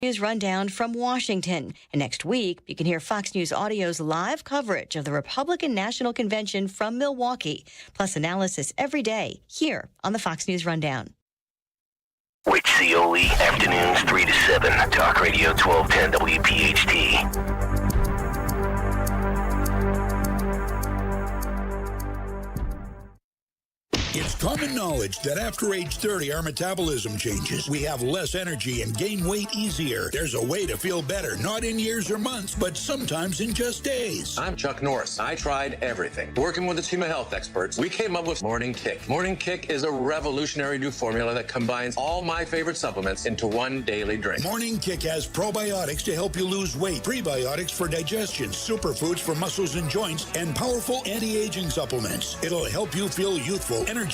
News rundown from Washington. And next week, you can hear Fox News Audio's live coverage of the Republican National Convention from Milwaukee, plus analysis every day here on the Fox News Rundown. Rich Cioli, afternoons 3 to 7, Talk Radio 1210 WPHT. It's common knowledge that after age 30, our metabolism changes. We have less energy and gain weight easier. There's a way to feel better, not in years or months, but sometimes in just days. I'm Chuck Norris. I tried everything. Working with a team of health experts, we came up with Morning Kick. Morning Kick is a revolutionary new formula that combines all my favorite supplements into one daily drink. Morning Kick has probiotics to help you lose weight, prebiotics for digestion, superfoods for muscles and joints, and powerful anti-aging supplements. It'll help you feel youthful, energized,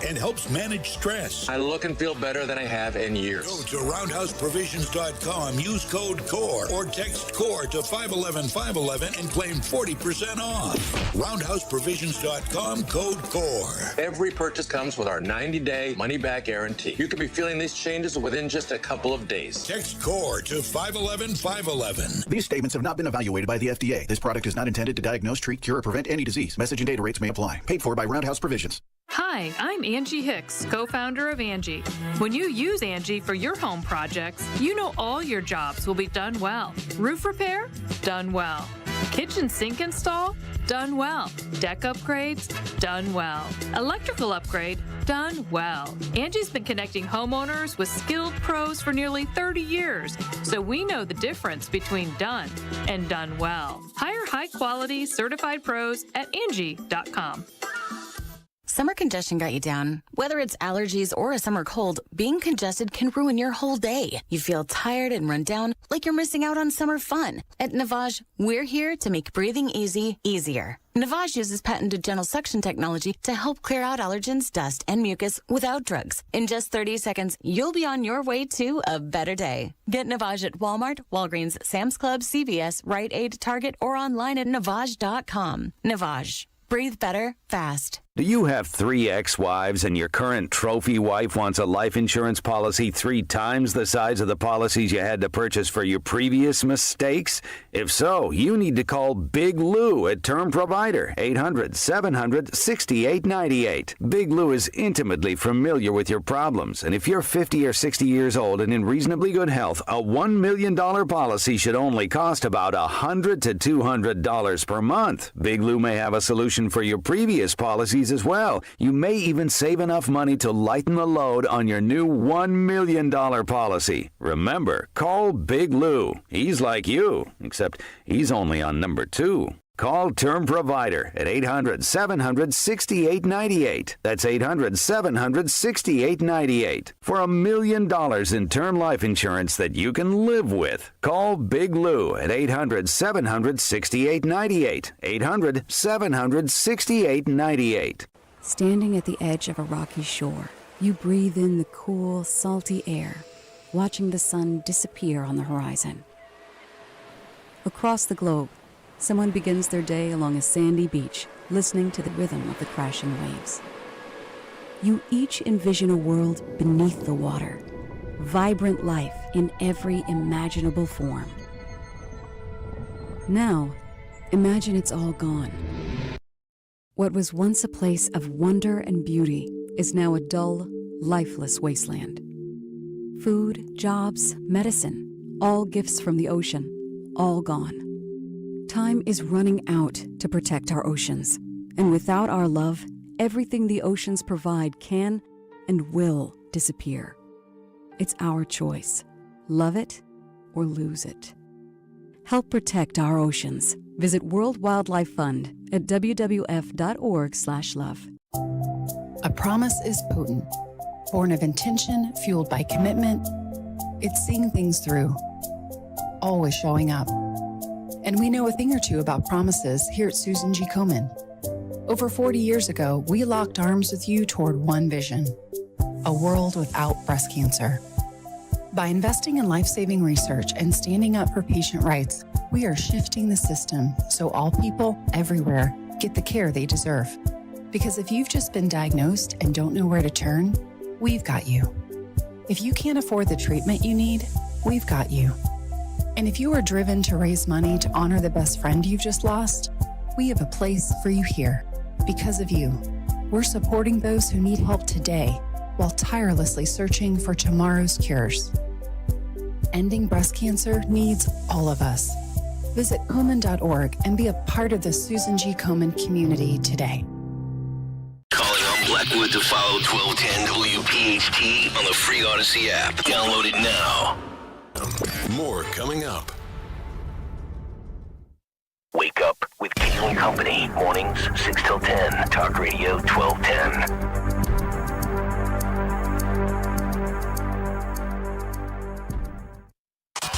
and helps manage stress. I look and feel better than I have in years. Go to roundhouseprovisions.com, use code CORE, or text CORE to 511-511 and claim 40% off. Roundhouseprovisions.com, code CORE. Every purchase comes with our 90-day money-back guarantee. You could be feeling these changes within just a couple of days. Text CORE to 511-511. These statements have not been evaluated by the FDA. This product is not intended to diagnose, treat, cure, or prevent any disease. Message and data rates may apply. Paid for by Roundhouse Provisions. Hi, I'm Angie Hicks, co-founder of Angie. When you use Angie for your home projects, you know all your jobs will be done well. Roof repair? Done well. Kitchen sink install? Done well. Deck upgrades? Done well. Electrical upgrade? Done well. Angie's been connecting homeowners with skilled pros for nearly 30 years, so we know the difference between done and done well. Hire high-quality certified pros at Angie.com. Summer congestion got you down. Whether it's allergies or a summer cold, being congested can ruin your whole day. You feel tired and run down like you're missing out on summer fun. At Navage, we're here to make breathing easy easier. Navage uses patented gentle suction technology to help clear out allergens, dust, and mucus without drugs. In just 30 seconds, you'll be on your way to a better day. Get Navage at Walmart, Walgreens, Sam's Club, CVS, Rite Aid, Target, or online at Navage.com. Navage. Breathe better, fast. Do you have 3 ex-wives and your current trophy wife wants a life insurance policy 3 times the size of the policies you had to purchase for your previous mistakes? If so, you need to call Big Lou at Term Provider, 800-700-6898. Big Lou is intimately familiar with your problems, and if you're 50 or 60 years old and in reasonably good health, a $1 million policy should only cost about $100 to $200 per month. Big Lou may have a solution for your previous policies as well. You may even save enough money to lighten the load on your new $1 million policy. Remember, call Big Lou. He's like you, except he's only on number 2. Call Term Provider at 800-700-6898. That's 800-700-6898. For $1 million in term life insurance that you can live with. Call Big Lou at 800-700-6898. 800-700-6898. Standing at the edge of a rocky shore, you breathe in the cool, salty air, watching the sun disappear on the horizon. Across the globe, someone begins their day along a sandy beach, listening to the rhythm of the crashing waves. You each envision a world beneath the water, vibrant life in every imaginable form. Now, imagine it's all gone. What was once a place of wonder and beauty is now a dull, lifeless wasteland. Food, jobs, medicine, all gifts from the ocean, all gone. Time is running out to protect our oceans, and without our love, everything the oceans provide can and will disappear. It's our choice. Love it or lose it. Help protect our oceans. Visit World Wildlife Fund at wwf.org/love. A promise is potent, born of intention, fueled by commitment. It's seeing things through, always showing up. And we know a thing or two about promises here at Susan G. Komen. Over 40 years ago, we locked arms with you toward one vision, a world without breast cancer. By investing in life-saving research and standing up for patient rights, we are shifting the system so all people everywhere get the care they deserve. Because if you've just been diagnosed and don't know where to turn, we've got you. If you can't afford the treatment you need, we've got you. And if you are driven to raise money to honor the best friend you've just lost, we have a place for you here. Because of you, we're supporting those who need help today while tirelessly searching for tomorrow's cures. Ending breast cancer needs all of us. Visit Komen.org and be a part of the Susan G. Komen community today. Calling on Blackwood to follow 1210 WPHT on the free Odyssey app. Download it now. More coming up. Wake up with Kayal and Company. Mornings 6 till 10. Talk Radio 1210.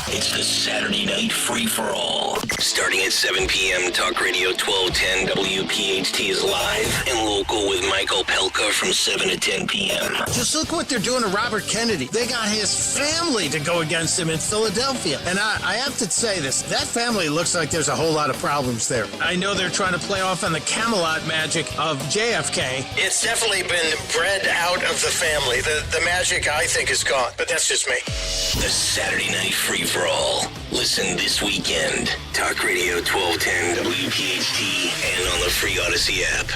It's the Saturday Night Free-for-All. Starting at 7 p.m., Talk Radio 1210 WPHT is live and local with Michael Pelka from 7 to 10 p.m. Just look what they're doing to Robert Kennedy. They got his family to go against him in Philadelphia. And I have to say this, that family looks like there's a whole lot of problems there. I know they're trying to play off on the Camelot magic of JFK. It's definitely been bred out of the family. The magic, I think, is gone. But that's just me. The Saturday Night Free-for-All. Listen this weekend. Talk Radio 1210 WPHT and on the free Odyssey app.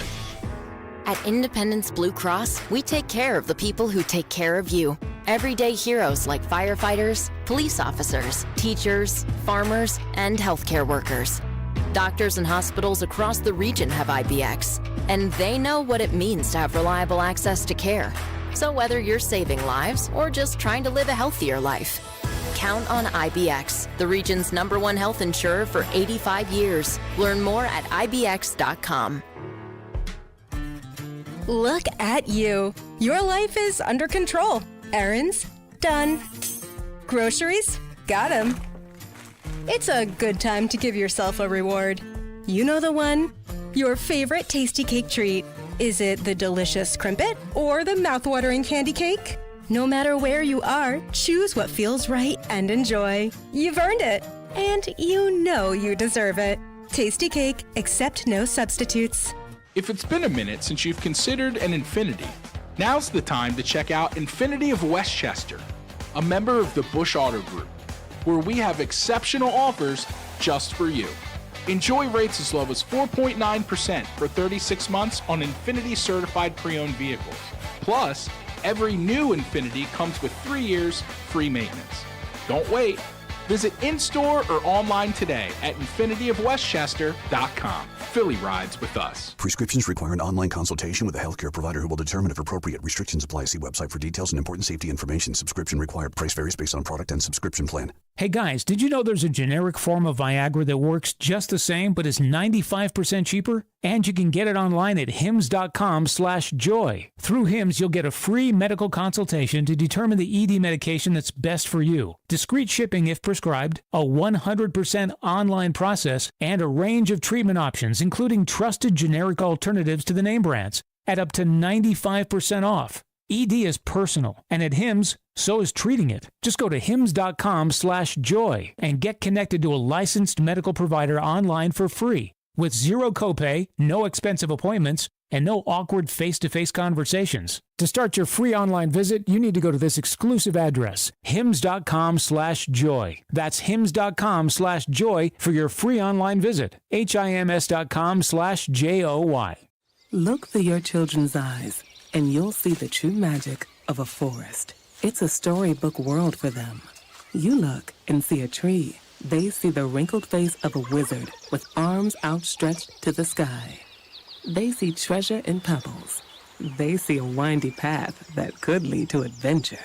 At Independence Blue Cross, we take care of the people who take care of you. Everyday heroes like firefighters, police officers, teachers, farmers, and healthcare workers. Doctors and hospitals across the region have IBX, and they know what it means to have reliable access to care. So whether you're saving lives or just trying to live a healthier life, count on IBX, the region's #1 health insurer for 85 years. Learn more at IBX.com. Look at you. Your life is under control. Errands? Done. Groceries? Got 'em. It's a good time to give yourself a reward. You know the one. Your favorite tasty cake treat. Is it the delicious crimpet or the mouthwatering candy cake? No matter where you are, choose what feels right and enjoy. You've earned it, and you know you deserve it. Tasty cake, accept no substitutes. If it's been a minute since you've considered an Infinity, now's the time to check out Infinity of Westchester, a member of the Bush Auto Group, where we have exceptional offers just for you. Enjoy rates as low as 4.9% for 36 months on Infinity certified pre-owned vehicles. Plus, every new Infinity comes with 3 years free maintenance. Don't wait. Visit in-store or online today at infinityofwestchester.com. Philly rides with us. Prescriptions require an online consultation with a healthcare provider who will determine if appropriate. Restrictions apply. See website for details and important safety information. Subscription required. Price varies based on product and subscription plan. Hey guys, did you know there's a generic form of Viagra that works just the same but is 95% cheaper? And you can get it online at hims.com/joy. Through Hims, you'll get a free medical consultation to determine the ED medication that's best for you. Discreet shipping if prescribed, a 100% online process, and a range of treatment options, including trusted generic alternatives to the name brands, at up to 95% off. ED is personal, and at Hims, so is treating it. Just go to hims.com/joy and get connected to a licensed medical provider online for free, with zero copay, no expensive appointments, and no awkward face-to-face conversations. To start your free online visit, you need to go to this exclusive address, hims.com/joy. That's hims.com/joy for your free online visit, hims.com/joy. Look through your children's eyes, and you'll see the true magic of a forest. It's a storybook world for them. You look and see a tree. They see the wrinkled face of a wizard with arms outstretched to the sky. They see treasure in pebbles. They see a windy path that could lead to adventure.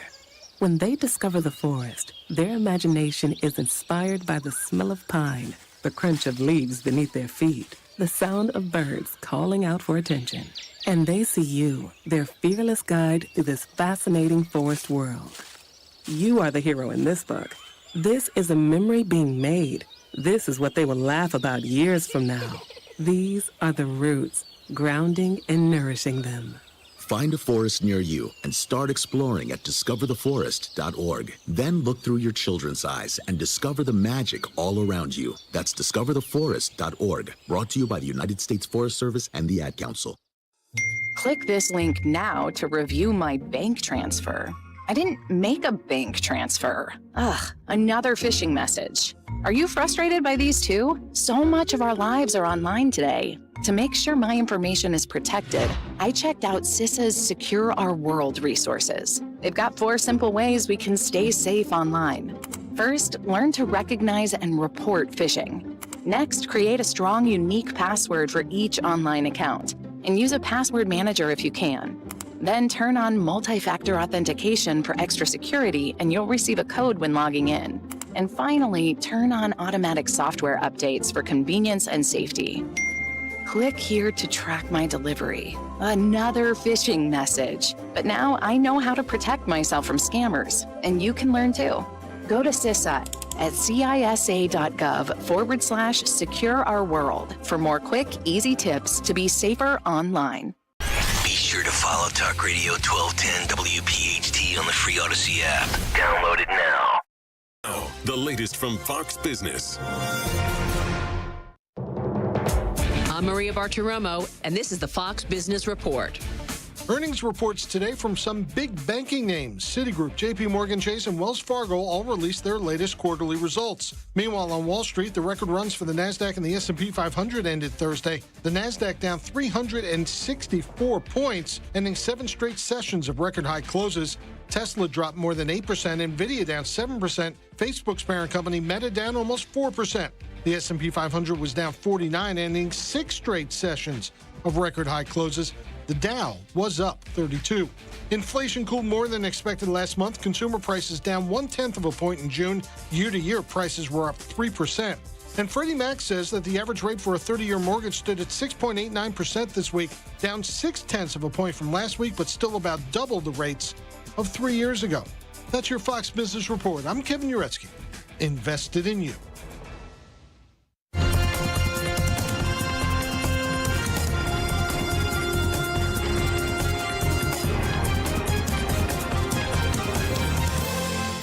When they discover the forest, their imagination is inspired by the smell of pine, the crunch of leaves beneath their feet, the sound of birds calling out for attention. And they see you, their fearless guide through this fascinating forest world. You are the hero in this book. This is a memory being made. This is what they will laugh about years from now. These are the roots, grounding and nourishing them. Find a forest near you and start exploring at discovertheforest.org. Then look through your children's eyes and discover the magic all around you. That's discovertheforest.org. Brought to you by the United States Forest Service and the Ad Council. Click this link now to review my bank transfer. I didn't make a bank transfer. Ugh, another phishing message. Are you frustrated by these too? So much of our lives are online today. To make sure my information is protected, I checked out CISA's Secure Our World resources. They've got 4 simple ways we can stay safe online. First, learn to recognize and report phishing. Next, create a strong, unique password for each online account, and use a password manager if you can. Then turn on multi-factor authentication for extra security, and you'll receive a code when logging in. And finally, turn on automatic software updates for convenience and safety. Click here to track my delivery. Another phishing message. But now I know how to protect myself from scammers, and you can learn too. Go to CISA at cisa.gov/secure our world for more quick, easy tips to be safer online. Be sure to follow Talk Radio 1210 WPHT on the free Odyssey app. Download it now. Now, the latest from Fox Business. I'm Maria Bartiromo, and this is the Fox Business Report. Earnings reports today from some big banking names. Citigroup, JP Morgan Chase, and Wells Fargo all released their latest quarterly results. Meanwhile, on Wall Street, the record runs for the NASDAQ and the S&P 500 ended Thursday. The NASDAQ down 364 points, ending 7 straight sessions of record high closes. Tesla dropped more than 8%, Nvidia down 7%, Facebook's parent company Meta down almost 4%. The S&P 500 was down 49, ending 6 straight sessions of record high closes. The Dow was up 32. Inflation cooled more than expected last month. Consumer prices down 0.1 of a point in June. Year-to-year prices were up 3%. And Freddie Mac says that the average rate for a 30-year mortgage stood at 6.89% this week, down 0.6 of a point from last week, but still about double the rates of 3 years ago. That's your Fox Business Report. I'm Kevin Uretsky. Invested in you.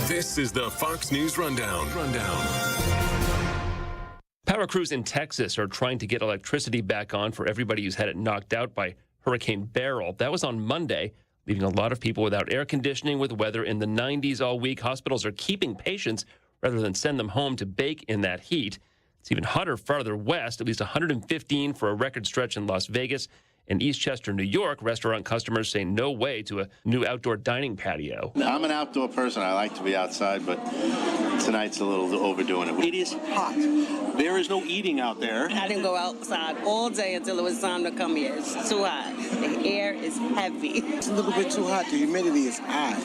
This is the Fox News Rundown. Power crews in Texas are trying to get electricity back on for everybody who's had it knocked out by Hurricane Beryl. That was on Monday, leaving a lot of people without air conditioning with weather in the 90s all week. Hospitals are keeping patients rather than send them home to bake in that heat. It's even hotter farther west, at least 115 for a record stretch in Las Vegas. In Eastchester, New York, restaurant customers say no way to a new outdoor dining patio. I'm an outdoor person. I like to be outside, but tonight's a little overdoing it. It is hot. There is no eating out there. I didn't go outside all day until it was time to come here. It's too hot. The air is heavy. It's a little bit too hot. The humidity is high.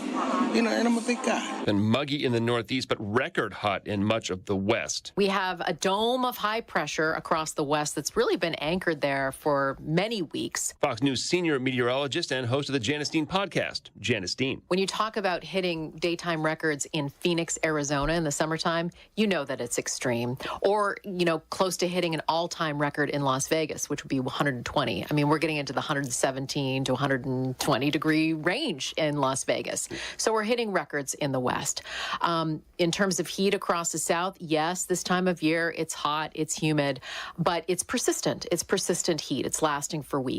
You know, and I'm a big guy. Been muggy in the Northeast, but record hot in much of the West. We have a dome of high pressure across the West that's really been anchored there for many weeks. Fox News senior meteorologist and host of the Janice Dean podcast, Janice Dean. When you talk about hitting daytime records in Phoenix, Arizona in the summertime, you know that it's extreme. Or, you know, close to hitting an all-time record in Las Vegas, which would be 120. I mean, we're getting into the 117 to 120 degree range in Las Vegas. So we're hitting records in the West. In terms of heat across the South, yes, this time of year, it's hot, it's humid, but it's persistent. It's persistent heat. It's lasting for weeks.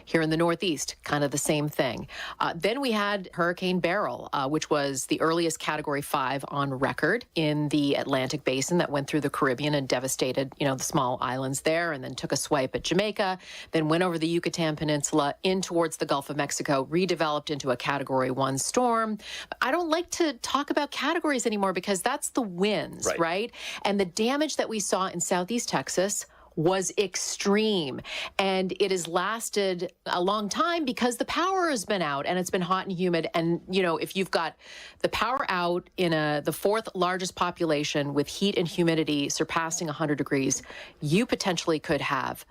Here in the Northeast, kind of the same thing. Then we had Hurricane Beryl, which was the earliest Category 5 on record in the Atlantic Basin that went through the Caribbean and devastated, you know, the small islands there, and then took a swipe at Jamaica, then went over the Yucatan Peninsula in towards the Gulf of Mexico, redeveloped into a Category 1 storm. I don't like to talk about categories anymore because that's the winds, right? And the damage that we saw in Southeast Texas was extreme, and it has lasted a long time because the power has been out and it's been hot and humid. And you know, if you've got the power out in the 4th largest population with heat and humidity surpassing 100 degrees, you potentially could have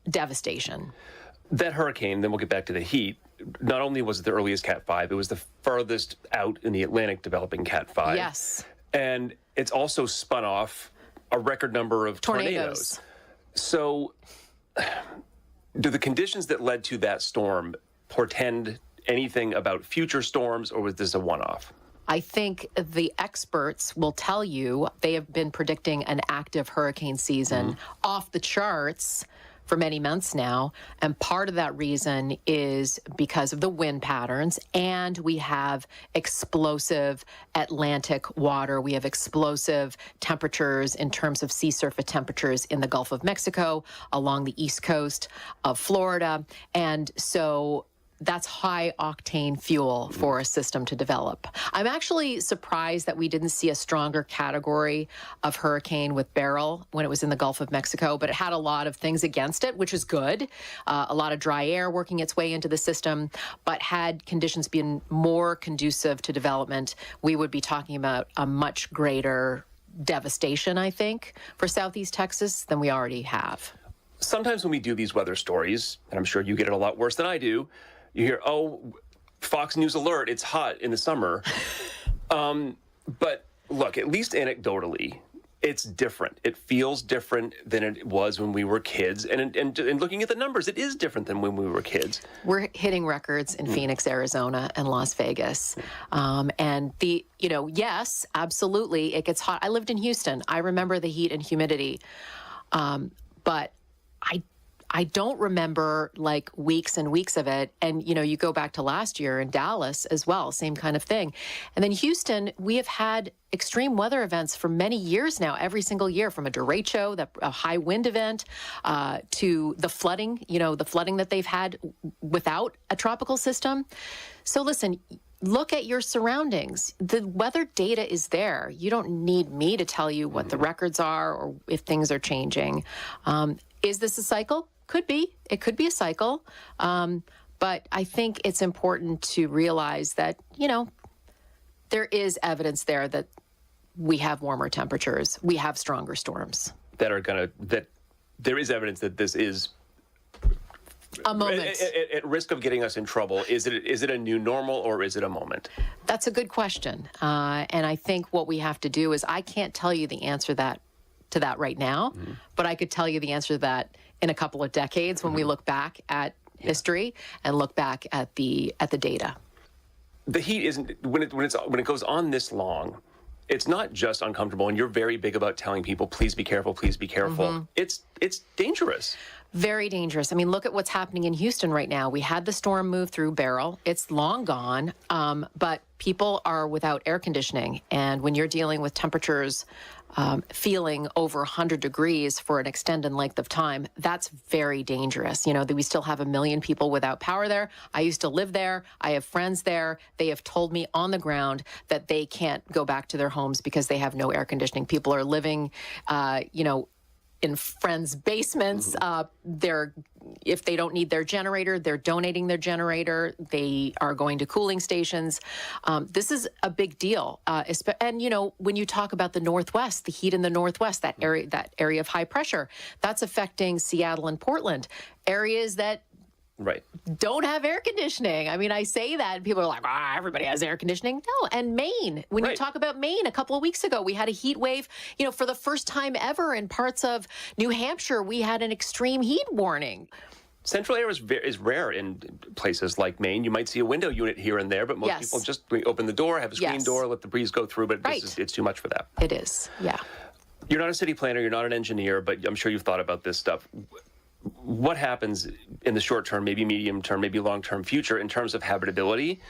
devastation. That hurricane, then we'll get back to the heat, not only was it the earliest Cat 5, it was the furthest out in the Atlantic developing Cat 5. Yes. And it's also spun off a record number of tornadoes. So, do the conditions that led to that storm portend anything about future storms, or was this a one-off? I think the experts will tell you they have been predicting an active hurricane season off the charts for many months now. And part of that reason is because of the wind patterns. And we have explosive Atlantic water. We have explosive temperatures in terms of sea surface temperatures in the Gulf of Mexico, along the east coast of Florida. And so that's high octane fuel for a system to develop. I'm actually surprised that we didn't see a stronger category of hurricane with Beryl when it was in the Gulf of Mexico, but it had a lot of things against it, which is good. A lot of dry air working its way into the system, but had conditions been more conducive to development, we would be talking about a much greater devastation, I think, for Southeast Texas than we already have. Sometimes when we do these weather stories, and I'm sure you get it a lot worse than I do, you hear, oh, Fox News alert, it's hot in the summer. But look, at least anecdotally, it's different. It feels different than it was when we were kids. And looking at the numbers, it is different than when we were kids. We're hitting records in Phoenix, Arizona, and Las Vegas. And yes, absolutely, it gets hot. I lived in Houston. I remember the heat and humidity. But I don't remember like weeks and weeks of it. And, you go back to last year in Dallas as well, same kind of thing. And then Houston, we have had extreme weather events for many years now, every single year, from a derecho, a high wind event, to the flooding, the flooding that they've had without a tropical system. So listen, look at your surroundings. The weather data is there. You don't need me to tell you what the records are or if things are changing. Is this a cycle? Could be. It could be a cycle. But I think it's important to realize that, there is evidence there that we have warmer temperatures. We have stronger storms. That there is evidence that this is a moment at risk of getting us in trouble. Is it a new normal or is it a moment? That's a good question. And I think what we have to do is, I can't tell you the answer to that right now, but I could tell you the answer to that in a couple of decades when we look back at history and look back at the data. The heat isn't when it goes on this long. It's not just uncomfortable, and you're very big about telling people, please be careful, please be careful. It's dangerous. Very dangerous. I mean, look at what's happening in Houston right now. We had the storm move through Beryl. It's long gone, but people are without air conditioning. And when you're dealing with temperatures feeling over 100 degrees for an extended length of time, that's very dangerous. That we still have 1 million people without power there. I used to live there. I have friends there. They have told me on the ground that they can't go back to their homes because they have no air conditioning. People are living, in friends' basements. If they don't need their generator, they're donating their generator. They are going to cooling stations. This is a big deal. And, when you talk about the Northwest, the heat in the Northwest, that area of high pressure, that's affecting Seattle and Portland, areas that don't have air conditioning. I mean, I say that and people are like, everybody has air conditioning. No, and Maine. When you talk about Maine, a couple of weeks ago, we had a heat wave. For the first time ever in parts of New Hampshire, we had an extreme heat warning. Central air is rare in places like Maine. You might see a window unit here and there, but most people just open the door, have a screen door, let the breeze go through, but it's too much for that. It is, yeah. You're not a city planner, you're not an engineer, but I'm sure you've thought about this stuff. What happens in the short term, maybe medium term, maybe long term future in terms of habitability?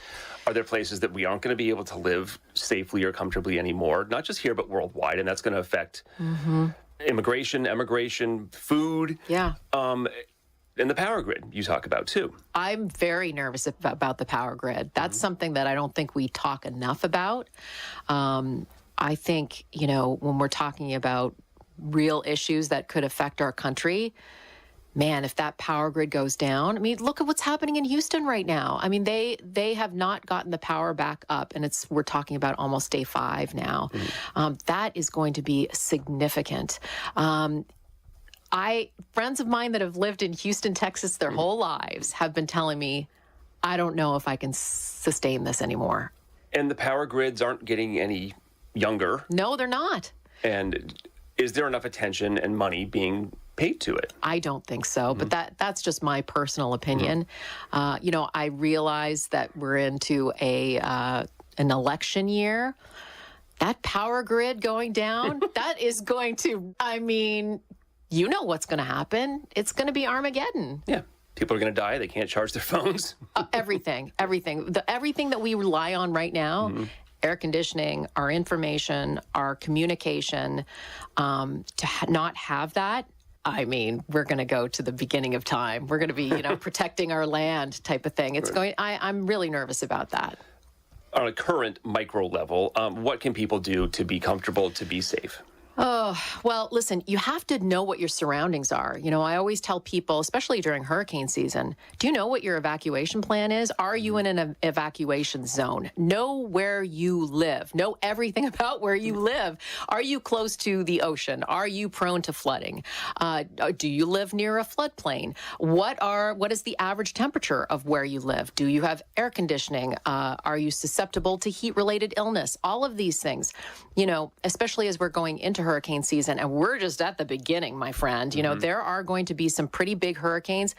Are there places that we aren't going to be able to live safely or comfortably anymore? Not just here, but worldwide. And that's going to affect immigration, emigration, food. Yeah. And the power grid you talk about too. I'm very nervous about the power grid. That's something that I don't think we talk enough about. I think, when we're talking about real issues that could affect our country, man, if that power grid goes down, I mean, look at what's happening in Houston right now. I mean, they have not gotten the power back up, and we're talking about almost day 5 now. That is going to be significant. Friends of mine that have lived in Houston, Texas their whole lives have been telling me, I don't know if I can sustain this anymore. And the power grids aren't getting any younger. No, they're not. And is there enough attention and money being paid to it? I don't think so, but that's just my personal opinion. I realize that we're into an election year. That power grid going down, that is going to, you know what's going to happen. It's going to be Armageddon. Yeah. People are going to die. They can't charge their phones. Everything. Everything that we rely on right now, air conditioning, our information, our communication, not have that, I mean, we're going to go to the beginning of time. We're going to be, protecting our land type of thing. It's I'm really nervous about that. On a current micro level, what can people do to be comfortable, to be safe? Oh, well, listen, you have to know what your surroundings are. I always tell people, especially during hurricane season, do you know what your evacuation plan is? Are you in an evacuation zone? Know where you live. Know everything about where you live. Are you close to the ocean? Are you prone to flooding? Do you live near a floodplain? What is the average temperature of where you live? Do you have air conditioning? Are you susceptible to heat-related illness? All of these things, especially as we're going into hurricane season, and we're just at the beginning, my friend. There are going to be some pretty big hurricanes,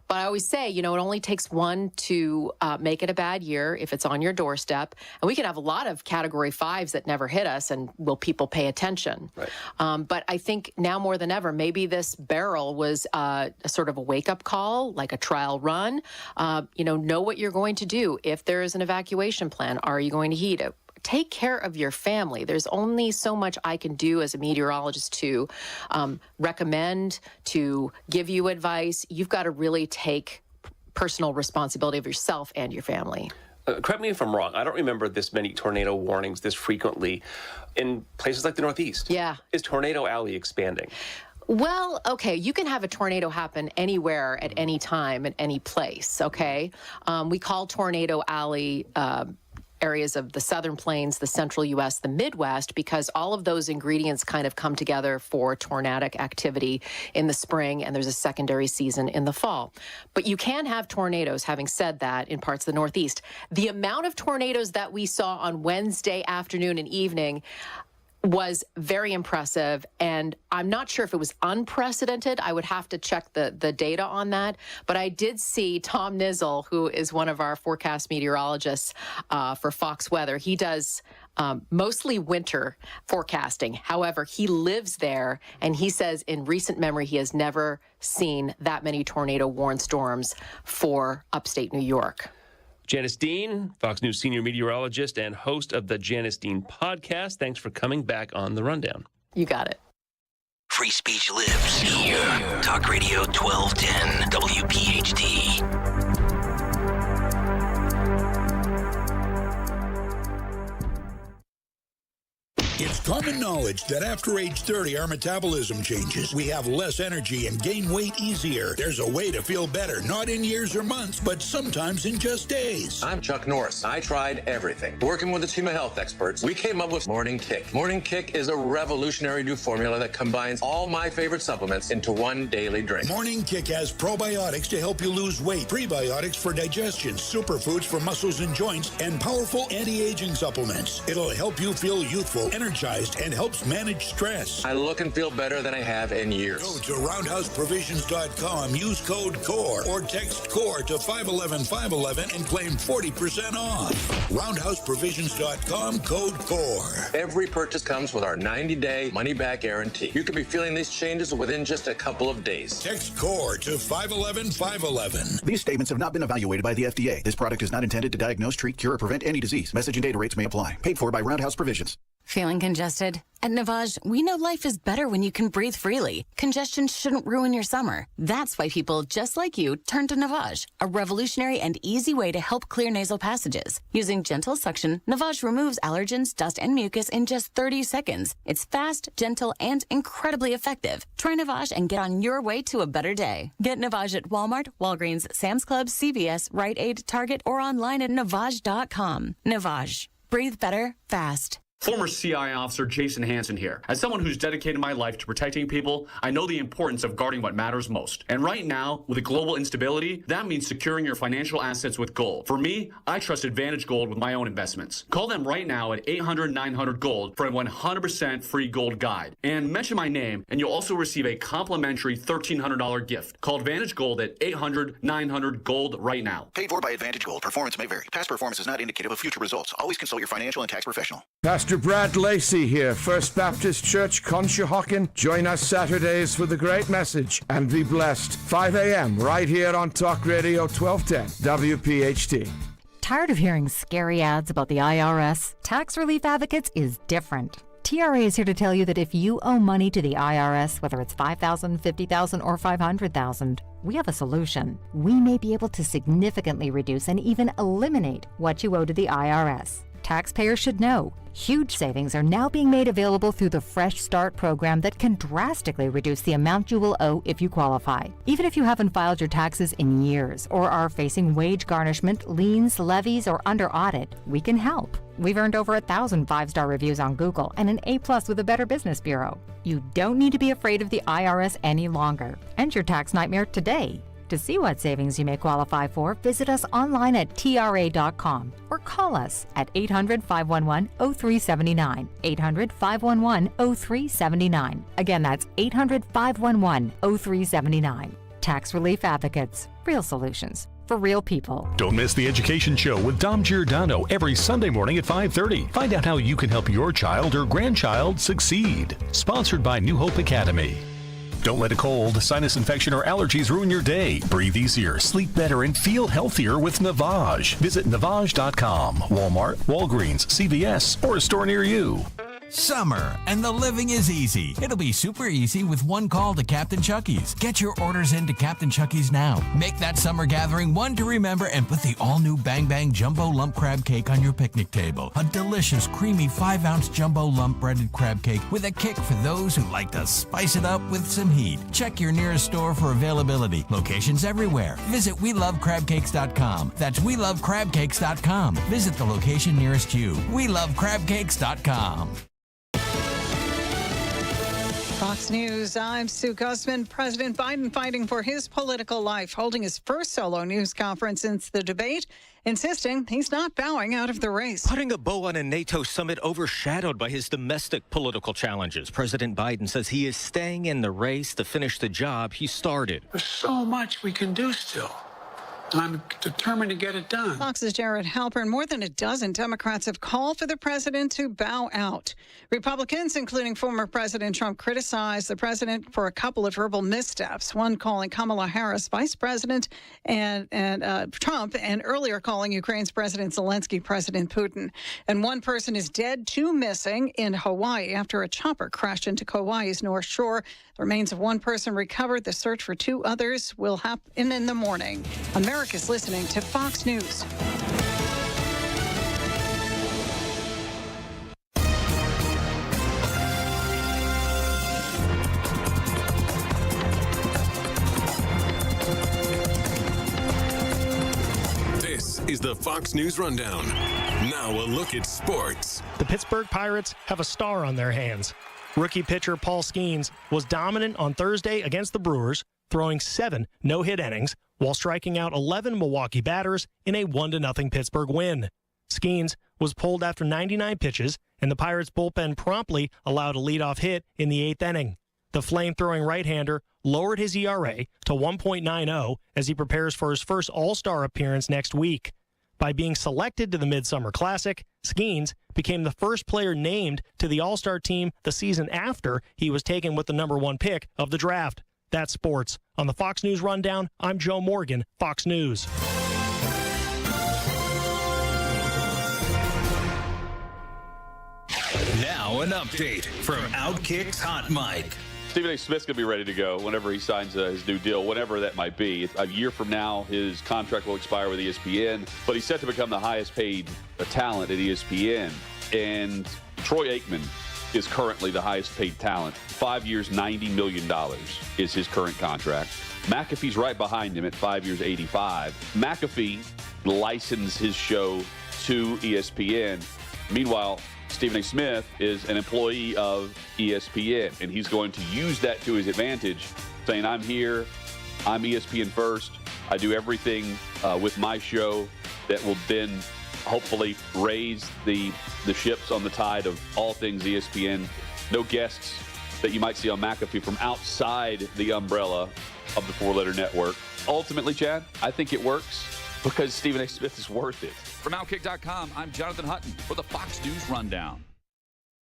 but I always say, it only takes one to make it a bad year if it's on your doorstep, and we can have a lot of Category 5s that never hit us, and will people pay attention? Right. But I think now more than ever, maybe this Beryl was a sort of a wake-up call, like a trial run. Know what you're going to do. If there is an evacuation plan, are you going to heat it? Take care of your family. There's only so much I can do as a meteorologist to recommend, to give you advice. You've got to really take personal responsibility of yourself and your family. Correct me if I'm wrong. I don't remember this many tornado warnings this frequently in places like the Northeast. Yeah. Is Tornado Alley expanding? Well, okay, you can have a tornado happen anywhere at any time at any place, okay? We call Tornado Alley areas of the southern plains, the central U.S., the Midwest, because all of those ingredients kind of come together for tornadic activity in the spring, and there's a secondary season in the fall. But you can have tornadoes, having said that, in parts of the Northeast. The amount of tornadoes that we saw on Wednesday afternoon and evening was very impressive, and I'm not sure if it was unprecedented. I would have to check the data on that, but I did see Tom Nizzle, who is one of our forecast meteorologists for Fox Weather. He does mostly winter forecasting. However, he lives there, and he says in recent memory he has never seen that many tornado-warned storms for upstate New York. Janice Dean, Fox News senior meteorologist and host of the Janice Dean podcast. Thanks for coming back on The Rundown. You got it. Free speech lives here. Talk Radio 1210 WPHT. It's common knowledge that after age 30, our metabolism changes. We have less energy and gain weight easier. There's a way to feel better, not in years or months, but sometimes in just days. I'm Chuck Norris. I tried everything. Working with a team of health experts, we came up with Morning Kick. Morning Kick is a revolutionary new formula that combines all my favorite supplements into one daily drink. Morning Kick has probiotics to help you lose weight, prebiotics for digestion, superfoods for muscles and joints, and powerful anti-aging supplements. It'll help you feel youthful, energized, and helps manage stress. I look and feel better than I have in years. Go to roundhouseprovisions.com, use code CORE, or text CORE to 511-511 and claim 40% off. roundhouseprovisions.com, code CORE. Every purchase comes with our 90-day money-back guarantee. You can be feeling these changes within just a couple of days. Text CORE to 511-511. These statements have not been evaluated by the FDA. This product is not intended to diagnose, treat, cure, or prevent any disease. Message and data rates may apply. Paid for by Roundhouse Provisions. Feeling congested? At Navage, we know life is better when you can breathe freely. Congestion shouldn't ruin your summer. That's why people just like you turn to Navage, a revolutionary and easy way to help clear nasal passages. Using gentle suction, Navage removes allergens, dust, and mucus in just 30 seconds. It's fast, gentle, and incredibly effective. Try Navage and get on your way to a better day. Get Navage at Walmart, Walgreens, Sam's Club, CVS, Rite Aid, Target, or online at Navage.com. Navage. Breathe better, fast. Former CI officer Jason Hansen here. As someone who's dedicated my life to protecting people, I know the importance of guarding what matters most. And right now, with the global instability, that means securing your financial assets with gold. For me, I trust Advantage Gold with my own investments. Call them right now at 800-900-GOLD for a 100% free gold guide. And mention my name, and you'll also receive a complimentary $1,300 gift. Call Advantage Gold at 800-900-GOLD right now. Paid for by Advantage Gold. Performance may vary. Past performance is not indicative of future results. Always consult your financial and tax professional. Past Pastor Brad Lacey here, First Baptist Church, Conshohocken. Join us Saturdays for the great message and be blessed. 5 a.m. right here on Talk Radio 1210 WPHT. Tired of hearing scary ads about the IRS? Tax Relief Advocates is different. TRA is here to tell you that if you owe money to the IRS, whether it's $5,000, $50,000, or $500,000, we have a solution. We may be able to significantly reduce and even eliminate what you owe to the IRS. Taxpayers should know. Huge savings are now being made available through the Fresh Start program that can drastically reduce the amount you will owe if you qualify. Even if you haven't filed your taxes in years or are facing wage garnishment, liens, levies, or under audit, we can help. We've earned over 1,000 5-star reviews on Google and an A+ with the Better Business Bureau. You don't need to be afraid of the IRS any longer. End your tax nightmare today. To see what savings you may qualify for, visit us online at TRA.com or call us at 800-511-0379, 800-511-0379. Again, that's 800-511-0379. Tax Relief Advocates. Real solutions for real people. Don't miss the Education Show with Dom Giordano every Sunday morning at 5:30. Find out how you can help your child or grandchild succeed. Sponsored by New Hope Academy. Don't let a cold, sinus infection, or allergies ruin your day. Breathe easier, sleep better, and feel healthier with Navage. Visit Navage.com, Walmart, Walgreens, CVS, or a store near you. Summer, and the living is easy. It'll be super easy with one call to Captain Chucky's. Get your orders into Captain Chucky's now. Make that summer gathering one to remember and put the all-new Bang Bang Jumbo Lump Crab Cake on your picnic table. A delicious, creamy 5-ounce jumbo lump breaded crab cake with a kick for those who like to spice it up with some heat. Check your nearest store for availability. Locations everywhere. Visit WeLoveCrabCakes.com. That's WeLoveCrabCakes.com. Visit the location nearest you. WeLoveCrabCakes.com. Fox News, I'm Sue Guzman. President Biden fighting for his political life, holding his first solo news conference since the debate, insisting he's not bowing out of the race. Putting a bow on a NATO summit overshadowed by his domestic political challenges. President Biden says he is staying in the race to finish the job he started. There's so much we can do still. I'm determined to get it done. Fox's Jared Halpern. More than a dozen Democrats have called for the president to bow out. Republicans, including former President Trump, criticized the president for a couple of verbal missteps. One calling Kamala Harris vice president and Trump, and earlier calling Ukraine's President Zelensky President Putin. And one person is dead, two missing in Hawaii after a chopper crashed into Kauai's North Shore. The remains of one person recovered. The search for two others will happen in the morning. America's listening to Fox News. This is the Fox News Rundown. Now a look at sports. The Pittsburgh Pirates have a star on their hands. Rookie pitcher Paul Skeens was dominant on Thursday against the Brewers, throwing 7 no-hit innings while striking out 11 Milwaukee batters in a 1-0 Pittsburgh win. Skeens was pulled after 99 pitches, and the Pirates' bullpen promptly allowed a leadoff hit in the 8th inning. The flame-throwing right-hander lowered his ERA to 1.90 as he prepares for his first All-Star appearance next week. By being selected to the Midsummer Classic, Skeens became the first player named to the All-Star team the season after he was taken with the number 1 pick of the draft. That's sports. On the Fox News Rundown, I'm Joe Morgan, Fox News. Now an update from Outkick's Hot Mic. Stephen A. Smith's going to be ready to go whenever he signs his new deal, whatever that might be. A year from now, his contract will expire with ESPN, but he's set to become the highest paid talent at ESPN. And Troy Aikman is currently the highest paid talent. 5 years, $90 million is his current contract. McAfee's right behind him at 5 years, $85. McAfee licensed his show to ESPN. Meanwhile, Stephen A. Smith is an employee of ESPN, and he's going to use that to his advantage, saying, I'm here, I'm ESPN first, I do everything with my show that will then hopefully raise the ships on the tide of all things ESPN. No guests that you might see on McAfee from outside the umbrella of the 4-letter network. Ultimately, Chad, I think it works because Stephen A. Smith is worth it. From Outkick.com, I'm Jonathan Hutton for the Fox News Rundown.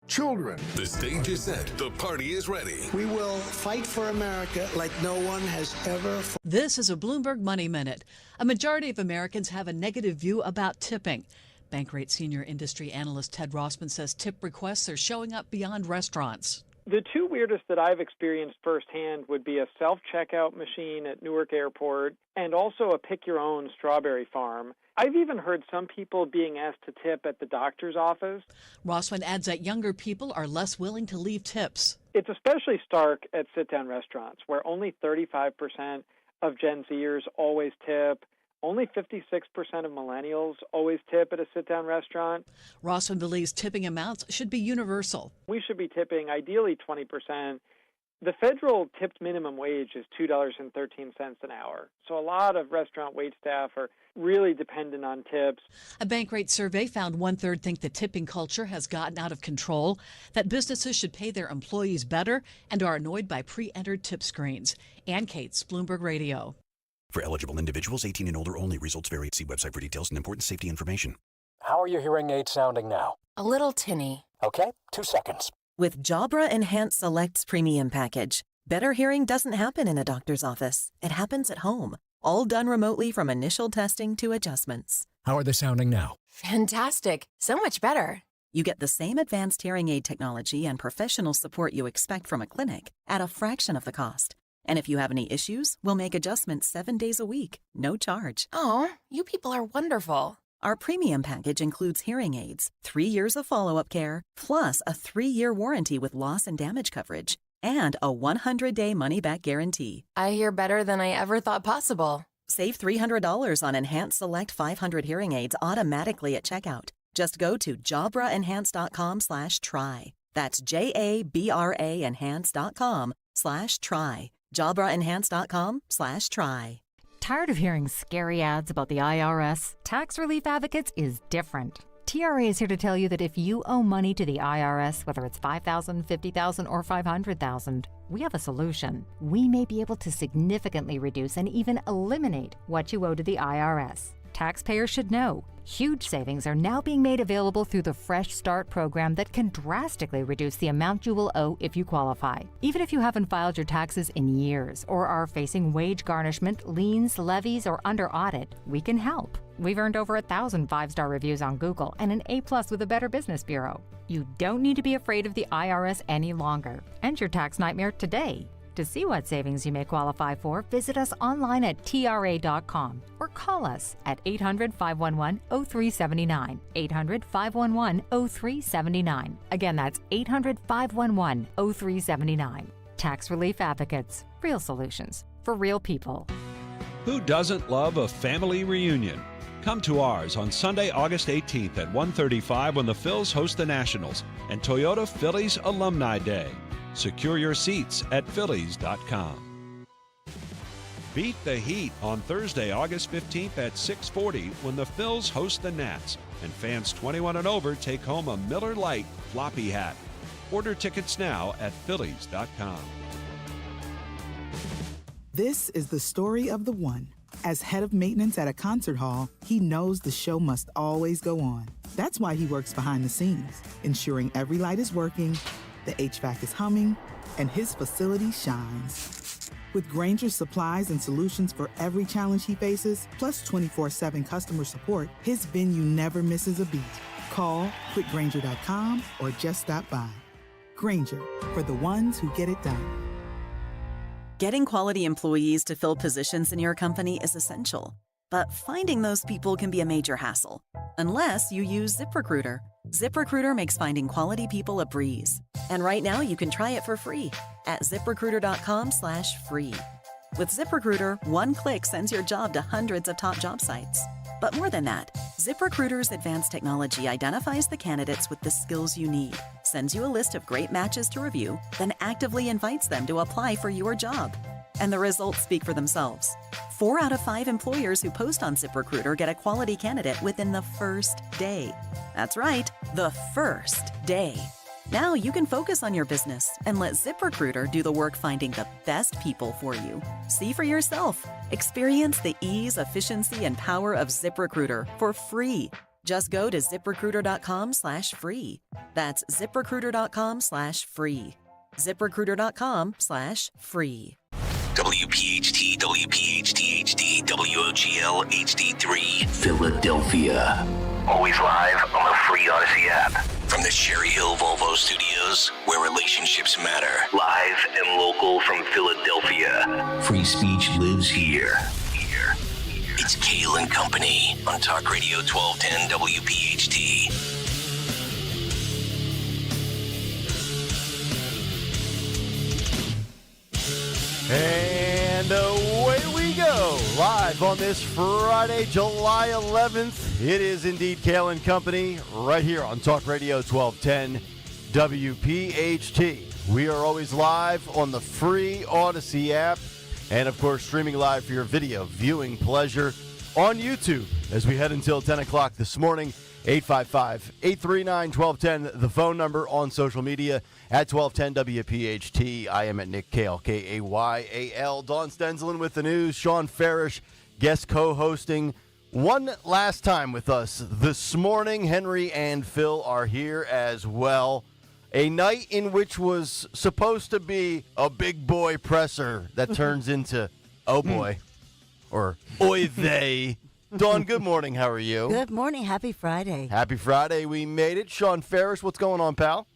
Children. The stage is set. The party is ready. We will fight for America like no one has ever. This is a Bloomberg Money Minute. A majority of Americans have a negative view about tipping. Bankrate senior industry analyst Ted Rossman says tip requests are showing up beyond restaurants. The two weirdest that I've experienced firsthand would be a self-checkout machine at Newark Airport and also a pick-your-own strawberry farm. I've even heard some people being asked to tip at the doctor's office. Rossman adds that younger people are less willing to leave tips. It's especially stark at sit-down restaurants, where only 35% of Gen Zers always tip. Only 56% of millennials always tip at a sit-down restaurant. Rossman believes tipping amounts should be universal. We should be tipping ideally 20%. The federal tipped minimum wage is $2.13 an hour. So a lot of restaurant waitstaff are really dependent on tips. A Bankrate survey found 1/3 think the tipping culture has gotten out of control, that businesses should pay their employees better, and are annoyed by pre-entered tip screens. Ann Cates, Bloomberg Radio. For eligible individuals 18 and older only. Results vary. See website for details and important safety information. How are your hearing aids sounding now? A little tinny. Okay, 2 seconds. With Jabra Enhanced Selects Premium Package, better hearing doesn't happen in a doctor's office. It happens at home, all done remotely from initial testing to adjustments. How are they sounding now? Fantastic. So much better. You get the same advanced hearing aid technology and professional support you expect from a clinic at a fraction of the cost. And if you have any issues, we'll make adjustments 7 days a week, no charge. Oh, you people are wonderful. Our premium package includes hearing aids, 3 years of follow-up care, plus a 3-year warranty with loss and damage coverage, and a 100-day money-back guarantee. I hear better than I ever thought possible. Save $300 on Enhanced Select 500 hearing aids automatically at checkout. Just go to jabraenhance.com/try. That's JABRA enhance.com/try. jabraenhance.com/try. Tired of hearing scary ads about the IRS? Tax Relief Advocates is different. TRA is here to tell you that if you owe money to the IRS, whether it's $5,000, $50,000, or $500,000, we have a solution. We may be able to significantly reduce and even eliminate what you owe to the IRS. Taxpayers should know. Huge savings are now being made available through the Fresh Start program that can drastically reduce the amount you will owe if you qualify. Even if you haven't filed your taxes in years or are facing wage garnishment, liens, levies, or under audit, we can help. We've earned over 1,000 5-star reviews on Google and an A+ with the Better Business Bureau. You don't need to be afraid of the IRS any longer. End your tax nightmare today. To see what savings you may qualify for, visit us online at TRA.com or call us at 800-511-0379, 800-511-0379. Again, that's 800-511-0379. Tax Relief Advocates. Real solutions for real people. Who doesn't love a family reunion? Come to ours on Sunday, August 18th at 1:35 when the Phils host the Nationals and Toyota Phillies Alumni Day. Secure your seats at phillies.com. Beat the heat on Thursday, August 15th at 6:40 when the Phils host the Nats and fans 21 and over take home a Miller Lite floppy hat. Order tickets now at phillies.com. This is the story of the one. As head of maintenance at a concert hall, he knows the show must always go on. That's why he works behind the scenes, ensuring every light is working, the HVAC is humming, and his facility shines. With Grainger's supplies and solutions for every challenge he faces, plus 24/7 customer support, his venue never misses a beat. Call quickgrainger.com or just stop by. Grainger, for the ones who get it done. Getting quality employees to fill positions in your company is essential, but finding those people can be a major hassle, unless you use ZipRecruiter. ZipRecruiter makes finding quality people a breeze. And right now you can try it for free at ZipRecruiter.com/free. With ZipRecruiter, one click sends your job to hundreds of top job sites. But more than that, ZipRecruiter's advanced technology identifies the candidates with the skills you need, sends you a list of great matches to review, then actively invites them to apply for your job. And the results speak for themselves. 4 out of 5 employers who post on ZipRecruiter get a quality candidate within the first day. That's right, the first day. Now you can focus on your business and let ZipRecruiter do the work finding the best people for you. See for yourself. Experience the ease, efficiency, and power of ZipRecruiter for free. Just go to ziprecruiter.com/free. That's ziprecruiter.com/free. ziprecruiter.com/free. WPHT, WPHT HD, WOGL HD3, Philadelphia. Always live on the free Odyssey app. From the Cherry Hill Volvo Studios, where relationships matter. Live and local from Philadelphia. Free speech lives here. It's Kayal and Company on Talk Radio 1210 WPHT. And away we go, live on this Friday, July 11th. It is indeed Kayal and Company, right here on Talk Radio 1210 WPHT. We are always live on the free Odyssey app, and of course, streaming live for your video viewing pleasure on YouTube as we head until 10 o'clock this morning. 855-839-1210, the phone number on social media at 1210 WPHT. I am at Nick Kayal, Kayal. Dawn Stenzelin with the news. Sean Farish, guest co-hosting one last time with us this morning. Henry and Phil are here as well. A night in which was supposed to be a big boy presser that turns into, oh boy, or oy vey. Dawn, good morning. How are you? Good morning. Happy Friday. Happy Friday. We made it. Sean Farish, what's going on, pal?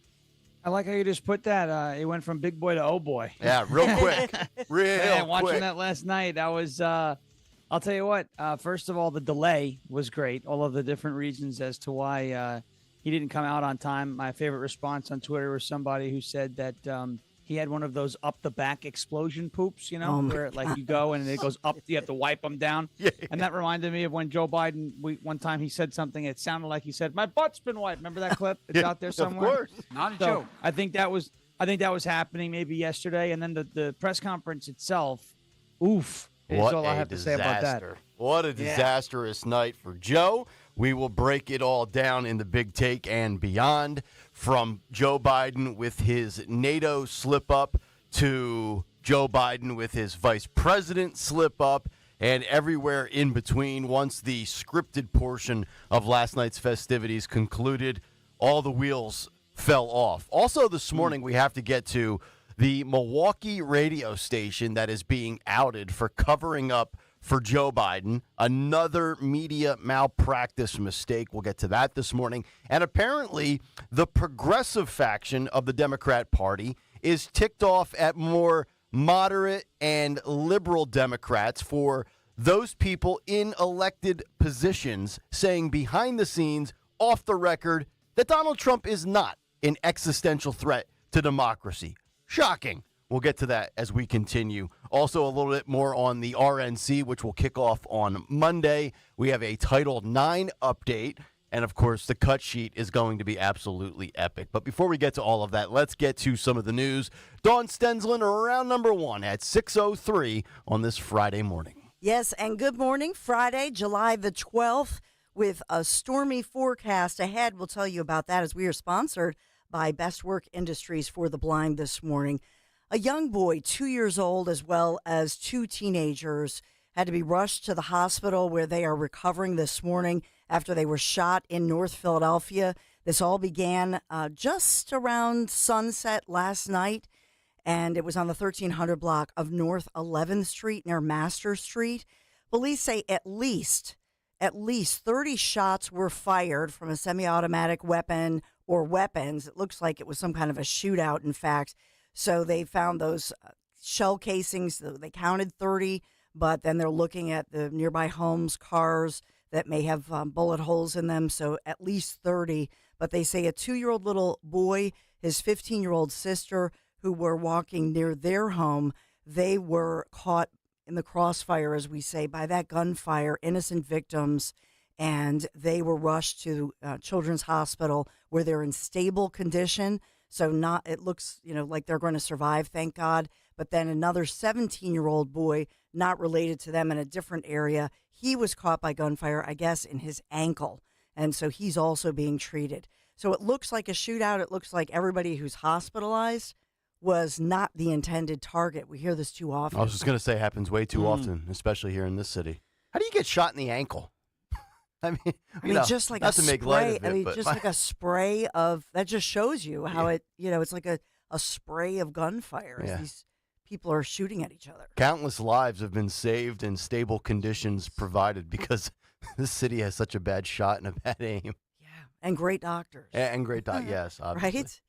I like how you just put that. It went from big boy to oh boy. Yeah, real quick. Watching that last night, I was, I'll tell you what, first of all, the delay was great. All of the different reasons as to why he didn't come out on time. My favorite response on Twitter was somebody who said that he had one of those up the back explosion poops, where like you go and it goes up, you have to wipe them down. Yeah. And that reminded me of when Joe Biden, one time he said something, it sounded like he said, "My butt's been wiped." Remember that clip? It's out there somewhere. Of course. Not a joke. I think that was happening maybe yesterday. And then the press conference itself, oof. Is all I have to say about that. What a disastrous night for Joe. We will break it all down in the big take and beyond, from Joe Biden with his NATO slip-up to Joe Biden with his vice president slip-up and everywhere in between. Once the scripted portion of last night's festivities concluded, all the wheels fell off. Also this morning, we have to get to the Milwaukee radio station that is being outed for covering up for Joe Biden. Another media malpractice mistake. We'll get to that this morning. And apparently, the progressive faction of the Democrat Party is ticked off at more moderate and liberal Democrats for those people in elected positions saying behind the scenes, off the record, that Donald Trump is not an existential threat to democracy. Shocking. We'll get to that as we continue. Also, a little bit more on the RNC, which will kick off on Monday. We have a Title IX update. And, of course, the cut sheet is going to be absolutely epic. But before we get to all of that, let's get to some of the news. Dawn Stenzelin, round number one at 6:03 on this Friday morning. Yes, and good morning. Friday, July the 12th, with a stormy forecast ahead. We'll tell you about that as we are sponsored by Best Work Industries for the Blind this morning. A young boy, 2 years old, as well as two teenagers, had to be rushed to the hospital where they are recovering this morning after they were shot in North Philadelphia. This all began just around sunset last night, and it was on the 1300 block of North 11th Street near Master Street. Police say at least 30 shots were fired from a semi-automatic weapon or weapons. It looks like it was some kind of a shootout, in fact. So they found those shell casings. They counted 30, but then they're looking at the nearby homes, cars that may have bullet holes in them. So at least 30. But they say a 2-year-old little boy, his 15-year-old sister, who were walking near their home, they were caught in the crossfire, as we say, by that gunfire, innocent victims. And they were rushed to Children's Hospital where they're in stable condition. So it looks, like they're going to survive, thank God. But then another 17-year-old boy, not related to them in a different area, he was caught by gunfire, I guess, in his ankle. And so he's also being treated. So it looks like a shootout. It looks like everybody who's hospitalized was not the intended target. We hear this too often. I was just going to say it happens way too often, especially here in this city. How do you get shot in the ankle? I mean, I mean, just like not a to make spray. light of it, I mean, but just like a spray of that just shows you how it's like a spray of gunfire as these people are shooting at each other. Countless lives have been saved and stable conditions provided because this city has such a bad shot and a bad aim. And great doctors. And great yes, obviously. Right?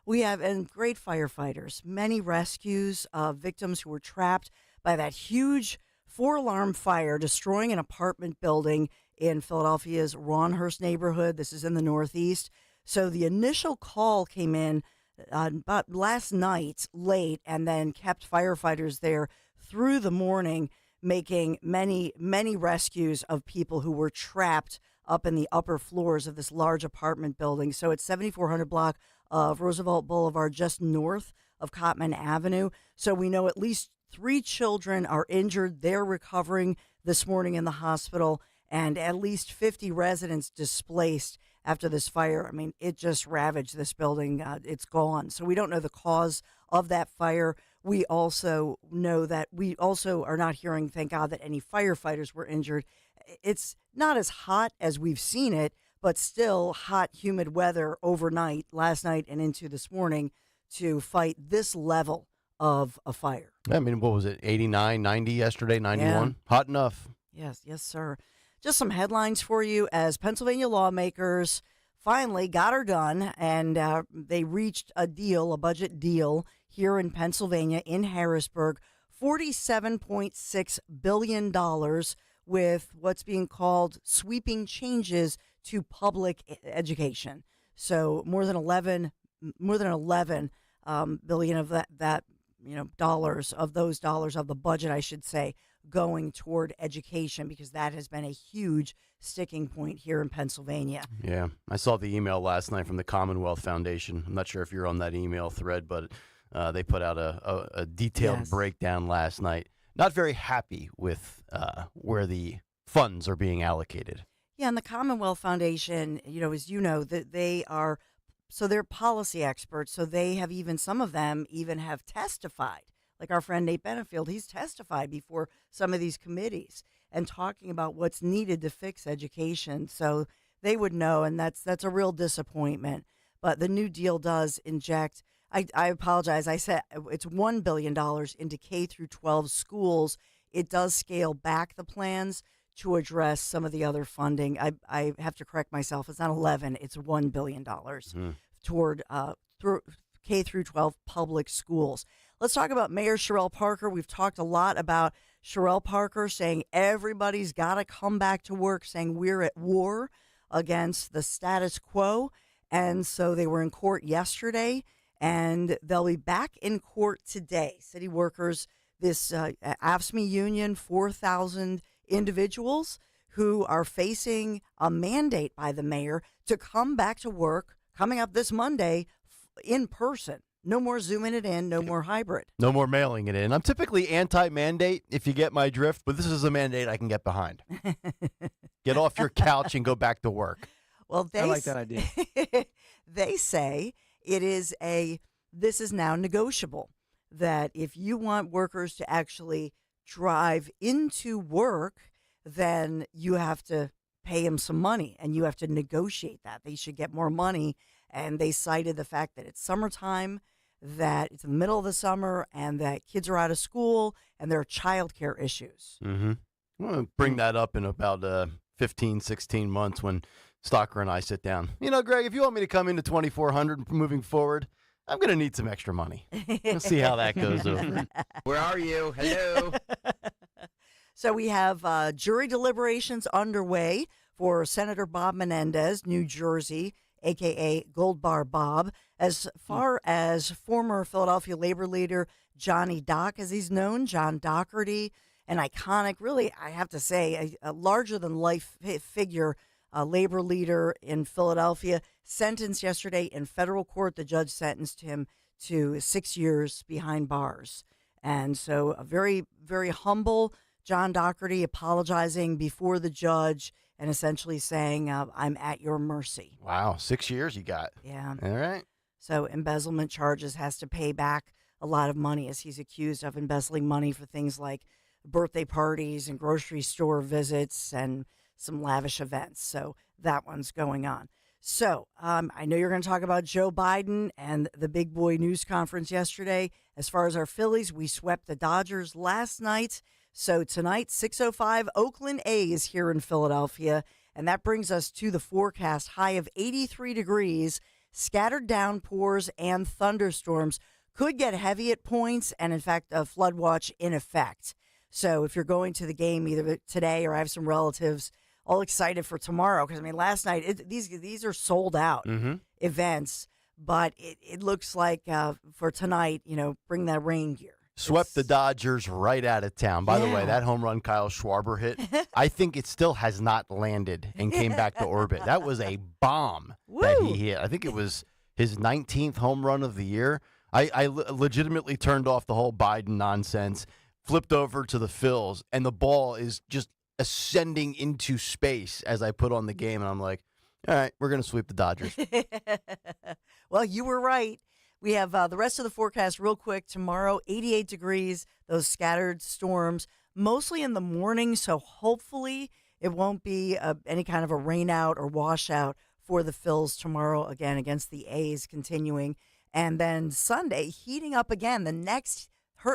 We have, and great firefighters, many rescues of victims who were trapped by that huge 4-alarm fire destroying an apartment building in Philadelphia's Ronhurst neighborhood. This is in the Northeast. So the initial call came in about last night late and then kept firefighters there through the morning, making many, many rescues of people who were trapped up in the upper floors of this large apartment building. So it's 7400 block of Roosevelt Boulevard, just north of Cotman Avenue. So we know at least 3 children are injured. They're recovering this morning in the hospital, and at least 50 residents displaced after this fire. I mean, it just ravaged this building. It's gone. So we don't know the cause of that fire. We also know that we also are not hearing, thank God, that any firefighters were injured. It's not as hot as we've seen it, but still hot, humid weather overnight, last night and into this morning to fight this level of a fire. I mean, what was it, 89, 90 yesterday, 91? Hot enough. Yes, sir. Just some headlines for you as Pennsylvania lawmakers finally got her done, and they reached a budget deal here in Pennsylvania, in Harrisburg, $47.6 billion with what's being called sweeping changes to public education. So more than 11 billion of that dollars of the budget, I should say, going toward education, because that has been a huge sticking point here in Pennsylvania. Yeah, I saw the email last night from the Commonwealth Foundation. I'm not sure if you're on that email thread, but they put out a detailed breakdown last night. Not very happy with where the funds are being allocated. Yeah, and the Commonwealth Foundation, as you know, that they're policy experts. So they have some of them have testified. Like our friend Nate Benefield, he's testified before some of these committees and talking about what's needed to fix education. So they would know, and that's a real disappointment. But the New Deal does inject, I apologize, I said it's $1 billion into K through 12 schools. It does scale back the plans to address some of the other funding. I have to correct myself. It's not 11, it's $1 billion toward K through 12 public schools. Let's talk about Mayor Sherelle Parker. We've talked a lot about Sherelle Parker saying everybody's got to come back to work, saying we're at war against the status quo. And so they were in court yesterday, and they'll be back in court today. City workers, this AFSCME union, 4,000 individuals who are facing a mandate by the mayor to come back to work coming up this Monday in person. No more zooming it in, no more hybrid. No more mailing it in. I'm typically anti-mandate, if you get my drift, but this is a mandate I can get behind. Get off your couch and go back to work. Well, I like that idea. They say this is now negotiable, that if you want workers to actually drive into work, then you have to pay them some money, and you have to negotiate that. They should get more money, and they cited the fact that it's summertime, that it's in the middle of the summer, and that kids are out of school, and there are childcare issues. Mm-hmm. I'm going to bring that up in about 15, 16 months when Stalker and I sit down. Greg, if you want me to come into 2,400 moving forward, I'm going to need some extra money. We'll see how that goes over. Where are you? Hello. So we have jury deliberations underway for Senator Bob Menendez, New Jersey, a.k.a. Gold Bar Bob, as far as former Philadelphia labor leader Johnny Doc, as he's known, John Doherty, an iconic, really, I have to say, a larger-than-life figure, labor leader in Philadelphia, sentenced yesterday in federal court. The judge sentenced him to 6 years behind bars. And so a very, very humble John Doherty apologizing before the judge and essentially saying, I'm at your mercy. Wow, 6 years you got. Yeah. All right. So embezzlement charges, has to pay back a lot of money, as he's accused of embezzling money for things like birthday parties and grocery store visits and some lavish events. So that one's going on. So I know you're going to talk about Joe Biden and the big boy news conference yesterday. As far as our Phillies, we swept the Dodgers last night. So tonight, 6:05, Oakland A's here in Philadelphia. And that brings us to the forecast, high of 83 degrees, scattered downpours and thunderstorms. Could get heavy at points, and in fact, a flood watch in effect. So if you're going to the game either today or I have some relatives all excited for tomorrow, because, I mean, last night, these are sold out events, but it looks like for tonight, bring that rain gear. Swept the Dodgers right out of town. By the way, that home run Kyle Schwarber hit, I think it still has not landed and came back to orbit. That was a bomb that he hit. I think it was his 19th home run of the year. I legitimately turned off the whole Biden nonsense, flipped over to the Phils, and the ball is just ascending into space as I put on the game, and I'm like, all right, we're going to sweep the Dodgers. Well, you were right. We have the rest of the forecast real quick. Tomorrow, 88 degrees, those scattered storms, mostly in the morning, so hopefully it won't be any kind of a rain out or washout for the Phils tomorrow, again, against the A's continuing. And then Sunday, heating up again, the next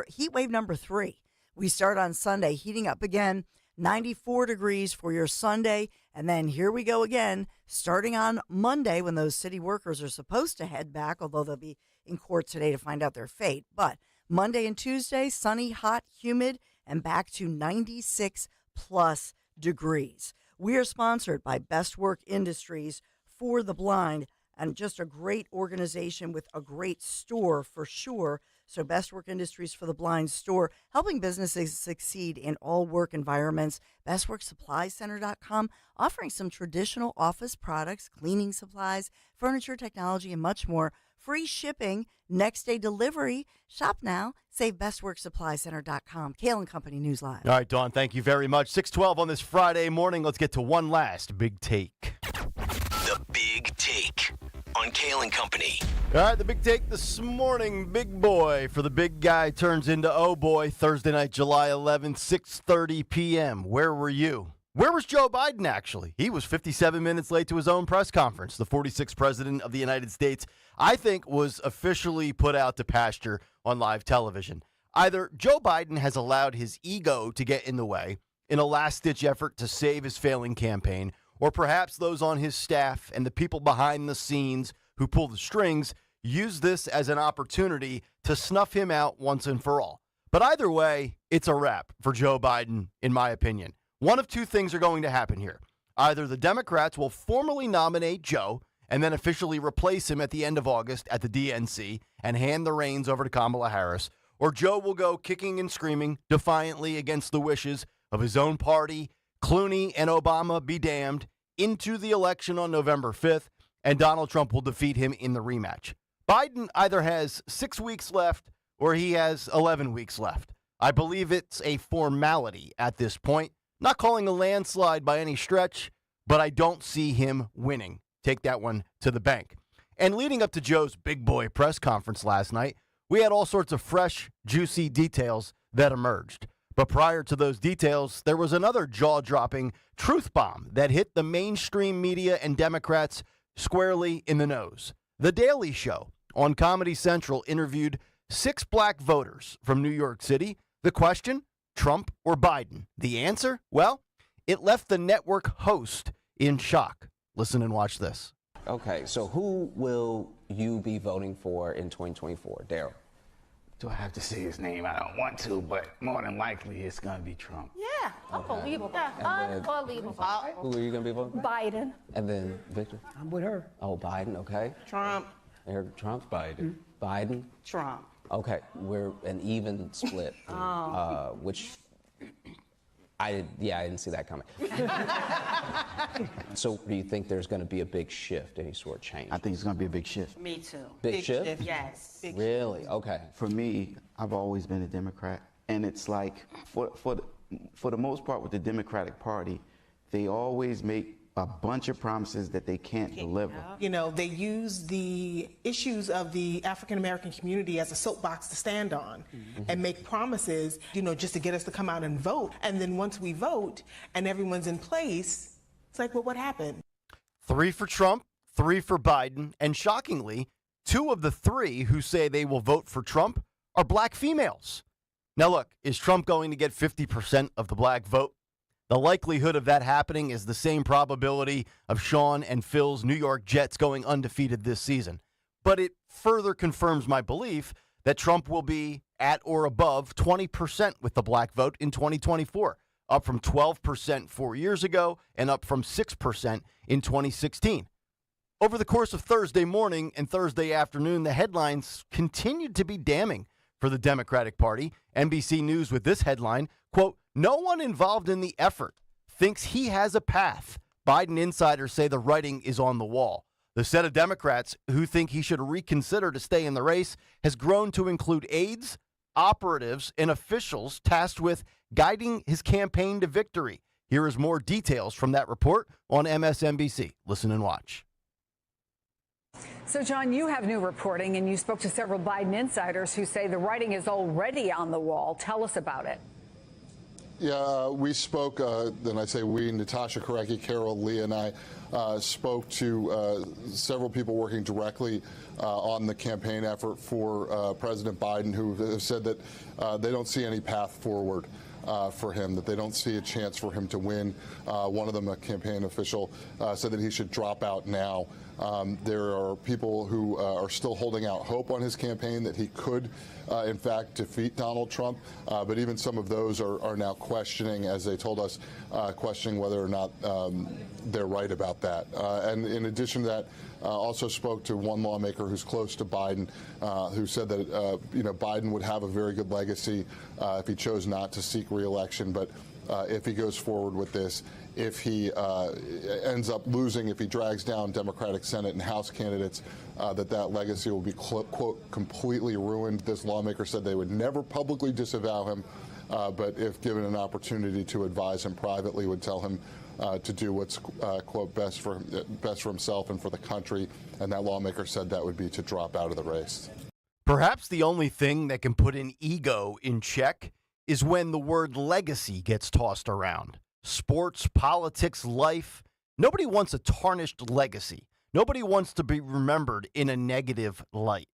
heat wave number 3. We start on Sunday, heating up again. 94 degrees for your Sunday, and then here we go again, starting on Monday when those city workers are supposed to head back, although they'll be in court today to find out their fate. But Monday and Tuesday, sunny, hot, humid, and back to 96-plus degrees. We are sponsored by Best Work Industries for the Blind, and just a great organization with a great store for sure. So Best Work Industries for the Blind store, helping businesses succeed in all work environments. BestWorkSupplyCenter.com, offering some traditional office products, cleaning supplies, furniture, technology, and much more. Free shipping, next day delivery. Shop now. Save BestWorkSupplyCenter.com. Kayal and Company News Live. All right, Dawn, thank you very much. 6:12 on this Friday morning. Let's get to one last big take. The Big Take on Kayal and Company. All right, the big take this morning, big boy for the big guy turns into oh boy. Thursday night, July 11th, 6:30 p.m. Where were you? Where was Joe Biden, actually? He was 57 minutes late to his own press conference. The 46th president of the United States, I think, was officially put out to pasture on live television. Either Joe Biden has allowed his ego to get in the way in a last-ditch effort to save his failing campaign, or perhaps those on his staff and the people behind the scenes who pull the strings use this as an opportunity to snuff him out once and for all. But either way, it's a wrap for Joe Biden, in my opinion. One of two things are going to happen here. Either the Democrats will formally nominate Joe and then officially replace him at the end of August at the DNC and hand the reins over to Kamala Harris, or Joe will go kicking and screaming defiantly against the wishes of his own party, Clooney and Obama be damned, into the election on November 5th, and Donald Trump will defeat him in the rematch. Biden either has 6 weeks left or he has 11 weeks left. I believe it's a formality at this point. Not calling a landslide by any stretch, but I don't see him winning. Take that one to the bank. And leading up to Joe's big boy press conference last night, we had all sorts of fresh, juicy details that emerged. But prior to those details, there was another jaw-dropping truth bomb that hit the mainstream media and Democrats squarely in the nose. The Daily Show on Comedy Central interviewed 6 black voters from New York City. The question, Trump or Biden? The answer? Well, it left the network host in shock. Listen and watch this. Okay, so who will you be voting for in 2024? Daryl. Do I have to say his name? I don't want to, but more than likely it's going to be Trump. Yeah, unbelievable. Unbelievable. Who are you going to be voting for? Biden. And then Victor? I'm with her. Oh, Biden, okay. Trump. Trump? Biden. Biden? Trump. Okay, we're an even split, which I didn't see that coming. So do you think there's going to be a big shift, any sort of change? I think it's going to be a big shift. Me too. Big shift? Yes. Big really? Okay. For me, I've always been a Democrat, and it's like for the most part with the Democratic Party, they always make a bunch of promises that they can't deliver. You know, they use the issues of the African American community as a soapbox to stand on and make promises, you know, just to get us to come out and vote. And then once we vote and everyone's in place, It's like, well, what happened? 3 for Trump, 3 for Biden, and shockingly, 2 of the 3 who say they will vote for Trump are black females. Now look, is Trump going to get 50% of the black vote? The likelihood of that happening is the same probability of Sean and Phil's New York Jets going undefeated this season. But it further confirms my belief that Trump will be at or above 20% with the black vote in 2024, up from 12% 4 years ago and up from 6% in 2016. Over the course of Thursday morning and Thursday afternoon, the headlines continued to be damning for the Democratic Party. NBC News with this headline, quote, "No one involved in the effort thinks he has a path. Biden insiders say the writing is on the wall." The set of Democrats who think he should reconsider to stay in the race has grown to include aides, operatives, and officials tasked with guiding his campaign to victory. Here is more details from that report on MSNBC. Listen and watch. So, John, you have new reporting, and you spoke to several Biden insiders who say the writing is already on the wall. Tell us about it. Yeah, we spoke, then I say we, Natasha Korecki, Carol, Lee, and I spoke to several people working directly on the campaign effort for President Biden who have said that they don't see any path forward for him, that they don't see a chance for him to win. One of them, a campaign official, said that he should drop out now. There are people who are still holding out hope on his campaign that he could, in fact, defeat Donald Trump. But even some of those are now questioning, as they told us, questioning whether or not they're right about that. And in addition to that, also spoke to one lawmaker who's close to Biden, who said that Biden would have a very good legacy if he chose not to seek re-election. But if he goes forward with this, if he ends up losing, if he drags down Democratic Senate and House candidates, that legacy will be, quote, completely ruined. This lawmaker said they would never publicly disavow him, but if given an opportunity to advise him privately, would tell him to do what's, quote, best for himself and for the country. And that lawmaker said that would be to drop out of the race. Perhaps the only thing that can put an ego in check is when the word legacy gets tossed around. Sports, politics, life. Nobody wants a tarnished legacy. Nobody wants to be remembered in a negative light.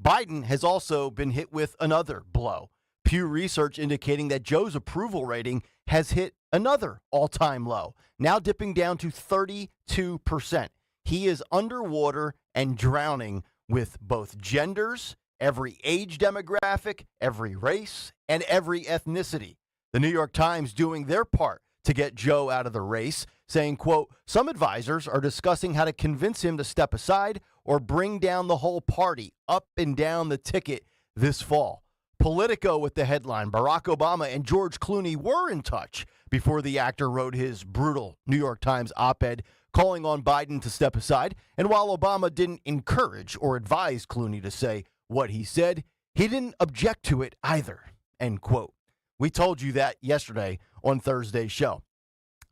Biden has also been hit with another blow. Pew Research indicating that Joe's approval rating has hit another all-time low, now dipping down to 32%. He is underwater and drowning with both genders, every age demographic, every race, and every ethnicity. The New York Times doing their part to get Joe out of the race, saying, quote, "Some advisors are discussing how to convince him to step aside or bring down the whole party up and down the ticket this fall." Politico with the headline, Barack Obama and George Clooney were in touch before the actor wrote his brutal New York Times op-ed calling on Biden to step aside. And while Obama didn't encourage or advise Clooney to say what he said, he didn't object to it either, end quote. We told you that yesterday on Thursday's show.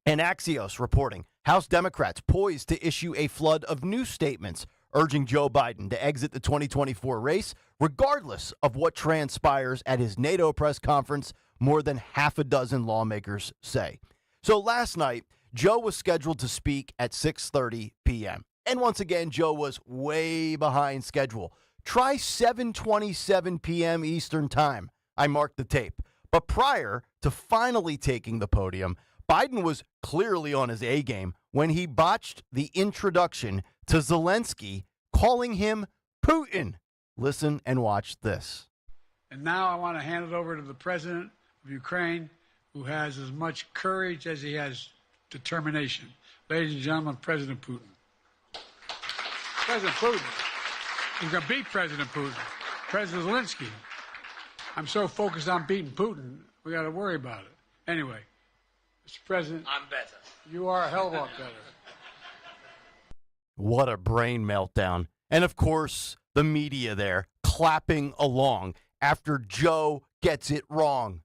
And Axios reporting, House Democrats poised to issue a flood of new statements urging Joe Biden to exit the 2024 race, regardless of what transpires at his NATO press conference, more than half a dozen lawmakers say. So last night, Joe was scheduled to speak at 6:30 p.m. And once again, Joe was way behind schedule. Try 7:27 p.m. Eastern Time. I marked the tape. But prior to finally taking the podium, Biden was clearly on his A game when he botched the introduction to Zelensky, calling him Putin. Listen and watch this. And now I want to hand it over to the president of Ukraine, who has as much courage as he has determination. Ladies and gentlemen, President Putin. President Putin. He's going to beat President Putin. President Zelensky. I'm so focused on beating Putin, we got to worry about it. Anyway, Mr. President. I'm better. You are a hell of a lot better. What a brain meltdown. And of course, the media there clapping along after Joe gets it wrong.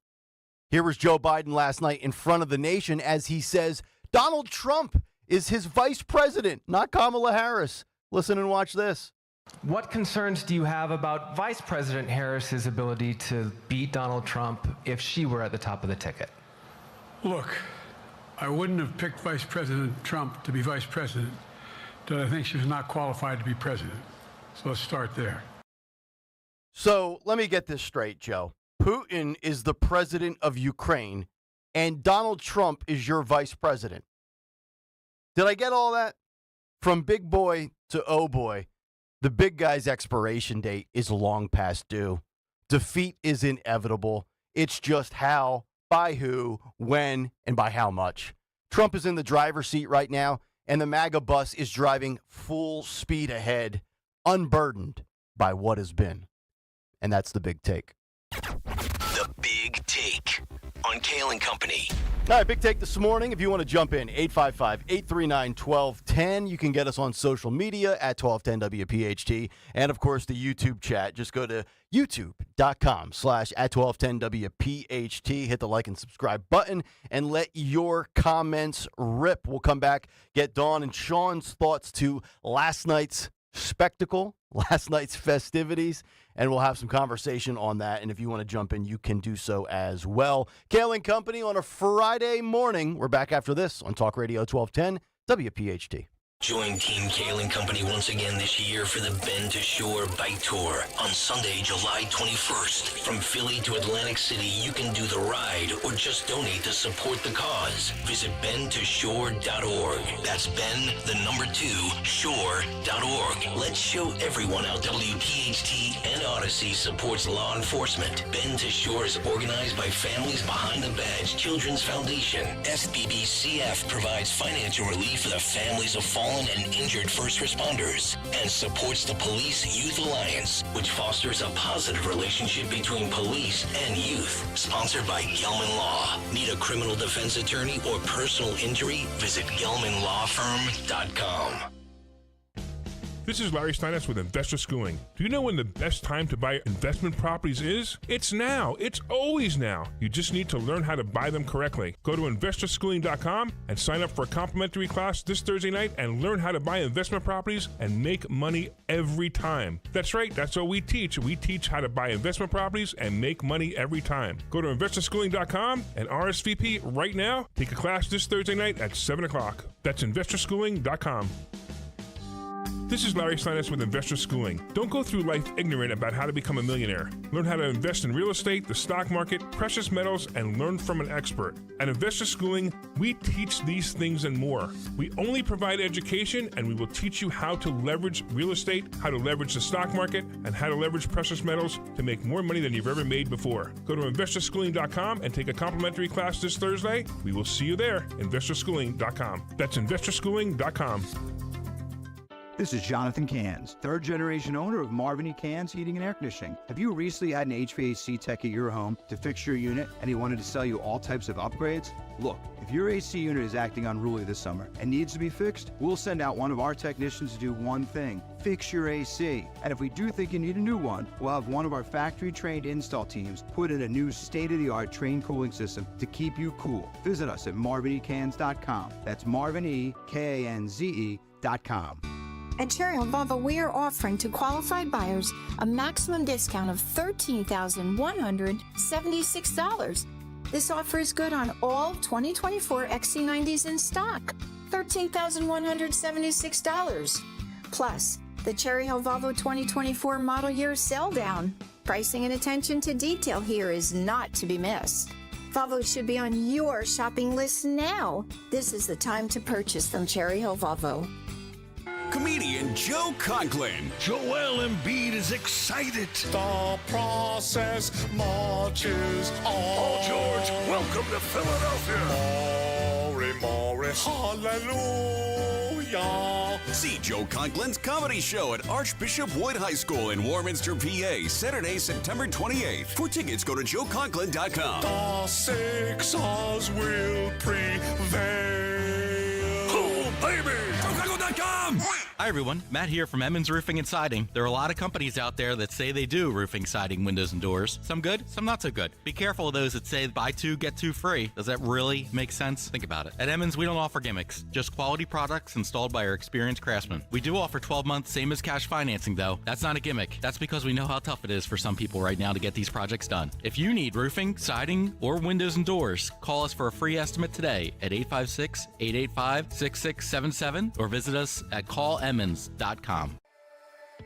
Here was Joe Biden last night in front of the nation as he says Donald Trump is his vice president, not Kamala Harris. Listen and watch this. What concerns do you have about Vice President Harris's ability to beat Donald Trump if she were at the top of the ticket? Look, I wouldn't have picked Vice President Trump to be vice president, that I think she was not qualified to be president. So let's start there. So let me get this straight, Joe. Putin is the president of Ukraine, and Donald Trump is your vice president. Did I get all that? From big boy to oh boy, the big guy's expiration date is long past due. Defeat is inevitable. It's just how, by who, when, and by how much. Trump is in the driver's seat right now, and the MAGA bus is driving full speed ahead, unburdened by what has been. And that's the big take. The Big Take on Kayal and Company. All right, big take this morning. If you want to jump in, 855-839-1210. You can get us on social media at 1210 WPHT. And, of course, the YouTube chat. Just go to youtube.com/@1210 WPHT. Hit the like and subscribe button and let your comments rip. We'll come back, get Dawn and Sean's thoughts to last night's spectacle, last night's festivities, and we'll have some conversation on that. And if you want to jump in, you can do so as well. Kayal and Company on a Friday morning. We're back after this on Talk Radio 1210 WPHT. Join Team Kayal and Company once again this year for the Bend to Shore Bike Tour on Sunday, July 21st. From Philly to Atlantic City, you can do the ride or just donate to support the cause. Visit bendtoshore.org. That's Ben, the number 2, shore.org. Let's show everyone how WPHT and Odyssey supports law enforcement. Bend to Shore is organized by Families Behind the Badge Children's Foundation. SBBCF provides financial relief for the families of fallen and injured first responders and supports the Police Youth Alliance, which fosters a positive relationship between police and youth. Sponsored by Gelman Law. Need a criminal defense attorney or personal injury? Visit GelmanLawFirm.com. This is Larry Steinitz with Investor Schooling. Do you know when the best time to buy investment properties is? It's now. It's always now. You just need to learn how to buy them correctly. Go to investorschooling.com and sign up for a complimentary class this Thursday night and learn how to buy investment properties and make money every time. That's right. That's what we teach. We teach how to buy investment properties and make money every time. Go to investorschooling.com and RSVP right now. Take a class this Thursday night at 7 o'clock. That's investorschooling.com. This is Larry Steinitz with Investor Schooling. Don't go through life ignorant about how to become a millionaire. Learn how to invest in real estate, the stock market, precious metals, and learn from an expert. At Investor Schooling, we teach these things and more. We only provide education, and we will teach you how to leverage real estate, how to leverage the stock market, and how to leverage precious metals to make more money than you've ever made before. Go to investorschooling.com and take a complimentary class this Thursday. We will see you there, investorschooling.com. That's investorschooling.com. This is Jonathan Cans, third-generation owner of Marvin E. Cans Heating and Air Conditioning. Have you recently had an HVAC tech at your home to fix your unit and he wanted to sell you all types of upgrades? Look, if your AC unit is acting unruly this summer and needs to be fixed, we'll send out one of our technicians to do one thing: fix your AC. And if we do think you need a new one, we'll have one of our factory-trained install teams put in a new state-of-the-art train cooling system to keep you cool. Visit us at marvinecans.com. That's marvinekанze.com. At Cherry Hill Volvo, we are offering to qualified buyers a maximum discount of $13,176. This offer is good on all 2024 XC90s in stock. $13,176. Plus, the Cherry Hill Volvo 2024 model year sell down. Pricing and attention to detail here is not to be missed. Volvo should be on your shopping list now. This is the time to purchase from Cherry Hill Volvo. Comedian Joe Conklin. Joel Embiid is excited. The process marches on. Oh, George, welcome to Philadelphia. Morris, hallelujah. See Joe Conklin's comedy show at Archbishop Wood High School in Warminster, PA, Saturday, September 28th. For tickets, go to joeconklin.com. The Sixers will prevail. Oh, baby! JoeConklin.com! Hi, everyone. Matt here from Emmons Roofing and Siding. There are a lot of companies out there that say they do roofing, siding, windows, and doors. Some good, some not so good. Be careful of those that say buy two, get two free. Does that really make sense? Think about it. At Emmons, we don't offer gimmicks, just quality products installed by our experienced craftsmen. We do offer 12-month same as cash financing, though. That's not a gimmick. That's because we know how tough it is for some people right now to get these projects done. If you need roofing, siding, or windows and doors, call us for a free estimate today at 856-885-6677 or visit us at callemmons.com.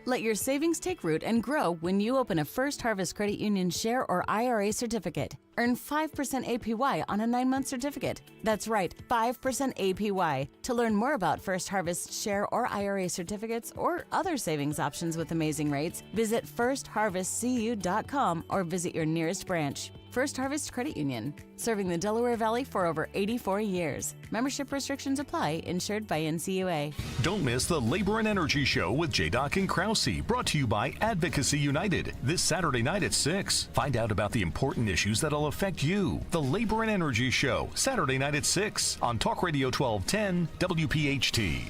Let your savings take root and grow when you open a First Harvest Credit Union share or IRA certificate. Earn 5% APY on a 9-month certificate. That's right, 5% APY. To learn more about First Harvest share or IRA certificates or other savings options with amazing rates, visit firstharvestcu.com or visit your nearest branch. First Harvest Credit Union, serving the Delaware Valley for over 84 years. Membership restrictions apply, insured by NCUA. Don't miss the Labor and Energy Show with J-Doc and Krause, brought to you by Advocacy United, this Saturday night at 6. Find out about the important issues that'll affect you. The Labor and Energy Show, Saturday night at 6 on Talk Radio 1210 WPHT.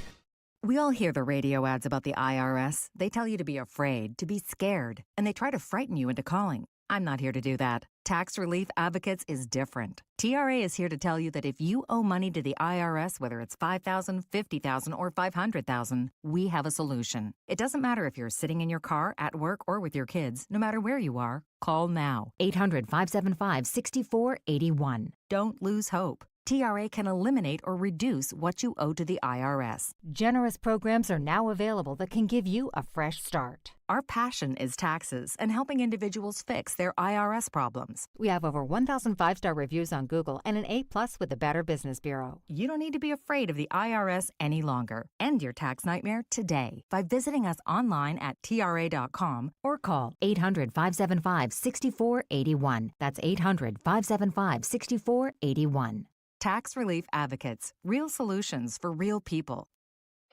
We all hear the radio ads about the IRS. They tell you to be afraid, to be scared, and they try to frighten you into calling. I'm not here to do that. Tax Relief Advocates is different. TRA is here to tell you that if you owe money to the IRS, whether it's $5,000, $50,000, or $500,000, we have a solution. It doesn't matter if you're sitting in your car, at work, or with your kids. No matter where you are, call now. 800-575-6481. Don't lose hope. TRA can eliminate or reduce what you owe to the IRS. Generous programs are now available that can give you a fresh start. Our passion is taxes and helping individuals fix their IRS problems. We have over 1,000 5-star reviews on Google and an A+ with the Better Business Bureau. You don't need to be afraid of the IRS any longer. End your tax nightmare today by visiting us online at TRA.com or call 800-575-6481. That's 800-575-6481. Tax Relief Advocates. Real solutions for real people.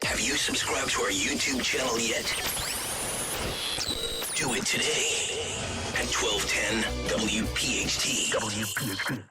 Have you subscribed to our YouTube channel yet? Do it today at 1210 WPHT. WPHT.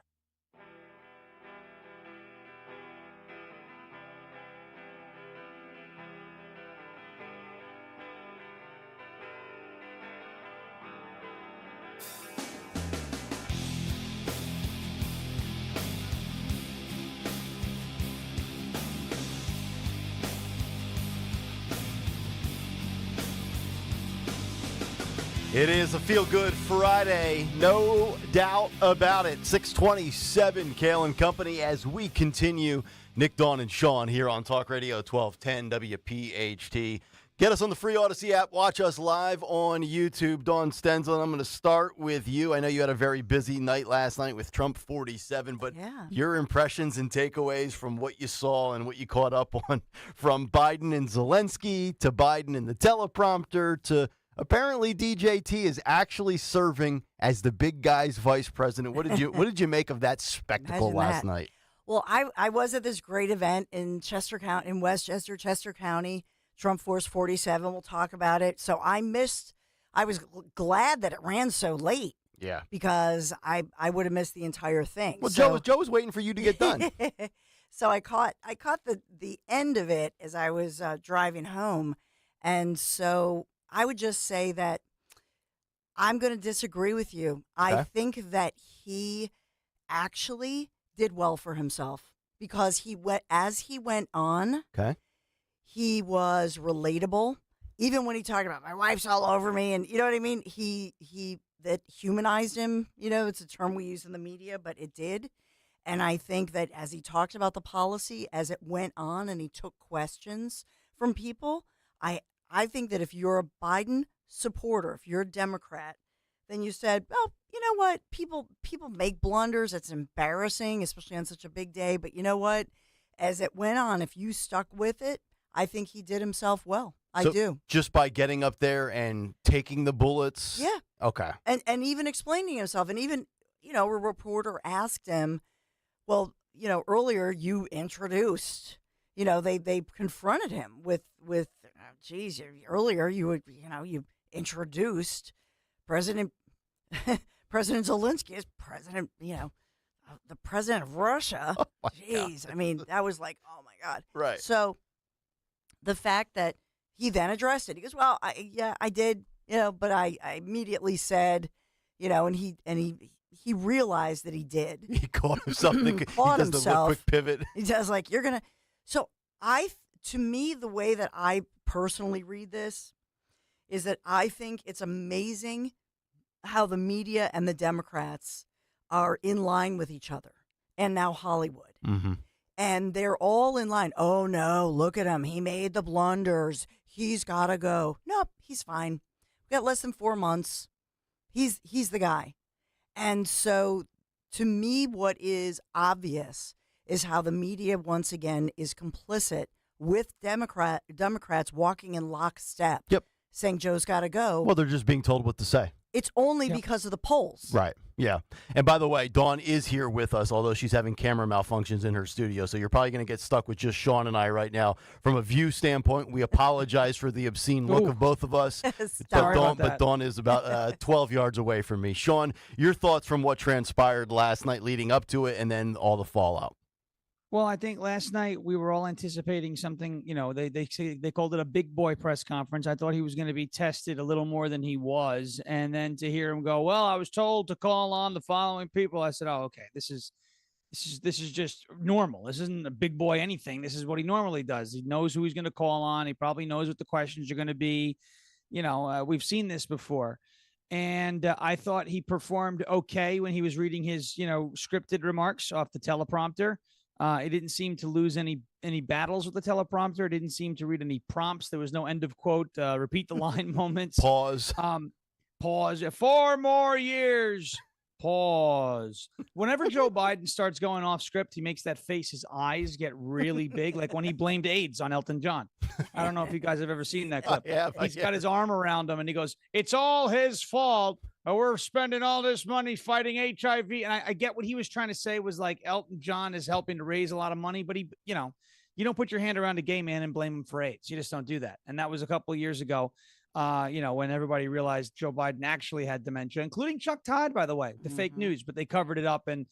It is a feel-good Friday, no doubt about it. 627, Kayal and Company, as we continue. Nick, Dawn, and Sean here on Talk Radio 1210 WPHT. Get us on the free Odyssey app. Watch us live on YouTube. Dawn Stenzel, I'm going to start with you. I know you had a very busy night last night with Trump 47, but your impressions and takeaways from what you saw and what you caught up on from Biden and Zelensky to Biden and the teleprompter to apparently DJT is actually serving as the big guy's vice president. What did you make of that spectacle last night? Well, I was at this great event in Chester County, in Westchester, Chester County, Trump Force 47. We'll talk about it. So I was glad that it ran so late. Yeah. Because I would have missed the entire thing. Well, Joe was waiting for you to get done. So I caught the end of it as I was driving home. And so I would just say that I'm going to disagree with you. Okay. I think that he actually did well for himself because as he went on. Okay. He was relatable. Even when he talked about my wife's all over me, and you know what I mean. He that humanized him. You know, it's a term we use in the media, but it did. And I think that as he talked about the policy, as it went on, and he took questions from people, I think that if you're a Biden supporter, if you're a Democrat, then you said, well, you know what? People make blunders. It's embarrassing, especially on such a big day. But you know what? As it went on, if you stuck with it, I think he did himself well. I do. Just by getting up there and taking the bullets? Yeah. Okay. And even explaining himself. And even, a reporter asked him, well, earlier you introduced, they confronted him with earlier you introduced President Zelensky as president, the president of Russia. Oh Jeez. I mean, that was like, oh my God. Right. So the fact that he then addressed it. He goes, well, I did, but I immediately said, and he realized that he did. He caught himself. He caught does the himself. quick pivot. He does like, you're going to. So to me, the way that I personally read this is that I think it's amazing how the media and the Democrats are in line with each other, and now Hollywood. Mm-hmm. And they're all in line. Oh, no, look at him. He made the blunders. He's got to go. Nope, he's fine. We got less than 4 months. He's the guy. And so to me, what is obvious is how the media, once again, is complicit with Democrats walking in lockstep, saying Joe's got to go. Well, they're just being told what to say. It's only because of the polls. Right. Yeah. And by the way, Dawn is here with us, although she's having camera malfunctions in her studio. So you're probably going to get stuck with just Sean and I right now. From a view standpoint, we apologize for the obscene look of both of us. But Dawn is about 12 yards away from me. Sean, your thoughts from what transpired last night leading up to it and then all the fallout. Well, I think last night we were all anticipating something, they called it a big boy press conference. I thought he was going to be tested a little more than he was. And then to hear him go, well, I was told to call on the following people. I said, oh, okay, this is just normal. This isn't a big boy anything. This is what he normally does. He knows who he's going to call on. He probably knows what the questions are going to be. We've seen this before. And I thought he performed okay when he was reading his, scripted remarks off the teleprompter. It didn't seem to lose any battles with the teleprompter. It didn't seem to read any prompts. There was no end of quote, repeat the line moments. Pause. Pause. 4 more years. Pause. Whenever Joe Biden starts going off script, he makes that face. His eyes get really big, like when he blamed AIDS on Elton John. I don't know if you guys have ever seen that clip. He's got his arm around him, and he goes, "It's all his fault. We're spending all this money fighting HIV." And I get what he was trying to say was like Elton John is helping to raise a lot of money, but you don't put your hand around a gay man and blame him for AIDS. You just don't do that. And that was a couple of years ago, when everybody realized Joe Biden actually had dementia, including Chuck Todd, by the way, the fake news, but they covered it up. And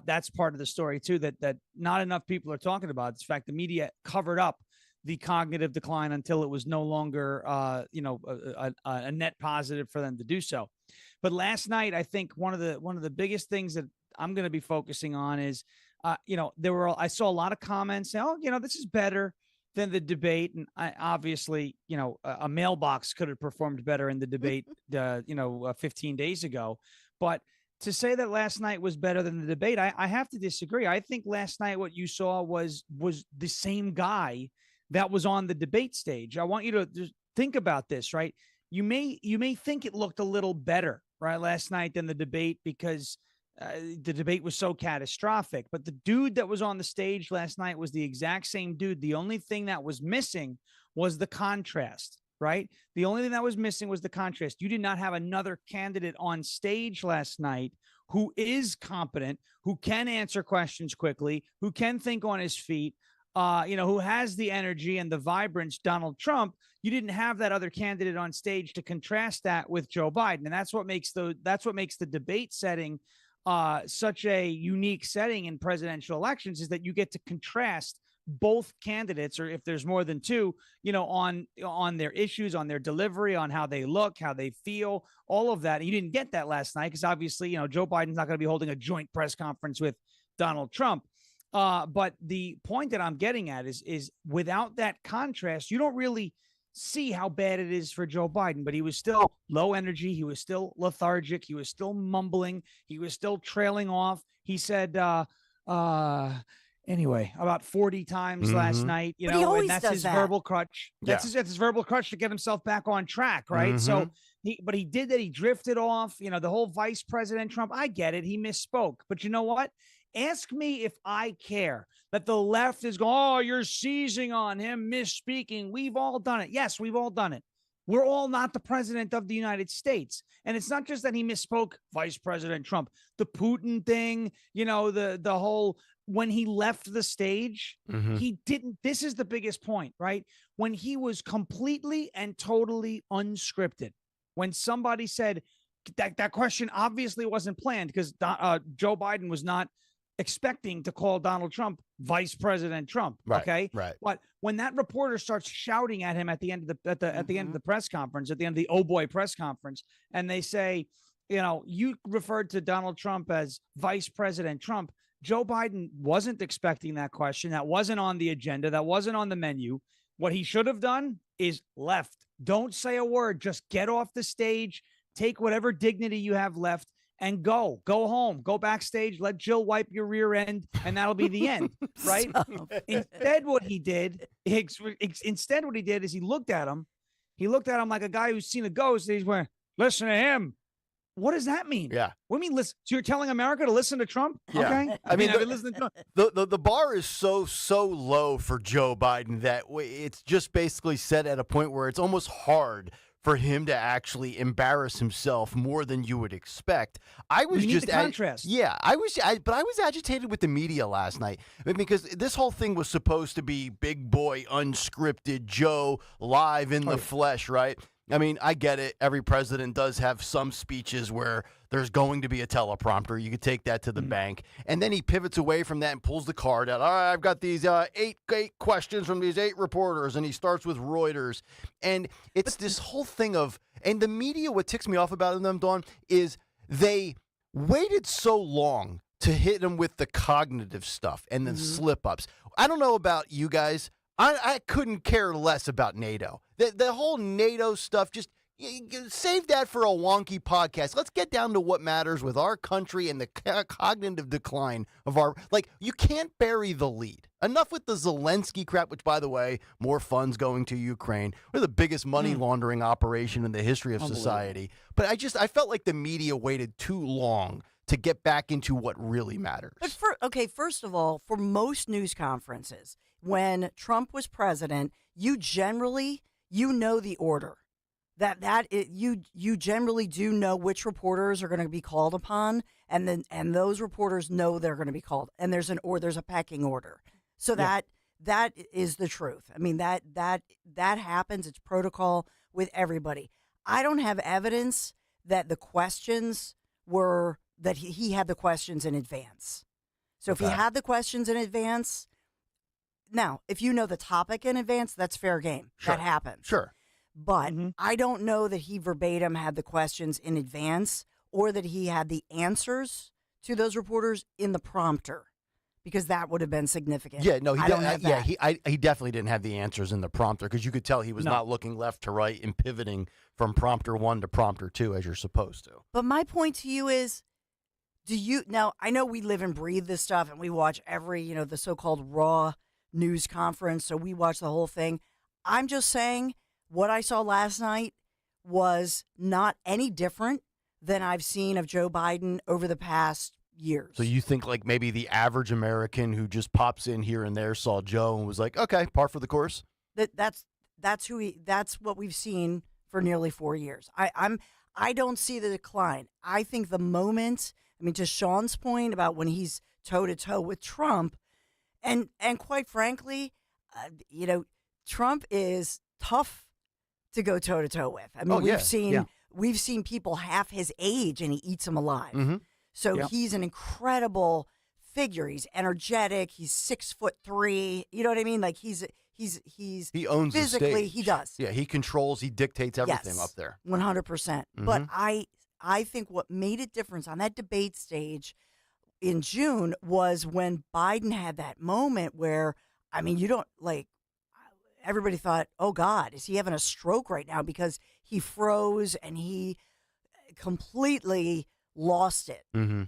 that's part of the story too, that not enough people are talking about. In fact, the media covered up the cognitive decline until it was no longer, a net positive for them to do so. But last night, I think one of the biggest things that I'm going to be focusing on is, I saw a lot of comments saying, "Oh, this is better than the debate." And obviously, a mailbox could have performed better in the debate, 15 days ago. But to say that last night was better than the debate, I have to disagree. I think last night what you saw was the same guy that was on the debate stage. I want you to just think about this, right? You may think it looked a little better, right, last night than the debate because the debate was so catastrophic. But the dude that was on the stage last night was the exact same dude. The only thing that was missing was the contrast, right? The only thing that was missing was the contrast. You did not have another candidate on stage last night who is competent, who can answer questions quickly, who can think on his feet, who has the energy and the vibrance, Donald Trump. You didn't have that other candidate on stage to contrast that with Joe Biden. And that's what makes the debate setting such a unique setting in presidential elections, is that you get to contrast both candidates, or if there's more than two, on their issues, on their delivery, on how they look, how they feel, all of that. And you didn't get that last night because obviously, Joe Biden's not going to be holding a joint press conference with Donald Trump. But the point that I'm getting at is without that contrast, you don't really see how bad it is for Joe Biden. But he was still low energy. He was still lethargic. He was still mumbling. He was still trailing off. He said, anyway, about 40 times last night, and that's his verbal crutch. That's his verbal crutch to get himself back on track. Right. So he did that. He drifted off, the whole Vice President Trump. I get it. He misspoke. But you know what? Ask me if I care that the left is going, "Oh, you're seizing on him misspeaking." We've all done it. Yes, we've all done it. We're all not the president of the United States. And it's not just that he misspoke, Vice President Trump, the Putin thing, the whole, when he left the stage, he didn't. This is the biggest point, right? When he was completely and totally unscripted, when somebody said that question obviously wasn't planned because Joe Biden was not expecting to call Donald Trump Vice President Trump. Right, Okay. right. But when that reporter starts shouting at him at the end of the end of the press conference, at the end of the oh boy press conference, and they say, you referred to Donald Trump as Vice President Trump. Joe Biden wasn't expecting that question. That wasn't on the agenda. That wasn't on the menu. What he should have done is left. Don't say a word. Just get off the stage, take whatever dignity you have left, and go home, go backstage, let Jill wipe your rear end, and that'll be the end, right? Instead, what he did is he looked at him like a guy who's seen a ghost, and he's going, listen to him. What does that mean? Yeah. What do you mean listen? So you're telling America to listen to Trump? Yeah. Okay. I mean, I've been listening to Trump. the bar is so low for Joe Biden that it's just basically set at a point where it's almost hard for him to actually embarrass himself more than you would expect. I was need just the contrast. I was agitated with the media last night because this whole thing was supposed to be big boy unscripted Joe live in the flesh, right? I mean, I get it. Every president does have some speeches where there's going to be a teleprompter. You could take that to the bank. And then he pivots away from that and pulls the card out. All right, I've got these eight questions from these 8 reporters. And he starts with Reuters. And it's this whole thing of, and the media, what ticks me off about them, Dawn, is they waited so long to hit him with the cognitive stuff and the slip-ups. I don't know about you guys. I couldn't care less about NATO. The whole NATO stuff, just save that for a wonky podcast. Let's get down to what matters with our country and the cognitive decline of our, you can't bury the lead. Enough with the Zelensky crap, which, by the way, more funds going to Ukraine. We're the biggest money laundering operation in the history of society. But I felt like the media waited too long to get back into what really matters. But first of all, for most news conferences, when Trump was president, you know the order. You generally do know which reporters are going to be called upon, and those reporters know they're going to be called, and there's a pecking order. So that is the truth. I mean, that happens. It's protocol with everybody. I don't have evidence that the questions were that he had the questions in advance. So if he had the questions in advance, now if you know the topic in advance, that's fair game. Sure. That happens. Sure. But I don't know that he verbatim had the questions in advance or that he had the answers to those reporters in the prompter, because that would have been significant. Yeah, no, I don't have that. he definitely didn't have the answers in the prompter, because you could tell he was not looking left to right and pivoting from prompter 1 to prompter 2 as you're supposed to. But my point to you is, now I know we live and breathe this stuff and we watch every, the so-called raw news conference, so we watch the whole thing. I'm just saying what I saw last night was not any different than I've seen of Joe Biden over the past years. So you think like maybe the average American who just pops in here and there saw Joe and was like, okay, par for the course? That's what we've seen for nearly 4 years. I don't see the decline. I think the moment, to Sean's point about when he's toe-to-toe with Trump, and quite frankly, Trump is tough to go toe-to-toe with. We've seen people half his age and he eats them alive. Mm-hmm. So he's an incredible figure. He's energetic. He's 6'3". You know what I mean? Like he owns physically. The stage. He does. Yeah, he controls. He dictates everything up there. 100%. But I think what made a difference on that debate stage in June was when Biden had that moment where, everybody thought, oh God, is he having a stroke right now? Because he froze and he completely lost it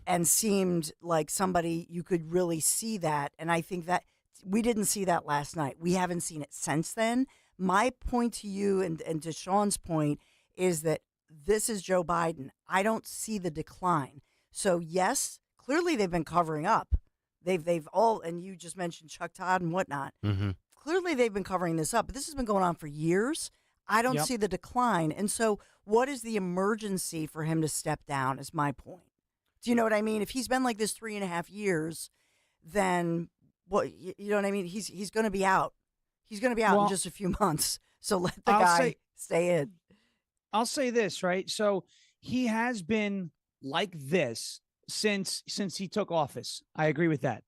and seemed like somebody, you could really see that. And I think that we didn't see that last night. We haven't seen it since then. My point to you and to Sean's point is that this is Joe Biden. I don't see the decline. So yes, clearly they've been covering up. They've all, and you just mentioned Chuck Todd and whatnot. Clearly they've been covering this up, but this has been going on for years. I don't see the decline. And so what is the emergency for him to step down is my point. Do you know what I mean? If he's been like this 3.5 years, then you know what I mean? He's going to be out. He's going to be out in just a few months. So let the guy stay in. I'll say this, right? So he has been like this since he took office. I agree with that.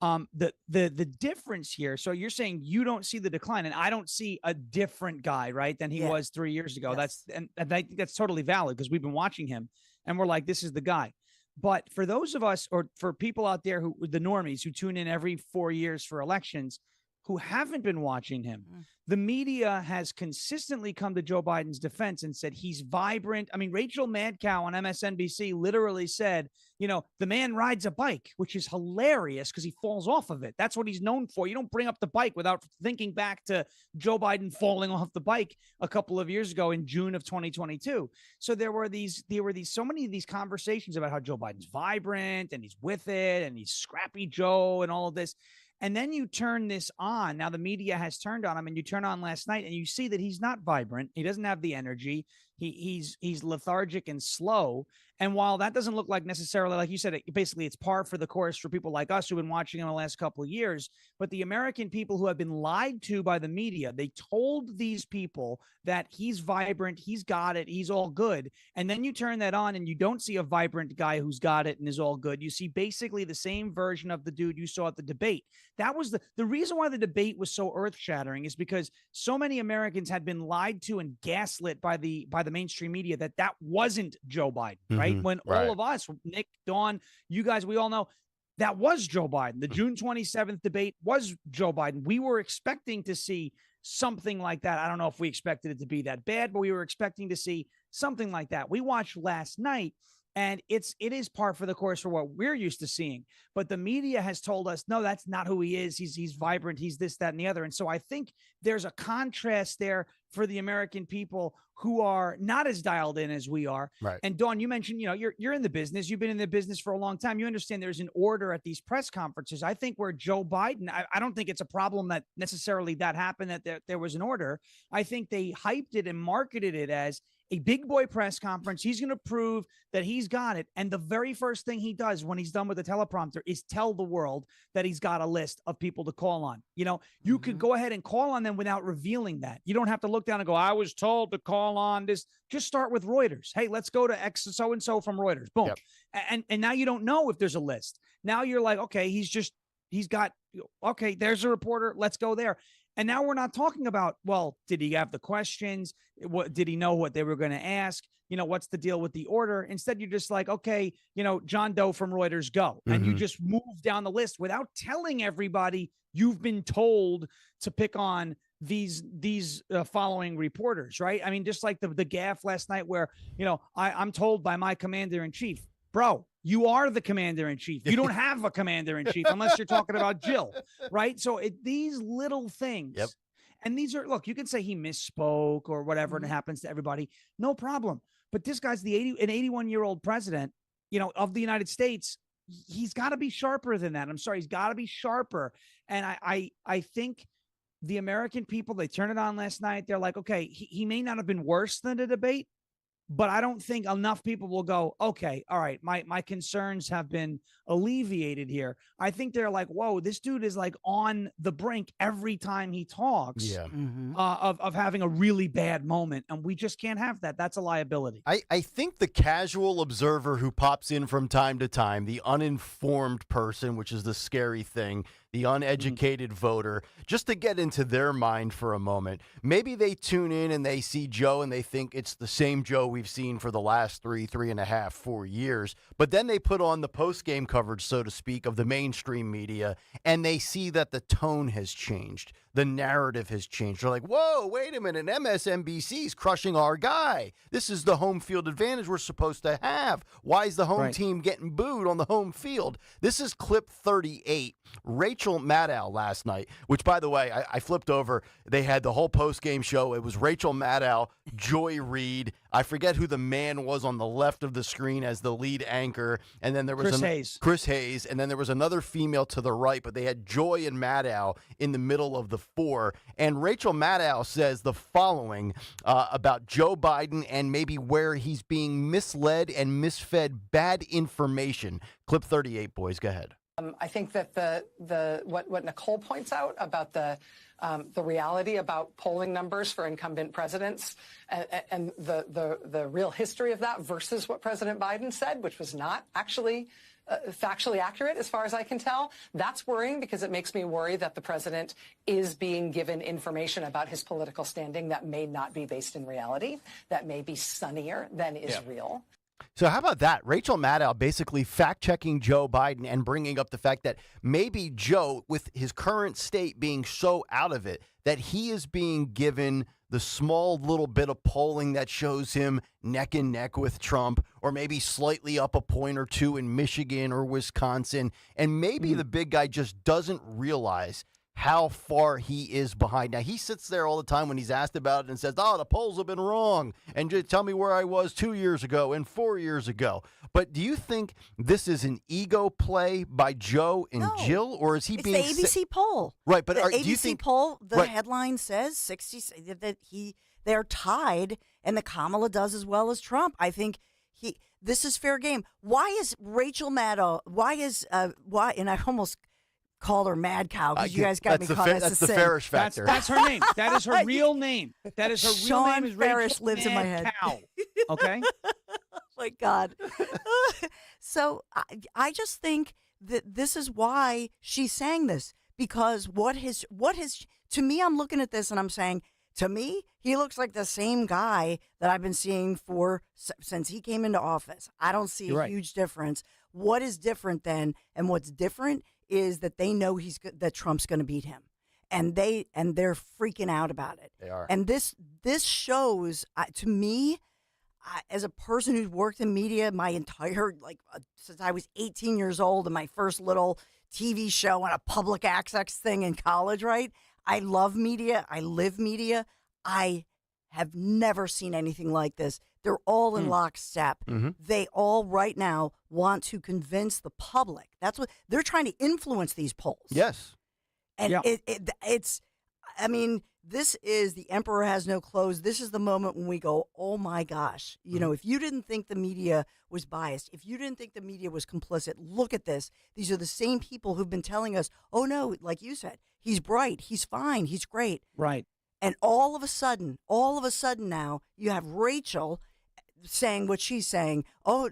The difference here. So you're saying you don't see the decline, and I don't see a different guy, right, than he was 3 years ago. Yes. And I think that's totally valid because we've been watching him, and we're like, this is the guy. But for those of us, or for people out there who the normies who tune in every 4 years for elections, who haven't been watching him, the media has consistently come to Joe Biden's defense and said he's vibrant. I mean, Rachel Maddow on MSNBC literally said, the man rides a bike, which is hilarious because he falls off of it. That's what he's known for. You don't bring up the bike without thinking back to Joe Biden falling off the bike a couple of years ago in June of 2022. So there were so many of these conversations about how Joe Biden's vibrant and he's with it and he's scrappy Joe and all of this. And then you turn this on. Now the media has turned on him, and you turn on last night and you see that he's not vibrant. He doesn't have the energy. He's lethargic and slow. And while that doesn't look like necessarily, like you said, basically it's par for the course for people like us who've been watching him the last couple of years, but the American people who have been lied to by the media, they told these people that he's vibrant, he's got it, he's all good. And then you turn that on and you don't see a vibrant guy who's got it and is all good. You see basically the same version of the dude you saw at the debate. That was the reason why the debate was so earth-shattering, is because so many Americans had been lied to and gaslit by the mainstream media that wasn't Joe Biden, right? When all of us, Nick, Dawn, you guys, we all know that was Joe Biden. The June 27th debate was Joe Biden. We were expecting to see something like that. I don't know if we expected it to be that bad, but we were expecting to see something like that. We watched last night, and it is par for the course for what we're used to seeing. But the media has told us, no, that's not who he is. He's vibrant. He's this, that, and the other. And so I think there's a contrast there for the American people who are not as dialed in as we are. Right. And Dawn, you mentioned, you're in the business. You've been in the business for a long time. You understand there's an order at these press conferences. I think where Joe Biden, I don't think it's a problem that necessarily that happened, that there was an order. I think they hyped it and marketed it as a big boy press conference. He's going to prove that he's got it. And the very first thing he does when he's done with the teleprompter is tell the world that he's got a list of people to call on. You could go ahead and call on them without revealing that. You don't have to look down and go, I was told to call on this. Just start with Reuters. Hey, let's go to X so-and-so from Reuters. Boom. Yep. And now you don't know if there's a list. Now you're like, okay, there's a reporter. Let's go there. And now we're not talking about, well, did he have the questions? What did he know what they were going to ask? What's the deal with the order? Instead, you're just like, okay, John Doe from Reuters, go. And you just move down the list without telling everybody you've been told to pick on these following reporters, right? I mean, just like the gaffe last night where, I'm told by my commander in chief, bro, you are the commander in chief. You don't have a commander in chief unless you're talking about Jill, right? So these little things, and these are, look, you can say he misspoke or whatever, and it happens to everybody, no problem. But this guy's an 81-year-old president, of the United States. He's got to be sharper than that. I'm sorry, he's got to be sharper. And I think the American people, they turned it on last night. They're like, okay, he may not have been worse than the debate, but I don't think enough people will go, okay, all right, my concerns have been alleviated here. I think they're like, whoa, this dude is like on the brink every time he talks of having a really bad moment. And we just can't have that. That's a liability. I think the casual observer who pops in from time to time, the uninformed person, which is the scary thing, the uneducated voter, just to get into their mind for a moment. Maybe they tune in and they see Joe and they think it's the same Joe we've seen for the last 3.5, 4 years. But then they put on the post-game coverage, so to speak, of the mainstream media, and they see that the tone has changed. The narrative has changed. They're like, whoa, wait a minute, MSNBC's crushing our guy. This is the home field advantage we're supposed to have. Why is the home team getting booed on the home field? This is clip 38. Rachel Maddow last night, which, by the way, I flipped over. They had the whole post-game show. It was Rachel Maddow, Joy Reid. I forget who the man was on the left of the screen as the lead anchor. And then there was Chris Hayes. And then there was another female to the right, but they had Joy and Maddow in the middle of the four. And Rachel Maddow says the following about Joe Biden and maybe where he's being misled and misfed bad information. Clip 38, boys. Go ahead. I think that what Nicole points out about the reality about polling numbers for incumbent presidents and the real history of that versus what President Biden said, which was not actually factually accurate as far as I can tell, that's worrying because it makes me worry that the president is being given information about his political standing that may not be based in reality, that may be sunnier than is real. So how about that? Rachel Maddow basically fact-checking Joe Biden and bringing up the fact that maybe Joe, with his current state being so out of it, that he is being given the small little bit of polling that shows him neck and neck with Trump, or maybe slightly up a point or two in Michigan or Wisconsin. And maybe the big guy just doesn't realize how far he is behind. Now, he sits there all the time when he's asked about it and says, the polls have been wrong. And just tell me where I was 2 years ago and 4 years ago. But do you think this is an ego play by Joe and Jill? Or is he it's being... the ABC poll. Right, but the ABC do you think... poll, the headline says 60 that they're tied and that Kamala does as well as Trump. I think this is fair game. Why is Rachel Maddow, and I almost call her Mad Cow because you guys got me caught as That's the Farish factor. That's her name. That is her real name. That is her real name. Is Farish Rachel lives in my head. Cow. Okay. Oh my God. So I just think that this is why she's saying this, because what his to me, I'm looking at this and I'm saying, to me, he looks like the same guy that I've been seeing since he came into office. I don't see a huge difference. What is different then, and what's different is that they know that Trump's going to beat him, and they're freaking out about it. They are. And this shows to me, as a person who's worked in media my entire since I was 18 years old, and my first little TV show on a public access thing in college. Right, I love media. I live media. I have never seen anything like this. They're all in lockstep. Mm-hmm. They all right now want to convince the public. That's what they're trying to influence these polls. Yes. And it's, I mean, this is the emperor has no clothes. This is the moment when we go, oh my gosh, if you didn't think the media was biased, if you didn't think the media was complicit, look at this. These are the same people who've been telling us, oh no, like you said, he's bright, he's fine, he's great. Right. And all of a sudden now you have Rachel saying what she's saying. Oh,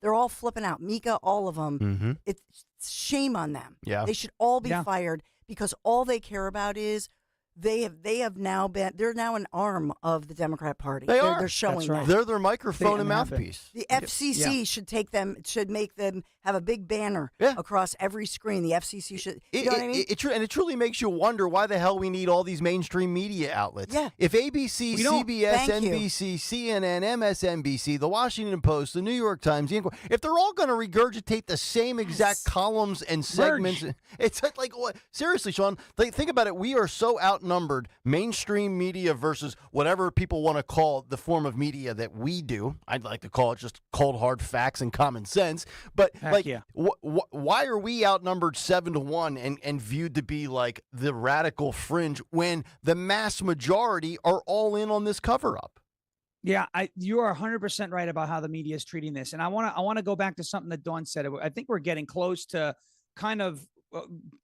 they're all flipping out. Mika, all of them. Mm-hmm. It's shame on them. Yeah. They should all be fired because all they care about is they're now an arm of the Democrat Party. They're showing that. They're their microphone and mouthpiece. The FCC should make them have a big banner across every screen. The FCC should. You know what I mean? It truly makes you wonder why the hell we need all these mainstream media outlets. Yeah. If ABC, CBS, NBC, CNN, MSNBC, The Washington Post, The New York Times, if they're all going to regurgitate the same exact columns and segments, it's like what? Seriously, Sean, think about it. We are so outnumbered, mainstream media versus whatever people want to call the form of media that we do. I'd like to call it just cold, hard facts and common sense. But why are we outnumbered 7-1 and viewed to be like the radical fringe when the mass majority are all in on this cover up? Yeah, you are 100% right about how the media is treating this. And I want to go back to something that Dawn said. I think we're getting close to kind of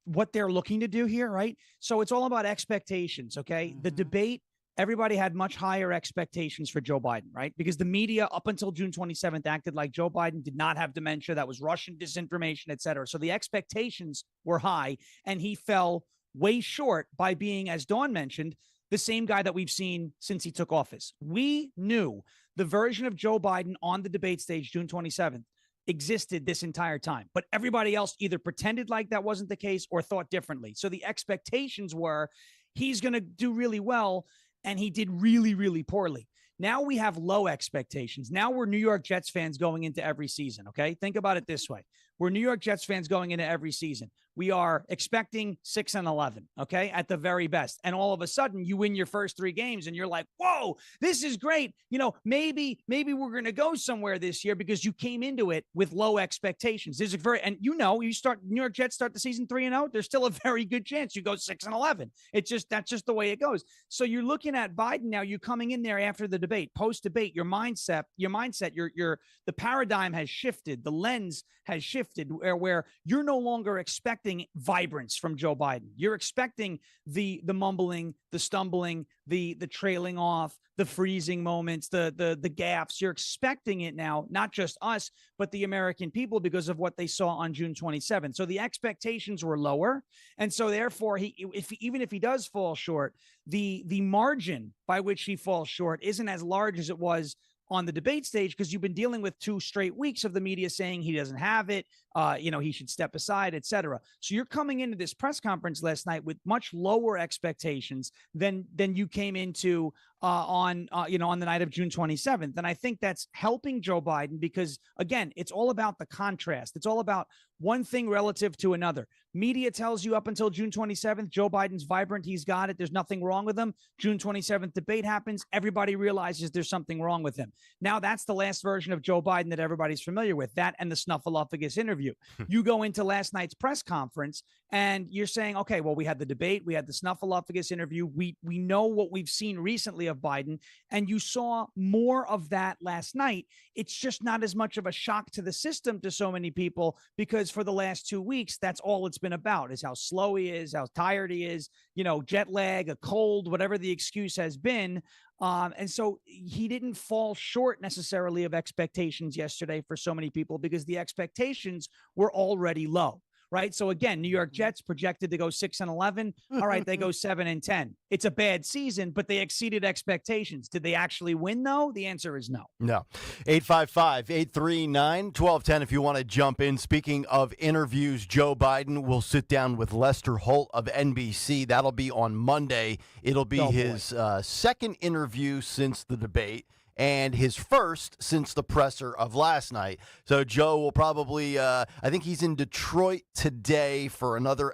what they're looking to do here, right? So it's all about expectations, okay? Mm-hmm. The debate, everybody had much higher expectations for Joe Biden, right? Because the media up until June 27th acted like Joe Biden did not have dementia, that was Russian disinformation, et cetera. So the expectations were high, and he fell way short by being, as Dawn mentioned, the same guy that we've seen since he took office. We knew the version of Joe Biden on the debate stage, June 27th, existed this entire time, but everybody else either pretended like that wasn't the case or thought differently. So the expectations were he's going to do really well, and he did really, really poorly. Now we have low expectations. Now we're New York Jets fans going into every season, okay? Think about it this way. We're New York Jets fans going into every season. We are expecting 6-11, okay, at the very best. And all of a sudden, you win your first 3 games, and you're like, whoa, this is great. Maybe we're going to go somewhere this year because you came into it with low expectations. There's you start New York Jets start the season 3-0. There's still a very good chance you go 6-11. That's just the way it goes. So you're looking at Biden now. You're coming in there after the debate, post debate. Your mindset, the paradigm has shifted. The lens has shifted. shifted where you're no longer expecting vibrance from Joe Biden. You're expecting the mumbling, the stumbling, the trailing off, the freezing moments, the gaffes. You're expecting it now, not just us, but the American people, because of what they saw on June 27th. So the expectations were lower. And so therefore, even if he does fall short, the margin by which he falls short isn't as large as it was on the debate stage, because you've been dealing with 2 straight weeks of the media saying he doesn't have it, he should step aside, et cetera. So you're coming into this press conference last night with much lower expectations than you came into on the night of June 27th. And I think that's helping Joe Biden because, again, it's all about the contrast. It's all about one thing relative to another. Media tells you up until June 27th, Joe Biden's vibrant. He's got it. There's nothing wrong with him. June 27th debate happens. Everybody realizes there's something wrong with him. Now that's the last version of Joe Biden that everybody's familiar with, that and the snuffleupagus interview. You go into last night's press conference and you're saying, okay, well, we had the debate. We had the snuffleupagus interview. We know what we've seen recently of Biden, and you saw more of that last night. It's just not as much of a shock to the system to so many people, because for the last 2 weeks, that's all it's been about, is how slow he is, how tired he is, jet lag, a cold, whatever the excuse has been. And so he didn't fall short necessarily of expectations yesterday for so many people, because the expectations were already low. Right. So, again, New York Jets projected to go 6-11. All right. They go 7-10. It's a bad season, but they exceeded expectations. Did they actually win, though? The answer is no. No. 855-839-1210 if you want to jump in. Speaking of interviews, Joe Biden will sit down with Lester Holt of NBC. That'll be on Monday. It'll be his second interview since the debate, and his first since the presser of last night. So Joe will probably, I think he's in Detroit today for another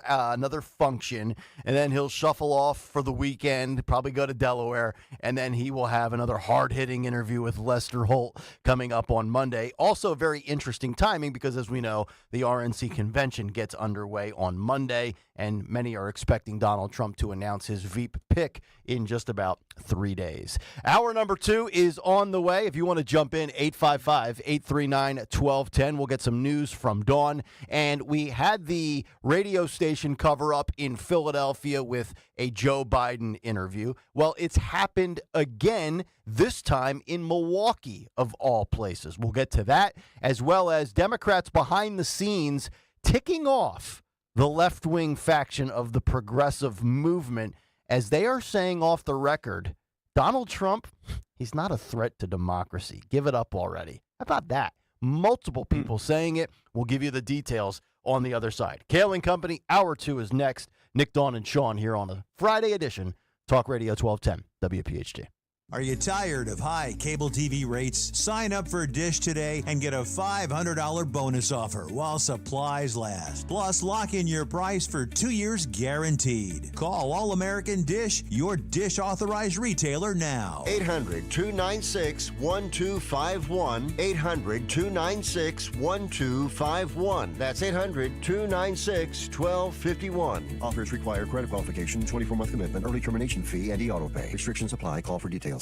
function, and then he'll shuffle off for the weekend, probably go to Delaware, and then he will have another hard-hitting interview with Lester Holt coming up on Monday. Also very interesting timing because, as we know, the RNC convention gets underway on Monday, and many are expecting Donald Trump to announce his Veep pick in just about 3 days. Hour number 2 is on the way. If you want to jump in, 855-839-1210. We'll get some news from Dawn. And we had the radio station cover up in Philadelphia with a Joe Biden interview. Well, it's happened again, this time in Milwaukee, of all places. We'll get to that, as well as Democrats behind the scenes ticking off the left-wing faction of the progressive movement, as they are saying off the record, Donald Trump, he's not a threat to democracy. Give it up already. How about that? Multiple people saying it. We'll give you the details on the other side. Kayal and Company, Hour 2 is next. Nick, Dawn, and Sean here on a Friday edition. Talk Radio 1210, WPHT. Are you tired of high cable TV rates? Sign up for Dish today and get a $500 bonus offer while supplies last. Plus, lock in your price for 2 years guaranteed. Call All American Dish, your Dish authorized retailer now. 800-296-1251. 800-296-1251. That's 800-296-1251. Offers require credit qualification, 24-month commitment, early termination fee, and e-auto pay. Restrictions apply. Call for details.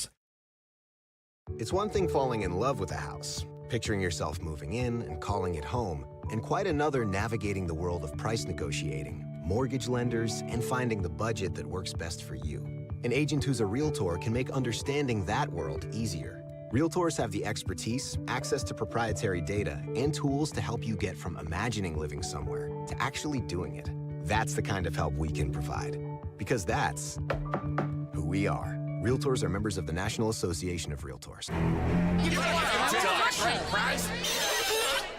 It's one thing falling in love with a house, picturing yourself moving in and calling it home, and quite another navigating the world of price negotiating, mortgage lenders, and finding the budget that works best for you. An agent who's a Realtor can make understanding that world easier. Realtors have the expertise, access to proprietary data, and tools to help you get from imagining living somewhere to actually doing it. That's the kind of help we can provide, because that's who we are. Realtors are members of the National Association of Realtors.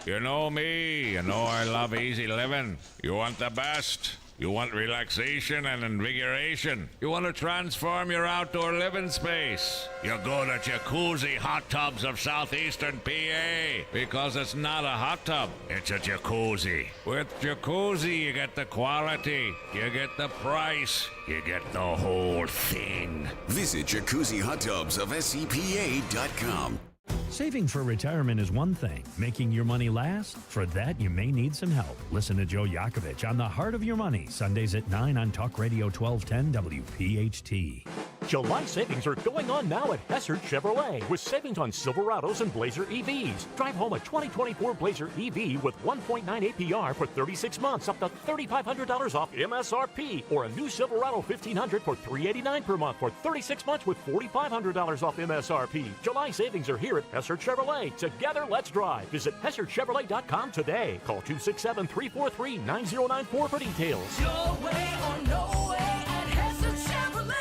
You know me. You know I love easy living. You want the best. You want relaxation and invigoration. You want to transform your outdoor living space. You go to Jacuzzi Hot Tubs of Southeastern PA, because it's not a hot tub, it's a jacuzzi. With Jacuzzi, you get the quality, you get the price, you get the whole thing. Visit Jacuzzi Hot Tubs of SCPA.com. Saving for retirement is one thing. Making your money last? For that, you may need some help. Listen to Joe Yakovich on The Heart of Your Money, Sundays at 9 on Talk Radio 1210 WPHT. July savings are going on now at Hessert Chevrolet with savings on Silverados and Blazer EVs. Drive home a 2024 Blazer EV with 1.9 APR for 36 months up to $3,500 off MSRP, or a new Silverado 1500 for $389 per month for 36 months with $4,500 off MSRP. July savings are here at Hessert Chevrolet. Together, let's drive. Visit HessertChevrolet.com today. Call 267-343-9094 for details. Your way or no way at Hessert Chevrolet.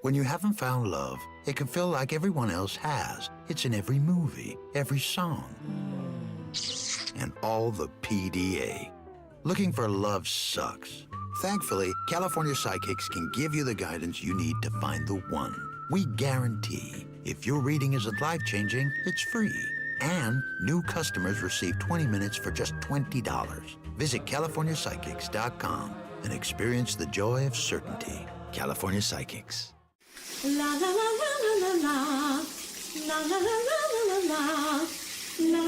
When you haven't found love, it can feel like everyone else has. It's in every movie, every song, and all the PDA. Looking for love sucks. Thankfully, California Psychics can give you the guidance you need to find the one. We guarantee if your reading isn't life-changing, it's free. And new customers receive 20 minutes for just $20. Visit CaliforniaPsychics.com and experience the joy of certainty. California Psychics. La la la la la la la la la la la la la la.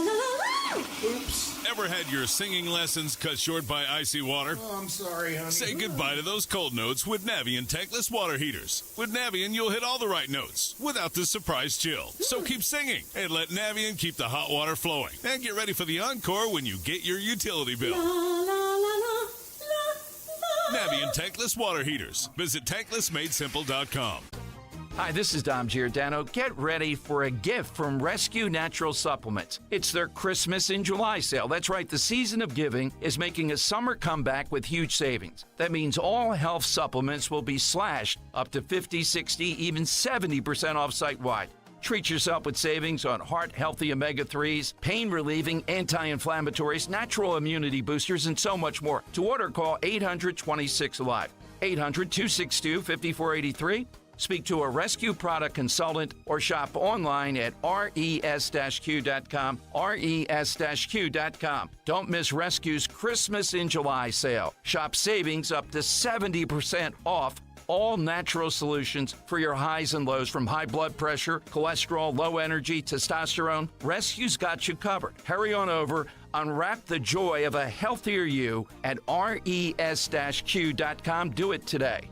Oops. Ever had your singing lessons cut short by icy water? Oh, I'm sorry, honey. Say goodbye to those cold notes with Navien tankless water heaters. With Navien, you'll hit all the right notes without the surprise chill. So keep singing and let Navien keep the hot water flowing. And get ready for the encore when you get your utility bill. La la la la la. Navien tankless water heaters. Visit tanklessmadesimple.com. Hi, this is Dom Giordano. Get ready for a gift from Rescue Natural Supplements. It's their Christmas in July sale. That's right, the season of giving is making a summer comeback with huge savings. That means all health supplements will be slashed up to 50, 60, even 70% off site-wide. Treat yourself with savings on heart-healthy omega-3s, pain-relieving anti-inflammatories, natural immunity boosters, and so much more. To order, call 800-26-ALIVE, 800-262-5483. Speak to a rescue product consultant or shop online at res-q.com, res-q.com. Don't miss Rescue's Christmas in July sale. Shop savings up to 70% off all natural solutions for your highs and lows, from high blood pressure, cholesterol, low energy, testosterone. Rescue's got you covered. Hurry on over. Unwrap the joy of a healthier you at res-q.com. Do it today.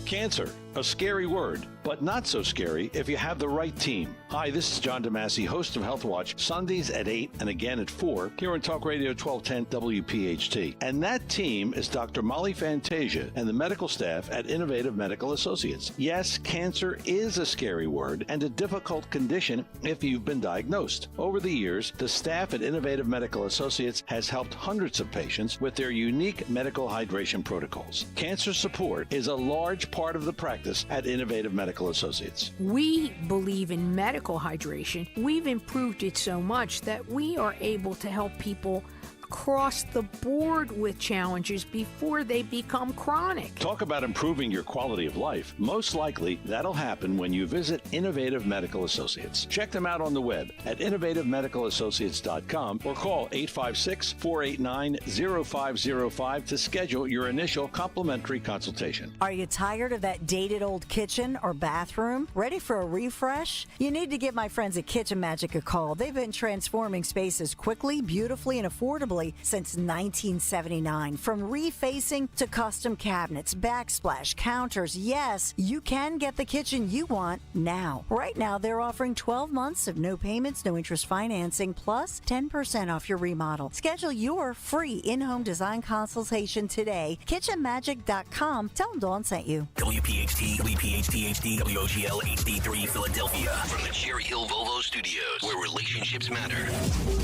Cancer, a scary word, but not so scary if you have the right team. Hi, this is John DeMasi, host of Health Watch, Sundays at 8 and again at 4 here on Talk Radio 1210 WPHT. And that team is Dr. Molly Fantasia and the medical staff at Innovative Medical Associates. Yes, cancer is a scary word and a difficult condition if you've been diagnosed. Over the years, the staff at Innovative Medical Associates has helped hundreds of patients with their unique medical hydration protocols. Cancer support is a large part of the practice at Innovative Medical Associates. We believe in medical hydration. We've improved it so much that we are able to help people across the board with challenges before they become chronic. Talk about improving your quality of life. Most likely, that'll happen when you visit Innovative Medical Associates. Check them out on the web at innovativemedicalassociates.com or call 856-489-0505 to schedule your initial complimentary consultation. Are you tired of that dated old kitchen or bathroom? Ready for a refresh? You need to give my friends at Kitchen Magic a call. They've been transforming spaces quickly, beautifully, and affordably since 1979. From refacing to custom cabinets, backsplash, counters, yes, you can get the kitchen you want now. Right now, they're offering 12 months of no payments, no interest financing, plus 10% off your remodel. Schedule your free in-home design consultation today. KitchenMagic.com. Tell them Dawn sent you. WPHT, WPHT HD, WOGL HD3 Philadelphia. From the Cherry Hill Volvo Studios, where relationships matter.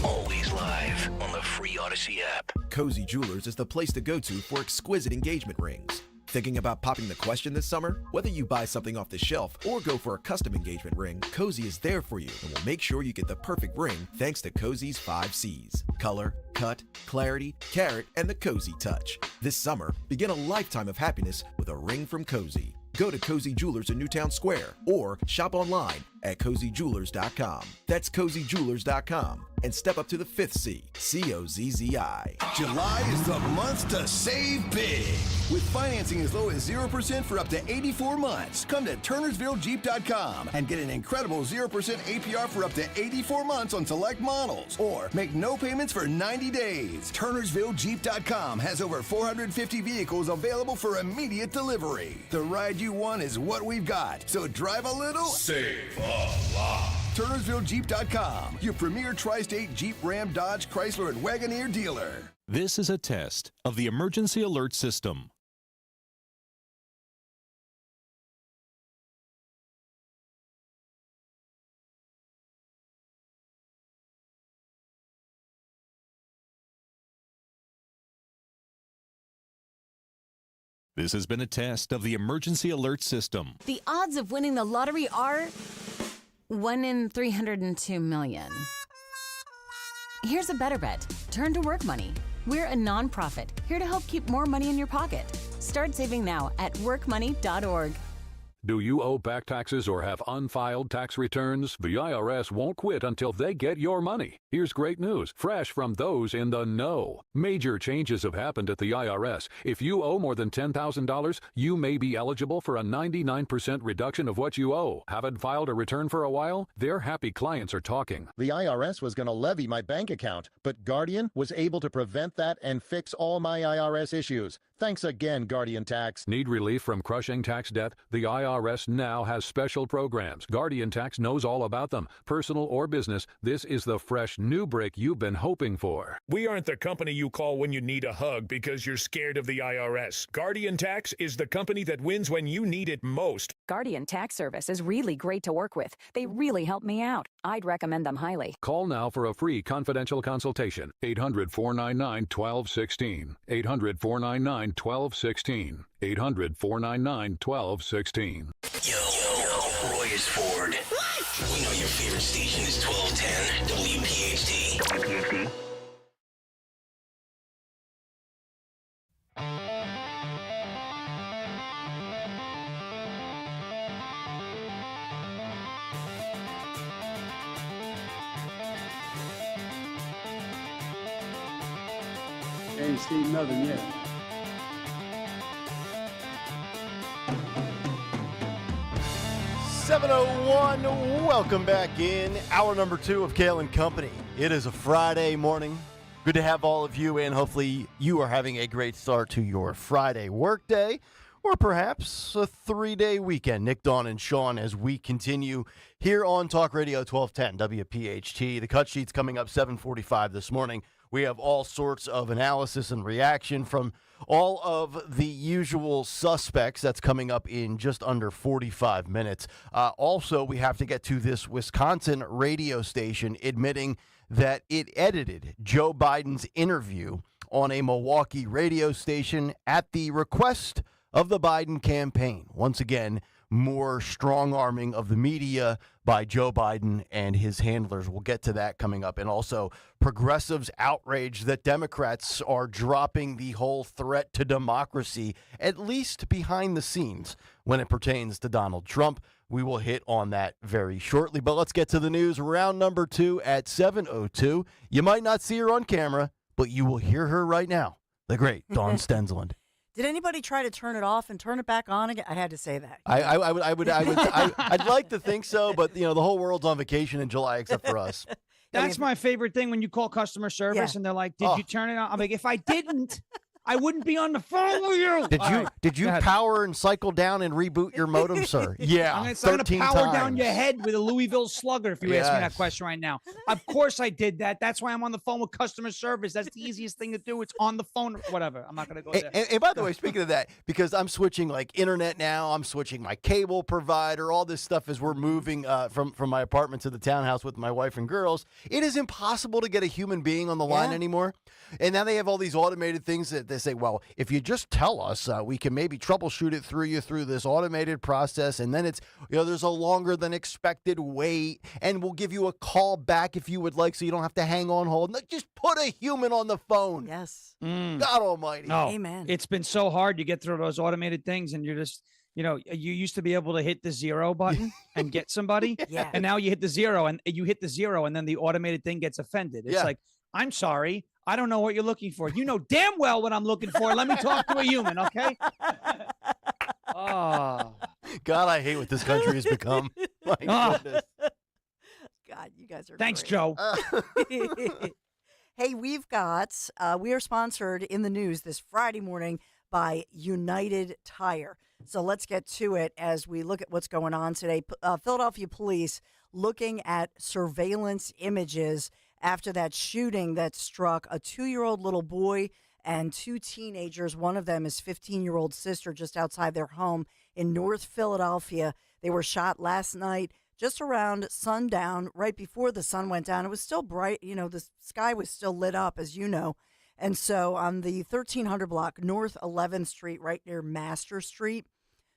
Always live on the free Odyssey app. Cozy Jewelers is the place to go to for exquisite engagement rings. Thinking about popping the question this summer? Whether you buy something off the shelf or go for a custom engagement ring, Cozy is there for you and will make sure you get the perfect ring thanks to Cozy's 5 C's. Color, cut, clarity, carat, and the Cozy touch. This summer, begin a lifetime of happiness with a ring from Cozy. Go to Cozy Jewelers in Newtown Square or shop online at CozyJewelers.com. That's CozyJewelers.com. and step up to the 5th C, COZZI. July is the month to save big. With financing as low as 0% for up to 84 months. Come to TurnersvilleJeep.com and get an incredible 0% APR for up to 84 months on select models. Or make no payments for 90 days. TurnersvilleJeep.com has over 450 vehicles available for immediate delivery. The ride you want is what we've got. So drive a little, Save a lot. TurnersvilleJeep.com, your premier tri-state Jeep, Ram, Dodge, Chrysler, and Wagoneer dealer. This is a test of the emergency alert system. This has been a test of the emergency alert system. The odds of winning the lottery are 1 in 302 million. Here's a better bet. Turn to Work Money. We're a nonprofit here to help keep more money in your pocket. Start saving now at workmoney.org. Do you owe back taxes or have unfiled tax returns? The IRS won't quit until they get your money. Here's great news, fresh from those in the know. Major changes have happened at the IRS. If you owe more than $10,000, you may be eligible for a 99% reduction of what you owe. Haven't filed a return for a while? Their happy clients are talking. The IRS was going to levy my bank account, but Guardian was able to prevent that and fix all my IRS issues. Thanks again, Guardian Tax. Need relief from crushing tax debt? The IRS now has special programs. Guardian Tax knows all about them. Personal or business, this is the fresh new break you've been hoping for. We aren't the company you call when you need a hug because you're scared of the IRS. Guardian Tax is the company that wins when you need it most. Guardian Tax Service is really great to work with. They really help me out. I'd recommend them highly. Call now for a free confidential consultation. 800-499-1216. 800-499-1216. 800-499-1216. Yo, Roy is Ford. We know your favorite station is 1210 WPHT. WPHT. Ain't seen nothing yet. .701, welcome back in. Hour number 2 of Kayal and Company. It is a Friday morning. Good to have all of you in. Hopefully you are having a great start to your Friday workday, or perhaps a 3-day weekend. Nick, Dawn, and Sean as we continue here on Talk Radio 1210 WPHT. The cut sheet's coming up 7:45 this morning. We have all sorts of analysis and reaction from all of the usual suspects. That's coming up in just under 45 minutes. Also, we have to get to this Wisconsin radio station admitting that it edited Joe Biden's interview on a Milwaukee radio station at the request of the Biden campaign. Once again, more strong-arming of the media by Joe Biden and his handlers. We'll get to that coming up. And also, progressives outraged that Democrats are dropping the whole threat to democracy, at least behind the scenes, when it pertains to Donald Trump. We will hit on that very shortly. But let's get to the news. Round number 2 at 7:02. You might not see her on camera, but you will hear her right now. The great Dawn Stensland. Did anybody try to turn it off and turn it back on again? I had to say that. I'd like to think so, but the whole world's on vacation in July except for us. That's my favorite thing when you call customer service and they're like, "Did you turn it on?" I'm like, "If I didn't, I wouldn't be on the phone with you." Did you power and cycle down and reboot your modem, sir? Yeah, I'm going to power down your head with a Louisville Slugger if you ask me that question right now. Of course I did that. That's why I'm on the phone with customer service. That's the easiest thing to do. It's on the phone. Whatever. I'm not going to go there. And by the way, speaking of that, because I'm switching like internet now, I'm switching my cable provider, all this stuff as we're moving from my apartment to the townhouse with my wife and girls. It is impossible to get a human being on the line anymore. And now they have all these automated things that they say, well, if you just tell us, we can maybe troubleshoot it through this automated process. And then it's, there's a longer than expected wait. And we'll give you a call back if you would like, so you don't have to hang on hold. Just put a human on the phone. Yes. God almighty. No. Amen. It's been so hard to get through those automated things, and you're just, You used to be able to hit the 0 button and get somebody. Yeah. And now you hit the 0 and you hit the 0 and then the automated thing gets offended. It's Yeah. like, I'm sorry. I don't know what you're looking for. You know damn well what I'm looking for. Let me talk to a human, okay? Oh. God, I hate what this country has become. My goodness. God, you guys are Thanks, great. Joe. Hey, we are sponsored in the news this Friday morning by United Tire. So let's get to it as we look at what's going on today. Philadelphia police looking at surveillance images after that shooting that struck a 2-year-old little boy and 2 teenagers. One of them is 15-year-old sister just outside their home in North Philadelphia. They were shot last night just around sundown, right before the sun went down. It was still bright. The sky was still lit up, as you know. And so on the 1300 block, North 11th Street, right near Master Street.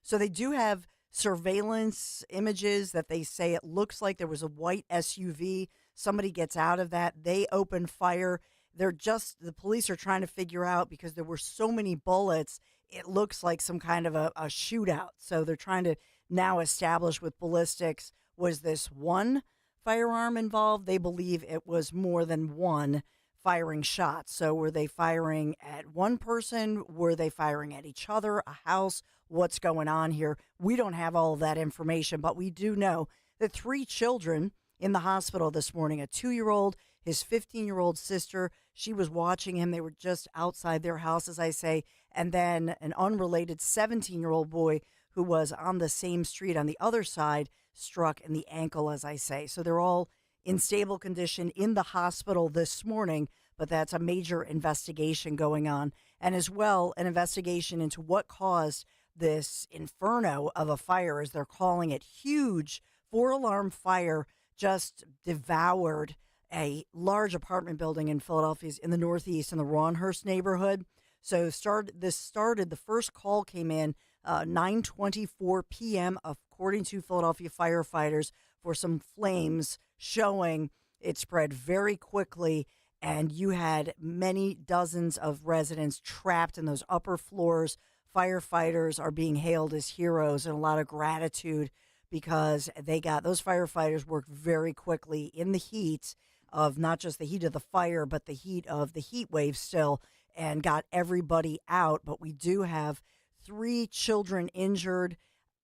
So they do have surveillance images that they say it looks like there was a white SUV. Somebody gets out of that. They open fire. The police are trying to figure out, because there were so many bullets, it looks like some kind of a shootout. So they're trying to now establish with ballistics, was this one firearm involved? They believe it was more than one firing shots. So were they firing at one person? Were they firing at each other, a house? What's going on here? We don't have all of that information, but we do know that 3 children in the hospital this morning, a 2-year-old, his 15-year-old sister, she was watching him. They were just outside their house, as I say, and then an unrelated 17-year-old boy who was on the same street on the other side, struck in the ankle, as I say. So they're all in stable condition in the hospital this morning, but that's a major investigation going on. And as well, an investigation into what caused this inferno of a fire, as they're calling it. Huge 4-alarm fire just devoured a large apartment building in Philadelphia's in the Northeast in the Ronhurst neighborhood. So the first call came in 9:24 p.m. according to Philadelphia firefighters for some flames showing it spread very quickly, and you had many dozens of residents trapped in those upper floors. Firefighters are being hailed as heroes, and a lot of gratitude because those firefighters worked very quickly in the heat of not just the heat of the fire, but the heat of the heat wave still, and got everybody out. But we do have 3 children injured,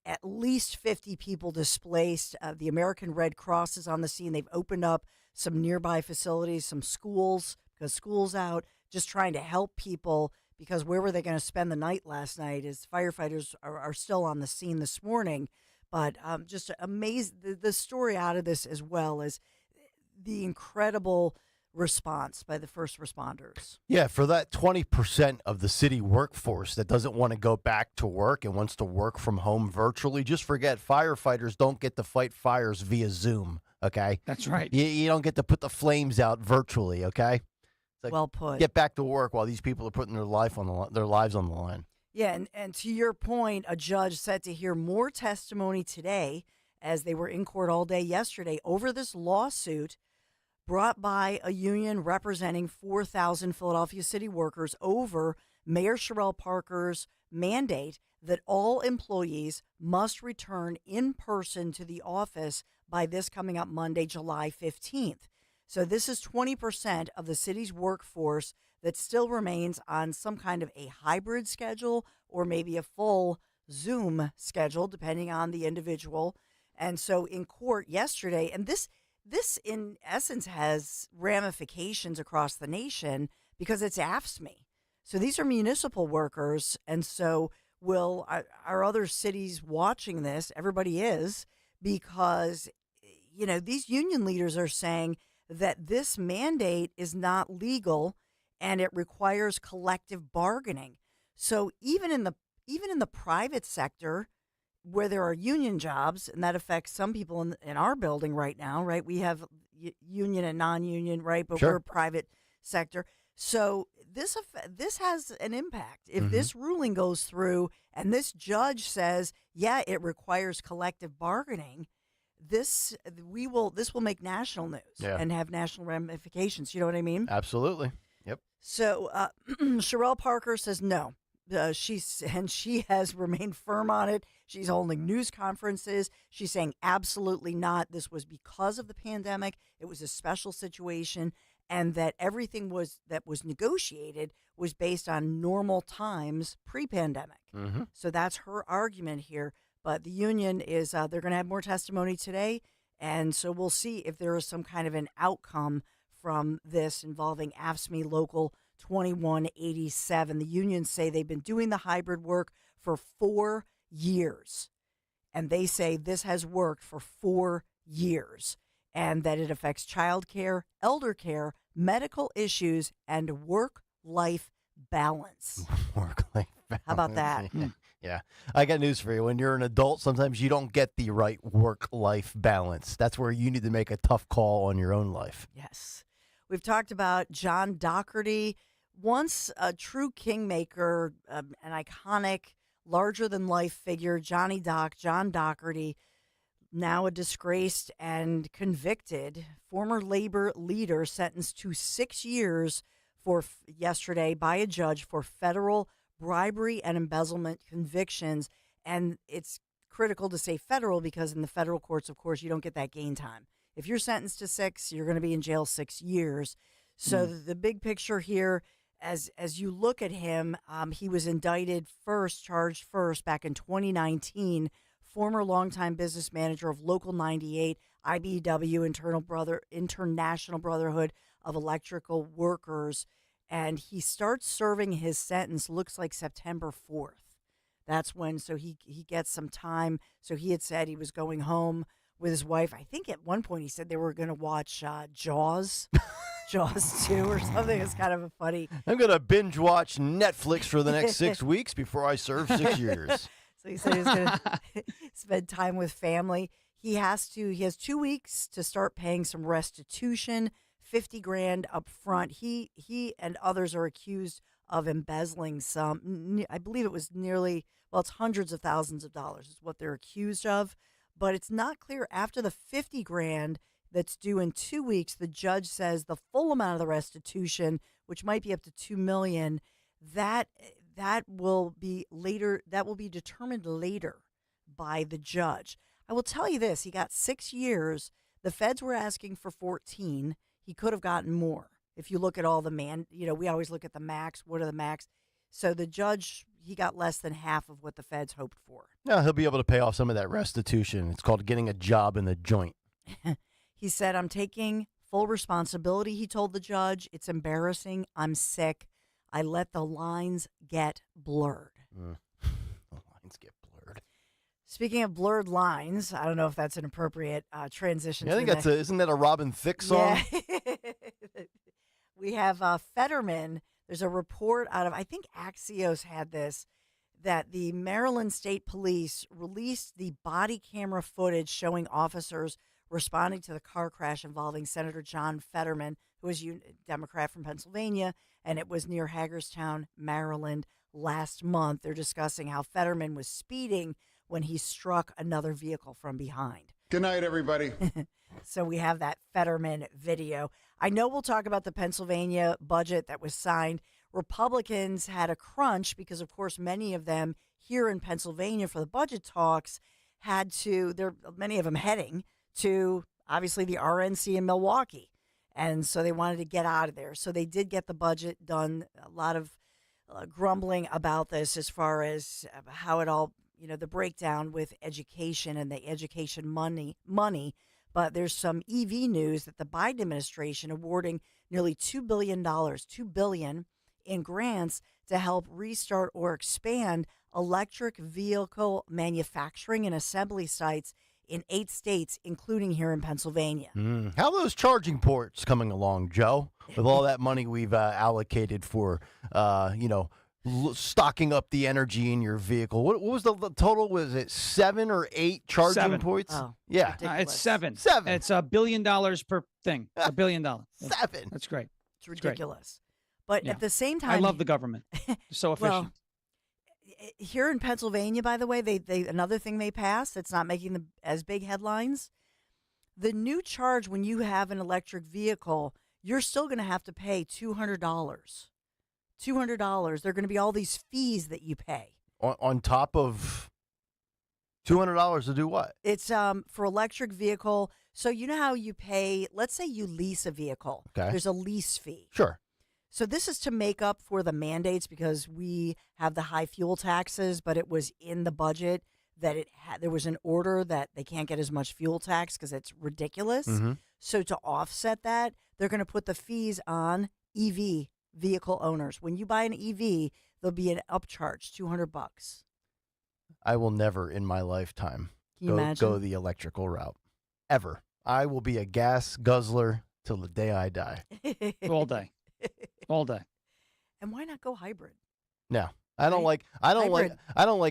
at least 50 people displaced. The American Red Cross is on the scene. They've opened up some nearby facilities, some schools, because school's out, just trying to help people, because where were they going to spend the night last night? As firefighters are still on the scene this morning. But just amazing, the story out of this, as well as the incredible response by the first responders. Yeah, for that 20% of the city workforce that doesn't want to go back to work and wants to work from home virtually, just forget firefighters don't get to fight fires via Zoom, okay? That's right. You don't get to put the flames out virtually, okay? It's like, well put. Get back to work while these people are putting their lives on the line. Yeah, and to your point, a judge set to hear more testimony today, as they were in court all day yesterday, over this lawsuit brought by a union representing 4,000 Philadelphia city workers over Mayor Sherrell Parker's mandate that all employees must return in person to the office by this coming up Monday, July 15th. So this is 20% of the city's workforce that still remains on some kind of a hybrid schedule or maybe a full Zoom schedule, depending on the individual. And so in court yesterday, and this in essence has ramifications across the nation because it's AFSCME. So these are municipal workers. And so are other cities watching this? Everybody is, because, these union leaders are saying that this mandate is not legal and it requires collective bargaining. So even in the private sector, where there are union jobs, and that affects some people in our building right now, right? We have union and non-union, right? But Sure. We're private sector. So this has an impact. If this ruling goes through and this judge says, yeah, it requires collective bargaining, this will make national news and have national ramifications. You know what I mean? Absolutely. Yep. So Sherrell Parker says no. she has remained firm on it. She's holding news conferences. She's saying absolutely not. This was because of the pandemic. It was a special situation, and that everything that was negotiated was based on normal times pre-pandemic. Mm-hmm. So that's her argument here. But the union is they're going to have more testimony today, and so we'll see if there is some kind of an outcome from this involving AFSCME Local 2187. The unions say they've been doing the hybrid work for 4 years, and they say this has worked for 4 years, and that it affects childcare, elder care, medical issues, and work-life balance. Work-life balance. How about that? Yeah. I got news for you. When you're an adult, sometimes you don't get the right work-life balance. That's where you need to make a tough call on your own life. Yes. We've talked about John Doherty, once a true kingmaker, an iconic, larger-than-life figure, John Doherty, now a disgraced and convicted former labor leader sentenced to 6 years yesterday by a judge for federal bribery and embezzlement convictions. And it's critical to say federal because in the federal courts, of course, you don't get that gain time. If you're sentenced to 6, you're going to be in jail 6 years. So the big picture here, as you look at him, he was charged first back in 2019, former longtime business manager of Local 98, IBEW, International Brotherhood of Electrical Workers. And he starts serving his sentence, looks like September 4th. That's when, so he gets some time. So he had said he was going home with his wife. I think at one point he said they were going to watch Jaws, Jaws 2 or something. It's kind of a funny. I'm going to binge watch Netflix for the next 6 weeks before I serve 6 years. So he said he was going to spend time with family. He has 2 weeks to start paying some restitution, $50,000 up front. He and others are accused of embezzling some. I believe it was it's hundreds of thousands of dollars is what they're accused of. But it's not clear after the $50,000 that's due in 2 weeks. The judge says the full amount of the restitution, which might be up to $2 million, that will be later. That will be determined later by the judge. I will tell you this: he got 6 years. The feds were asking for 14. He could have gotten more. If you look at all we always look at the max. What are the max? So the judge, he got less than half of what the feds hoped for. No, he'll be able to pay off some of that restitution. It's called getting a job in the joint. He said, "I'm taking full responsibility," he told the judge. "It's embarrassing. I'm sick. I let the lines get blurred." The lines get blurred. Speaking of blurred lines, I don't know if that's an appropriate transition. Yeah, I think isn't that a Robin Thicke song? Yeah. We have Fetterman. There's a report out of, I think Axios had this, that the Maryland State Police released the body camera footage showing officers responding to the car crash involving Senator John Fetterman, who was a Democrat from Pennsylvania, and it was near Hagerstown, Maryland, last month. They're discussing how Fetterman was speeding when he struck another vehicle from behind. Good night, everybody. So we have that Fetterman video. I know we'll talk about the Pennsylvania budget that was signed. Republicans had a crunch because, of course, many of them here in Pennsylvania for the budget talks many of them heading to, obviously, the RNC in Milwaukee. And so they wanted to get out of there. So they did get the budget done. A lot of grumbling about this as far as how it all, the breakdown with education and the education money. But there's some EV news that the Biden administration awarding nearly $2 billion in grants to help restart or expand electric vehicle manufacturing and assembly sites in 8 states, including here in Pennsylvania. How are those charging ports coming along, Joe? With all that money we've allocated for, stocking up the energy in your vehicle. What was the total? Was it 7 or 8 charging ports? Oh, yeah, it's 7. 7. It's $1 billion per thing. $1 billion. 7. That's great. It's ridiculous. But at the same time, I love the government. They're so efficient. Well, here in Pennsylvania, by the way, they another thing they passed that's not making as big headlines. The new charge when you have an electric vehicle, you're still going to have to pay $200 $200. There are going to be all these fees that you pay. On top of $200 to do what? It's for electric vehicle. So you know how you pay, let's say you lease a vehicle. Okay. There's a lease fee. Sure. So this is to make up for the mandates because we have the high fuel taxes, but it was in the budget that there was an order that they can't get as much fuel tax because it's ridiculous. Mm-hmm. So to offset that, they're going to put the fees on EV vehicle owners. When you buy an EV, there'll be an upcharge, $200. I will never in my lifetime go the electrical route. Ever. I will be a gas guzzler till the day I die. All day. All day. And why not go hybrid? No. I don't like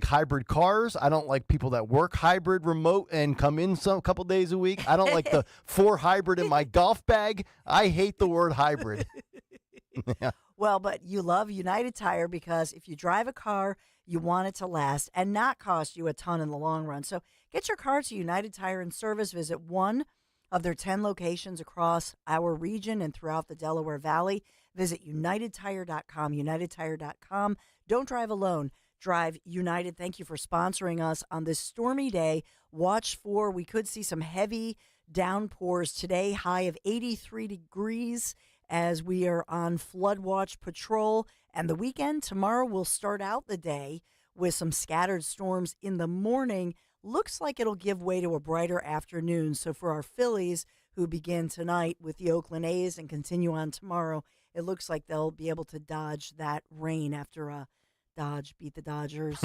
hybrid cars. I don't like people that work hybrid remote and come in some couple days a week. I don't like the 4 hybrid in my golf bag. I hate the word hybrid. Yeah. Well, but you love United Tire because if you drive a car, you want it to last and not cost you a ton in the long run. So get your car to United Tire and Service. Visit one of their 10 locations across our region and throughout the Delaware Valley. Visit UnitedTire.com, UnitedTire.com. Don't drive alone. Drive United. Thank you for sponsoring us on this stormy day. We could see some heavy downpours today, high of 83 degrees as we are on flood watch patrol. And the weekend, tomorrow, will start out the day with some scattered storms in the morning. Looks like it'll give way to a brighter afternoon. So for our Phillies, who begin tonight with the Oakland A's and continue on tomorrow, it looks like they'll be able to dodge that rain after Dodge beat the Dodgers.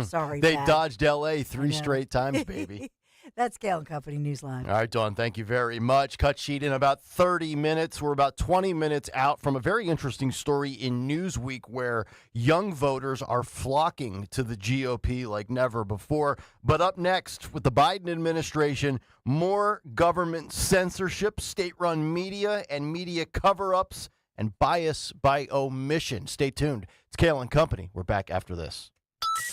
Sorry, they Pat. dodged L.A. 3 straight times, baby. That's Kayal and Company Newsline. All right, Dawn, thank you very much. Cut sheet in about 30 minutes. We're about 20 minutes out from a very interesting story in Newsweek where young voters are flocking to the GOP like never before. But up next, with the Biden administration, more government censorship, state-run media, and media cover-ups, and bias by omission. Stay tuned. It's Kayal and Company. We're back after this.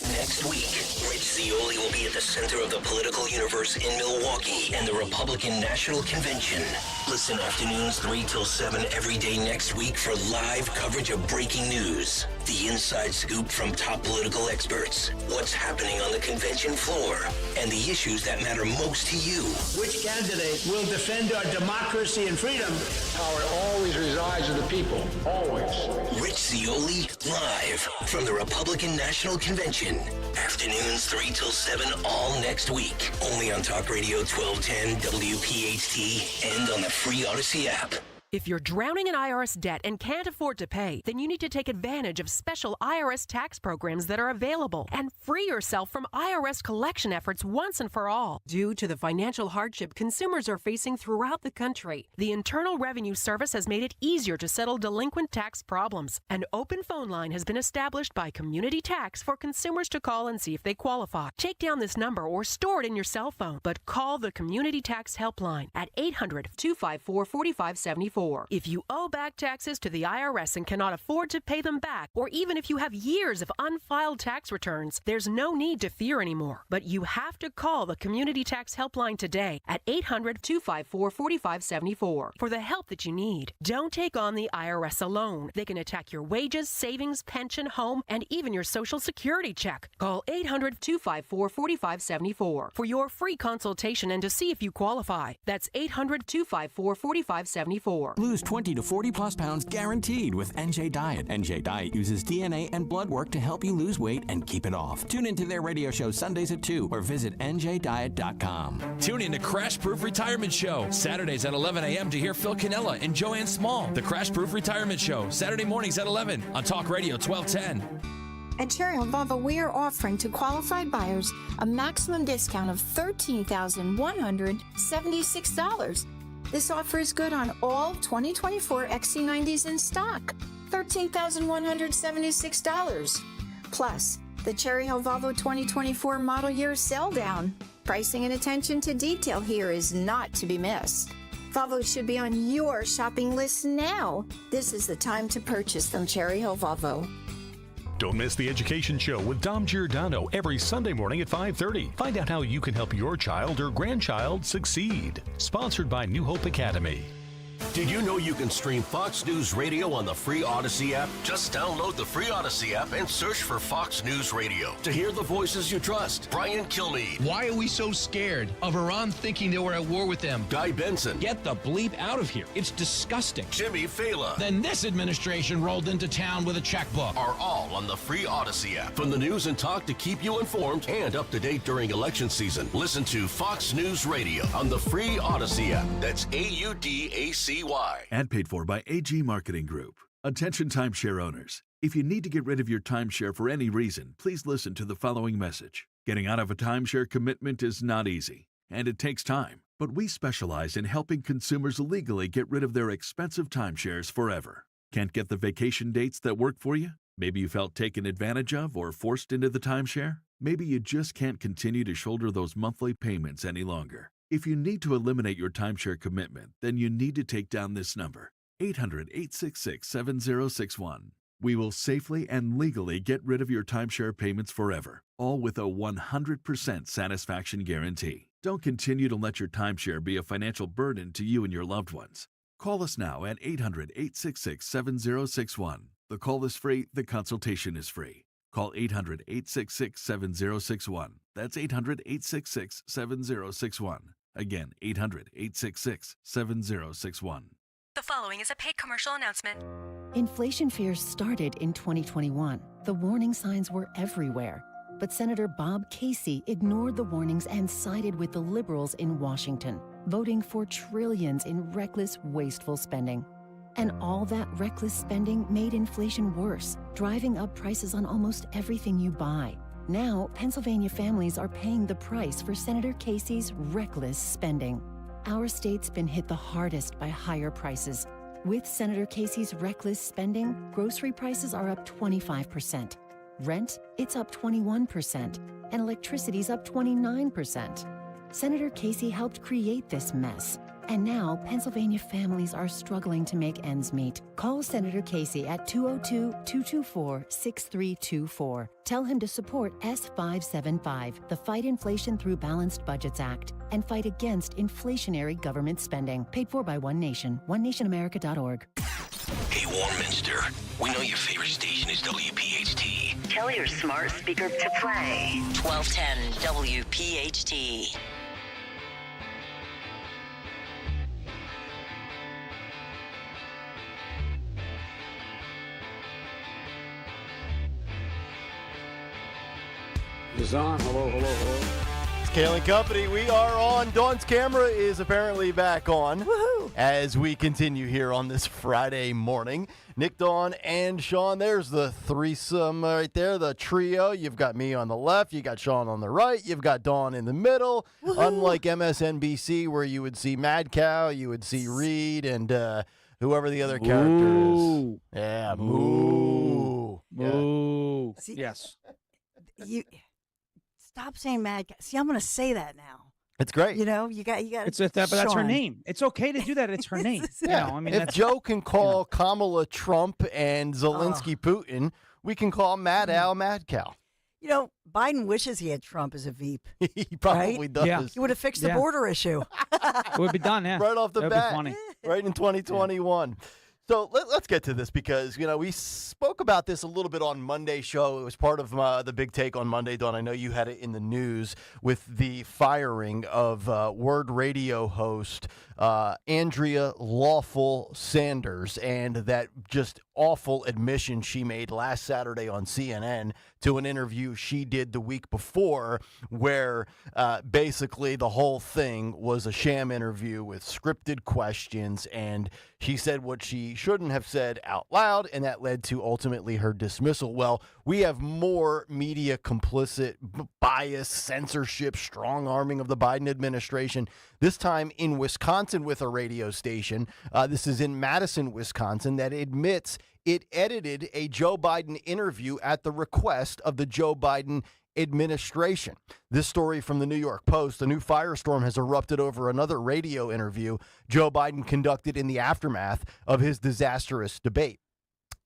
Next week, Rich Zioli will be at the center of the political universe in Milwaukee and the Republican National Convention. Listen afternoons 3 till 7 every day next week for live coverage of breaking news, the inside scoop from top political experts, what's happening on the convention floor, and the issues that matter most to you. Which candidate will defend our democracy and freedom? Power always resides with the people, always. Rich Zioli, live from the Republican National Convention. Afternoons 3 till 7 all next week. Only on Talk Radio 1210 WPHT and on the free Odyssey app. If you're drowning in IRS debt and can't afford to pay, then you need to take advantage of special IRS tax programs that are available and free yourself from IRS collection efforts once and for all. Due to the financial hardship consumers are facing throughout the country, the Internal Revenue Service has made it easier to settle delinquent tax problems. An open phone line has been established by Community Tax for consumers to call and see if they qualify. Take down this number or store it in your cell phone, but call the Community Tax Helpline at 800-254-4574. If you owe back taxes to the IRS and cannot afford to pay them back, or even if you have years of unfiled tax returns, there's no need to fear anymore. But you have to call the Community Tax Helpline today at 800-254-4574 for the help that you need. Don't take on the IRS alone. They can attack your wages, savings, pension, home, and even your Social Security check. Call 800-254-4574 for your free consultation and to see if you qualify. That's 800-254-4574. Lose 20 to 40 plus pounds guaranteed with NJ Diet. NJ Diet uses DNA and blood work to help you lose weight and keep it off. Tune into their radio show Sundays at 2 or visit njdiet.com. Tune in to Crash Proof Retirement Show, Saturdays at 11 a.m. to hear Phil Cannella and Joanne Small. The Crash Proof Retirement Show, Saturday mornings at 11 on Talk Radio 1210. At Cherry Hill Volvo, we are offering to qualified buyers a maximum discount of $13,176. This offer is good on all 2024 XC90s in stock, $13,176. Plus, the Cherry Hill Volvo 2024 model year sell down. Pricing and attention to detail here is not to be missed. Volvo should be on your shopping list now. This is the time to purchase from Cherry Hill Volvo. Don't miss the Education Show with Dom Giordano every Sunday morning at 5:30. Find out how you can help your child or grandchild succeed. Sponsored by New Hope Academy. Did you know you can stream Fox News Radio on the free Odyssey app? Just download the free Odyssey app and search for Fox News Radio to hear the voices you trust. Brian Kilmeade. Why are we so scared of Iran thinking that we're at war with them? Guy Benson. Get the bleep out of here. It's disgusting. Jimmy Fallon. Then this administration rolled into town with a checkbook. Are all on the free Odyssey app. From the news and talk to keep you informed and up to date during election season. Listen to Fox News Radio on the free Odyssey app. That's AUDACY. Ad paid for by AG Marketing Group. Attention timeshare owners. If you need to get rid of your timeshare for any reason, please listen to the following message. Getting out of a timeshare commitment is not easy, and it takes time. But we specialize in helping consumers legally get rid of their expensive timeshares forever. Can't get the vacation dates that work for you? Maybe you felt taken advantage of or forced into the timeshare? Maybe you just can't continue to shoulder those monthly payments any longer. If you need to eliminate your timeshare commitment, then you need to take down this number, 800-866-7061. We will safely and legally get rid of your timeshare payments forever, all with a 100% satisfaction guarantee. Don't continue to let your timeshare be a financial burden to you and your loved ones. Call us now at 800-866-7061. The call is free, the consultation is free. Call 800-866-7061. That's 800-866-7061. Again, 800-866-7061. The following is a paid commercial announcement. Inflation fears started in 2021. The warning signs were everywhere. But Senator Bob Casey ignored the warnings and sided with the liberals in Washington, voting for trillions in reckless, wasteful spending. And all that reckless spending made inflation worse, driving up prices on almost everything you buy. Now, Pennsylvania families are paying the price for Senator Casey's reckless spending. Our state's been hit the hardest by higher prices. With Senator Casey's reckless spending, grocery prices are up 25%. Rent, it's up 21%. And electricity's up 29%. Senator Casey helped create this mess. And now, Pennsylvania families are struggling to make ends meet. Call Senator Casey at 202-224-6324. Tell him to support S575, the Fight Inflation Through Balanced Budgets Act, and fight against inflationary government spending. Paid for by One Nation, onenationamerica.org. Hey, Warminster, we know your favorite station is WPHT. Tell your smart speaker to play 1210 WPHT. It's on. Hello. It's Kayal and Company. We are on. Dawn's camera is apparently back on. Woohoo! As we continue here on this Friday morning. Nick, Dawn, and Sean. There's the threesome right there, the trio. You've got me on the left. You got Sean on the right. You've got Dawn in the middle. Woohoo! Unlike MSNBC, where you would see Mad Cow, you would see Reed, and whoever the other character is. Yeah, Moo. Moo. See, yes. You stop saying Mad Cow. See, I'm going to say that now. It's great. You know, you got. But that's her Sean. name. It's okay to do that. It's her name. Yeah. You know, I mean, if that's, Joe can call Kamala Trump and Zelensky Putin, we can call Mad Al Mad Cow. You know, Biden wishes he had Trump as a Veep. He probably does. Yeah. He would have fixed the border issue. it would be done. Yeah, right off the That'd bat, be funny. right in 2021. So let's get to this because, you know, we spoke about this a little bit on Monday's show. It was part of the Big Take on Monday, Dawn. I know you had it in the news with the firing of Word Radio host Andrea Lawful Sanders and that just awful admission she made last Saturday on CNN to an interview she did the week before where basically the whole thing was a sham interview with scripted questions, and she said what she shouldn't have said out loud, and that led to ultimately her dismissal. Well, we have more media complicit bias, censorship, strong-arming of the Biden administration, this time in Wisconsin with a radio station. This is in Madison, Wisconsin, that admits it edited a Joe Biden interview at the request of the Joe Biden administration. This story from the New York Post: a new firestorm has erupted over another radio interview Joe Biden conducted in the aftermath of his disastrous debate.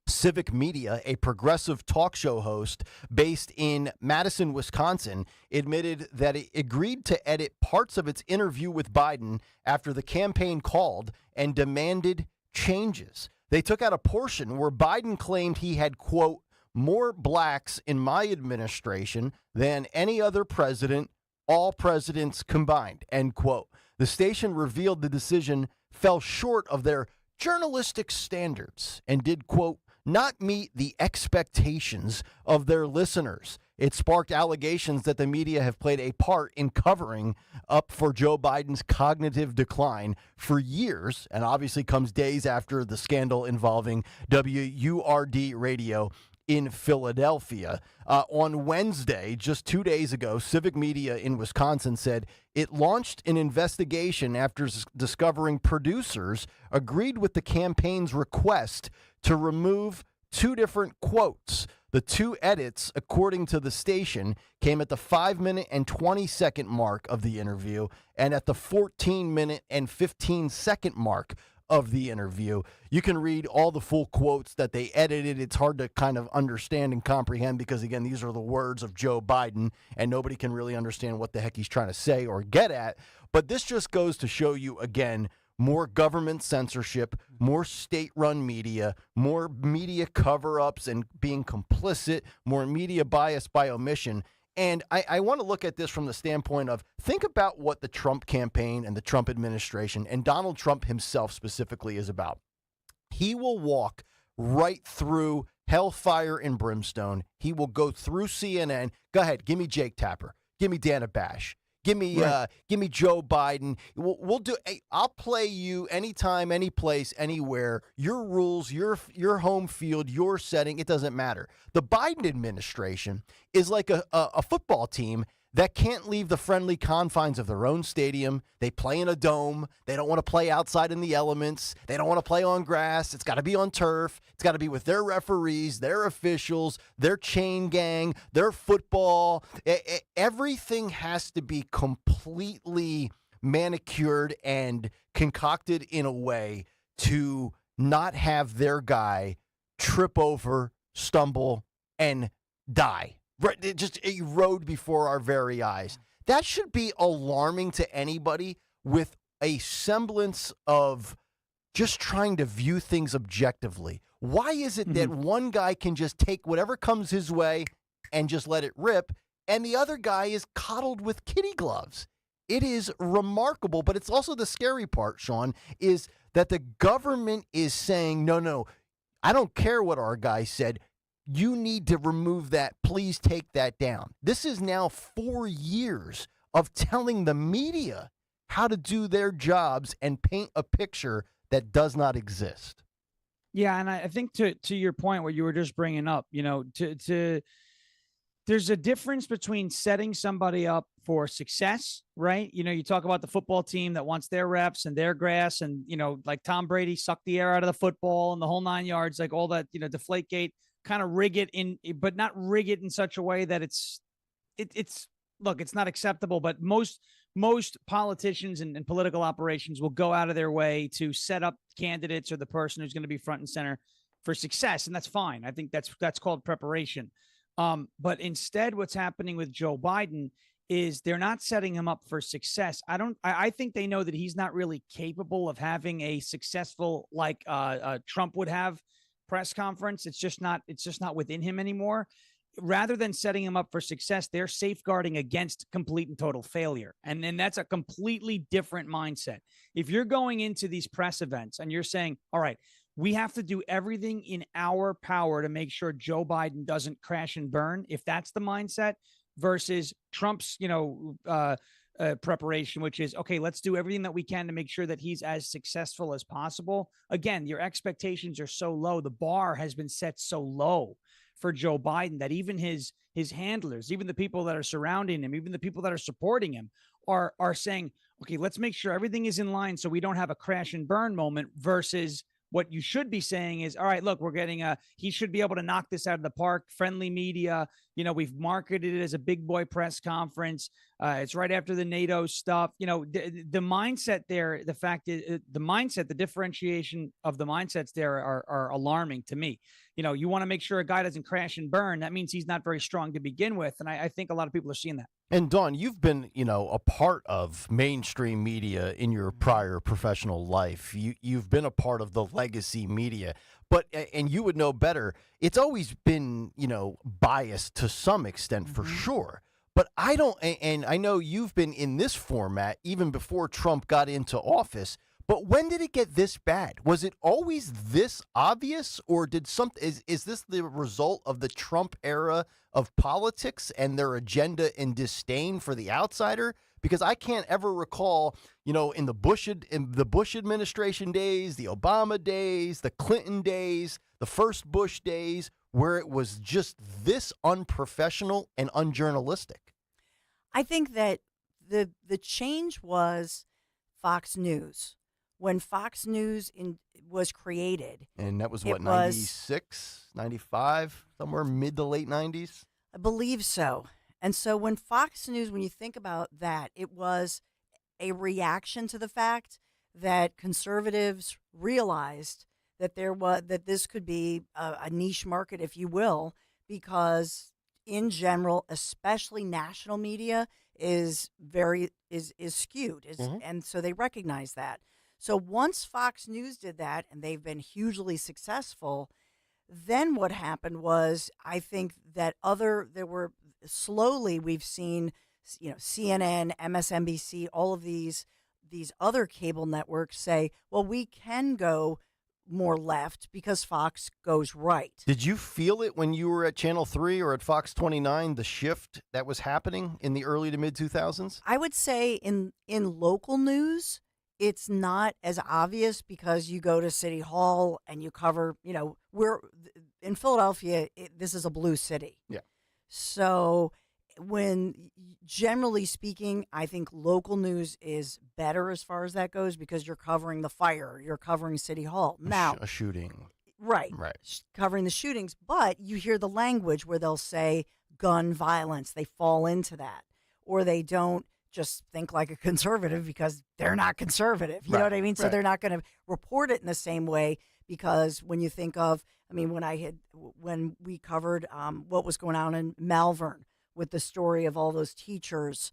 Civic Media, a progressive talk show host based in Madison, Wisconsin, admitted that it agreed to edit parts of its interview with Biden after the campaign called and demanded changes. They took out a portion where Biden claimed he had, quote, more blacks in my administration than any other president, all presidents combined, end quote. The station revealed the decision fell short of their journalistic standards and did, quote, not meet the expectations of their listeners. It sparked allegations that the media have played a part in covering up for Joe Biden's cognitive decline for years, and obviously comes days after the scandal involving WURD radio in Philadelphia. On Wednesday, just 2 days ago, Civic Media in Wisconsin said it launched an investigation after discovering producers agreed with the campaign's request to remove two different quotes. The two edits, according to the station, came at the 5-minute and 20-second mark of the interview and at the 14-minute and 15-second mark of the interview. You can read all the full quotes that they edited. It's hard to kind of understand and comprehend because, again, these are the words of Joe Biden, and nobody can really understand what the heck he's trying to say or get at. But this just goes to show you, again, more government censorship, more state-run media, more media cover-ups and being complicit, more media bias by omission. And I want to look at this from the standpoint of, think about what the Trump campaign and the Trump administration and Donald Trump himself specifically is about. He will walk right through hellfire and brimstone. He will go through CNN. Go ahead, give me Jake Tapper. Give me Dana Bash. Give me Joe Biden. We'll do. I'll play you anytime, any place, anywhere. Your rules, your home field, your setting. It doesn't matter. The Biden administration is like a football team that can't leave the friendly confines of their own stadium. They play in a dome. They don't want to play outside in the elements. They don't want to play on grass. It's got to be on turf. It's got to be with their referees, their officials, their chain gang, their football. Everything has to be completely manicured and concocted in a way to not have their guy trip over, stumble, and die. It just erode before our very eyes. That should be alarming to anybody with a semblance of just trying to view things objectively. Why is it that one guy can just take whatever comes his way and just let it rip, and the other guy is coddled with kitty gloves? It is remarkable, but it's also the scary part, Sean, is that the government is saying, no, I don't care what our guy said. You need to remove that. Please take that down. This is now 4 years of telling the media how to do their jobs and paint a picture that does not exist. Yeah, and I think to your point, what you were just bringing up, there's a difference between setting somebody up for success, right? You talk about the football team that wants their reps and their grass and, like Tom Brady sucked the air out of the football and the whole 9 yards, like all that, Deflategate. Kind of rig it but not rig it in such a way that it's not acceptable, but most politicians and political operations will go out of their way to set up candidates or the person who's going to be front and center for success. And that's fine. I think that's called preparation. But instead what's happening with Joe Biden is they're not setting him up for success. I think they know that he's not really capable of having a successful, like Trump would have, press conference. It's just not within him anymore. Rather than setting him up for success, they're safeguarding against complete and total failure. And then that's a completely different mindset. If you're going into these press events and you're saying, all right, we have to do everything in our power to make sure Joe Biden doesn't crash and burn. If that's the mindset versus Trump's, preparation, which is, okay, let's do everything that we can to make sure that he's as successful as possible. Again, your expectations are so low. The bar has been set so low for Joe Biden that even his handlers, even the people that are surrounding him, even the people that are supporting him are saying, okay, let's make sure everything is in line so we don't have a crash and burn moment, versus what you should be saying is, all right, look, we're getting he should be able to knock this out of the park. Friendly media, we've marketed it as a big boy press conference. It's right after the NATO stuff. The mindset there, the fact is the differentiation of the mindsets there are alarming to me. you want to make sure a guy doesn't crash and burn. That means he's not very strong to begin with. And I think a lot of people are seeing that. And Dawn, you've been, a part of mainstream media in your prior professional life. You've been a part of the legacy media, and you would know better. It's always been, biased to some extent for sure. But I don't, and I know you've been in this format even before Trump got into office. But when did it get this bad? Was it always this obvious, or did is this the result of the Trump era of politics and their agenda and disdain for the outsider? Because I can't ever recall, in the Bush administration days, the Obama days, the Clinton days, the first Bush days, where it was just this unprofessional and unjournalistic. I think that the change was Fox News. When Fox News was created. And that was, 96, 95, somewhere mid to late 90s? I believe so. And so when Fox News, when you think about that, it was a reaction to the fact that conservatives realized that that this could be a niche market, if you will, because in general, especially national media, is skewed. And so they recognize that. So once Fox News did that, and they've been hugely successful, then what happened was, I think that we've seen, CNN, MSNBC, all of these other cable networks say, well, we can go more left because Fox goes right. Did you feel it when you were at Channel 3 or at Fox 29, the shift that was happening in the early to mid 2000s? I would say in local news, it's not as obvious because you go to City Hall and you cover, we're in Philadelphia, this is a blue city. Yeah. So generally speaking, I think local news is better as far as that goes because you're covering the fire, you're covering City Hall. Now, a shooting. Right. Covering the shootings, but you hear the language where they'll say gun violence. They fall into that. Or they don't just think like a conservative because they're not conservative. You know what I mean? So they're not going to report it in the same way because when you think of, when we covered what was going on in Malvern with the story of all those teachers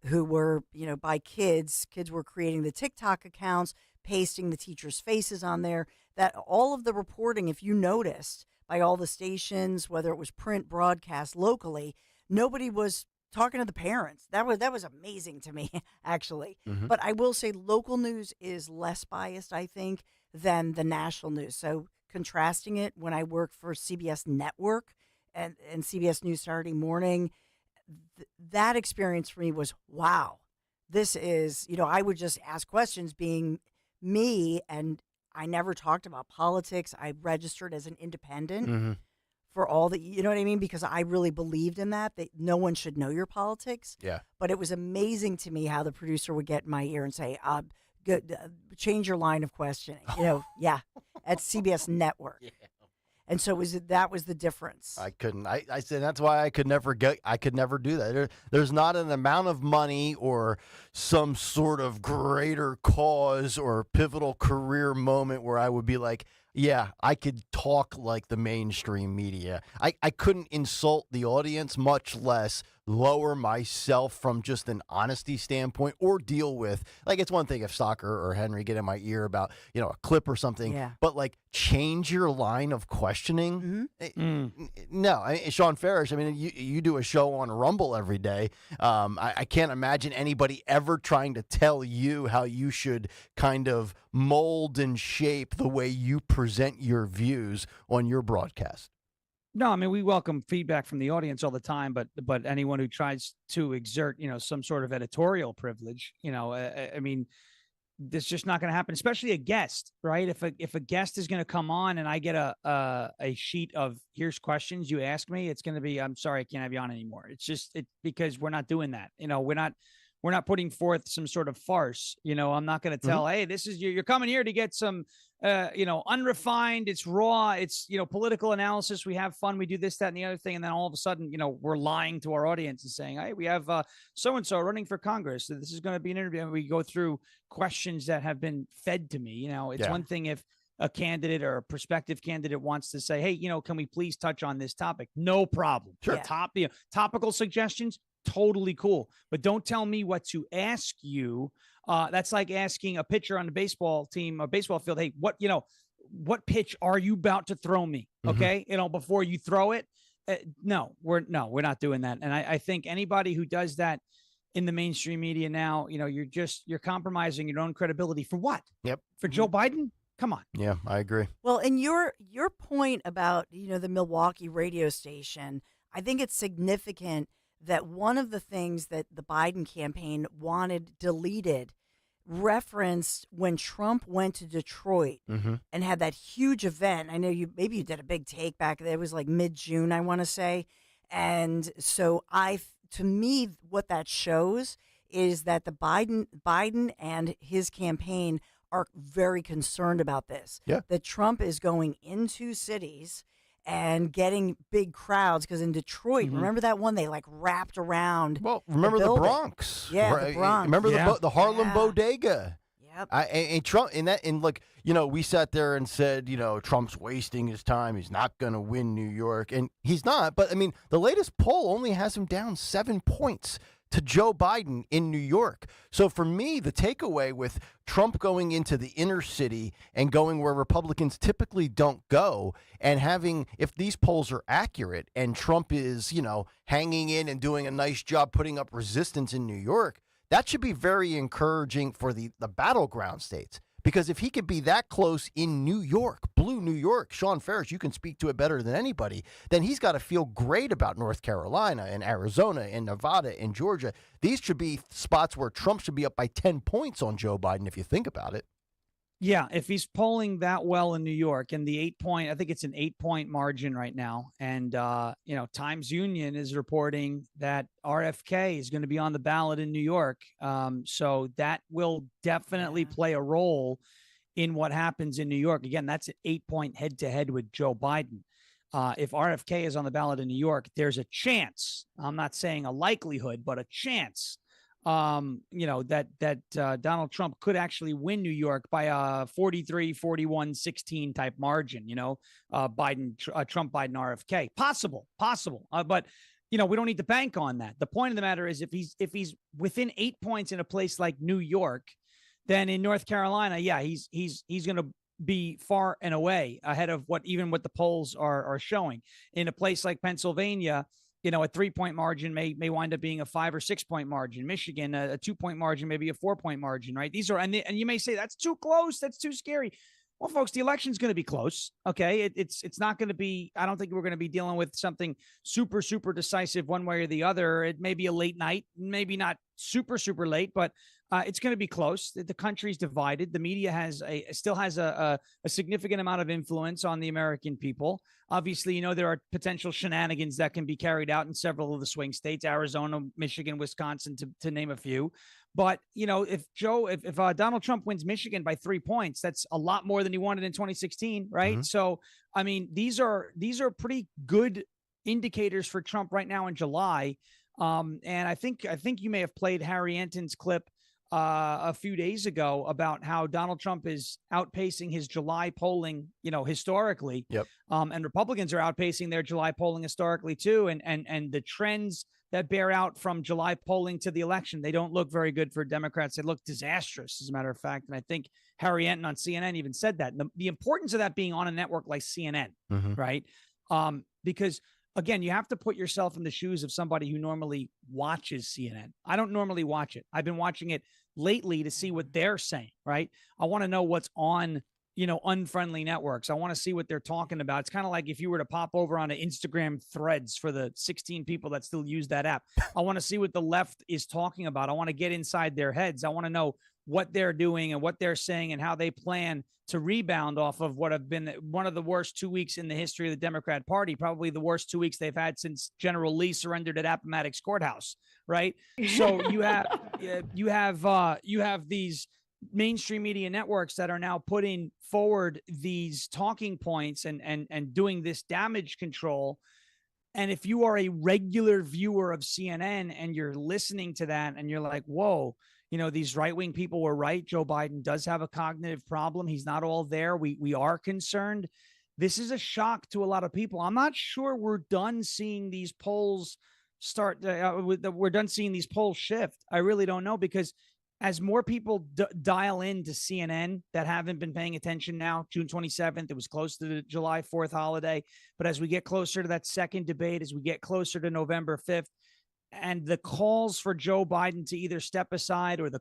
who were, by kids were creating the TikTok accounts, pasting the teachers' faces on there, that all of the reporting, if you noticed, by all the stations, whether it was print, broadcast, locally, nobody was talking to the parents. That was amazing to me, actually. Mm-hmm. But I will say local news is less biased, I think, than the national news. So contrasting it, when I worked for CBS Network and CBS News Saturday Morning, that experience for me was, wow, this is, I would just ask questions being me, and I never talked about politics. I registered as an independent. For all the, you know what I mean? Because I really believed in that no one should know your politics. Yeah. But it was amazing to me how the producer would get in my ear and say, change your line of questioning. Yeah, at CBS Network. Yeah. And so that was the difference. I couldn't. I said that's why I could never do that. There's not an amount of money or some sort of greater cause or pivotal career moment where I would be like, yeah, I could talk like the mainstream media. I couldn't insult the audience, much less lower myself from just an honesty standpoint or deal with, like, it's one thing if Soccer or Henry get in my ear about, a clip or something, but like change your line of questioning. No, Sean Farish, you do a show on Rumble every day. I can't imagine anybody ever trying to tell you how you should kind of mold and shape the way you present your views on your broadcast. No, we welcome feedback from the audience all the time, but anyone who tries to exert, some sort of editorial privilege, that's just not going to happen, especially a guest, right? If a guest is going to come on and I get a sheet of here's questions you ask me, it's going to be, I'm sorry, I can't have you on anymore. It's just because we're not doing that. We're not putting forth some sort of farce. I'm not going to tell, hey, this is you're coming here to get some, unrefined. It's raw. It's, political analysis. We have fun. We do this, that, and the other thing. And then all of a sudden, we're lying to our audience and saying, hey, we have so-and-so running for Congress. So this is going to be an interview. And we go through questions that have been fed to me. It's one thing if a candidate or a prospective candidate wants to say, hey, can we please touch on this topic? No problem. Sure. Topical suggestions, totally cool. But don't tell me what to ask you. That's like asking a pitcher on the baseball team or baseball field, hey, what pitch are you about to throw me? Okay. Before you throw it. No, we're not doing that. And I think anybody who does that in the mainstream media now, you're compromising your own credibility for what? Yep. For Joe Biden? Come on. Yeah, I agree. Well, and your point about, the Milwaukee radio station, I think it's significant that one of the things that the Biden campaign wanted deleted referenced when Trump went to Detroit and had that huge event. I know maybe you did a big take back there. It was like mid-June, I want to say. And so to me, what that shows is that the Biden and his campaign are very concerned about this. Yeah. That Trump is going into cities and getting big crowds, because in Detroit, remember that one they wrapped around? Well, remember the Bronx? Yeah, right? the Bronx. Remember the Harlem Bodega? Yep. And Trump we sat there and said, Trump's wasting his time. He's not going to win New York, and he's not. But I mean, the latest poll only has him down 7 points to Joe Biden in New York. So for me, the takeaway with Trump going into the inner city and going where Republicans typically don't go, and if these polls are accurate and Trump is, hanging in and doing a nice job putting up resistance in New York, that should be very encouraging for the battleground states. Because if he could be that close in New York, blue New York, Sean Ferris, you can speak to it better than anybody, then he's got to feel great about North Carolina and Arizona and Nevada and Georgia. These should be spots where Trump should be up by 10 points on Joe Biden, if you think about it. Yeah, if he's polling that well in New York, and I think it's an 8-point margin right now. And, Times Union is reporting that RFK is going to be on the ballot in New York. So that will definitely play a role in what happens in New York. Again, that's an 8-point head-to-head with Joe Biden. If RFK is on the ballot in New York, there's a chance, I'm not saying a likelihood, but a chance that Donald Trump could actually win New York by a 43, 41, 16 type margin, Trump, Biden, RFK. Possible. But, we don't need to bank on that. The point of the matter is if he's within 8 points in a place like New York, then in North Carolina, he's going to be far and away ahead of what the polls are showing. In a place like Pennsylvania, a 3-point margin may wind up being a 5 or 6 point margin. Michigan, a 2-point margin, maybe a 4-point margin, right? These are, and you may say that's too close. That's too scary. Well, folks, the election's going to be close. Okay. It's not going to be, I don't think we're going to be dealing with something super, super decisive one way or the other. It may be a late night, maybe not super, super late, but it's going to be close. The country's divided. The media still has a significant amount of influence on the American people. Obviously, there are potential shenanigans that can be carried out in several of the swing states, Arizona, Michigan, Wisconsin, to name a few. But, if Donald Trump wins Michigan by 3 points, that's a lot more than he wanted in 2016, right? Mm-hmm. So, I mean, these are pretty good indicators for Trump right now in July. And I think you may have played Harry Anton's clip a few days ago about how Donald Trump is outpacing his July polling, historically. Yep. And Republicans are outpacing their July polling historically too. And the trends that bear out from July polling to the election, they don't look very good for Democrats. They look disastrous, as a matter of fact. And I think Harry Anton on CNN even said that. And the importance of that being on a network like CNN, right? Because again, you have to put yourself in the shoes of somebody who normally watches CNN. I don't normally watch it. I've been watching it lately to see what they're saying, right? I want to know what's on, unfriendly networks. I want to see what they're talking about. It's kind of like if you were to pop over on an Instagram Threads for the 16 people that still use that app. I want to see what the left is talking about. I want to get inside their heads. I want to know what they're doing and what they're saying and how they plan to rebound off of what have been one of the worst 2 weeks in the history of the Democrat Party, probably the worst 2 weeks they've had since General Lee surrendered at Appomattox Courthouse, right? So you have these mainstream media networks that are now putting forward these talking points and doing this damage control. And if you are a regular viewer of CNN and you're listening to that and you're like, whoa, these right-wing people were right. Joe Biden does have a cognitive problem. He's not all there. We are concerned. This is a shock to a lot of people. I'm not sure we're done seeing these polls we're done seeing these polls shift. I really don't know, because as more people dial into CNN that haven't been paying attention now, June 27th, it was close to the July 4th holiday. But as we get closer to that second debate, as we get closer to November 5th, and the calls for Joe Biden to either step aside, or the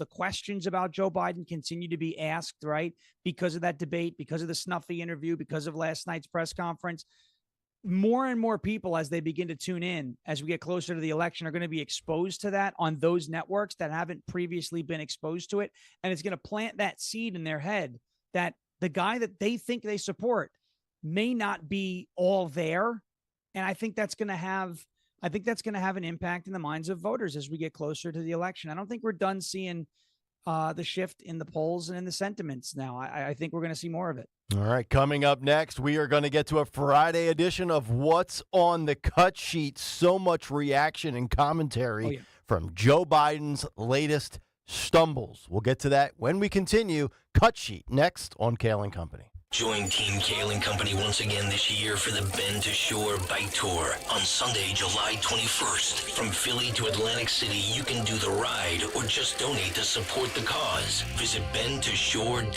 questions about Joe Biden continue to be asked, right? Because of that debate, because of the snuffy interview, because of last night's press conference, more and more people, as they begin to tune in, as we get closer to the election, are going to be exposed to that on those networks that haven't previously been exposed to it. And it's going to plant that seed in their head that the guy that they think they support may not be all there. And I think that's going to have an impact in the minds of voters as we get closer to the election. I don't think we're done seeing the shift in the polls and in the sentiments now. I think we're going to see more of it. All right, coming up next, we are going to get to a Friday edition of What's on the Cut Sheet. So much reaction and commentary from Joe Biden's latest stumbles. We'll get to that when we continue. Cut Sheet next on Kayal and Company. Join Team Kayal and Company once again this year for the Bend to Shore Bike Tour on Sunday, July 21st. From Philly to Atlantic City, you can do the ride or just donate to support the cause. Visit bendtoshore.org.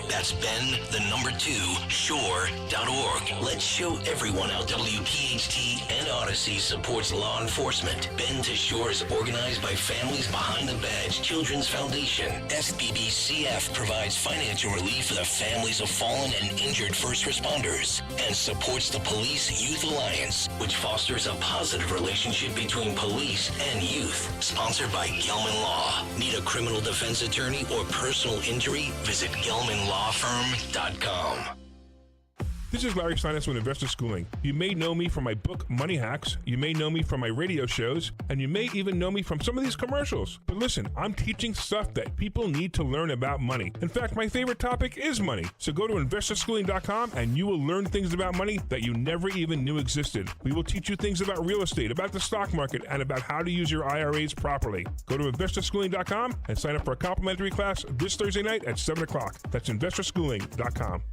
That's shore.org. Let's show everyone how WPHT and Odyssey supports law enforcement. Bend to Shore is organized by Families Behind the Badge Children's Foundation. SBBCF provides financial relief for the families of fallen and injured first responders, and supports the Police Youth Alliance, which fosters a positive relationship between police and youth. Sponsored by Gelman Law. Need a criminal defense attorney or personal injury? Visit GelmanLawFirm.com. This is Larry Steinitz with Investor Schooling. You may know me from my book, Money Hacks. You may know me from my radio shows, and you may even know me from some of these commercials. But listen, I'm teaching stuff that people need to learn about money. In fact, my favorite topic is money. So go to investorschooling.com and you will learn things about money that you never even knew existed. We will teach you things about real estate, about the stock market, and about how to use your IRAs properly. Go to investorschooling.com and sign up for a complimentary class this Thursday night at 7 o'clock. That's investorschooling.com.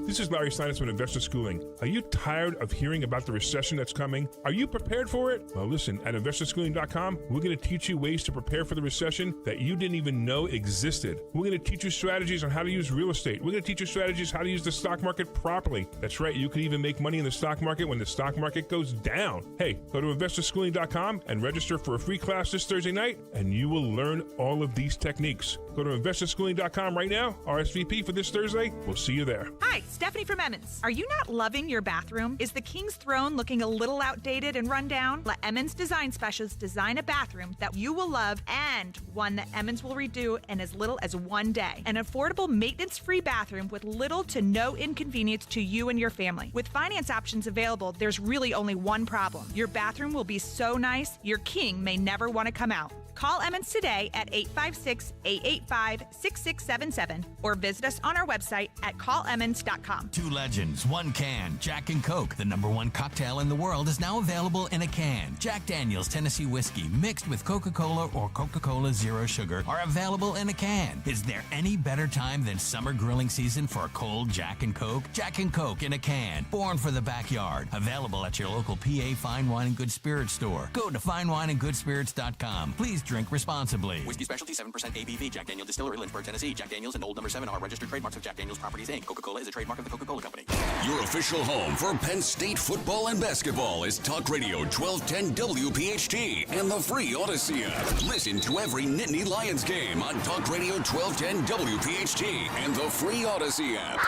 This is Larry Steinitz with Investor Schooling. Are you tired of hearing about the recession that's coming? Are you prepared for it? Well, listen, at investorschooling.com, we're going to teach you ways to prepare for the recession that you didn't even know existed. We're going to teach you strategies on how to use real estate. We're going to teach you strategies how to use the stock market properly. That's right, you can even make money in the stock market when the stock market goes down. Hey, go to investorschooling.com and register for a free class this Thursday night, and you will learn all of these techniques. Go to investorschooling.com right now, RSVP for this Thursday. We'll see you there. Hi, Stephanie from Emmons. Are you not loving your bathroom? Is the King's Throne looking a little outdated and run down? Let Emmons Design Specialists design a bathroom that you will love, and one that Emmons will redo in as little as 1 day. An affordable, maintenance-free bathroom with little to no inconvenience to you and your family. With finance options available, there's really only one problem. Your bathroom will be so nice, your king may never want to come out. Call Emmons today at 856-885-6677 or visit us on our website at callemmons.com. Two legends, one can. Jack and Coke, the #1 cocktail in the world, is now available in a can. Jack Daniel's Tennessee Whiskey mixed with Coca-Cola or Coca-Cola Zero Sugar are available in a can. Is there any better time than summer grilling season for a cold Jack and Coke? Jack and Coke in a can. Born for the backyard. Available at your local PA Fine Wine and Good Spirits store. Go to finewineandgoodspirits.com. Please drink responsibly. Whiskey Specialty, 7% ABV. Jack Daniel Distillery, Lynchburg, Tennessee. Jack Daniels and Old No. 7 are registered trademarks of Jack Daniels Properties, Inc. Coca-Cola is a trademark of the Coca-Cola Company. Your official home for Penn State football and basketball is Talk Radio 1210 WPHT and the free Odyssey app. Listen to every Nittany Lions game on Talk Radio 1210 WPHT and the free Odyssey app.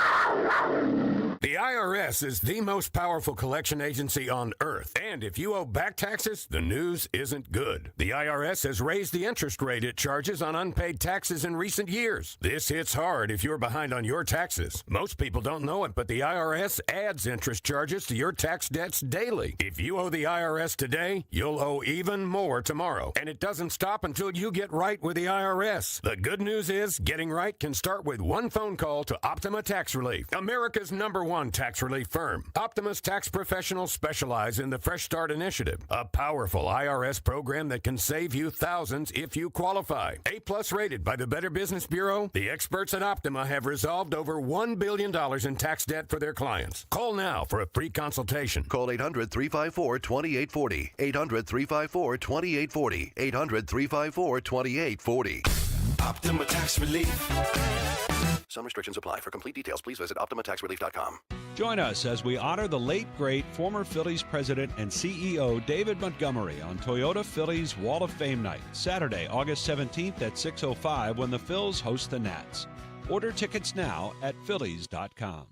The IRS is the most powerful collection agency on earth. And if you owe back taxes, the news isn't good. The IRS has raised the interest rate it charges on unpaid taxes in recent years. This hits hard if you're behind on your taxes. Most people don't know it, but the IRS adds interest charges to your tax debts daily. If you owe the IRS today, you'll owe even more tomorrow. And it doesn't stop until you get right with the IRS. The good news is getting right can start with one phone call to Optima Tax Relief, America's #1 #1 tax relief firm. Optima's tax professionals specialize in the Fresh Start Initiative, a powerful IRS program that can save you thousands if you qualify. A+ rated by the Better Business Bureau, the experts at Optima have resolved over $1 billion in tax debt for their clients. Call now for a free consultation. Call 800-354-2840. 800-354-2840. 800-354-2840. Optima Tax Relief. Some restrictions apply. For complete details, please visit OptimaTaxRelief.com. Join us as we honor the late, great former Phillies president and CEO David Montgomery on Toyota Phillies Wall of Fame night, Saturday, August 17th at 6:05 when the Phils host the Nats. Order tickets now at Phillies.com.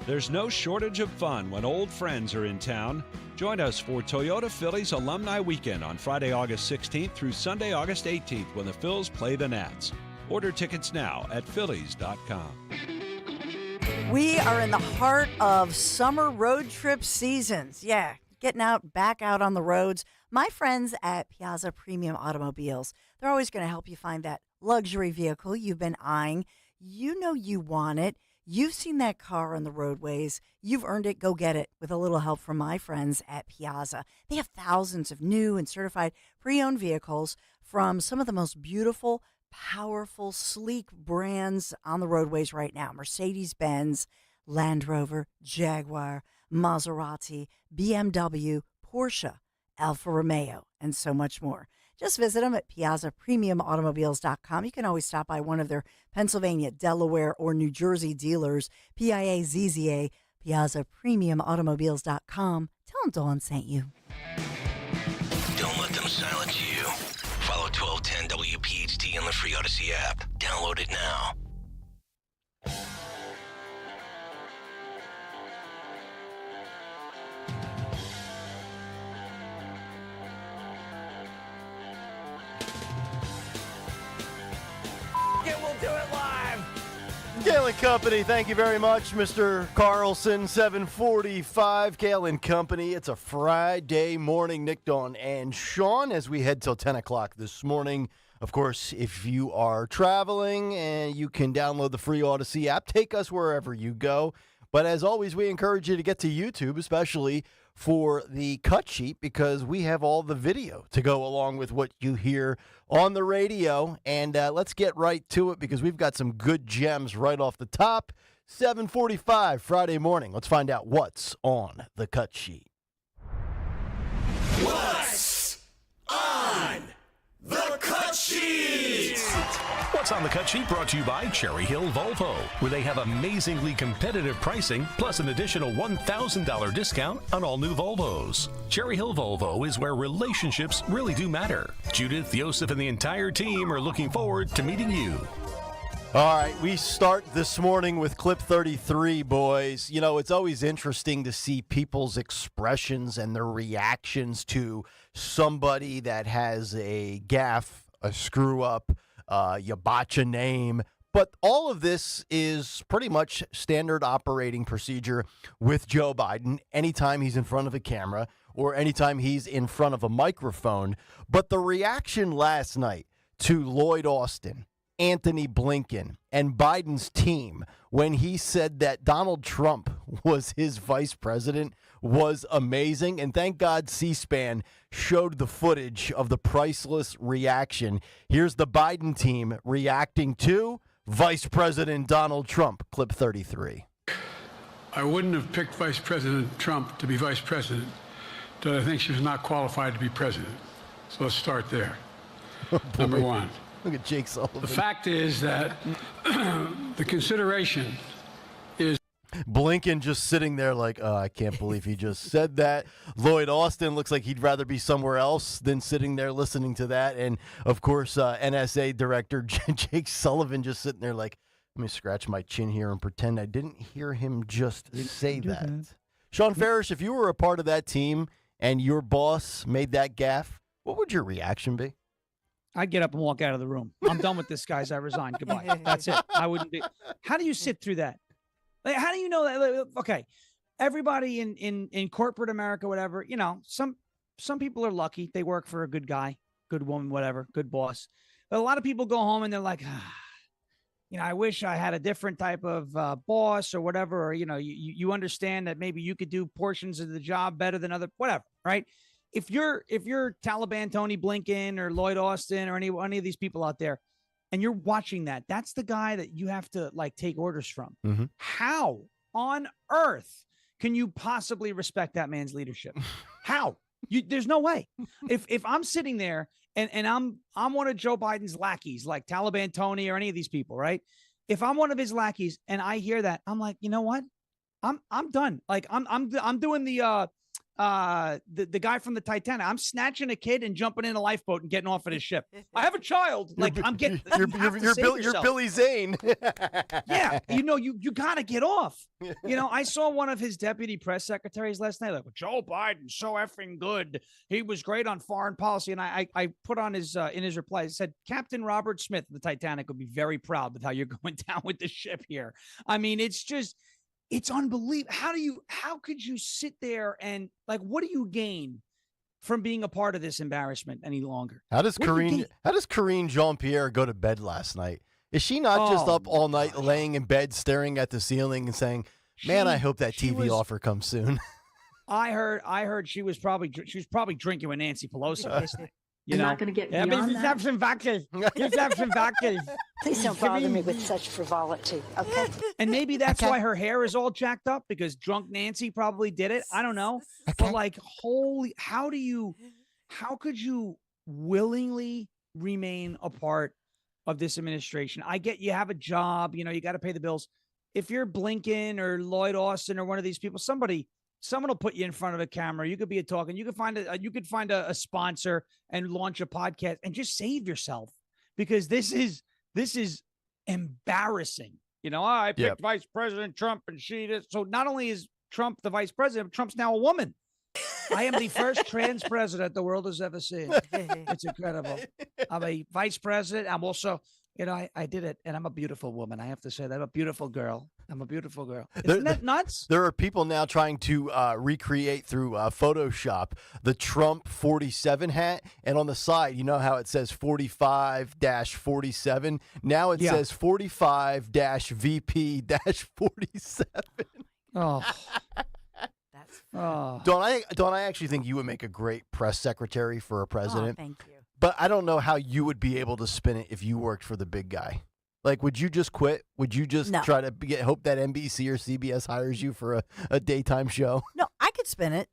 There's no shortage of fun when old friends are in town. Join us for Toyota Phillies Alumni Weekend on Friday, August 16th through Sunday, August 18th when the Phils play the Nats. Order tickets now at Phillies.com. We are in the heart of summer road trip seasons. Yeah, getting back out on the roads. My friends at Piazza Premium Automobiles, they're always going to help you find that luxury vehicle you've been eyeing. You know you want it. You've seen that car on the roadways. You've earned it. Go get it with a little help from my friends at Piazza. They have thousands of new and certified pre-owned vehicles from some of the most beautiful, powerful, sleek brands on the roadways right now. Mercedes-Benz, Land Rover, Jaguar, Maserati, BMW, Porsche, Alfa Romeo, and so much more. Just visit them at PiazzaPremiumAutomobiles.com. You can always stop by one of their Pennsylvania, Delaware, or New Jersey dealers. PIAZZA, PiazzaPremiumAutomobiles.com. Tell them Dawn sent you. Don't let them silence you. Follow 1210 WPHT on the free Odyssey app. Download it now. We'll do it live. Kayal & Company, thank you very much, Mr. Carlson. 7:45, Kayal & Company. It's a Friday morning. Nick, Dawn, and Sean as we head till 10 o'clock this morning. Of course, if you are traveling, and you can download the free Odyssey app, take us wherever you go. But as always, we encourage you to get to YouTube, especially for the cut sheet, because we have all the video to go along with what you hear on the radio. And let's get right to it because we've got some good gems right off the top. 7:45 Friday morning. Let's find out what's on the cut sheet. What's on the cut sheet? What's on the cut sheet brought to you by Cherry Hill Volvo, where they have amazingly competitive pricing plus an additional $1,000 discount on all new Volvos. Cherry Hill Volvo is where relationships really do matter. Judith, Yosef, and the entire team are looking forward to meeting you. All right, we start this morning with clip 33, boys. You know, it's always interesting to see people's expressions and their reactions to somebody that has a gaffe, a screw up, you botch a name. But all of this is pretty much standard operating procedure with Joe Biden anytime he's in front of a camera or anytime he's in front of a microphone. But the reaction last night to Lloyd Austin, Anthony Blinken, and Biden's team when he said that Donald Trump was his vice president was amazing. And thank God C-SPAN showed the footage of the priceless reaction. Here's the Biden team reacting to Vice President Donald Trump. Clip 33. I wouldn't have picked Vice President Trump to be vice president, but I think she was not qualified to be president. So let's start there. Number one. Look at Jake Sullivan. The fact is that the consideration is Blinken just sitting there like, oh, I can't believe he just said that. Lloyd Austin looks like he'd rather be somewhere else than sitting there listening to that. And, of course, NSA Director Jake Sullivan just sitting there like, let me scratch my chin here and pretend I didn't hear him just say that. Sean Farish, if you were a part of that team and your boss made that gaffe, what would your reaction be? I'd get up and walk out of the room. I'm done with this, guys. I resign. Goodbye. That's it. I wouldn't do. How do you sit through that? Like, how do you know that? Like, okay, everybody in corporate America, whatever, you know, some people are lucky. They work for a good guy, good woman, whatever, good boss. But a lot of people go home and they're like, I wish I had a different type of boss or whatever, or, you understand that maybe you could do portions of the job better than other, whatever, right? If you're Taliban Tony Blinken or Lloyd Austin or any of these people out there, and you're watching that's the guy that you have to take orders from. Mm-hmm. How on earth can you possibly respect that man's leadership? How? There's no way. If I'm sitting there and I'm one of Joe Biden's lackeys, like Taliban Tony or any of these people, right? If I'm one of his lackeys and I hear that, I'm like, you know what? I'm done. Like I'm doing the guy from the Titanic. I'm snatching a kid and jumping in a lifeboat and getting off of his ship. I have a child. Like I'm getting. You're Billy Zane. Yeah, you gotta get off. I saw one of his deputy press secretaries last night. Like, well, Joe Biden, so effing good. He was great on foreign policy. And I put on his in his reply, he said, Captain Robert Smith of the Titanic would be very proud with how you're going down with the ship here. I mean, it's unbelievable. How could you sit there and what do you gain from being a part of this embarrassment any longer? How does Karine Jean-Pierre go to bed last night? Is she not just up all night laying in bed staring at the ceiling and saying, man, I hope that TV offer comes soon? I heard she was probably drinking with Nancy Pelosi last night. You're not going to get beyond that? Have some vodka. Just have some vodka. Please don't bother me with such frivolity, okay? And maybe that's why her hair is all jacked up, because drunk Nancy probably did it. I don't know. But how could you willingly remain a part of this administration? I get you have a job, you got to pay the bills. If you're Blinken or Lloyd Austin or one of these people, someone will put you in front of a camera. You could be talking. You could find a sponsor and launch a podcast and just save yourself, because this is embarrassing. I picked Vice President Trump and she did. So not only is Trump the vice president, Trump's now a woman. I am the first trans president the world has ever seen. It's incredible. I'm a vice president. I'm also, I did it, and I'm a beautiful woman. I have to say that. I'm a beautiful girl. Isn't that nuts? There are people now trying to recreate through Photoshop the Trump 47 hat, and on the side, you know how it says 45-47? Now it says 45-VP-47. Oh. Don't I actually think you would make a great press secretary for a president? Oh, thank you. But I don't know how you would be able to spin it if you worked for the big guy. Would you just quit? Would you just try to hope that NBC or CBS hires you for a daytime show? No, I could spin it.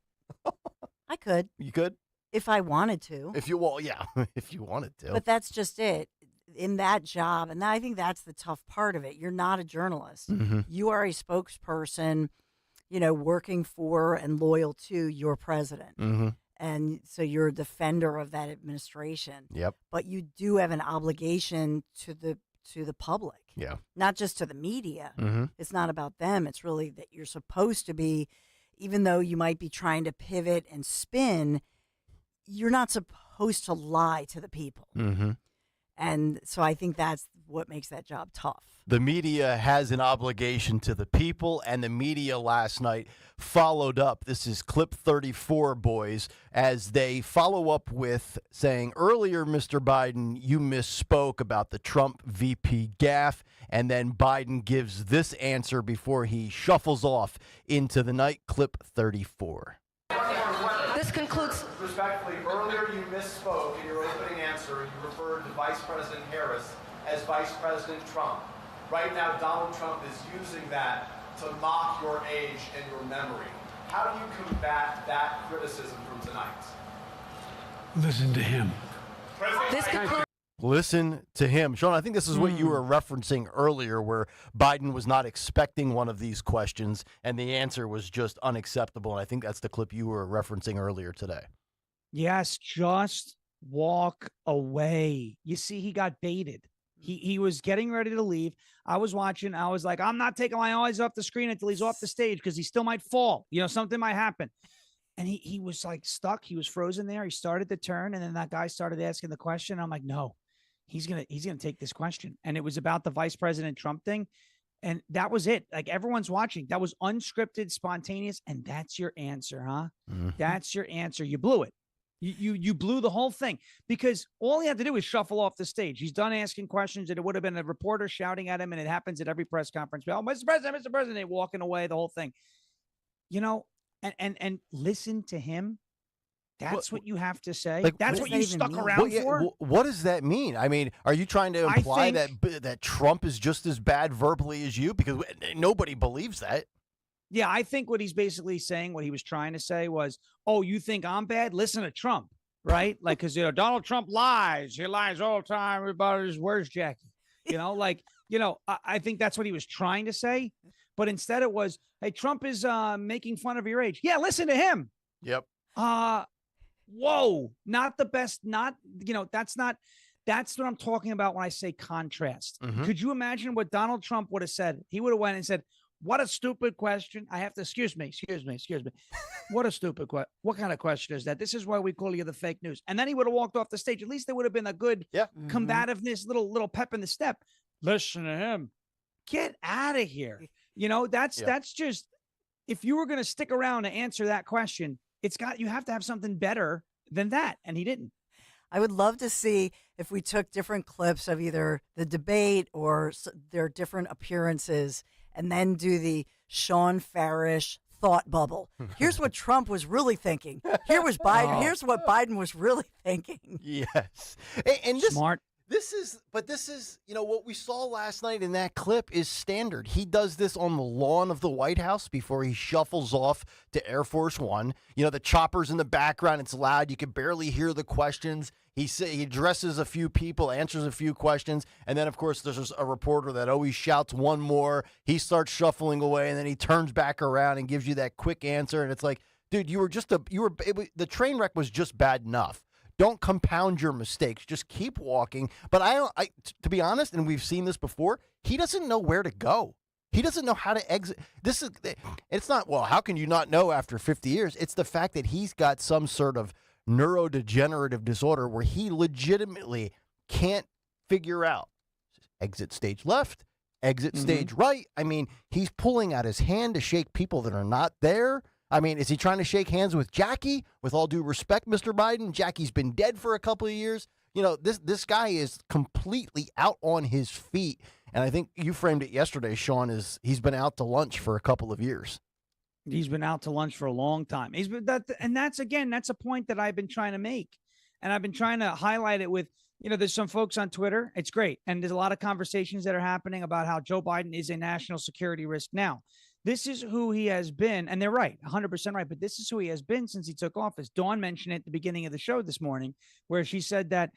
I could. You could? If I wanted to. If you wanted to. But that's just it. In that job, and I think that's the tough part of it. You're not a journalist. Mm-hmm. You are a spokesperson, working for and loyal to your president. Mm-hmm. And so you're a defender of that administration. Yep. But you do have an obligation to the public. Yeah. Not just to the media. Mm-hmm. It's not about them. It's really that you're supposed to be, even though you might be trying to pivot and spin, you're not supposed to lie to the people. Mm-hmm. And so I think that's what makes that job tough. The media has an obligation to the people, and the media last night followed up. This is clip 34, boys, as they follow up with saying, earlier, Mr. Biden, you misspoke about the Trump VP gaffe, and then Biden gives this answer before he shuffles off into the night. Clip 34. This concludes. Respectfully, earlier you misspoke in your opening answer. You referred to Vice President Harris as Vice President Trump. Right now, Donald Trump is using that to mock your age and your memory. How do you combat that criticism from tonight? Listen to him. Listen to him. Sean, I think this is what you were referencing earlier, where Biden was not expecting one of these questions, and the answer was just unacceptable. And I think that's the clip you were referencing earlier today. Yes, just walk away. You see, he got baited. He was getting ready to leave. I was watching. I was like, I'm not taking my eyes off the screen until he's off the stage, because he still might fall. Something might happen. And he was stuck. He was frozen there. He started to turn, and then that guy started asking the question. I'm like, no, he's gonna take this question. And it was about the Vice President Trump thing. And that was it. Everyone's watching. That was unscripted, spontaneous. And that's your answer, huh? Mm-hmm. That's your answer. You blew it. You blew the whole thing because all he had to do is shuffle off the stage. He's done asking questions, and it would have been a reporter shouting at him, and it happens at every press conference. Oh, Mr. President, walking away, the whole thing. And listen to him. That's what you have to say. Like, that's what you stuck around for. What does that mean? I mean, are you trying to imply that Trump is just as bad verbally as you? Because nobody believes that. Yeah, I think what he's basically saying, what he was trying to say was, oh, you think I'm bad? Listen to Trump, right? Like, because, Donald Trump lies. He lies all the time. Everybody's, where's Jackie? I think that's what he was trying to say. But instead it was, hey, Trump is making fun of your age. Yeah, listen to him. Yep. Whoa, not the best. That's what I'm talking about when I say contrast. Mm-hmm. Could you imagine what Donald Trump would have said? He would have went and said, what a stupid question. I have to, excuse me. What a stupid question. What kind of question is that? This is why we call you the fake news. And then he would have walked off the stage. At least there would have been a good combativeness, little pep in the step. Listen to him. Get out of here. That's just, if you were going to stick around to answer that question, you have to have something better than that. And he didn't. I would love to see if we took different clips of either the debate or their different appearances and then do the Sean Farish thought bubble. Here's what Trump was really thinking. Here was Biden. Here's what Biden was really thinking. Yes. And smart. This is what we saw last night in that clip is standard. He does this on the lawn of the White House before he shuffles off to Air Force One. The chopper's in the background. It's loud. You can barely hear the questions. He addresses a few people, answers a few questions, and then, of course, there's a reporter that always shouts one more. He starts shuffling away, and then he turns back around and gives you that quick answer. And it's like, dude, the train wreck was just bad enough. Don't compound your mistakes. Just keep walking. But to be honest, and we've seen this before, he doesn't know where to go. He doesn't know how to exit. It's not, well, how can you not know after 50 years? It's the fact that he's got some sort of neurodegenerative disorder where he legitimately can't figure out exit stage left, exit stage right. I mean, he's pulling out his hand to shake people that are not there. I mean, is he trying to shake hands with Jackie? With all due respect, Mr. Biden, Jackie's been dead for a couple of years. This guy is completely out on his feet. And I think you framed it yesterday, Sean, he's been out to lunch for a couple of years. He's been out to lunch for a long time. That's a point that I've been trying to make. And I've been trying to highlight it with, there's some folks on Twitter. It's great. And there's a lot of conversations that are happening about how Joe Biden is a national security risk now. This is who he has been, and they're right, 100% right, but this is who he has been since he took office. Dawn mentioned it at the beginning of the show this morning, where she said that,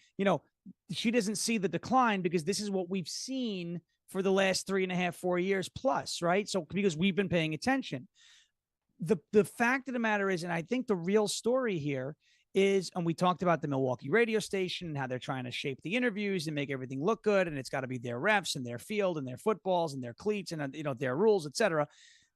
she doesn't see the decline because this is what we've seen for the last 3.5, 4 years plus, right? So because we've been paying attention. The fact of the matter is, and I think the real story here is, and we talked about the Milwaukee radio station and how they're trying to shape the interviews and make everything look good, and it's got to be their refs and their field and their footballs and their cleats and their rules, etc.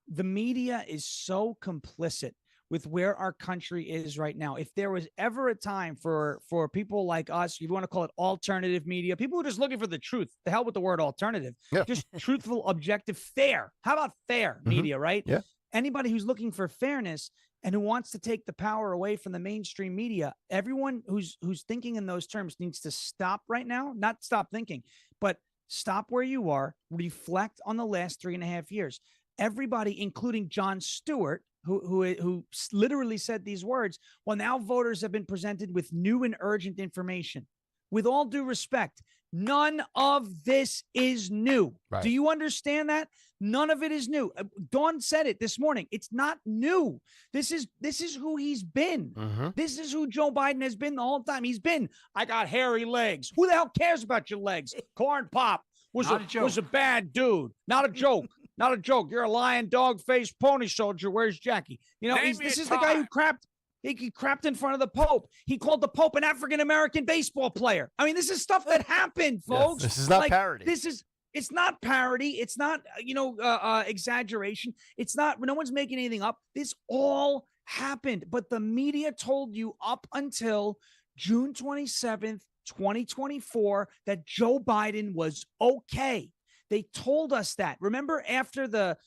The media is so complicit with where our country is right now. If there was ever a time for people like us, you want to call it alternative media, people who are just looking for the truth, the hell with the word alternative, just truthful, objective, fair. How about fair media, right? Yeah. Anybody who's looking for fairness and who wants to take the power away from the mainstream media, everyone who's thinking in those terms needs to stop right now, not stop thinking, but stop where you are, reflect on the last 3.5 years. Everybody, including Jon Stewart, who literally said these words, well, now voters have been presented with new and urgent information. With all due respect, none of this is new. Right. Do you understand that? None of it is new. Dawn said it this morning. It's not new. This is who he's been. Mm-hmm. This is who Joe Biden has been the whole time. He's been, I got hairy legs. Who the hell cares about your legs? Corn Pop was a bad dude. Not a joke. Not a joke. You're a lion, dog-faced pony soldier. Where's Jackie? This is the guy who crapped. He crapped in front of the Pope. He called the Pope an African-American baseball player. I mean, this is stuff that happened, folks. Yes, this is not parody. It's not parody. It's not, exaggeration. It's not, no one's making anything up. This all happened. But the media told you up until June 27th, 2024, that Joe Biden was okay. They told us that. Remember after the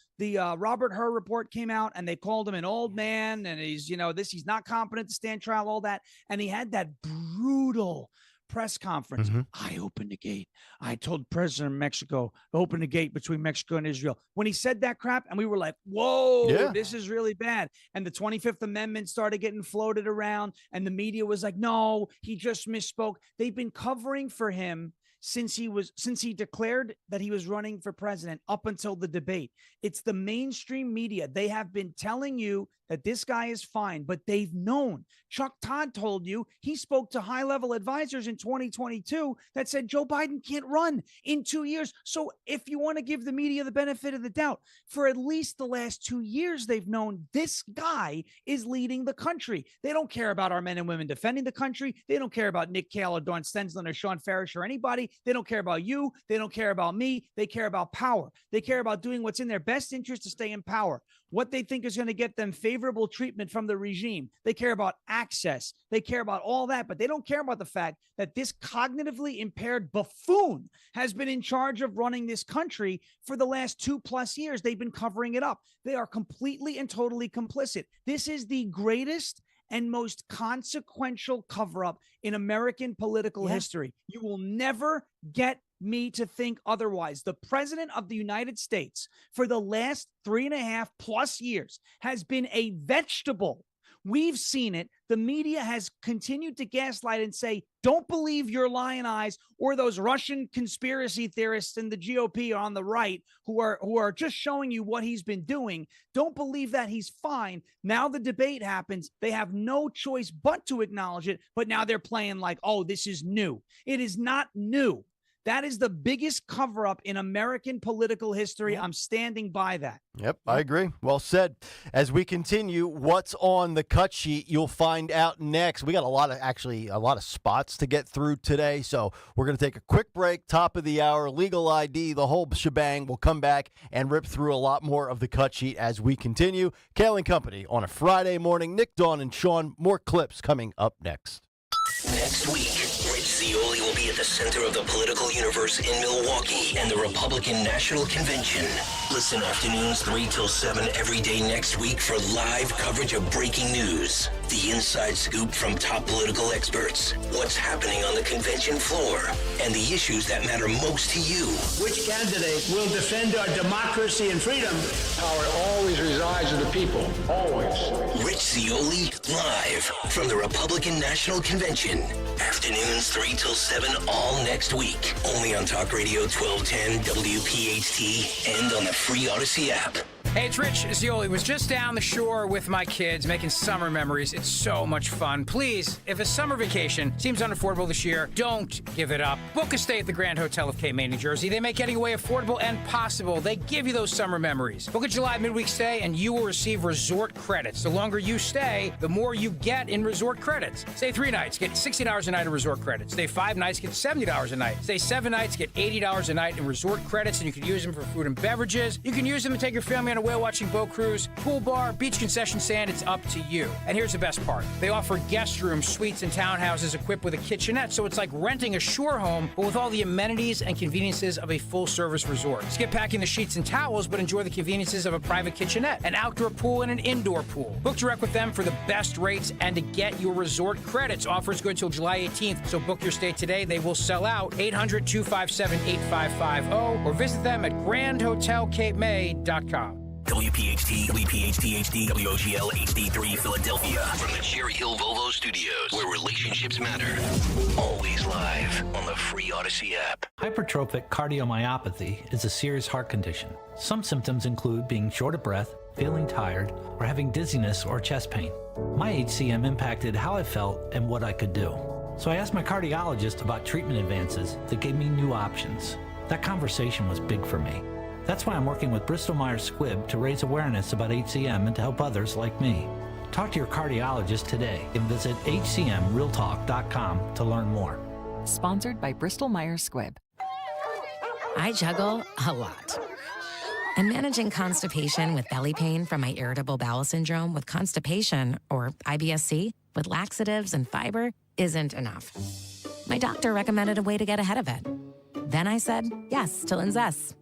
Robert Hur report came out and they called him an old man and he's not competent to stand trial, all that. And he had that brutal press conference. I opened the gate. I told President of Mexico, open the gate between Mexico and Israel. When he said that crap, and we were like, whoa, this is really bad. And the 25th Amendment started getting floated around, and the media was like, no, he just misspoke. They've been covering for him since he declared that he was running for president up until the debate. It's the mainstream media. They have been telling you that this guy is fine, but they've known. Chuck Todd told you he spoke to high-level advisors in 2022 that said Joe Biden can't run in 2 years. So if you want to give the media the benefit of the doubt, for at least the last 2 years, they've known this guy is leading the country. They don't care about our men and women defending the country. They don't care about Nick Kayal or Dawn Stensland or Sean Farish or anybody. They don't care about you. They don't care about me. They care about power. They care about doing what's in their best interest to stay in power. What they think is going to get them favorable treatment from the regime. They care about access. They care about all that, but they don't care about the fact that this cognitively impaired buffoon has been in charge of running this country for the last 2+ years. They've been covering it up. They are completely and totally complicit. This is the greatest and most consequential cover-up in American political history. You will never get me to think otherwise. The president of the United States for the last 3.5+ years has been a vegetable. We've seen it. The media has continued to gaslight and say, don't believe your lion eyes or those Russian conspiracy theorists in the GOP on the right who are just showing you what he's been doing. Don't believe that he's fine. Now the debate happens. They have no choice but to acknowledge it. But now they're playing like, oh, this is new. It is not new. That is the biggest cover-up in American political history. I'm standing by that. Yep, I agree. Well said. As we continue, what's on the cut sheet, you'll find out next. We got a lot of spots to get through today, so we're going to take a quick break, top of the hour, legal ID, the whole shebang. We'll come back and rip through a lot more of the cut sheet as we continue. Kayal and Company on a Friday morning. Nick, Dawn, and Sean, more clips coming up next. Next week, Rich Zeoli will be at the center of the political universe in Milwaukee and the Republican National Convention. Listen afternoons 3 till 7 every day next week for live coverage of breaking news, the inside scoop from top political experts, what's happening on the convention floor, and the issues that matter most to you. Which candidate will defend our democracy and freedom? Power always resides with the people. Always. Rich Zeoli live from the Republican National Convention. Afternoons 3 till 7 all next week. Only on Talk Radio 1210 WPHT and on the free Odyssey app. Hey, it's Rich Zeoli. Was just down the shore with my kids making summer memories. It's so much fun. Please, if a summer vacation seems unaffordable this year, don't give it up. Book a stay at the Grand Hotel of Cape May, New Jersey. They make getting away affordable and possible. They give you those summer memories. Book a July midweek stay and you will receive resort credits. The longer you stay, the more you get in resort credits. Stay 3 nights, get $60 a night in resort credits. Stay 5 nights, get $70 a night. Stay 7 nights, get $80 a night in resort credits, and you can use them for food and beverages. You can use them to take your family on a whale-watching boat cruise, pool bar, beach concession stand. It's up to you. And here's the best part. They offer guest rooms, suites, and townhouses equipped with a kitchenette, so it's like renting a shore home, but with all the amenities and conveniences of a full-service resort. Skip packing the sheets and towels, but enjoy the conveniences of a private kitchenette, an outdoor pool, and an indoor pool. Book direct with them for the best rates and to get your resort credits. Offers good till July 18th, so book your stay today. They will sell out. 800-257-8550 or visit them at grandhotelcapemay.com. WPHT, WPHT HD, WOGL HD3 Philadelphia. From the Cherry Hill Volvo Studios, where relationships matter. Always live on the free Odyssey app. Hypertrophic cardiomyopathy is a serious heart condition. Some symptoms include being short of breath, feeling tired, or having dizziness or chest pain. My HCM impacted how I felt and what I could do. So I asked my cardiologist about treatment advances that gave me new options. That conversation was big for me. That's why I'm working with Bristol-Myers Squibb to raise awareness about HCM and to help others like me. Talk to your cardiologist today and visit hcmrealtalk.com to learn more. Sponsored by Bristol-Myers Squibb. I juggle a lot. And managing constipation with belly pain from my irritable bowel syndrome with constipation, or IBS-C, with laxatives and fiber isn't enough. My doctor recommended a way to get ahead of it. Then I said yes to Linzess.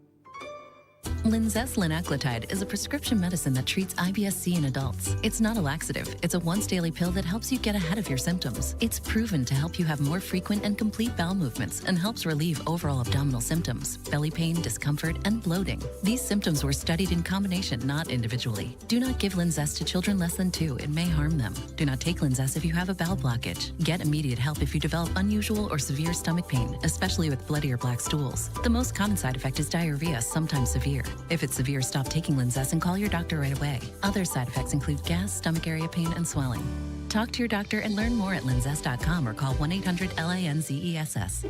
Linzess linaclotide is a prescription medicine that treats IBS-C in adults. It's not a laxative. It's a once-daily pill that helps you get ahead of your symptoms. It's proven to help you have more frequent and complete bowel movements and helps relieve overall abdominal symptoms, belly pain, discomfort, and bloating. These symptoms were studied in combination, not individually. Do not give Linzess to children less than 2. It may harm them. Do not take Linzess if you have a bowel blockage. Get immediate help if you develop unusual or severe stomach pain, especially with bloody or black stools. The most common side effect is diarrhea, sometimes severe. If it's severe, stop taking Linzess and call your doctor right away. Other side effects include gas, stomach area pain, and swelling. Talk to your doctor and learn more at linzess.com or call 1-800-LINZESS.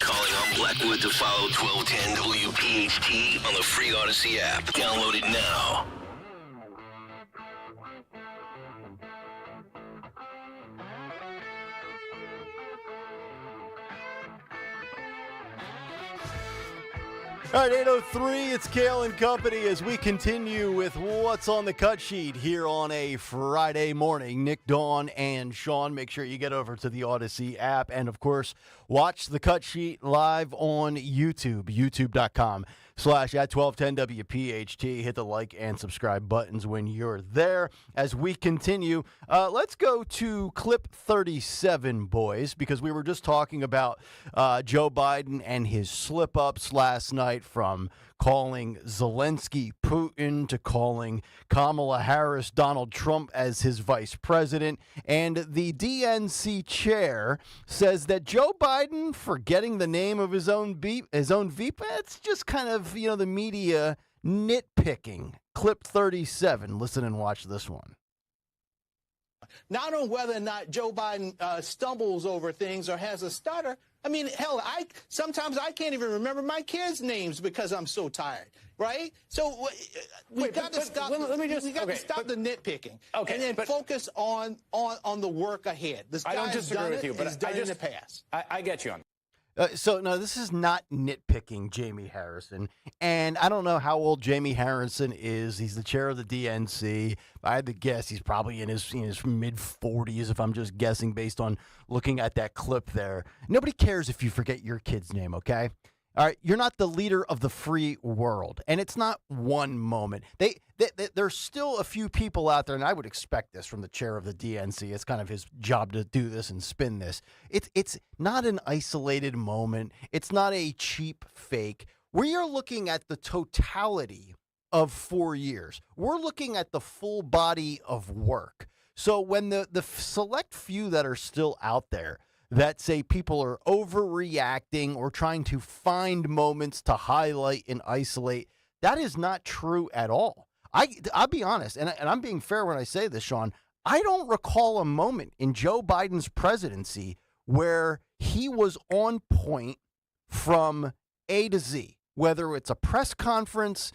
Calling on Blackwood to follow 1210 WPHT on the free Odyssey app. Download it now. All right, 8:03, it's Kayal and Company as we continue with what's on the cut sheet here on a Friday morning. Nick, Dawn, and Sean, make sure you get over to the Odyssey app. And, of course, watch the cut sheet live on YouTube, youtube.com/@1210WPHT. Hit the like and subscribe buttons when you're there. As we continue, let's go to clip 37, boys, because we were just talking about Joe Biden and his slip-ups last night, from calling Zelensky Putin to calling Kamala Harris Donald Trump as his vice president. And the DNC chair says that Joe Biden forgetting the name of his own VP, it's just kind of, the media nitpicking. Clip 37. Listen and watch this one. Not on whether or not Joe Biden stumbles over things or has a stutter. I mean, hell, sometimes I can't even remember my kids' names because I'm so tired, right? So we got to stop. Let me just. We got to stop the nitpicking, and then focus on the work ahead. This I don't disagree with you, but he's done it in the past. I get you on. So, no, this is not nitpicking Jamie Harrison. And I don't know how old Jamie Harrison is. He's the chair of the DNC. I had to guess he's probably in his mid-40s, if I'm just guessing based on looking at that clip there. Nobody cares if you forget your kid's name, okay? All right, you're not the leader of the free world, and it's not one moment. There's still a few people out there, and I would expect this from the chair of the DNC. It's kind of his job to do this and spin this. It's not an isolated moment. It's not a cheap fake. We are looking at the totality of 4 years. We're looking at the full body of work. So when the select few that are still out there that say people are overreacting or trying to find moments to highlight and isolate, that is not true at all. I'll be honest, and I'm being fair when I say this, Sean. I don't recall a moment in Joe Biden's presidency where he was on point from A to Z, whether it's a press conference,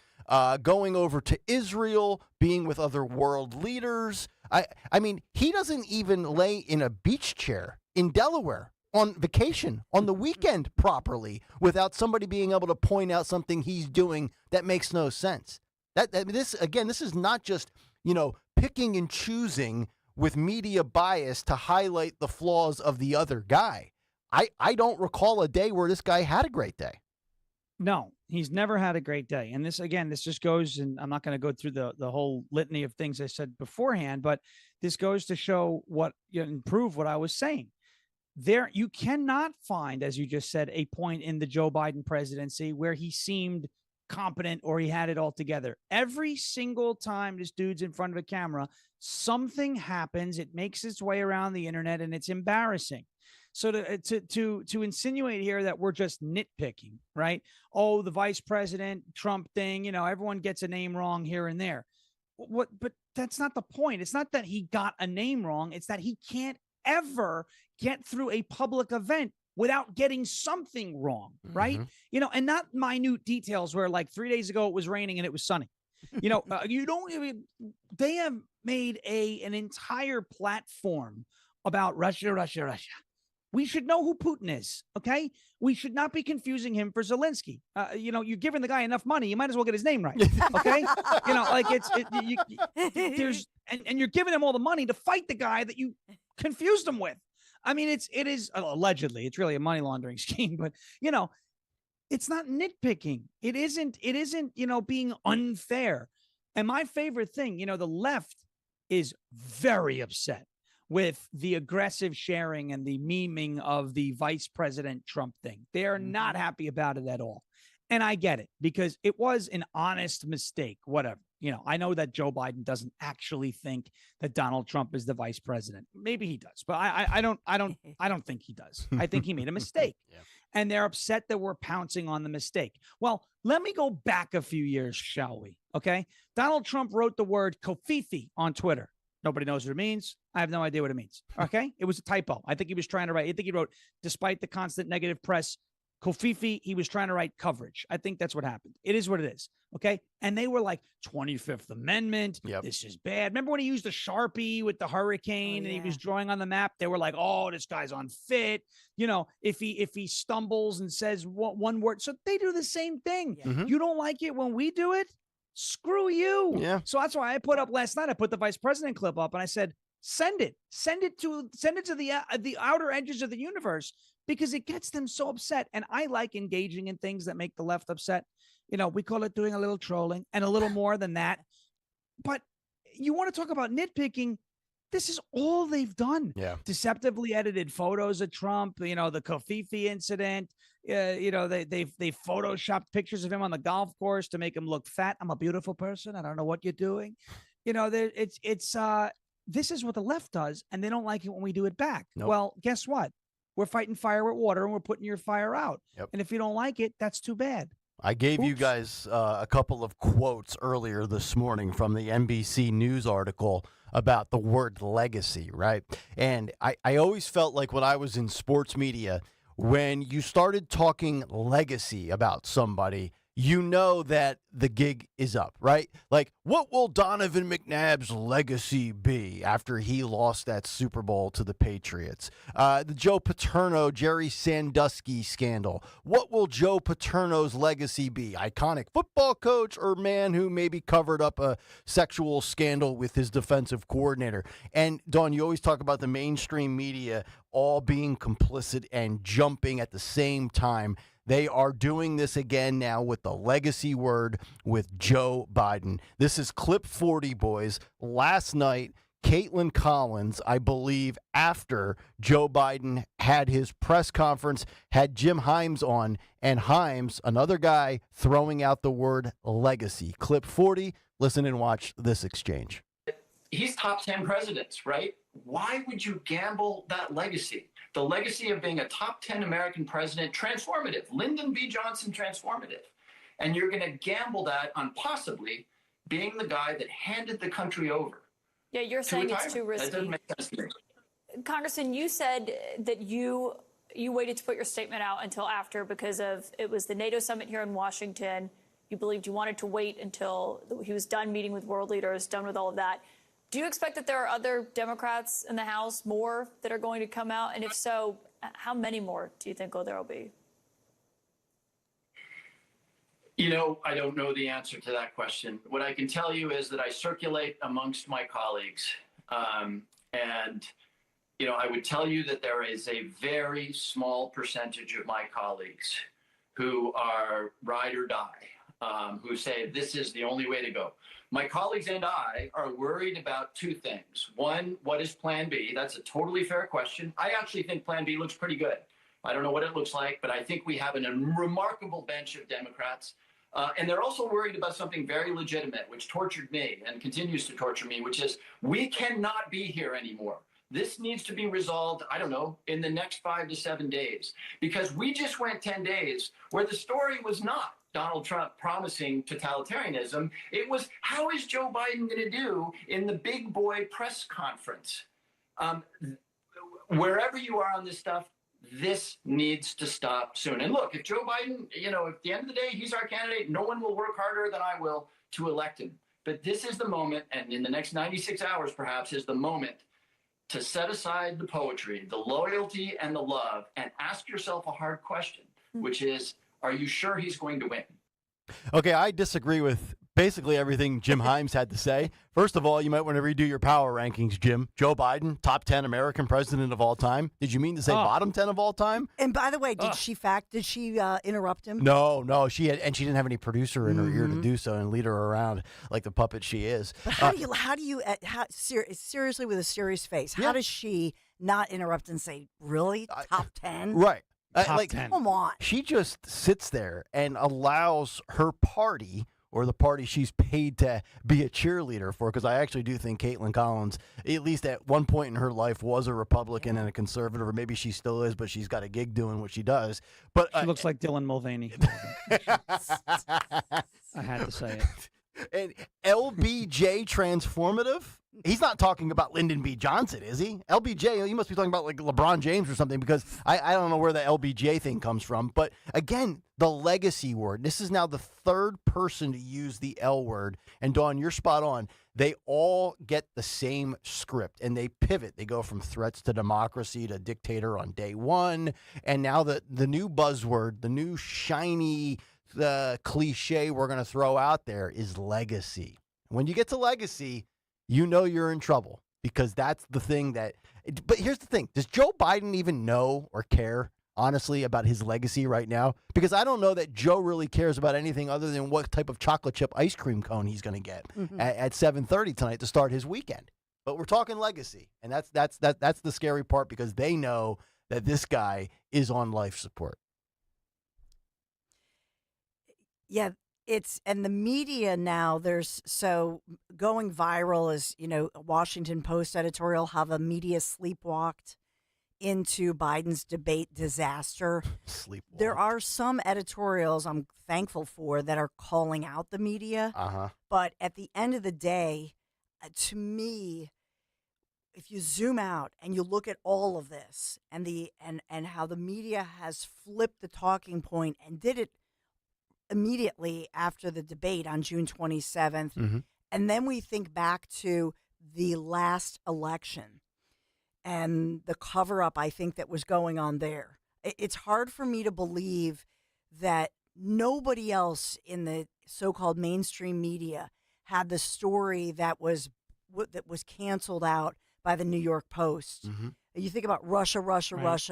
going over to Israel, being with other world leaders. I mean, he doesn't even lay in a beach chair in Delaware on vacation on the weekend properly without somebody being able to point out something he's doing that makes no sense. This is not just, picking and choosing with media bias to highlight the flaws of the other guy. I don't recall a day where this guy had a great day. No, he's never had a great day. And this just goes, and I'm not going to go through the whole litany of things I said beforehand, but this goes to show and prove what I was saying. There, you cannot find, as you just said, a point in the Joe Biden presidency where he seemed competent or he had it all together. Every single time this dude's in front of a camera, something happens. It makes its way around the internet, and it's embarrassing. So to insinuate here that we're just nitpicking, right? Oh, the vice president Trump thing, everyone gets a name wrong here and there. But that's not the point. It's not that he got a name wrong. It's that he can't ever get through a public event without getting something wrong, right? Mm-hmm. And not minute details where, like, 3 days ago it was raining and it was sunny. You don't even. They have made an entire platform about Russia. We should know who Putin is, okay? We should not be confusing him for Zelensky. You're giving the guy enough money, you might as well get his name right, okay? And you're giving him all the money to fight the guy that you confused him with. I mean, it is allegedly, it's really a money laundering scheme, but It's not nitpicking. It isn't, being unfair. And my favorite thing, the left is very upset with the aggressive sharing and the memeing of the Vice President Trump thing. They are not happy about it at all. And I get it because it was an honest mistake, whatever. I know that Joe Biden doesn't actually think that Donald Trump is the vice president. Maybe he does, but I don't think he does. I think he made a mistake. And they're upset that we're pouncing on the mistake. Well, let me go back a few years, shall we? Okay. Donald Trump wrote the word kofifi on Twitter. Nobody knows what it means. I have no idea what it means. Okay. It was a typo. I think he was trying to write, I think he wrote, despite the constant negative press, kofifi, he was trying to write coverage. I think that's what happened. It is what it is. Okay. And they were like, 25th Amendment. Yep. This is bad. Remember when he used the Sharpie with the hurricane and he was drawing on the map? They were like, oh, this guy's unfit. If he stumbles and says one word. So they do the same thing. Yeah. You don't like it when we do it? Screw you. Yeah. So that's why I put up last night. I put the vice president clip up and I said, send it to the outer edges of the universe, because it gets them so upset. And I like engaging in things that make the left upset. We call it doing a little trolling and a little more than that. But you want to talk about nitpicking? This is all they've done. Yeah. Deceptively edited photos of Trump, the kofifi incident. They photoshopped pictures of him on the golf course to make him look fat. I'm a beautiful person. I don't know what you're doing. This is what the left does, and they don't like it when we do it back. Nope. Well, guess what? We're fighting fire with water, and we're putting your fire out. Yep. And if you don't like it, that's too bad. I gave you guys a couple of quotes earlier this morning from the NBC News article about the word legacy, right? And I always felt like when I was in sports media, when you started talking legacy about somebody, you know that the gig is up, right? Like, what will Donovan McNabb's legacy be after he lost that Super Bowl to the Patriots? The Joe Paterno, Jerry Sandusky scandal. What will Joe Paterno's legacy be? Iconic football coach or man who maybe covered up a sexual scandal with his defensive coordinator? And, Dawn, you always talk about the mainstream media all being complicit and jumping at the same time. They are doing this again now with the legacy word with Joe Biden. This is clip 40, boys. Last night, Caitlin Collins, I believe, after Joe Biden had his press conference, had Jim Himes on, and Himes, another guy, throwing out the word legacy. Clip 40, listen and watch this exchange. He's top 10 presidents, right? Why would you gamble that legacy? The legacy of being a top 10 American president, transformative, Lyndon B. Johnson transformative. And you're going to gamble that on possibly being the guy that handed the country over. Yeah, you're saying it's too risky. That doesn't make sense to me. Congressman, you said that you waited to put your statement out until after because it was the NATO summit here in Washington. You believed you wanted to wait until he was done meeting with world leaders, done with all of that. Do you expect that there are other Democrats in the House, more, that are going to come out? And if so, how many more do you think there will be? I don't know the answer to that question. What I can tell you is that I circulate amongst my colleagues. I would tell you that there is a very small percentage of my colleagues who are ride or die, who say this is the only way to go. My colleagues and I are worried about two things. One, what is Plan B? That's a totally fair question. I actually think Plan B looks pretty good. I don't know what it looks like, but I think we have a remarkable bench of Democrats. And they're also worried about something very legitimate, which tortured me and continues to torture me, which is we cannot be here anymore. This needs to be resolved, I don't know, in the next 5 to 7 days, because we just went 10 days where the story was not Donald Trump promising totalitarianism. It was, how is Joe Biden going to do in the big boy press conference? Wherever you are on this stuff, this needs to stop soon. And look, if Joe Biden, at the end of the day, he's our candidate, no one will work harder than I will to elect him. But this is the moment, and in the next 96 hours perhaps, is the moment to set aside the poetry, the loyalty and the love, and ask yourself a hard question, which is, are you sure he's going to win? Okay, I disagree with basically everything Jim Himes had to say. First of all, you might want to redo your power rankings, Jim. Joe Biden, top 10 American president of all time. Did you mean to say bottom 10 of all time? And by the way, did she interrupt him? No, she didn't have any producer in her ear to do so and lead her around like the puppet she is. But seriously, with a serious face, how does she not interrupt and say, really? Top 10? Right. Top 10. Come on. She just sits there and allows her party, or the party she's paid to be a cheerleader for, because I actually do think Caitlin Collins, at least at one point in her life, was a Republican and a conservative, or maybe she still is, but she's got a gig doing what she does. But she looks like Dylan Mulvaney. I had to say it. And LBJ transformative? He's not talking about Lyndon B. Johnson, is he? LBJ, he must be talking about like LeBron James or something, because I don't know where the LBJ thing comes from. But again, the legacy word. This is now the third person to use the L word. And Dawn, you're spot on. They all get the same script and they pivot. They go from threats to democracy to dictator on day one. And now the new buzzword, the new shiny cliche we're going to throw out there is legacy. When you get to legacy, you know you're in trouble, because that's the thing that – but here's the thing. Does Joe Biden even know or care, honestly, about his legacy right now? Because I don't know that Joe really cares about anything other than what type of chocolate chip ice cream cone he's going to get at 7:30 tonight to start his weekend. But we're talking legacy, and that's the scary part, because they know that this guy is on life support. Yeah. And the media now, going viral is, a Washington Post editorial, how the media sleepwalked into Biden's debate disaster. There are some editorials I'm thankful for that are calling out the media. But at the end of the day, to me, if you zoom out and you look at all of this and how the media has flipped the talking point and did it immediately after the debate on June 27th. And then we think back to the last election and the cover-up, I think, that was going on there. It's hard for me to believe that nobody else in the so-called mainstream media had the story that was canceled out by the New York Post. You think about Russia.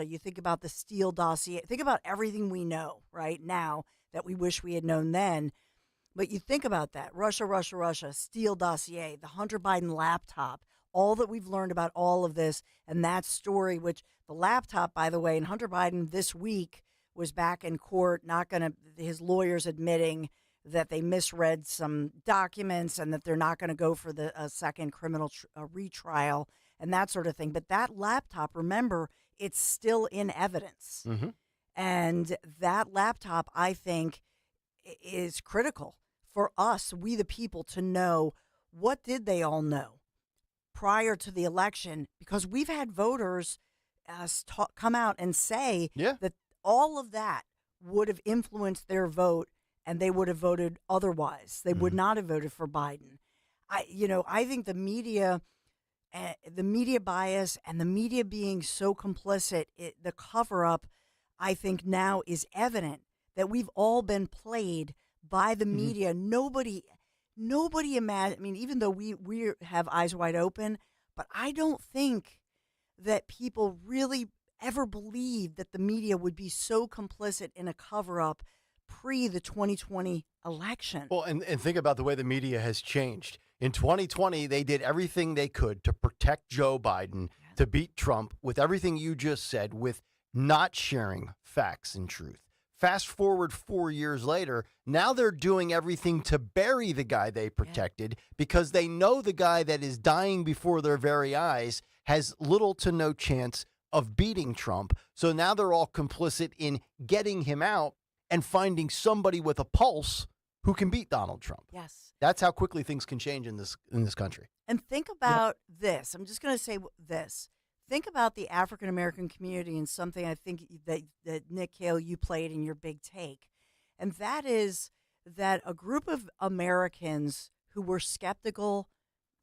You think about the Steele dossier. Think about everything we know right now that we wish we had known then. But you think about that. Russia, Steele dossier, the Hunter Biden laptop, all that we've learned about all of this, and that story, which the laptop, by the way, and Hunter Biden this week was back in court, his lawyers admitting that they misread some documents and that they're not going to go for the second criminal retrial and that sort of thing. But that laptop, remember, it's still in evidence. And that laptop, I think, is critical for us, we the people, to know what did they all know prior to the election, because we've had voters come out and say that all of that would have influenced their vote and they would have voted otherwise. They would not have voted for Biden. I think the media bias and the media being so complicit, the cover-up, I think now is evident that we've all been played by the media. Nobody imagine. I mean, even though we have eyes wide open, but I don't think that people really ever believed that the media would be so complicit in a cover-up pre the 2020 election. Well, and think about the way the media has changed. In 2020, they did everything they could to protect Joe Biden, to beat Trump, with everything you just said, with not sharing facts and truth. Fast forward 4 years later, now they're doing everything to bury the guy they protected because they know the guy that is dying before their very eyes has little to no chance of beating Trump. So now they're all complicit in getting him out and finding somebody with a pulse who can beat Donald Trump. Yes. That's how quickly things can change in this country. And think about this. I'm just going to say this. Think about the African-American community and something I think that Nick Kayal, you played in your big take. And that is that a group of Americans who were skeptical,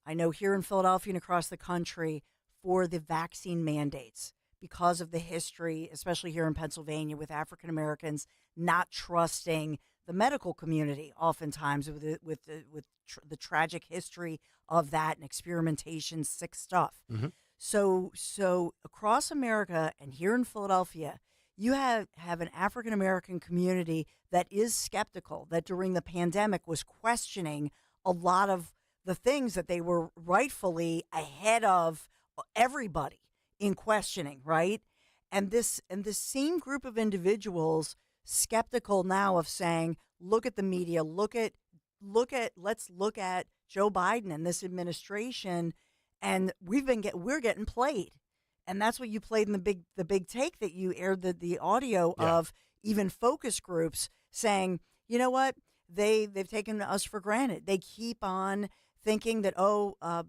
I know here in Philadelphia and across the country, for the vaccine mandates because of the history, especially here in Pennsylvania, with African-Americans not trusting the medical community, oftentimes with the tragic history of that and experimentation, sick stuff. Mm-hmm. So across America and here in Philadelphia, you have an African American community that is skeptical, that during the pandemic was questioning a lot of the things that they were rightfully ahead of everybody in questioning, right? And this same group of individuals skeptical now of saying, look at the media, let's look at Joe Biden and this administration, and we're getting played. And that's what you played in the big take that you aired the audio of even focus groups saying, you know what, they've taken us for granted. They keep on thinking that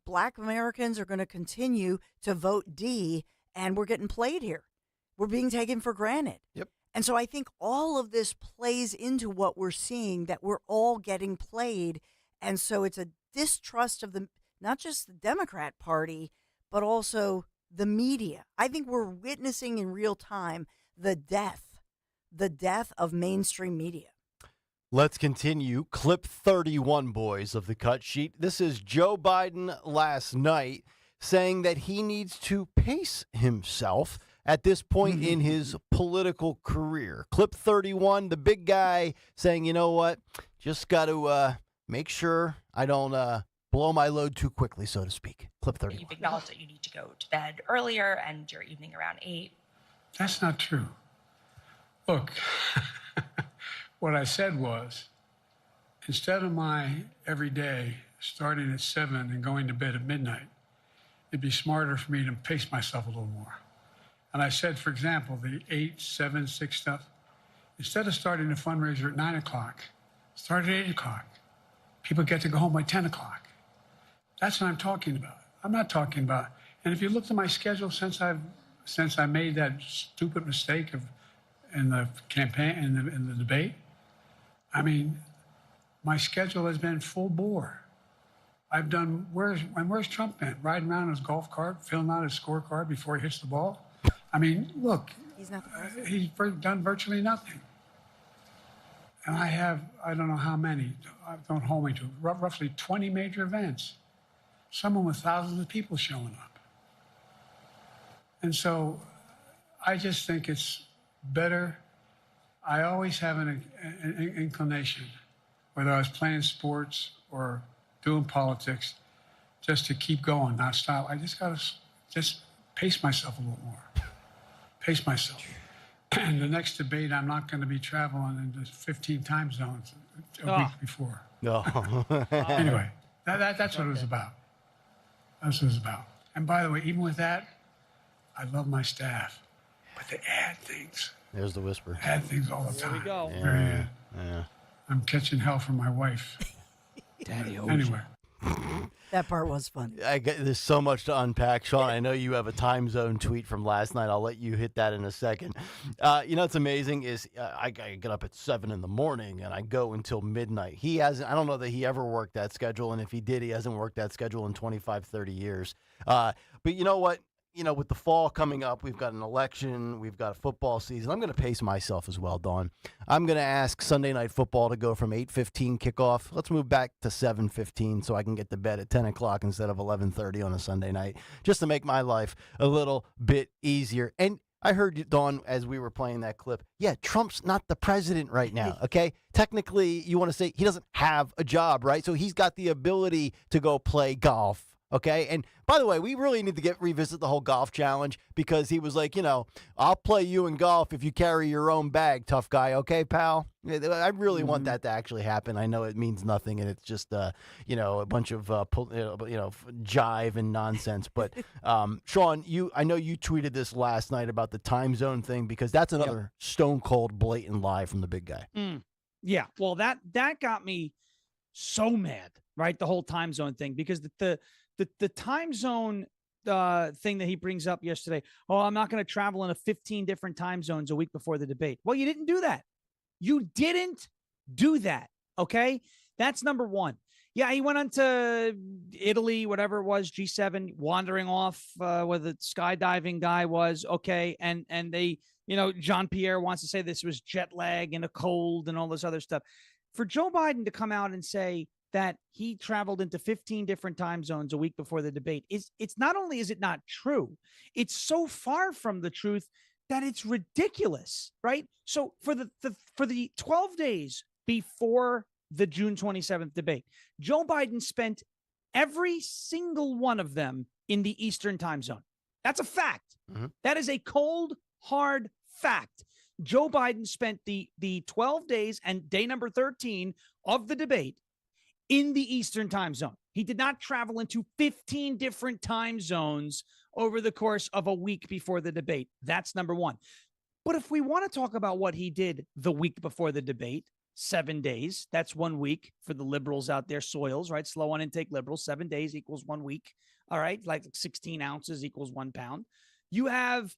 Black Americans are going to continue to vote D, and we're getting played here. We're being taken for granted. Yep. And so I think all of this plays into what we're seeing, that we're all getting played. And so it's a distrust of not just the Democrat Party, but also the media. I think we're witnessing in real time the death of mainstream media. Let's continue. Clip 31, boys, of the cut sheet. This is Joe Biden last night saying that he needs to pace himself at this point in his political career. Clip 31, the big guy saying, you know what, just got to make sure I don't blow my load too quickly, so to speak. Clip 31. You've acknowledged that you need to go to bed earlier and your evening around 8. That's not true. Look, what I said was, instead of my every day starting at 7 and going to bed at midnight, it'd be smarter for me to pace myself a little more. And I said, for example, the 8, 7, 6 stuff, instead of starting a fundraiser at 9 o'clock, start at 8 o'clock. People get to go home by 10 o'clock. That's what I'm talking about. I'm not talking about, and if you looked at my schedule since I made that stupid mistake in the campaign, in the debate, I mean, my schedule has been full bore. I've done, where's Trump been? Riding around in his golf cart, filling out his scorecard before he hits the ball? I mean, look, he's done virtually nothing. And I don't know how many, don't hold me to, roughly 20 major events. Some with thousands of people showing up. And so I just think it's better. I always have an inclination, whether I was playing sports or doing politics, just to keep going, not stop. I just got to just pace myself a little more. Pace myself. And the next debate, I'm not going to be traveling into 15 time zones a week before. No. Anyway, that's what it was about. That's what it was about. And by the way, even with that, I love my staff, but they add things. There's the whisper. Add things all the time. There we go. Yeah. I'm catching hell from my wife. Daddy Anyway. That part was funny. There's so much to unpack. Sean, I know you have a time zone tweet from last night. I'll let you hit that in a second. You know what's amazing is I get up at 7 in the morning and I go until midnight. I don't know that he ever worked that schedule, and if he did, he hasn't worked that schedule in 25, 30 years. But you know what? You know, with the fall coming up, we've got an election, we've got a football season. I'm going to pace myself as well, Dawn. I'm going to ask Sunday Night Football to go from 8:15 kickoff. Let's move back to 7:15 so I can get to bed at 10 o'clock instead of 11:30 on a Sunday night, just to make my life a little bit easier. And I heard you, Dawn, as we were playing that clip. Yeah, Trump's not the president right now, okay? Technically, you want to say he doesn't have a job, right? So he's got the ability to go play golf. Okay. And by the way, we really need to revisit the whole golf challenge, because he was like, you know, I'll play you in golf if you carry your own bag, tough guy. Okay, pal. I really want that to actually happen. I know it means nothing, and it's just, you know, a bunch of, jive and nonsense. But Sean, I know you tweeted this last night about the time zone thing, because that's another stone cold, blatant lie from the big guy. Yeah. Well, that got me so mad, right? The whole time zone thing, because the time zone thing that he brings up yesterday, I'm not going to travel into 15 different time zones a week before the debate. Well, you didn't do that. You didn't do that, okay? That's number one. Yeah, he went on to Italy, whatever it was, G7, wandering off where the skydiving guy was. Okay, and they, Jean-Pierre wants to say this was jet lag and a cold and all this other stuff. For Joe Biden to come out and say that he traveled into 15 different time zones a week before the debate, it's not only is it not true, it's so far from the truth that it's ridiculous, right? So for the 12 days before the June 27th debate, Joe Biden spent every single one of them in the Eastern time zone. That's a fact. Mm-hmm. That is a cold, hard fact. Joe Biden spent the 12 days and day number 13 of the debate in the Eastern time zone. He did not travel into 15 different time zones over the course of a week before the debate. That's number one. But if we want to talk about what he did the week before the debate, 7 days, that's 1 week for the liberals out there, soils, right? Slow on intake liberals, 7 days equals 1 week. All right. Like 16 ounces equals 1 pound. You have,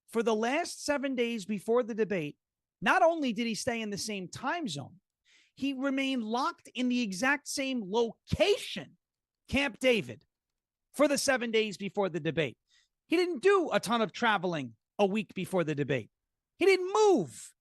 for the last 7 days before the debate, not only did he stay in the same time zone, he remained locked in the exact same location, Camp David, for the 7 days before the debate. He didn't do a ton of traveling a week before the debate. He didn't move.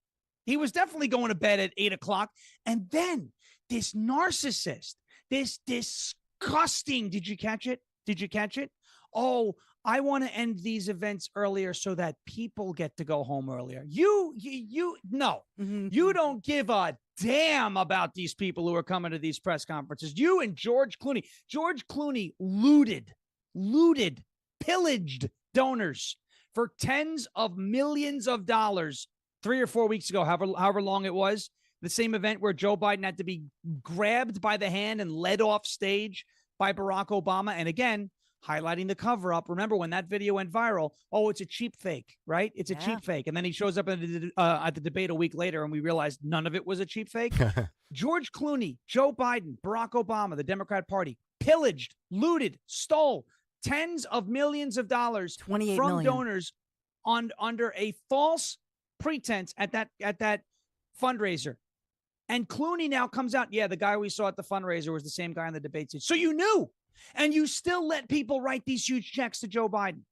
He was definitely going to bed at 8 o'clock. And then this narcissist, this disgusting, did you catch it? Did you catch it? Oh, I want to end these events earlier so that people get to go home earlier. No, you don't give a damn about these people who are coming to these press conferences. You and George Clooney looted, pillaged donors for tens of millions of dollars 3 or 4 weeks ago, however long it was. The same event where Joe Biden had to be grabbed by the hand and led off stage by Barack Obama. And again, highlighting the cover up. Remember when that video went viral? Oh, it's a cheap fake, right? It's a cheap fake. And then he shows up at the debate a week later and we realized none of it was a cheap fake. George Clooney, Joe Biden, Barack Obama, the Democrat Party, pillaged, looted, stole tens of millions of dollars from donors under a false pretense at that fundraiser. And Clooney now comes out, yeah, the guy we saw at the fundraiser was the same guy on the debate stage. So you knew, and you still let people write these huge checks to Joe Biden.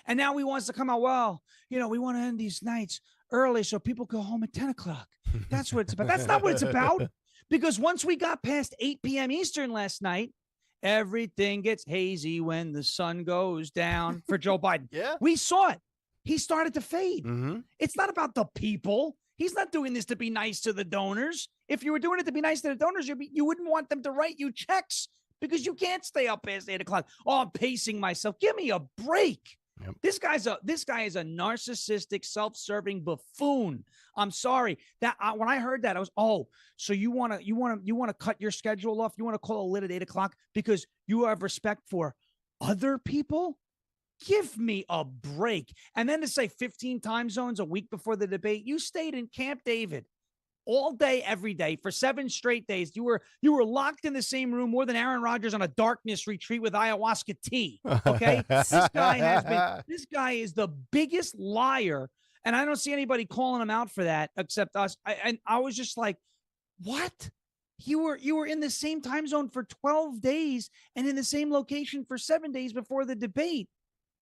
And now he wants to come out, well, we want to end these nights early so people go home at 10 o'clock. That's what it's about. That's not what it's about. Because once we got past 8 p.m. Eastern last night, everything gets hazy when the sun goes down for Joe Biden. Yeah. We saw it. He started to fade. Mm-hmm. It's not about the people. He's not doing this to be nice to the donors. If you were doing it to be nice to the donors, you wouldn't want them to write you checks because you can't stay up past 8 o'clock. Oh, I'm pacing myself. Give me a break. Yep. This guy is a narcissistic, self-serving buffoon. I'm sorry that when I heard that, I was, so you want to cut your schedule off? You want to call a lid at 8 o'clock because you have respect for other people? Give me a break. And then to say 15 time zones a week before the debate, you stayed in Camp David all day, every day for 7 straight days. You were locked in the same room more than Aaron Rodgers on a darkness retreat with ayahuasca tea. Okay. This guy is the biggest liar. And I don't see anybody calling him out for that except us. I was just like, what? You were in the same time zone for 12 days and in the same location for 7 days before the debate.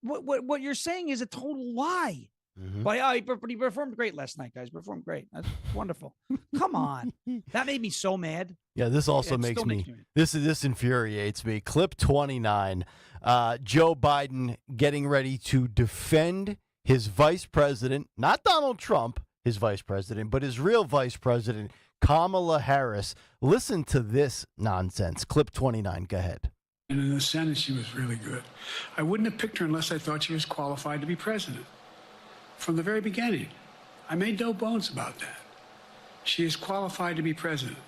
What you're saying is a total lie. Mm-hmm. But he performed great last night, guys. Performed great. That's wonderful. Come on. That made me so mad. Yeah, this also makes me this infuriates me. Clip 29. Joe Biden getting ready to defend his vice president, not Donald Trump, his vice president, but his real vice president, Kamala Harris. Listen to this nonsense. Clip 29. Go ahead. And in the Senate, she was really good. I wouldn't have picked her unless I thought she was qualified to be president. From the very beginning, I made no bones about that. She is qualified to be president.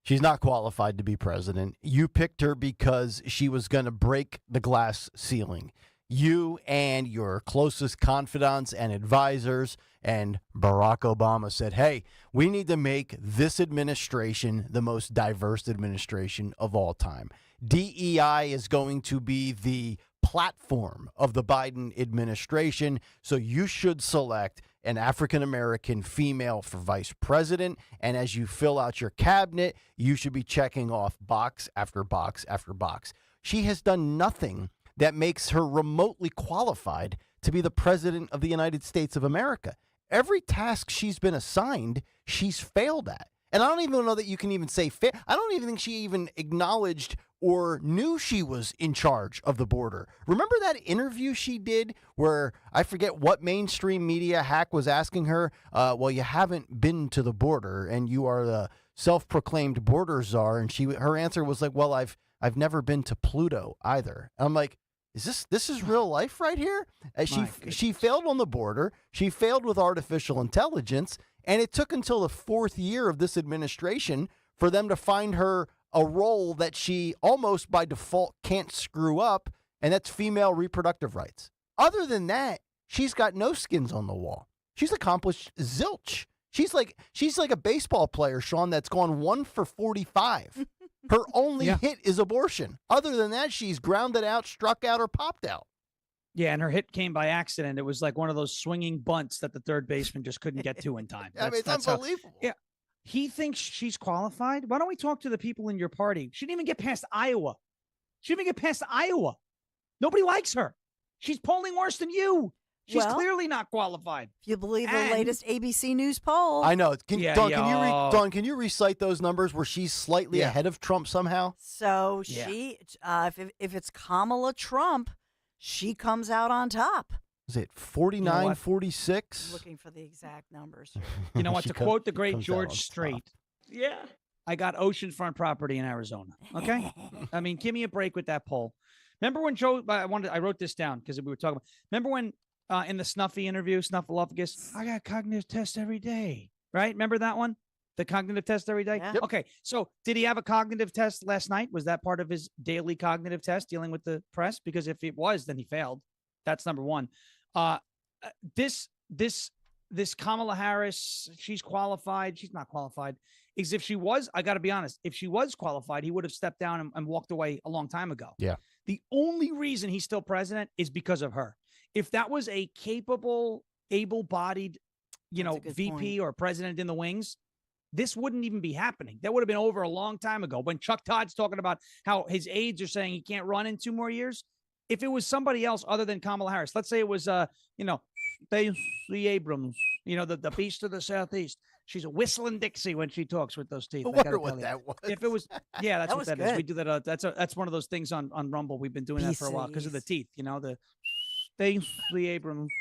She's not qualified to be president. You picked her because she was going to break the glass ceiling. You and your closest confidants and advisors and Barack Obama said, hey, we need to make this administration the most diverse administration of all time. DEI is going to be the platform of the Biden administration, so you should select an African-American female for vice president. And as you fill out your cabinet, you should be checking off box after box after box. She has done nothing that makes her remotely qualified to be the president of the United States of America. Every task she's been assigned, she's failed at. And I don't even know that you can even say fail. I don't even think she even acknowledged or knew she was in charge of the border. Remember that interview she did where I forget what mainstream media hack was asking her, well, you haven't been to the border and you are the self-proclaimed border czar. And her answer was like, well, I've never been to Pluto either. And I'm like, this is real life right here? She failed on the border. She failed with artificial intelligence. And it took until the 4th year of this administration for them to find her a role that she almost by default can't screw up, and that's female reproductive rights. Other than that, she's got no skins on the wall. She's accomplished zilch. She's like a baseball player, Sean, that's gone 1 for 45. Her only hit is abortion. Other than that, she's grounded out, struck out, or popped out. Yeah, and her hit came by accident. It was like one of those swinging bunts that the third baseman just couldn't get to in time. It's unbelievable. He thinks she's qualified. Why don't we talk to the people in your party? She didn't even get past Iowa. Nobody likes her. She's polling worse than you. She's clearly not qualified. If you believe the latest ABC News poll. I know. Dawn, can you recite those numbers where she's slightly ahead of Trump somehow? So she, if it's Kamala Trump, she comes out on top. Is it 49, 46? Looking for the exact numbers. You know what? To quote the great George Strait. Yeah. I got oceanfront property in Arizona. Okay. I mean, give me a break with that poll. Remember when I wrote this down because we were talking about, remember when in the Snuffy interview, Snuffleupagus, I got cognitive tests every day, right? Remember that one? The cognitive test every day? Yeah. Yep. Okay. So did he have a cognitive test last night? Was that part of his daily cognitive test dealing with the press? Because if it was, then he failed. That's number one. This Kamala Harris, she's qualified. She's not qualified. Is if she was, I got to be honest, if she was qualified, he would have stepped down and walked away a long time ago. Yeah. The only reason he's still president is because of her. If that was a capable, able-bodied, VP point. or president in the wings, this wouldn't even be happening. That would have been over a long time ago. When Chuck Todd's talking about how his aides are saying he can't run in 2 more years, if it was somebody else other than Kamala Harris, let's say it was, Stacey Abrams, the beast of the Southeast. She's a whistling Dixie when she talks with those teeth. I wonder what that was. If it was, that's That what was that is. good. We do that. That's one of those things on Rumble. We've been doing that for a while because of the teeth. The Stacey Abrams.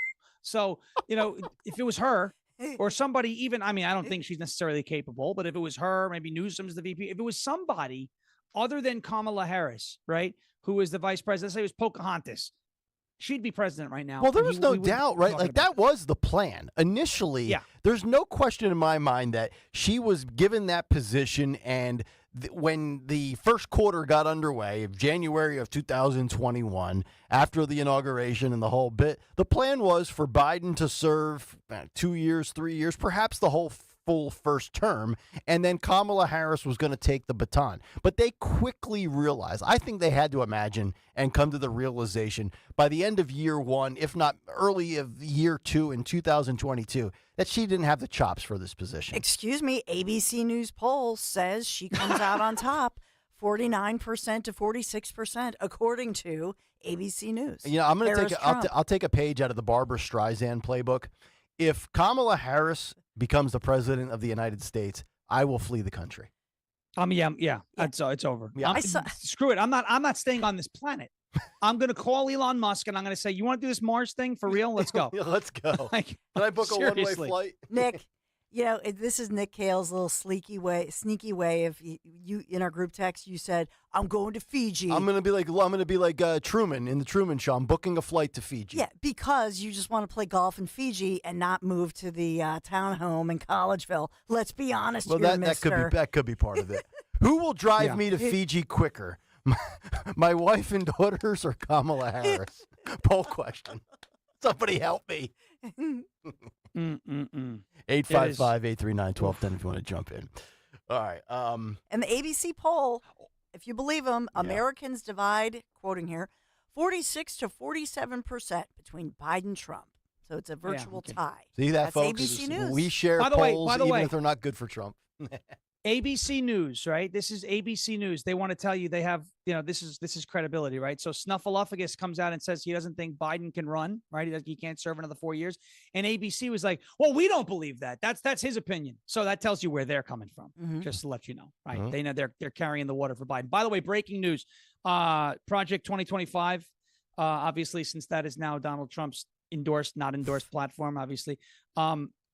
So if it was her or somebody, even I don't think she's necessarily capable, but if it was her, maybe Newsom's the VP. If it was somebody other than Kamala Harris, right, who is the vice president, let's say it was Pocahontas. She'd be president right now. Well, there was no doubt, right? Like that was the plan. Initially, there's no question in my mind that she was given that position. And when the first quarter got underway of January of 2021, after the inauguration and the whole bit, the plan was for Biden to serve 2 years, 3 years, perhaps the whole full first term, and then Kamala Harris was going to take the baton. But they quickly realized, I think they had to imagine and come to the realization by the end of year 1, if not early of year 2 in 2022, that she didn't have the chops for this position. Excuse me, ABC News poll says she comes out on top 49% to 46%, according to ABC News. I'm going to I'll take a page out of the Barbara Streisand playbook. If Kamala Harris becomes the president of the United States, I will flee the country. It's over. Yeah. Screw it. I'm not staying on this planet. I'm going to call Elon Musk and I'm going to say, you want to do this Mars thing for real? Let's go. Let's go. Can I book seriously. a one-way flight? Nick, this is Nick Kayal's little sneaky way of you in our group text. You said, I'm going to Fiji. I'm going to be like Truman in the Truman Show. I'm booking a flight to Fiji. Yeah, because you just want to play golf in Fiji and not move to the townhome in Collegeville. Let's be honest here, mister. That could be part of it. Who will drive me to Fiji quicker? My wife and daughters or Kamala Harris? Poll question. Somebody help me. 855-839-1210 if you want to jump in. All right. And the ABC poll, if you believe them, Americans divide, quoting here, 46 to 47% between Biden and Trump. So it's a virtual tie. See that, That's folks? ABC News. We share By the way- polls by the even way- if they're not good for Trump. ABC News, right? This is ABC News. They want to tell you they have, this is credibility, right? So Snuffleupagus comes out and says he doesn't think Biden can run, right? He can't serve another 4 years. And ABC was like, well, we don't believe that. That's his opinion. So that tells you where they're coming from, just to let you know, right? They know they're carrying the water for Biden. By the way, breaking news, Project 2025, obviously, since that is now Donald Trump's not endorsed platform, obviously.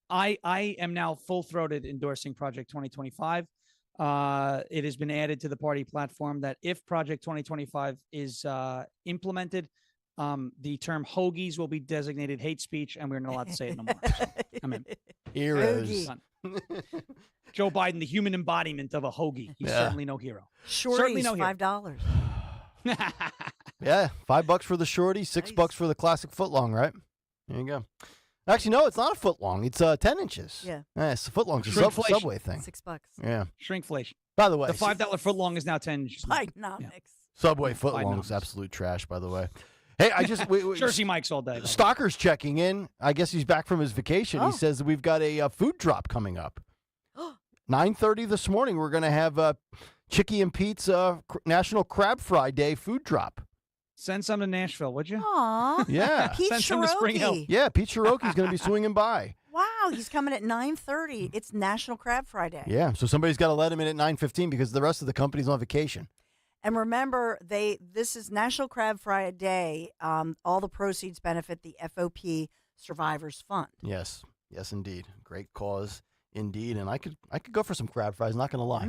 I am now full-throated endorsing Project 2025. It has been added to the party platform that if Project 2025 is implemented, the term hoagies will be designated hate speech, and we're not allowed to say it no more. So, I'm in. Heroes. Joe Biden, the human embodiment of a hoagie. He's certainly no hero. Shorty's no hero. $5. Yeah, $5 for the shorty, $6 for the classic footlong, right? There you go. Actually, no, it's not a footlong. It's 10 inches. Yeah. It's a footlong. It's a Shrinkflation. Subway thing. $6. Yeah. Shrinkflation. By the way, The $5 footlong is now 10 inches. Bidenomics. Subway footlong is absolute trash, by the way. Hey, I just Jersey Mike's all day. Stalker's checking in. I guess he's back from his vacation. He says that we've got a food drop coming up. 9:30 this morning. We're going to have Chicky and Pete's National Crab Fry Day food drop. Send some to Nashville, would you? Aw. Yeah. Pete Send some to Spring Hill. Cherokee. Yeah, Pete Cherokee is going to be swinging by. Wow, he's coming at 9:30. It's National Crab Fry Day. Yeah, so somebody's got to let him in at 9:15 because the rest of the company's on vacation. And remember, this is National Crab Fry Day. All the proceeds benefit the FOP Survivors Fund. Yes, indeed. Great cause indeed. And I could go for some crab fries, not going to lie.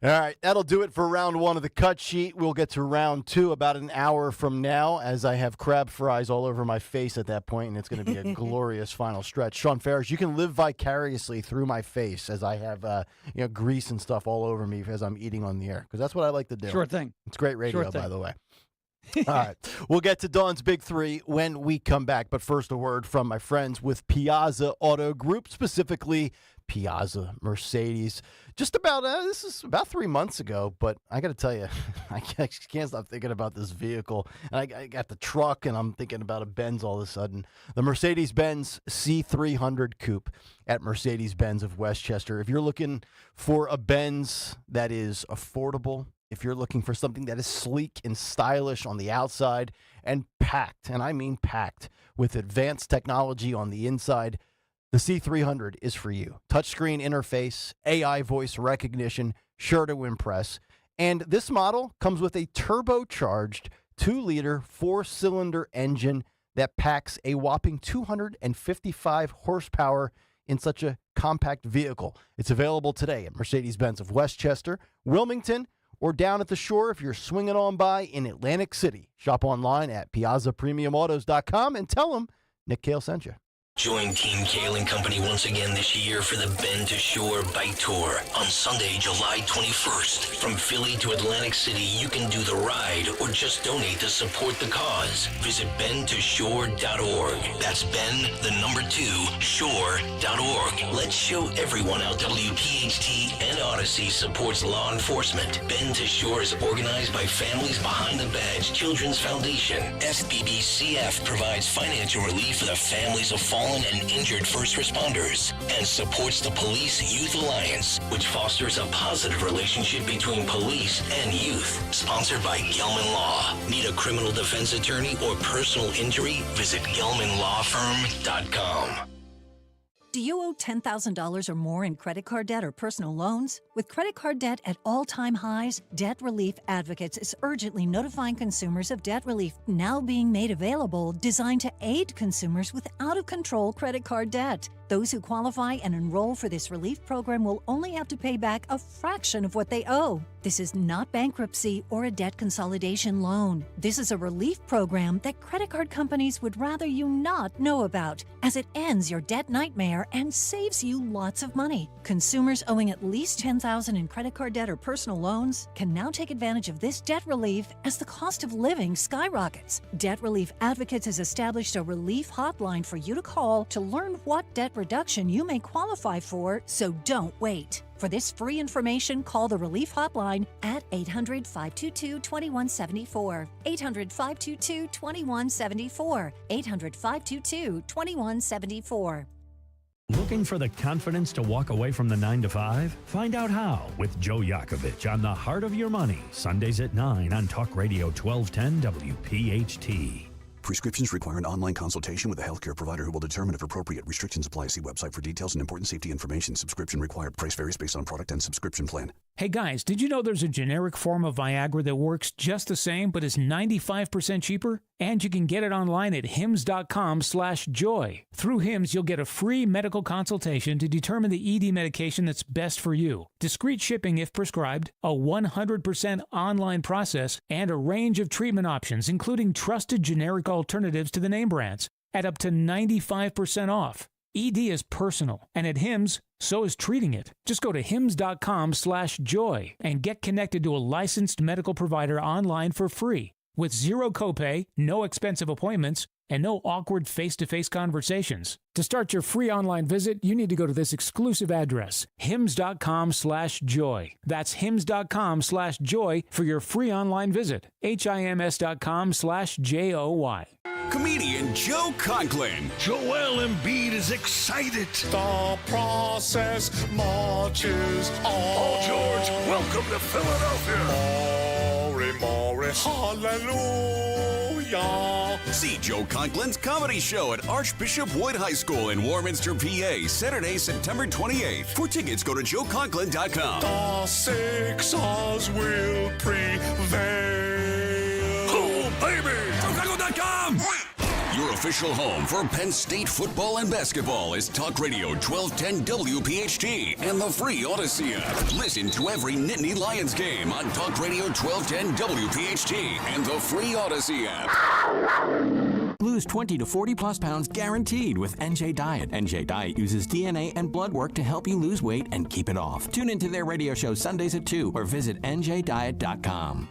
All right, that'll do it for round one of the cut sheet. We'll get to round two about an hour from now as I have crab fries all over my face at that point, and it's going to be a glorious final stretch. Sean Ferris, you can live vicariously through my face as I have grease and stuff all over me as I'm eating on the air, because that's what I like to do. Sure thing. It's great radio, Sure thing. by the way. All right. We'll get to Dawn's Big Three when we come back. But first, a word from my friends with Piazza Auto Group, specifically Piazza Mercedes. Just about, this is about 3 months ago, but I got to tell you, I can't stop thinking about this vehicle. And I got the truck, and I'm thinking about a Benz all of a sudden. The Mercedes-Benz C300 Coupe at Mercedes-Benz of Westchester. If you're looking for a Benz that is affordable, if you're looking for something that is sleek and stylish on the outside and packed, and I mean packed, with advanced technology on the inside, the C300 is for you. Touchscreen interface, AI voice recognition, sure to impress. And this model comes with a turbocharged 2-liter 4-cylinder engine that packs a whopping 255 horsepower in such a compact vehicle. It's available today at Mercedes-Benz of Westchester, Wilmington, or down at the shore if you're swinging on by in Atlantic City. Shop online at piazzapremiumautos.com and tell them Nick Kayal sent you. Join Team Kayal and Company once again this year for the Bend to Shore Bike Tour on Sunday, July 21st. From Philly to Atlantic City, you can do the ride or just donate to support the cause. Visit bendtoshore.org. That's shore.org. Let's show everyone how WPHT and Odyssey supports law enforcement. Bend to Shore is organized by Families Behind the Badge Children's Foundation. FBBCF provides financial relief for the families of fallen and injured first responders and supports the Police Youth Alliance, which fosters a positive relationship between police and youth. Sponsored by Gelman Law. Need a criminal defense attorney or personal injury? Visit GelmanLawFirm.com. Do you owe $10,000 or more in credit card debt or personal loans? With credit card debt at all-time highs, Debt Relief Advocates is urgently notifying consumers of debt relief now being made available, designed to aid consumers with out-of-control credit card debt. Those who qualify and enroll for this relief program will only have to pay back a fraction of what they owe. This is not bankruptcy or a debt consolidation loan. This is a relief program that credit card companies would rather you not know about, as it ends your debt nightmare and saves you lots of money. Consumers owing at least $10,000 in credit card debt or personal loans can now take advantage of this debt relief as the cost of living skyrockets. Debt Relief Advocates has established a relief hotline for you to call to learn what debt reduction you may qualify for, so don't wait. For this free information, call the Relief Hotline at 800-522-2174. 800-522-2174. 800-522-2174. Looking for the confidence to walk away from the 9-to-5? Find out how with Joe Yakovich on The Heart of Your Money, Sundays at 9 on Talk Radio 1210 WPHT. Prescriptions require an online consultation with a healthcare provider who will determine if appropriate. Restrictions apply. See website for details and important safety information. Subscription required. Price varies based on product and subscription plan. Hey guys, did you know there's a generic form of Viagra that works just the same but is 95% cheaper? And you can get it online at hims.com/joy. Through Hims, you'll get a free medical consultation to determine the ED medication that's best for you. Discreet shipping if prescribed, a 100% online process, and a range of treatment options, including trusted generic alternatives to the name brands, at up to 95% off. ED is personal, and at Hims, so is treating it. Just go to hims.com/joy and get connected to a licensed medical provider online for free, with zero copay, no expensive appointments, and no awkward face-to-face conversations. To start your free online visit, you need to go to this exclusive address, hims.com/joy. That's hims.com/joy for your free online visit. hims.com/joy. Comedian Joe Conklin. Joel Embiid is excited. The process marches on. Oh, George, welcome to Philadelphia. More, hallelujah. See Joe Conklin's comedy show at Archbishop Wood High School in Warminster, PA, Saturday, September 28th. For tickets, go to joeconklin.com. The Sixers will prevail. Oh, baby. joeconklin.com. Your official home for Penn State football and basketball is Talk Radio 1210 WPHT and the free Odyssey app. Listen to every Nittany Lions game on Talk Radio 1210 WPHT and the free Odyssey app. Lose 20 to 40 plus pounds guaranteed with NJ Diet. NJ Diet uses DNA and blood work to help you lose weight and keep it off. Tune into their radio show Sundays at 2 or visit njdiet.com.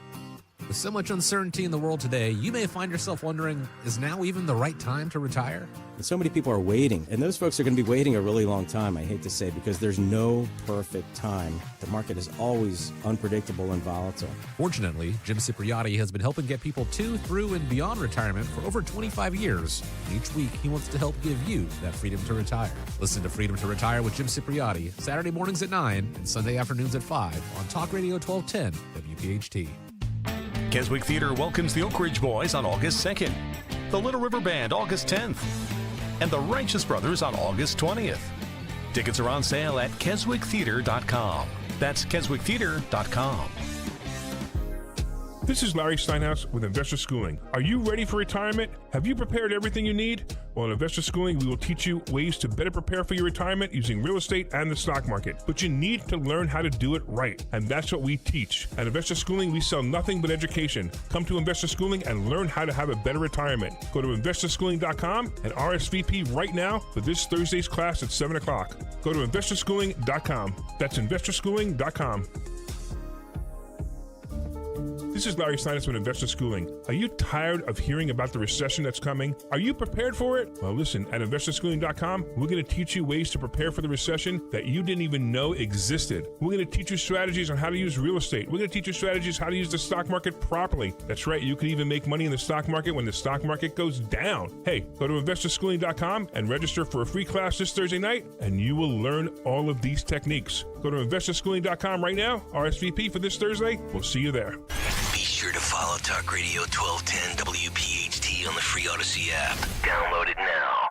With so much uncertainty in the world today, you may find yourself wondering, is now even the right time to retire? And so many people are waiting, and those folks are going to be waiting a really long time, I hate to say, because there's no perfect time. The market is always unpredictable and volatile. Fortunately, Jim Cipriotti has been helping get people to, through, and beyond retirement for over 25 years. Each week, he wants to help give you that freedom to retire. Listen to Freedom to Retire with Jim Cipriotti, Saturday mornings at 9 and Sunday afternoons at 5 on Talk Radio 1210 WPHT. Keswick Theater welcomes the Oak Ridge Boys on August 2nd, the Little River Band August 10th, and the Righteous Brothers on August 20th. Tickets are on sale at keswicktheater.com. That's keswicktheater.com. This is Larry Steinhaus with Investor Schooling. Are you ready for retirement? Have you prepared everything you need? Well, in Investor Schooling, we will teach you ways to better prepare for your retirement using real estate and the stock market. But you need to learn how to do it right, and that's what we teach. At Investor Schooling, we sell nothing but education. Come to Investor Schooling and learn how to have a better retirement. Go to investorschooling.com and RSVP right now for this Thursday's class at 7 o'clock. Go to investorschooling.com. That's investorschooling.com. This is Larry Steinhaus with Investor Schooling. Are you tired of hearing about the recession that's coming? Are you prepared for it? Well, listen, at investorschooling.com, we're going to teach you ways to prepare for the recession that you didn't even know existed. We're going to teach you strategies on how to use real estate. We're going to teach you strategies how to use the stock market properly. That's right, you can even make money in the stock market when the stock market goes down. Hey, go to investorschooling.com and register for a free class this Thursday night, and you will learn all of these techniques. Go to investorschooling.com right now, RSVP for this Thursday. We'll see you there. Be sure to follow Talk Radio 1210 WPHT on the free Odyssey app. Download it now.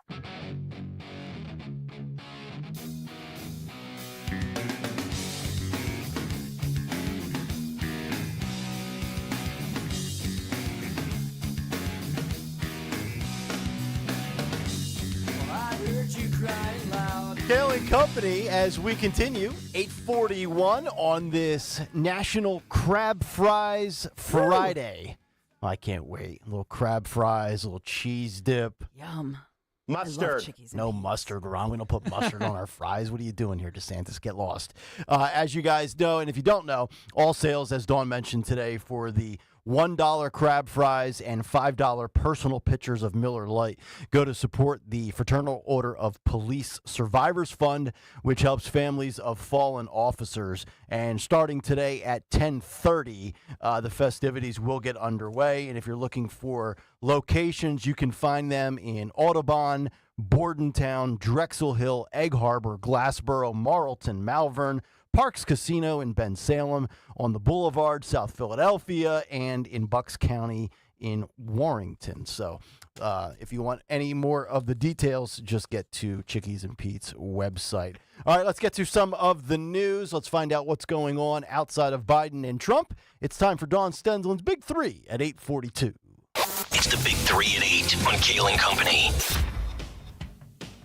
Kayal and Company, as we continue, 8:41 on this National Crab Fries Friday. I can't wait. A little crab fries, a little cheese dip. Yum. Mustard. No mustard, Ron. We don't put mustard on our fries. What are you doing here, DeSantis? Get lost. As you guys know, and if you don't know, all sales, as Dawn mentioned today, for the $1 crab fries, and $5 personal pictures of Miller Lite go to support the Fraternal Order of Police Survivors Fund, which helps families of fallen officers. And starting today at 10:30, the festivities will get underway. And if you're looking for locations, you can find them in Audubon, Bordentown, Drexel Hill, Egg Harbor, Glassboro, Marlton, Malvern, Parks Casino in Bensalem, on the Boulevard, South Philadelphia, and in Bucks County in Warrington. So if you want any more of the details, just get to Chickies and Pete's website. All right, let's get to some of the news. Let's find out what's going on outside of Biden and Trump. It's time for Dawn Stensland's Big Three at 8:42. It's the Big 3 at 8 on Kayal and Company.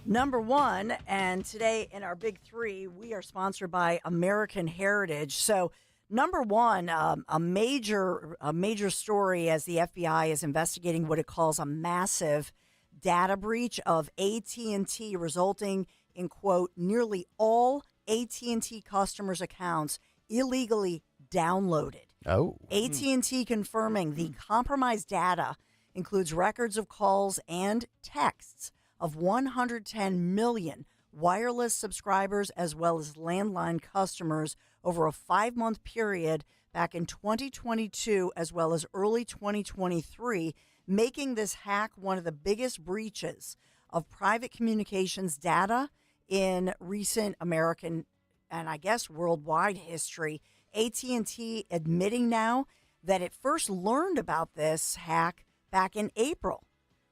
Number one, and today in our Big Three, we are sponsored by American Heritage. So, number one, a major story as the FBI is investigating what it calls a massive data breach of AT&T, resulting in, quote, nearly all AT&T customers' accounts illegally downloaded. Oh. AT&T confirming the compromised data includes records of calls and texts of 110 million wireless subscribers as well as landline customers over a 5-month period back in 2022 as well as early 2023, making this hack one of the biggest breaches of private communications data in recent American and I guess worldwide history. AT&T admitting now that it first learned about this hack back in April,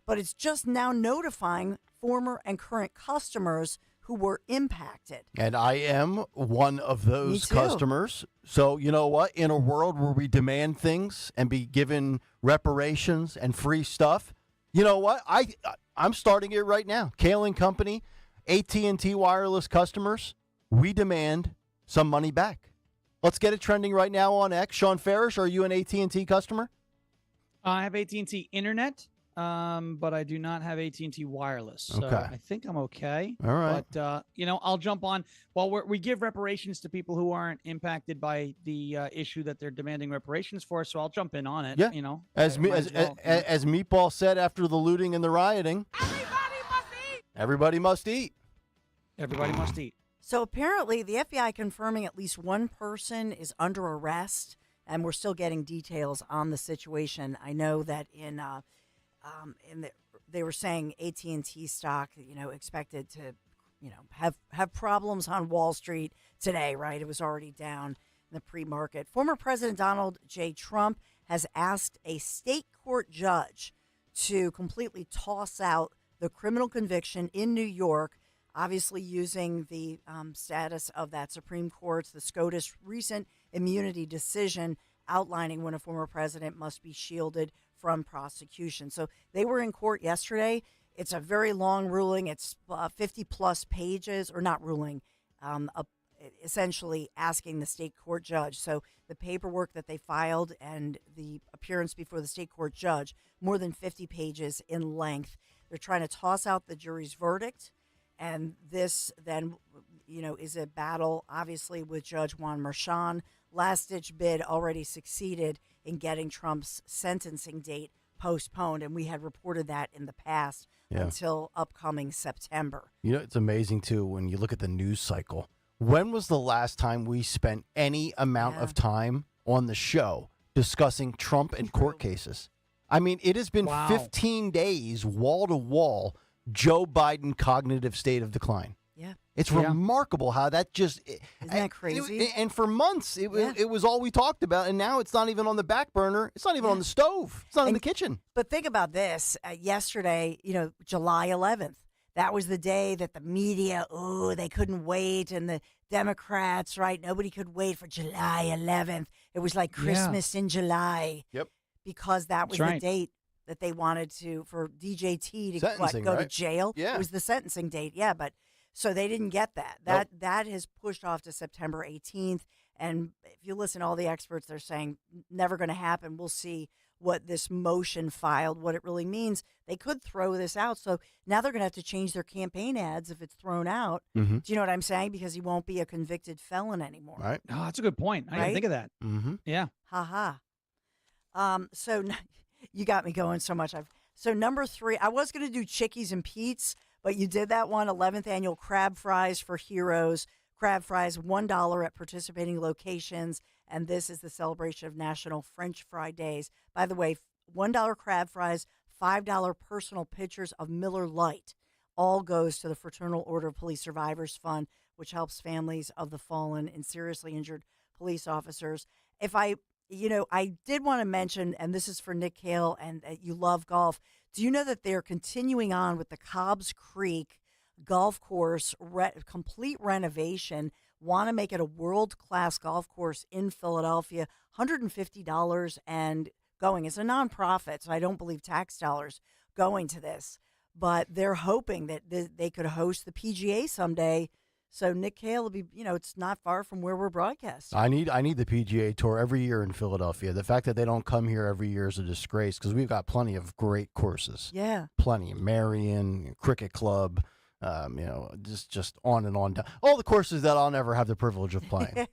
but it's just now notifying former and current customers who were impacted. And I am one of those customers. So, you know what? In a world where we demand things and be given reparations and free stuff, you know what? I'm starting it right now. Kayal and Company, AT&T wireless customers, we demand some money back. Let's get it trending right now on X. Sean Farish, are you an AT&T customer? I have AT&T Internet, but I do not have AT&T Wireless. So Okay. I think I'm okay. All right. But, I'll jump on. While we give reparations to people who aren't impacted by the issue that they're demanding reparations for, so I'll jump in on it. Yeah. As Meatball said after the looting and the rioting, everybody must eat. Everybody must eat. So apparently the FBI confirming at least one person is under arrest, and we're still getting details on the situation. I know that they were saying AT&T stock, expected to, have problems on Wall Street today, right? It was already down in the pre-market. Former President Donald J. Trump has asked a state court judge to completely toss out the criminal conviction in New York, obviously using the status of that Supreme Court's, the SCOTUS recent immunity decision outlining when a former president must be shielded from prosecution. So they were in court yesterday. It's a very long ruling. It's 50-plus pages, or not ruling, essentially asking the state court judge. So the paperwork that they filed and the appearance before the state court judge, more than 50 pages in length. They're trying to toss out the jury's verdict. And this then, is a battle, obviously, with Judge Juan Merchan. Last-ditch bid already succeeded in getting Trump's sentencing date postponed, and we had reported that in the past until upcoming September. It's amazing, too, when you look at the news cycle. When was the last time we spent any amount of time on the show discussing Trump and court cases? I mean, it has been 15 days, wall to wall, Joe Biden cognitive state of decline. Yeah. It's remarkable how that just... Isn't that crazy? And for months, it was all we talked about, and now it's not even on the back burner. It's not even on the stove. It's not in the kitchen. But think about this. Yesterday, July 11th, that was the day that the media, they couldn't wait, and the Democrats, right, nobody could wait for July 11th. It was like Christmas in July. Yep. Because that was the date that they wanted for DJT to go to jail. Yeah. It was the sentencing date. Yeah, but so they didn't get that. That has pushed off to September 18th. And if you listen to all the experts, they're saying never going to happen. We'll see what this motion filed, what it really means. They could throw this out. So now they're going to have to change their campaign ads if it's thrown out. Mm-hmm. Do you know what I'm saying? Because he won't be a convicted felon anymore. Right. Oh, that's a good point. I didn't think of that. Mm-hmm. Yeah. Ha ha. You got me going so much. So number 3, I was going to do Chickies and Pete's, but you did that one. 11th annual crab fries for heroes. Crab fries, $1 at participating locations. And this is the celebration of National French Fry Days. By the way, $1 crab fries, $5 personal pictures of Miller Lite. All goes to the Fraternal Order of Police Survivors Fund, which helps families of the fallen and seriously injured police officers. I did want to mention, and this is for Nick Kayal, and you love golf. Do you know that they're continuing on with the Cobbs Creek golf course complete renovation? Want to make it a world-class golf course in Philadelphia, $150 and going. It's a nonprofit, so I don't believe tax dollars going to this. But they're hoping that they could host the PGA someday. So Nick Kayal will be, it's not far from where we're broadcasting. I need the PGA Tour every year in Philadelphia. The fact that they don't come here every year is a disgrace because we've got plenty of great courses. Yeah. Plenty. Marion, Cricket Club, just on and on down. All the courses that I'll never have the privilege of playing.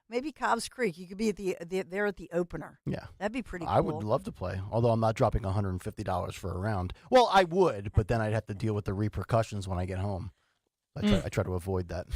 Maybe Cobbs Creek. You could be there at the opener. Yeah. That'd be pretty cool. I would love to play, although I'm not dropping $150 for a round. Well, I would, but then I'd have to deal with the repercussions when I get home. I try to avoid that.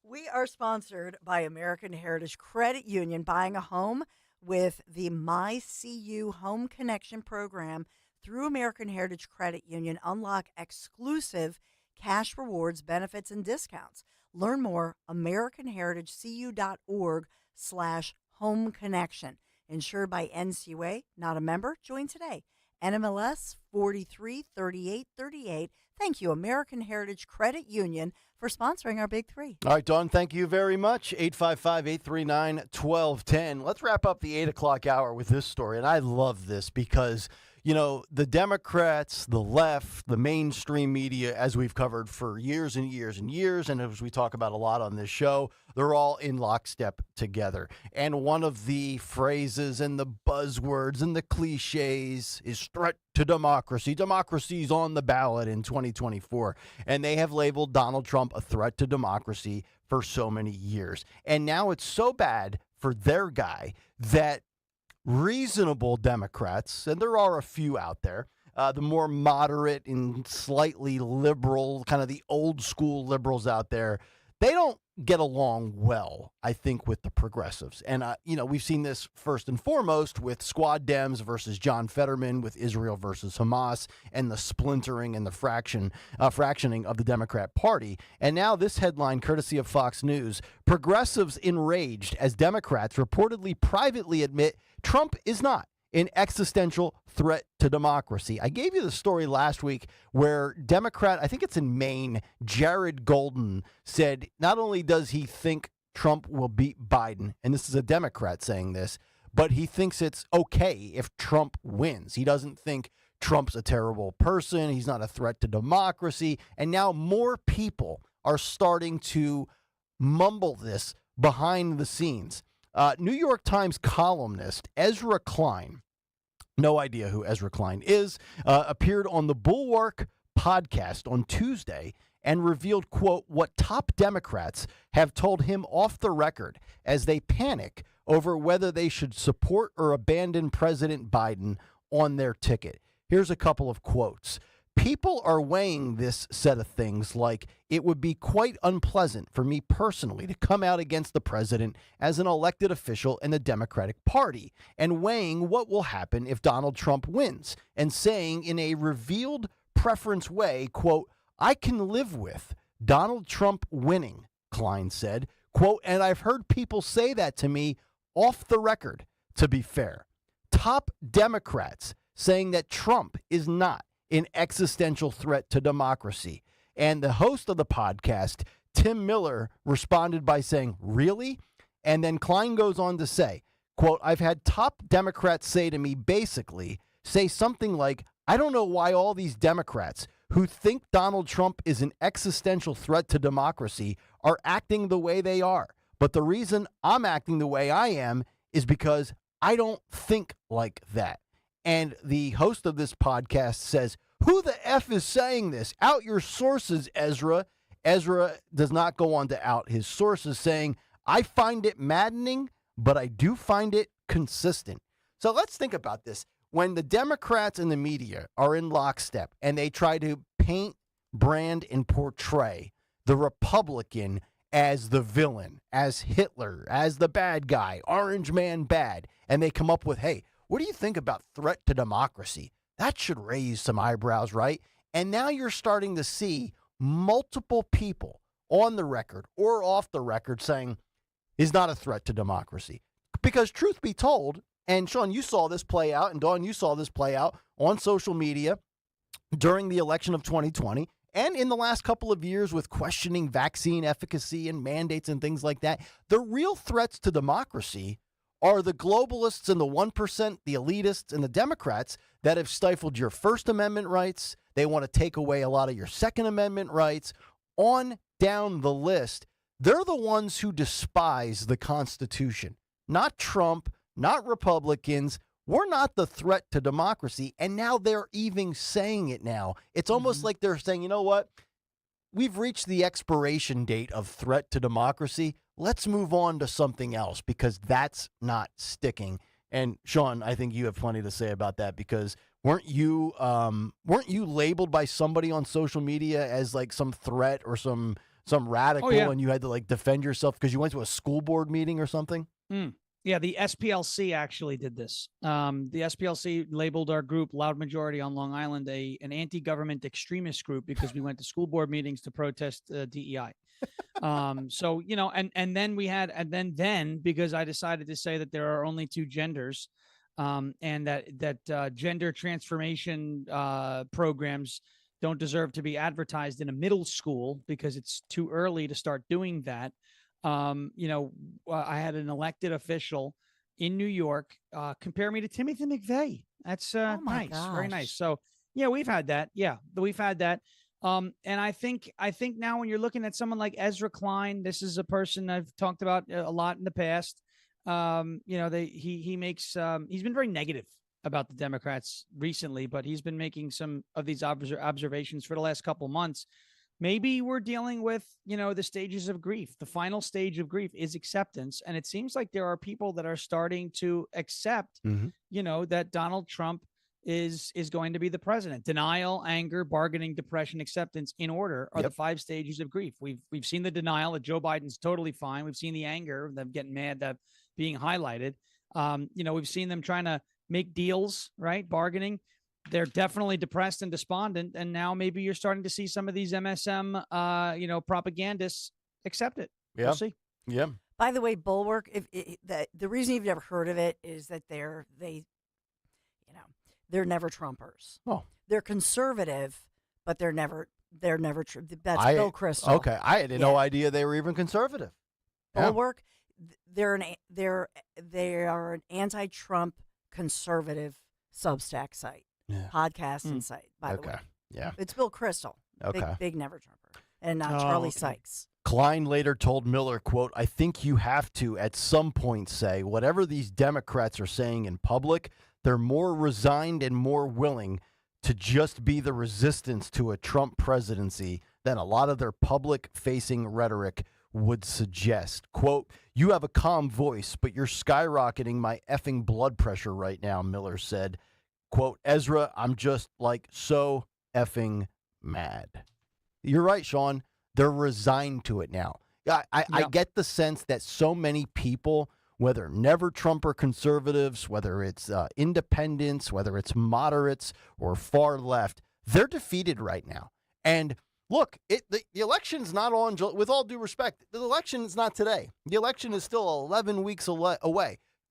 We are sponsored by American Heritage Credit Union. Buying a home with the MyCU Home Connection program through American Heritage Credit Union. Unlock exclusive cash rewards, benefits, and discounts. Learn more, AmericanHeritageCU.org/home connection. Insured by NCUA, not a member? Join today. NMLS 433838. Thank you, American Heritage Credit Union, for sponsoring our Big Three. All right, Dawn, thank you very much. 855-839-1210. Let's wrap up the 8 o'clock hour with this story. And I love this because, the Democrats, the left, the mainstream media, as we've covered for years and years and years, and as we talk about a lot on this show, they're all in lockstep together. And one of the phrases and the buzzwords and the cliches is threat to democracy. Democracy's on the ballot in 2024. And they have labeled Donald Trump a threat to democracy for so many years. And now it's so bad for their guy that reasonable Democrats, and there are a few out there, the more moderate and slightly liberal, kind of the old school liberals out there, they don't get along well, I think, with the progressives. And, we've seen this first and foremost with Squad Dems versus John Fetterman, with Israel versus Hamas, and the splintering and the fractioning of the Democrat Party. And now this headline, courtesy of Fox News: progressives enraged as Democrats reportedly privately admit Trump is not an existential threat to democracy. I gave you the story last week where Democrat, I think it's in Maine, Jared Golden said not only does he think Trump will beat Biden, and this is a Democrat saying this, but he thinks it's okay if Trump wins. He doesn't think Trump's a terrible person. He's not a threat to democracy. And now more people are starting to mumble this behind the scenes. New York Times columnist Ezra Klein, no idea who Ezra Klein is, appeared on the Bulwark podcast on Tuesday and revealed, quote, what top Democrats have told him off the record as they panic over whether they should support or abandon President Biden on their ticket. Here's a couple of quotes. People are weighing this set of things like it would be quite unpleasant for me personally to come out against the president as an elected official in the Democratic Party, and weighing what will happen if Donald Trump wins, and saying in a revealed preference way, quote, I can live with Donald Trump winning, Klein said, quote, and I've heard people say that to me off the record, to be fair. Top Democrats saying that Trump is not an existential threat to democracy. And the host of the podcast, Tim Miller, responded by saying, really? And then Klein goes on to say, quote, I've had top Democrats say to me, basically, say something like, I don't know why all these Democrats who think Donald Trump is an existential threat to democracy are acting the way they are. But the reason I'm acting the way I am is because I don't think like that. And the host of this podcast says, who the F is saying this? Out your sources, Ezra. Ezra does not go on to out his sources, saying, I find it maddening. but I do find it consistent. So let's think about this. When the Democrats and the media are in lockstep and they try to paint, brand, and portray the Republican as the villain, as Hitler, as the bad guy, Orange Man bad, and they come up with, hey, what do you think about threat to democracy? That should raise some eyebrows, right? And now you're starting to see multiple people on the record or off the record saying is not a threat to democracy. Because truth be told, and Sean, you saw this play out, and Dawn, you saw this play out on social media during the election of 2020 and in the last couple of years with questioning vaccine efficacy and mandates and things like that. The real threats to democracy are the globalists and the 1%, the elitists and the Democrats that have stifled your First Amendment rights. They want to take away a lot of your Second Amendment rights. On down the list, they're the ones who despise the Constitution, not Trump, not Republicans. We're not the threat to democracy. And now they're even saying it now. It's almost like they're saying, you know what? We've reached the expiration date of threat to democracy. Let's move on to something else because that's not sticking. And Sean, I think you have plenty to say about that because weren't you labeled by somebody on social media as like some threat or some radical and you had to like defend yourself because you went to a school board meeting or something? Yeah, the SPLC actually did this. The SPLC labeled our group, Loud Majority on Long Island, an anti-government extremist group because we went to school board meetings to protest DEI. So, you know, and then we had, and then because I decided to say that there are only two genders, and that gender transformation programs don't deserve to be advertised in a middle school because it's too early to start doing that. You know, I had an elected official in New York compare me to Timothy McVeigh. That's nice, very nice. So yeah, we've had that. Yeah, we've had that. And I think now when you're looking at someone like Ezra Klein, this is a person I've talked about a lot in the past. You know, he's been very negative about the Democrats recently, but he's been making some of these observations for the last couple months. Maybe we're dealing with, you know, the stages of grief. The final stage of grief is acceptance. And it seems like there are people that are starting to accept, you know, that Donald Trump is going to be the president. Denial, anger, bargaining, depression, acceptance in order are the 5 stages of grief. We've seen the denial that Joe Biden's totally fine. We've seen the anger, them getting mad, that being highlighted. You know, we've seen them trying to make deals, right? Bargaining. They're definitely depressed and despondent. And now maybe you're starting to see some of these MSM, you know, propagandists accept it. Yeah. We'll see. Yeah. By the way, Bulwark, the reason you've never heard of it is that they're never Trumpers. Oh, they're conservative, but they're never true. That's Bill Kristol. Okay, I had no idea they were even conservative. Bulwark, they are an anti-Trump conservative Substack site, podcast and site. By the way, it's Bill Kristol. Big never Trumper, and not Charlie Sykes. Klein later told Miller, quote, "I think you have to at some point say whatever these Democrats are saying in public, they're more resigned and more willing to just be the resistance to a Trump presidency than a lot of their public-facing rhetoric would suggest. Quote, you have a calm voice, but you're skyrocketing my effing blood pressure right now," Miller said. Quote, "Ezra, I'm just like so effing mad." You're right, Sean. They're resigned to it now. I get the sense that so many people, whether never Trumper conservatives, whether it's independents, whether it's moderates or far left, they're defeated right now. And look, the election's not on, with all due respect, the election is not today. The election is still 11 weeks away.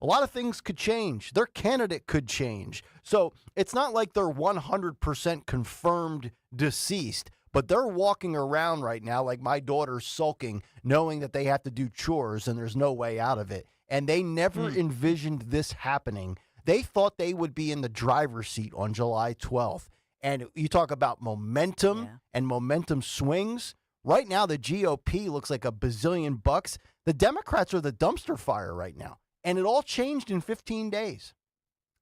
A lot of things could change. Their candidate could change. So it's not like they're 100% confirmed deceased, but they're walking around right now like my daughter's sulking, knowing that they have to do chores and there's no way out of it. And they never envisioned this happening. They thought they would be in the driver's seat on July 12th. And you talk about momentum and momentum swings. Right now, the GOP looks like $1 bazillion. The Democrats are the dumpster fire right now. And it all changed in 15 days.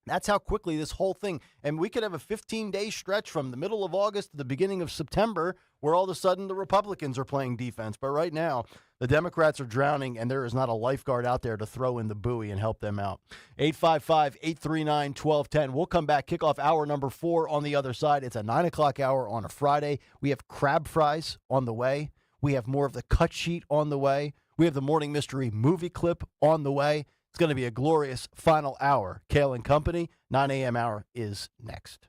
That's how quickly this whole thing, and we could have a 15-day stretch from the middle of August to the beginning of September where all of a sudden the Republicans are playing defense. But right now, the Democrats are drowning, and there is not a lifeguard out there to throw in the buoy and help them out. 855-839-1210. We'll come back, kick off hour number 4 on the other side. It's a 9 o'clock hour on a Friday. We have crab fries on the way. We have more of the cut sheet on the way. We have the Morning Mystery movie clip on the way. It's going to be a glorious final hour. Kayal and Company, 9 a.m. hour is next.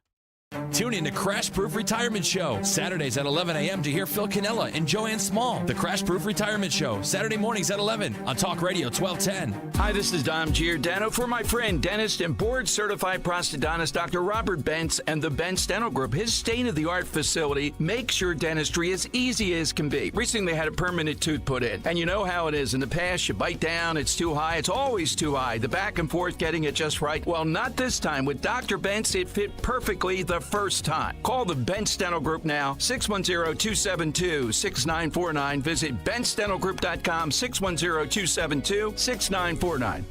Tune in to Crash Proof Retirement Show, Saturdays at 11 a.m. to hear Phil Cannella and Joanne Small. The Crash Proof Retirement Show, Saturday mornings at 11 on Talk Radio 1210. Hi, this is Dom Giordano for my friend, dentist and board-certified prosthodontist Dr. Robert Bentz and the Bentz Dental Group. His state-of-the-art facility makes your dentistry as easy as can be. Recently, they had a permanent tooth put in. And you know how it is. In the past, you bite down, it's too high. It's always too high. The back and forth getting it just right. Well, not this time. With Dr. Bentz, it fit perfectly the first time. Call the Bentz Dental Group now, 610-272-6949. Visit BentzDentalGroup.com, 610-272-6949.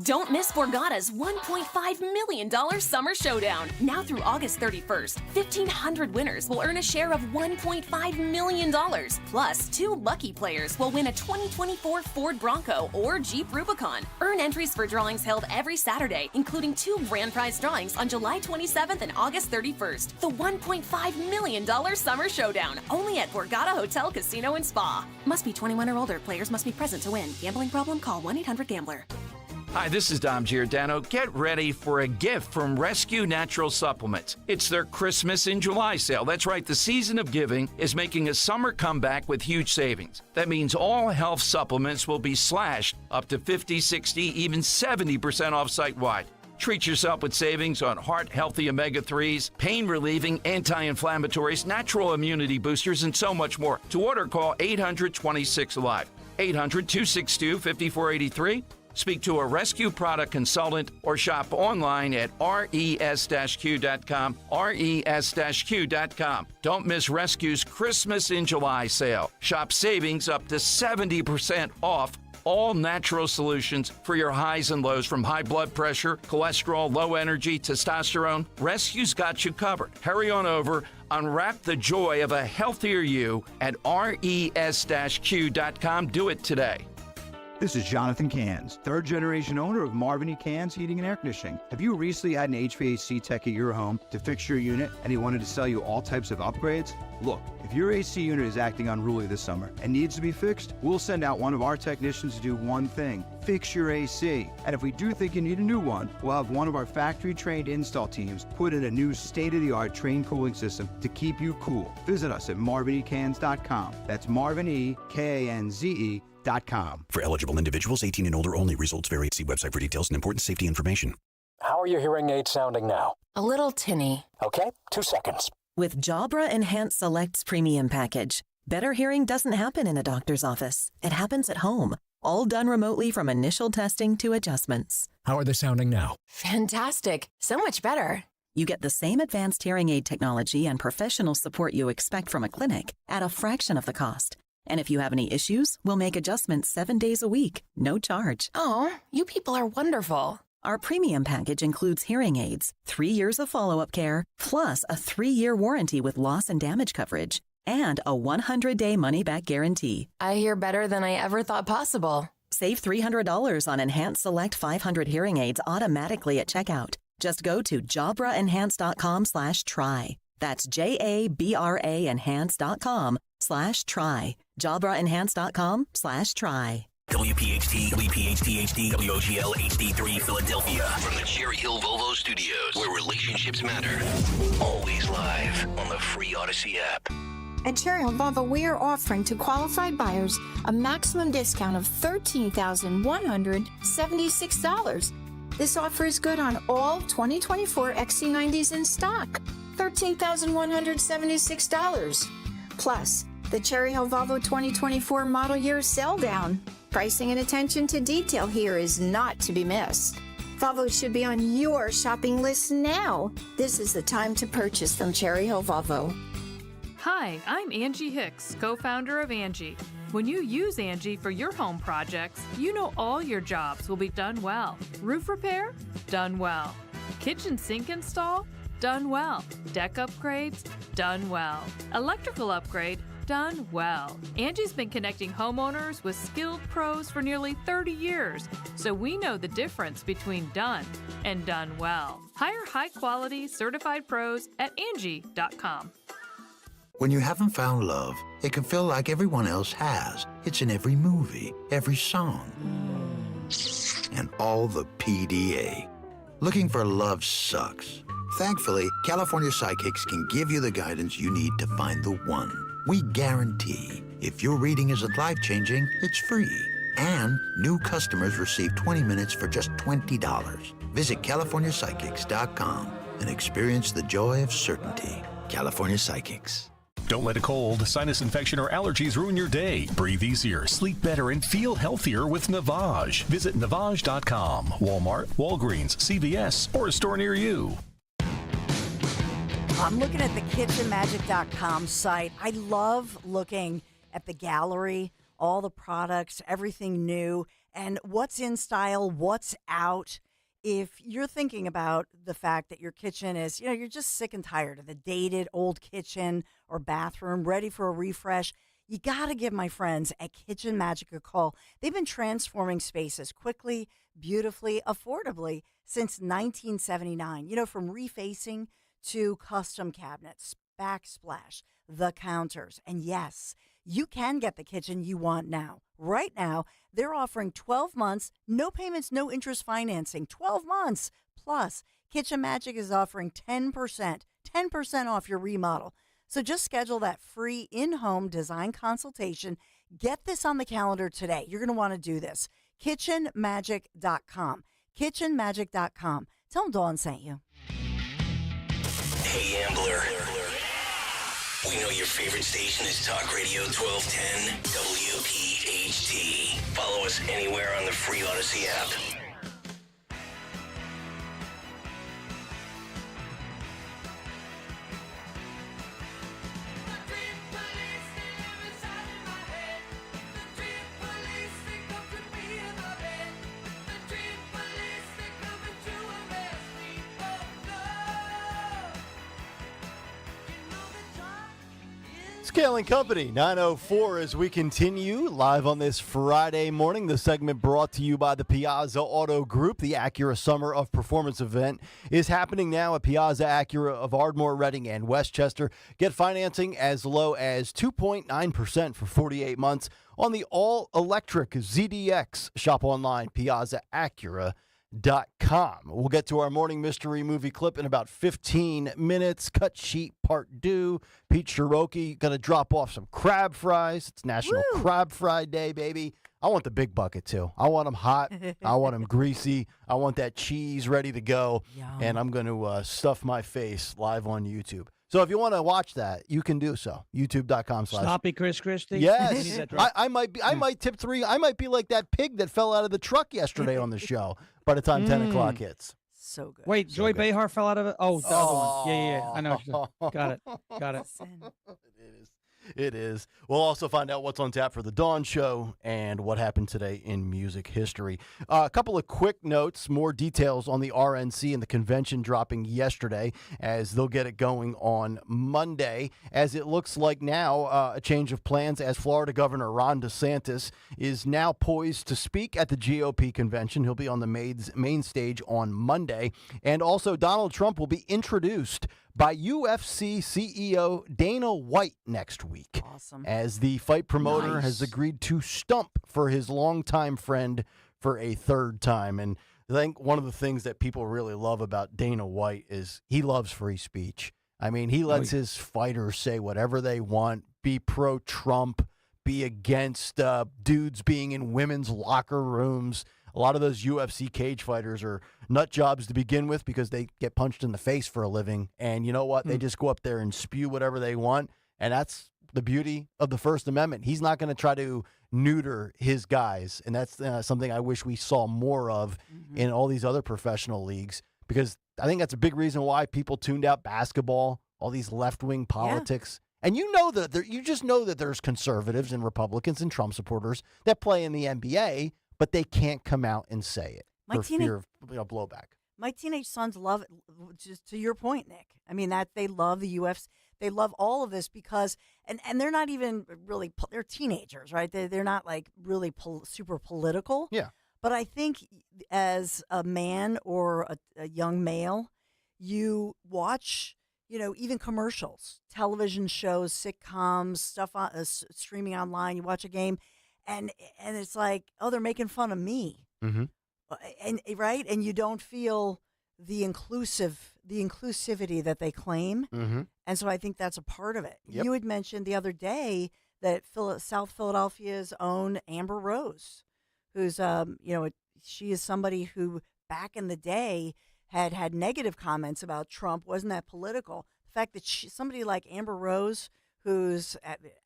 Don't miss Borgata's $1.5 million Summer Showdown. Now through August 31st, 1,500 winners will earn a share of $1.5 million. Plus, 2 lucky players will win a 2024 Ford Bronco or Jeep Rubicon. Earn entries for drawings held every Saturday, including 2 grand prize drawings on July 27th and August 31st. The $1.5 million Summer Showdown, only at Borgata Hotel, Casino, and Spa. Must be 21 or older. Players must be present to win. Gambling problem? Call 1-800-GAMBLER. Hi, this is Dom Giordano. Get ready for a gift from Rescue Natural Supplements. It's their Christmas in July sale. That's right, the season of giving is making a summer comeback with huge savings. That means all health supplements will be slashed up to 50, 60, even 70% off site-wide. Treat yourself with savings on heart-healthy omega-3s, pain-relieving anti-inflammatories, natural immunity boosters, and so much more. To order, call 800-26-ALIVE, 800-262-5483. Speak to a rescue product consultant or shop online at res-q.com, res-q.com. Don't miss Rescue's Christmas in July sale. Shop savings up to 70% off all natural solutions for your highs and lows, from high blood pressure, cholesterol, low energy, testosterone. Rescue's got you covered. Hurry on over. Unwrap the joy of a healthier you at res-q.com. Do it today. This is Jonathan Cans, third-generation owner of Marvin E. Cans Heating and Air Conditioning. Have you recently had an HVAC tech at your home to fix your unit and he wanted to sell you all types of upgrades? Look, if your AC unit is acting unruly this summer and needs to be fixed, we'll send out one of our technicians to do one thing: fix your AC. And if we do think you need a new one, we'll have one of our factory-trained install teams put in a new state-of-the-art train cooling system to keep you cool. Visit us at marvinecans.com. That's MarvinEKanze.com. For eligible individuals, 18 and older only. Results vary. See website for details and important safety information. How are your hearing aids sounding now? A little tinny. Okay, 2 seconds. With Jabra Enhanced Select's premium package, better hearing doesn't happen in a doctor's office. It happens at home, all done remotely from initial testing to adjustments. How are they sounding now? Fantastic. So much better. You get the same advanced hearing aid technology and professional support you expect from a clinic at a fraction of the cost. And if you have any issues, we'll make adjustments 7 days a week, no charge. Oh, you people are wonderful. Our premium package includes hearing aids, 3 years of follow-up care, plus a 3-year warranty with loss and damage coverage, and a 100-day money-back guarantee. I hear better than I ever thought possible. Save $300 on Enhanced Select 500 hearing aids automatically at checkout. Just go to jabraenhance.com/try. That's JABRA enhance.com/try. jabraenhance.com/try. WPHT, WPHT HD, WOGL HD3 Philadelphia. From the Cherry Hill Volvo Studios, where relationships matter. Always live on the free Odyssey app. At Cherry Hill Volvo, we are offering to qualified buyers a maximum discount of $13,176. This offer is good on all 2024 XC90s in stock. $13,176. Plus, the Cherry Hill Volvo 2024 model year sell down. Pricing and attention to detail here is not to be missed. Volvo should be on your shopping list now. This is the time to purchase from Cherry Hill Volvo. Hi, I'm Angie Hicks, co-founder of Angie. When you use Angie for your home projects, you know all your jobs will be done well. Roof repair? Done well. Kitchen sink install? Done well. Deck upgrades? Done well. Electrical upgrade? Done well. Angie's been connecting homeowners with skilled pros for nearly 30 years, so we know the difference between done and done well. Hire high-quality, certified pros at Angie.com. When you haven't found love, it can feel like everyone else has. It's in every movie, every song, and all the PDA. Looking for love sucks. Thankfully, California Psychics can give you the guidance you need to find the one. We guarantee if your reading isn't life-changing, it's free. And new customers receive 20 minutes for just $20. Visit CaliforniaPsychics.com and experience the joy of certainty. California Psychics. Don't let a cold, sinus infection, or allergies ruin your day. Breathe easier, sleep better, and feel healthier with Navage. Visit Navage.com. Walmart, Walgreens, CVS, or a store near you. I'm looking at the kitchenmagic.com site. I love looking at the gallery, all the products, everything new, and what's in style, what's out. If you're thinking about the fact that your kitchen is, you're just sick and tired of the dated old kitchen or bathroom, ready for a refresh, you got to give my friends at Kitchen Magic a call. They've been transforming spaces quickly, beautifully, affordably since 1979. From refacing to custom cabinets, backsplash, the counters. And yes, you can get the kitchen you want now. Right now, they're offering 12 months, no payments, no interest financing, 12 months. Plus, Kitchen Magic is offering 10% off your remodel. So just schedule that free in-home design consultation. Get this on the calendar today. You're going to want to do this. KitchenMagic.com. KitchenMagic.com. Tell them Dawn sent you. Hey, Ambler. We know your favorite station is Talk Radio 1210 WPHT. Follow us anywhere on the free Odyssey app. Kayal and Company, 9:04 as we continue live on this Friday morning. The segment brought to you by the Piazza Auto Group. The Acura Summer of Performance event is happening now at Piazza Acura of Ardmore, Reading, and Westchester. Get financing as low as 2.9% for 48 months on the all-electric ZDX. Shop online, piazzaacura.com. We'll get to our morning mystery movie clip in about 15 minutes. Cut sheet part due. Pete Cherokee going to drop off some crab fries. It's National Crab Fry Day, baby. I want the big bucket, too. I want them hot. I want them greasy. I want that cheese ready to go. Yum. And I'm going to stuff my face live on YouTube. So if you want to watch that, you can do so. YouTube.com/ Sloppy Chris Christie. Yes. I might tip 3. I might be like that pig that fell out of the truck yesterday on the show by the time 10 o'clock hits. So good. Wait, Joy Behar fell out of it? Oh, the other one. Yeah. I know. Got it. It is. We'll also find out what's on tap for the Dawn Show and what happened today in music history. A couple of quick notes, more details on the RNC and the convention dropping yesterday as they'll get it going on Monday. As it looks like now, a change of plans as Florida Governor Ron DeSantis is now poised to speak at the GOP convention. He'll be on the main stage on Monday. And also Donald Trump will be introduced by UFC CEO Dana White next week. Awesome. As the fight promoter has agreed to stump for his longtime friend for a third time. And I think one of the things that people really love about Dana White is he loves free speech. I mean, he lets his fighters say whatever they want, be pro-Trump, be against dudes being in women's locker rooms. A lot of those UFC cage fighters are nut jobs to begin with because they get punched in the face for a living. And you know what? They just go up there and spew whatever they want. And that's the beauty of the First Amendment. He's not going to try to neuter his guys. And that's something I wish we saw more of in all these other professional leagues, because I think that's a big reason why people tuned out basketball, all these left-wing politics. Yeah. And you just know that there's conservatives and Republicans and Trump supporters that play in the NBA, but they can't come out and say it for fear of blowback. My teenage sons love it. Just to your point, Nick. I mean, that they love the UFC. They love all of this because, and they're not even really, they're teenagers, right? They're not like really super political. Yeah. But I think as a man or a young male, you watch, even commercials, television shows, sitcoms, stuff on streaming online. You watch a game, and it's like, oh, they're making fun of me, and right, and you don't feel the inclusivity that they claim, and so I think that's a part of it. Yep. You had mentioned the other day that South Philadelphia's own Amber Rose, who's she is somebody who back in the day had negative comments about Trump. Wasn't that political? The fact that somebody like Amber Rose, who's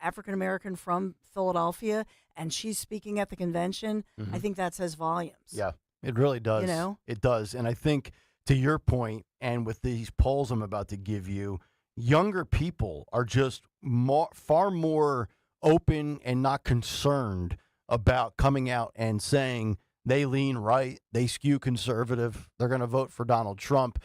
African American from Philadelphia, and she's speaking at the convention, I think that says volumes. Yeah, it really does. It does. And I think to your point, and with these polls I'm about to give you, younger people are just far more open and not concerned about coming out and saying they lean right, they skew conservative, they're going to vote for Donald Trump.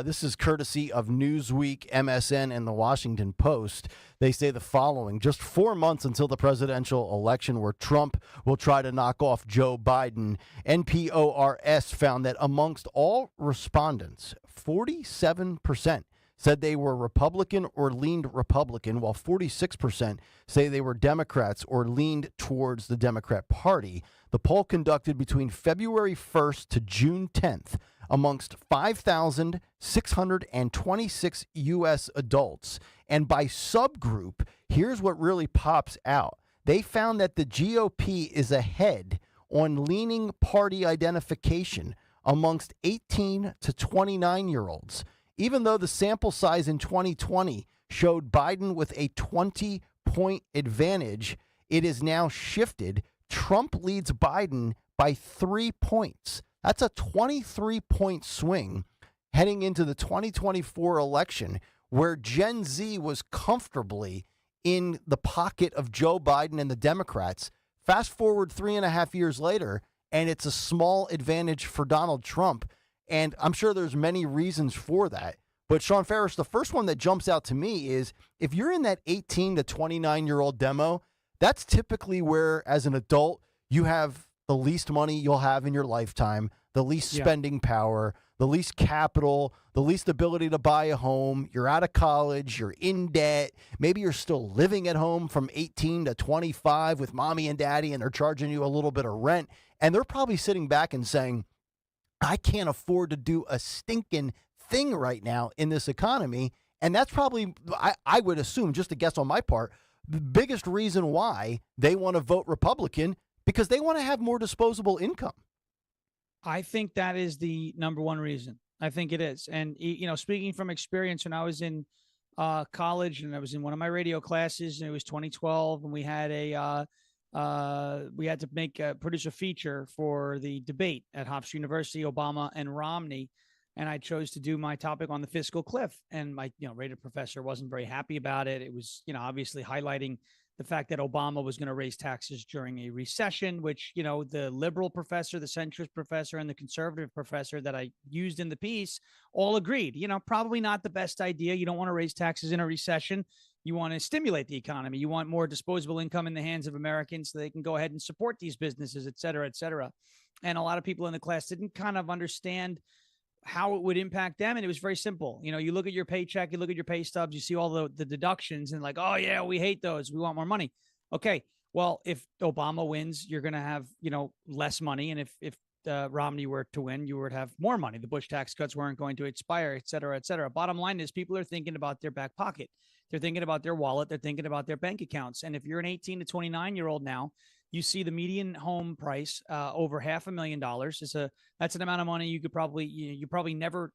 This is courtesy of Newsweek, MSN, and the Washington Post. They say the following: just 4 months until the presidential election where Trump will try to knock off Joe Biden, NPORS found that amongst all respondents, 47% said they were Republican or leaned Republican, while 46% say they were Democrats or leaned towards the Democrat Party. The poll conducted between February 1st to June 10th amongst 5,626 U.S. adults. And by subgroup, here's what really pops out. They found that the GOP is ahead on leaning party identification amongst 18 to 29-year-olds. Even though the sample size in 2020 showed Biden with a 20-point advantage, it is now shifted. Trump leads Biden by 3 points. That's a 23-point swing heading into the 2024 election, where Gen Z was comfortably in the pocket of Joe Biden and the Democrats. Fast forward 3.5 years later, and it's a small advantage for Donald Trump. And I'm sure there's many reasons for that. But Sean Ferris, the first one that jumps out to me is if you're in that 18 to 29-year-old demo, that's typically where, as an adult, you have the least money you'll have in your lifetime, the least spending power, the least capital, the least ability to buy a home. You're out of college. You're in debt. Maybe you're still living at home from 18 to 25 with mommy and daddy, and they're charging you a little bit of rent. And they're probably sitting back and saying, I can't afford to do a stinking thing right now in this economy. And that's probably, I would assume, just a guess on my part, the biggest reason why they want to vote Republican, because they want to have more disposable income. I think that is the number one reason. I think it is. And, speaking from experience, when I was in college and I was in one of my radio classes, and it was 2012, and we had we had to produce a feature for the debate at Hofstra University, Obama and Romney. And I chose to do my topic on the fiscal cliff. And my, rated professor wasn't very happy about it. It was, obviously highlighting the fact that Obama was going to raise taxes during a recession, which, the liberal professor, the centrist professor, and the conservative professor that I used in the piece all agreed, probably not the best idea. You don't want to raise taxes in a recession. You want to stimulate the economy. You want more disposable income in the hands of Americans so they can go ahead and support these businesses, et cetera, et cetera. And a lot of people in the class didn't kind of understand how it would impact them. And it was very simple. You look at your paycheck, you look at your pay stubs, you see all the deductions, and like, oh yeah, we hate those. We want more money. Okay. Well, if Obama wins, you're going to have, less money. And if Romney were to win, you would have more money. The Bush tax cuts weren't going to expire, et cetera, et cetera. Bottom line is people are thinking about their back pocket. They're thinking about their wallet. They're thinking about their bank accounts. And if you're an 18 to 29-year-old now, you see the median home price over $500,000. That's an amount of money you could probably, you probably never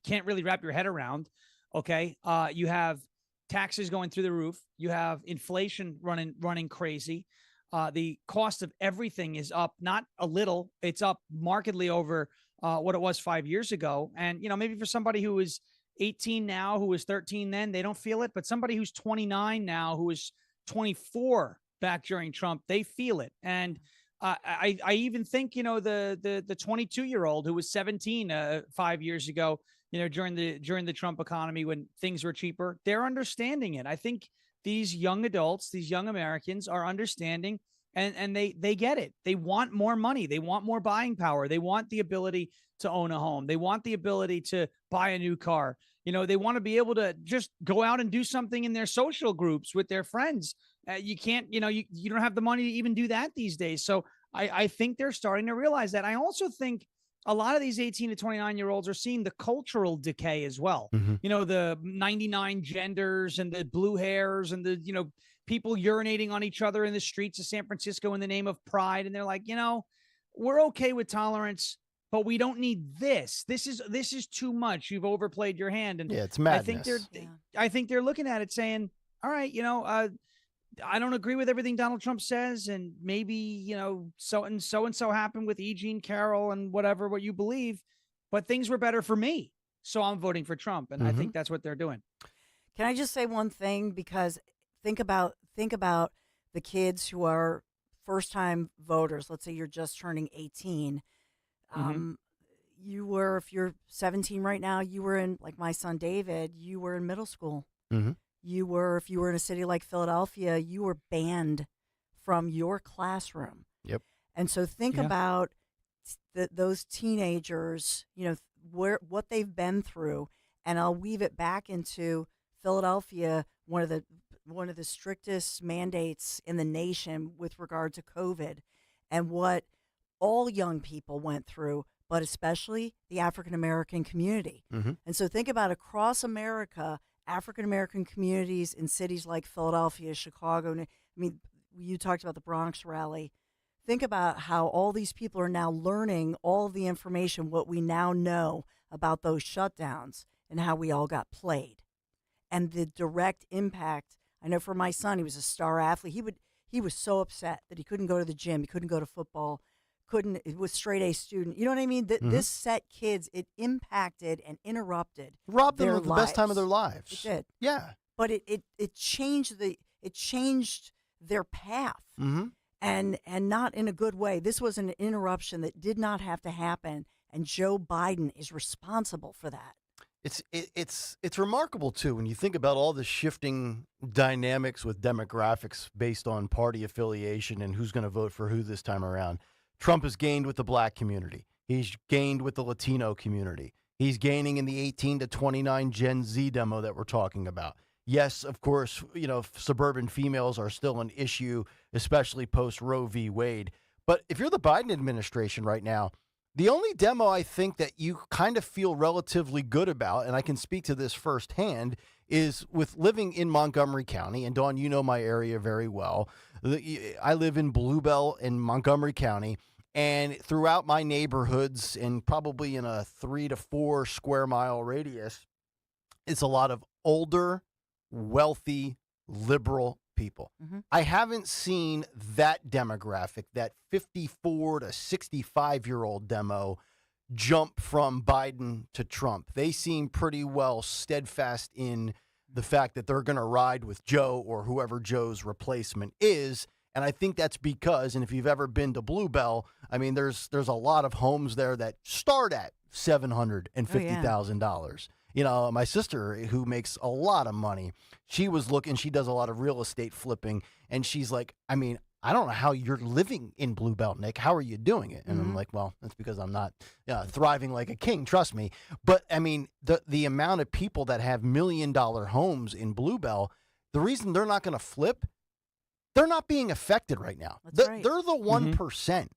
can't really wrap your head around. Okay. You have taxes going through the roof. You have inflation running crazy. The cost of everything is up, not a little. It's up markedly over what it was 5 years ago. And, maybe for somebody who is 18 now, who was 13 then, they don't feel it. But somebody who's 29 now, who is 24 back during Trump, they feel it. And I even think, the 22-year-old who was 17 5 years ago, during the Trump economy when things were cheaper, they're understanding it. I think these young adults, these young Americans are understanding, and they get it. They want more money. They want more buying power. They want the ability to own a home. They want the ability to buy a new car. They want to be able to just go out and do something in their social groups with their friends. You can't, you don't have the money to even do that these days. So I think they're starting to realize that. I also think a lot of these 18 to 29-year-olds are seeing the cultural decay as well. The 99 genders and the blue hairs and the, people urinating on each other in the streets of San Francisco in the name of pride. And they're like, we're okay with tolerance, but we don't need this. This is too much. You've overplayed your hand. And yeah, it's madness. I think they're looking at it saying, all right, I don't agree with everything Donald Trump says, and maybe, so and so happened with E. Jean Carroll and what you believe, but things were better for me. So I'm voting for Trump. And I think that's what they're doing. Can I just say one thing? Because think about the kids who are first-time voters. Let's say you're just turning 18. If you're 17 right now, you were in, like my son David, you were in middle school. If you were in a city like Philadelphia, you were banned from your classroom. Yep. And so think about those teenagers, what they've been through, and I'll weave it back into Philadelphia, one of the strictest mandates in the nation with regard to COVID, and what all young people went through, but especially the African-American community. And so think about across America, African-American communities in cities like Philadelphia, Chicago. I mean, you talked about the Bronx rally. Think about how all these people are now learning all of the information, what we now know about those shutdowns and how we all got played. And the direct impact, I know for my son, he was a star athlete. He was so upset that he couldn't go to the gym. He couldn't go to football. It was straight A student. You know what I mean? This set kids, it impacted and interrupted. Robbed them their of the best time of their lives. It did. Yeah. But it changed their path. And not in a good way. This was an interruption that did not have to happen, and Joe Biden is responsible for that. It's remarkable too when you think about all the shifting dynamics with demographics based on party affiliation and who's going to vote for who this time around. Trump has gained with the black community. He's gained with the Latino community. He's gaining in the 18 to 29 Gen Z demo that we're talking about. Yes, of course, suburban females are still an issue, especially post Roe v. Wade. But if you're the Biden administration right now, the only demo I think that you kind of feel relatively good about, and I can speak to this firsthand, is with living in Montgomery County. And Dawn, you know my area very well. I live in Bluebell in Montgomery County. And throughout my neighborhoods, and probably in a 3 to 4 square mile radius, it's a lot of older, wealthy, liberal people. I haven't seen that demographic, that 54 to 65-year-old demo, jump from Biden to Trump. They seem pretty well steadfast in the fact that they're going to ride with Joe or whoever Joe's replacement is. And I think that's because, and if you've ever been to Bluebell, I mean, there's a lot of homes there that start at $750,000. My sister, who makes a lot of money, she was looking, she does a lot of real estate flipping, and she's like, I mean, I don't know how you're living in Bluebell, Nick. How are you doing it? And I'm like, well, that's because I'm not thriving like a king, trust me. But, I mean, the amount of people that have $1 million homes in Bluebell, the reason they're not going to flip, they're not being affected right now. Right. They're the 1%.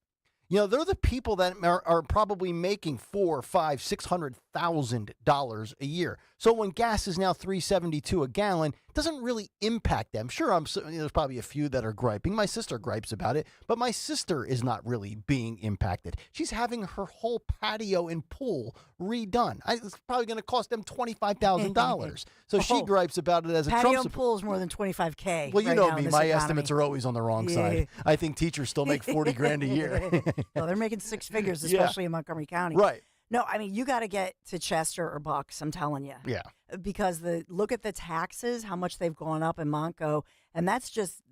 They're the people that are probably making $400,000, $500,000, $600,000 a year. So when gas is now $3.72 a gallon, it doesn't really impact them. Sure, there's probably a few that are griping. My sister gripes about it, but my sister is not really being impacted. She's having her whole patio and pool redone. It's probably going to cost them $25,000. So she gripes about it as a Trump patio supporter. pool is more than $25K. Well, you right know now me. in this My economy. estimates are always on the wrong side. I think teachers still make $40,000 a year. No, they're making 6 figures, especially in Montgomery County. Right. No, I mean, you got to get to Chester or Bucks, I'm telling you. Yeah. Because look at the taxes, how much they've gone up in Montco, and that's just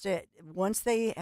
it. Once they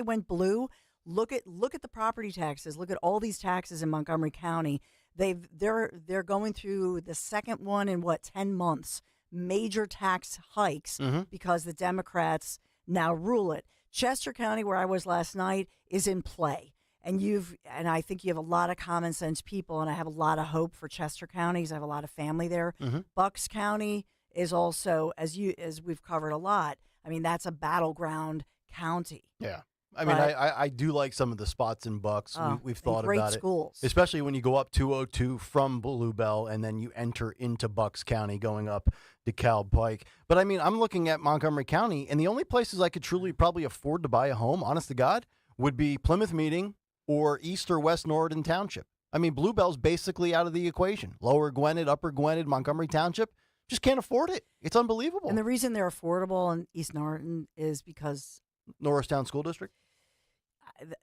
went blue, look at the property taxes. Look at all these taxes in Montgomery County. They're going through the second one in 10 months. Major tax hikes because the Democrats now rule it. Chester County, where I was last night, is in play. And I think you have a lot of common sense people, and I have a lot of hope for Chester County because I have a lot of family there. Bucks County is also, as we've covered a lot, I mean, that's a battleground county. Yeah. I mean, I do like some of the spots in Bucks. We've thought about schools. it. Especially when you go up 202 from Bluebell and then you enter into Bucks County going up DeKalb Pike. But, I mean, I'm looking at Montgomery County, and the only places I could truly probably afford to buy a home, honest to God, would be Plymouth Meeting or East or West Norriton Township. I mean, Bluebell's basically out of the equation. Lower Gwinnett, Upper Gwinnett, Montgomery Township, just can't afford it. It's unbelievable. And the reason they're affordable in East Norriton is because Norristown School District?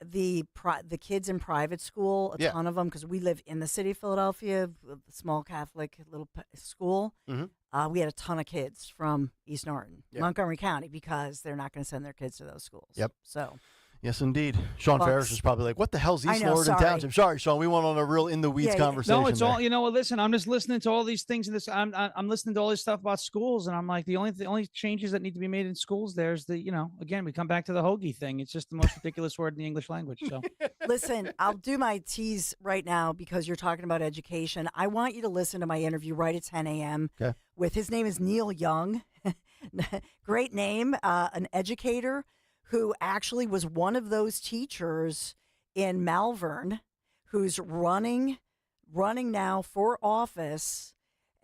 The kids in private school, a ton of them, because we live in the city of Philadelphia, a small Catholic little school. We had a ton of kids from East Norriton, Montgomery County, because they're not going to send their kids to those schools. Yep. So. Yes, indeed. Sean Ferris is probably like, what the hell's East Norriton Township? Sorry, Sean. We went on a real in-the-weeds conversation. No, it's all, listen, I'm just listening to all these things. I'm listening to all this stuff about schools, and I'm like, the only changes that need to be made in schools there's again, we come back to the hoagie thing. It's just the most ridiculous word in the English language. So listen, I'll do my tease right now because you're talking about education. I want you to listen to my interview right at 10 a.m. with, his name is Neil Young. Great name, an educator who actually was one of those teachers in Malvern who's running now for office.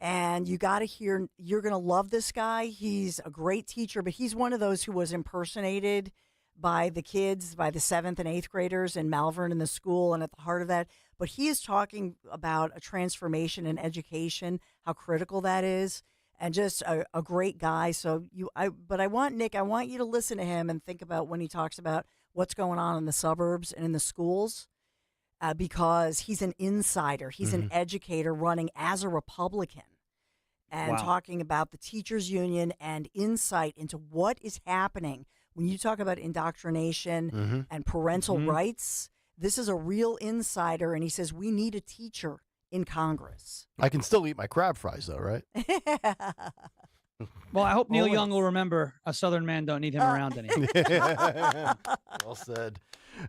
And you got to hear, you're going to love this guy. He's a great teacher, but he's one of those who was impersonated by the kids, by the 7th and 8th graders in Malvern in the school and at the heart of that. But he is talking about a transformation in education, how critical that is. And just a great guy. But I want you to listen to him and think about when he talks about what's going on in the suburbs and in the schools, because he's an insider. He's an educator running as a Republican and talking about the teachers union and insight into what is happening. When you talk about indoctrination and parental rights, this is a real insider. And he says, we need a teacher in Congress. I can still eat my crab fries, though, right? Well, I hope Neil Young will remember a Southern man don't need him around anymore. Well said.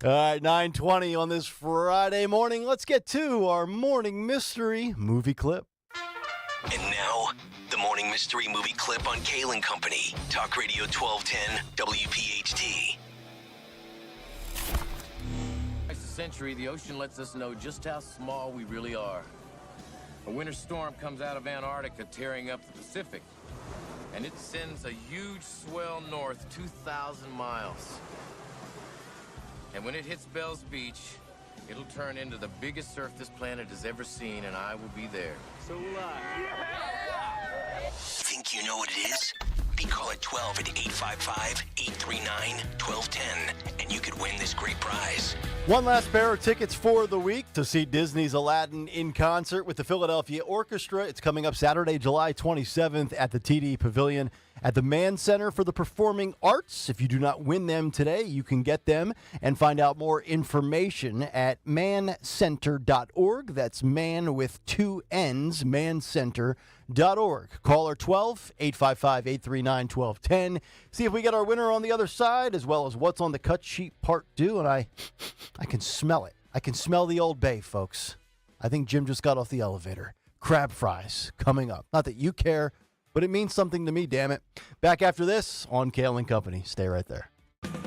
All right, 9:20 on this Friday morning. Let's get to our morning mystery movie clip. And now, the morning mystery movie clip on Kayal and Company. Talk Radio 1210, WPHT. Century, the ocean lets us know just how small we really are. A winter storm comes out of Antarctica, tearing up the Pacific, and it sends a huge swell north 2,000 miles. And when it hits Bell's Beach, it'll turn into the biggest surf this planet has ever seen, and I will be there. So will I. Think you know what it is? Be call at 12 at 855-839-1210, and you could win this great prize. One last pair of tickets for the week to see Disney's Aladdin in concert with the Philadelphia Orchestra. It's coming up Saturday, July 27th at the TD Pavilion at the Mann Center for the Performing Arts. If you do not win them today, you can get them and find out more information at mancenter.org. That's man with 2 N's, mancenter.org. Caller 12-855-839-1210. See if we get our winner on the other side, as well as what's on the cut sheet part 2. And I can smell it. I can smell the Old Bay, folks. I think Jim just got off the elevator. Crab fries coming up. Not that you care, but it means something to me, damn it. Back after this on Kayal and Company. Stay right there.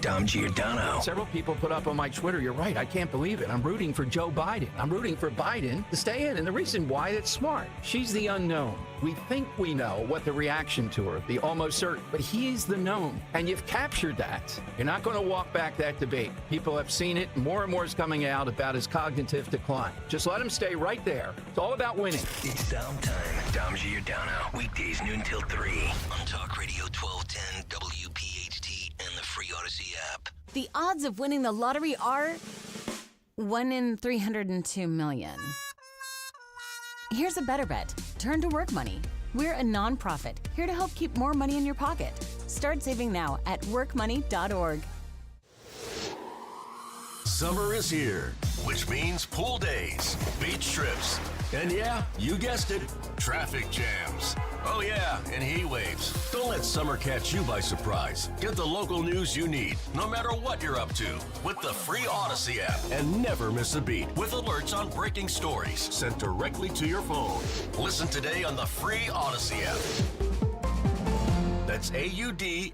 Dom Giordano. Several people put up on my Twitter, you're right, I can't believe it. I'm rooting for Joe Biden. I'm rooting for Biden to stay in. And the reason why, it's smart. She's the unknown. We think we know what the reaction to her, the almost certain, but he's the known. And you've captured that. You're not going to walk back that debate. People have seen it. More and more is coming out about his cognitive decline. Just let him stay right there. It's all about winning. It's Dom time. Dom Giordano. Weekdays noon till 3 on Talk Radio 1210 WPHT and the free Odyssey app. The odds of winning the lottery are 1 in 302 million. Here's a better bet. Turn to Work Money. We're a nonprofit here to help keep more money in your pocket. Start saving now at workmoney.org. Summer is here, which means pool days, beach trips, and yeah, you guessed it, traffic jams. Oh yeah, and heat waves. Don't let summer catch you by surprise. Get the local news you need, no matter what you're up to, with the free Odyssey app. And never miss a beat with alerts on breaking stories sent directly to your phone. Listen today on the free Odyssey app. That's AUDACY.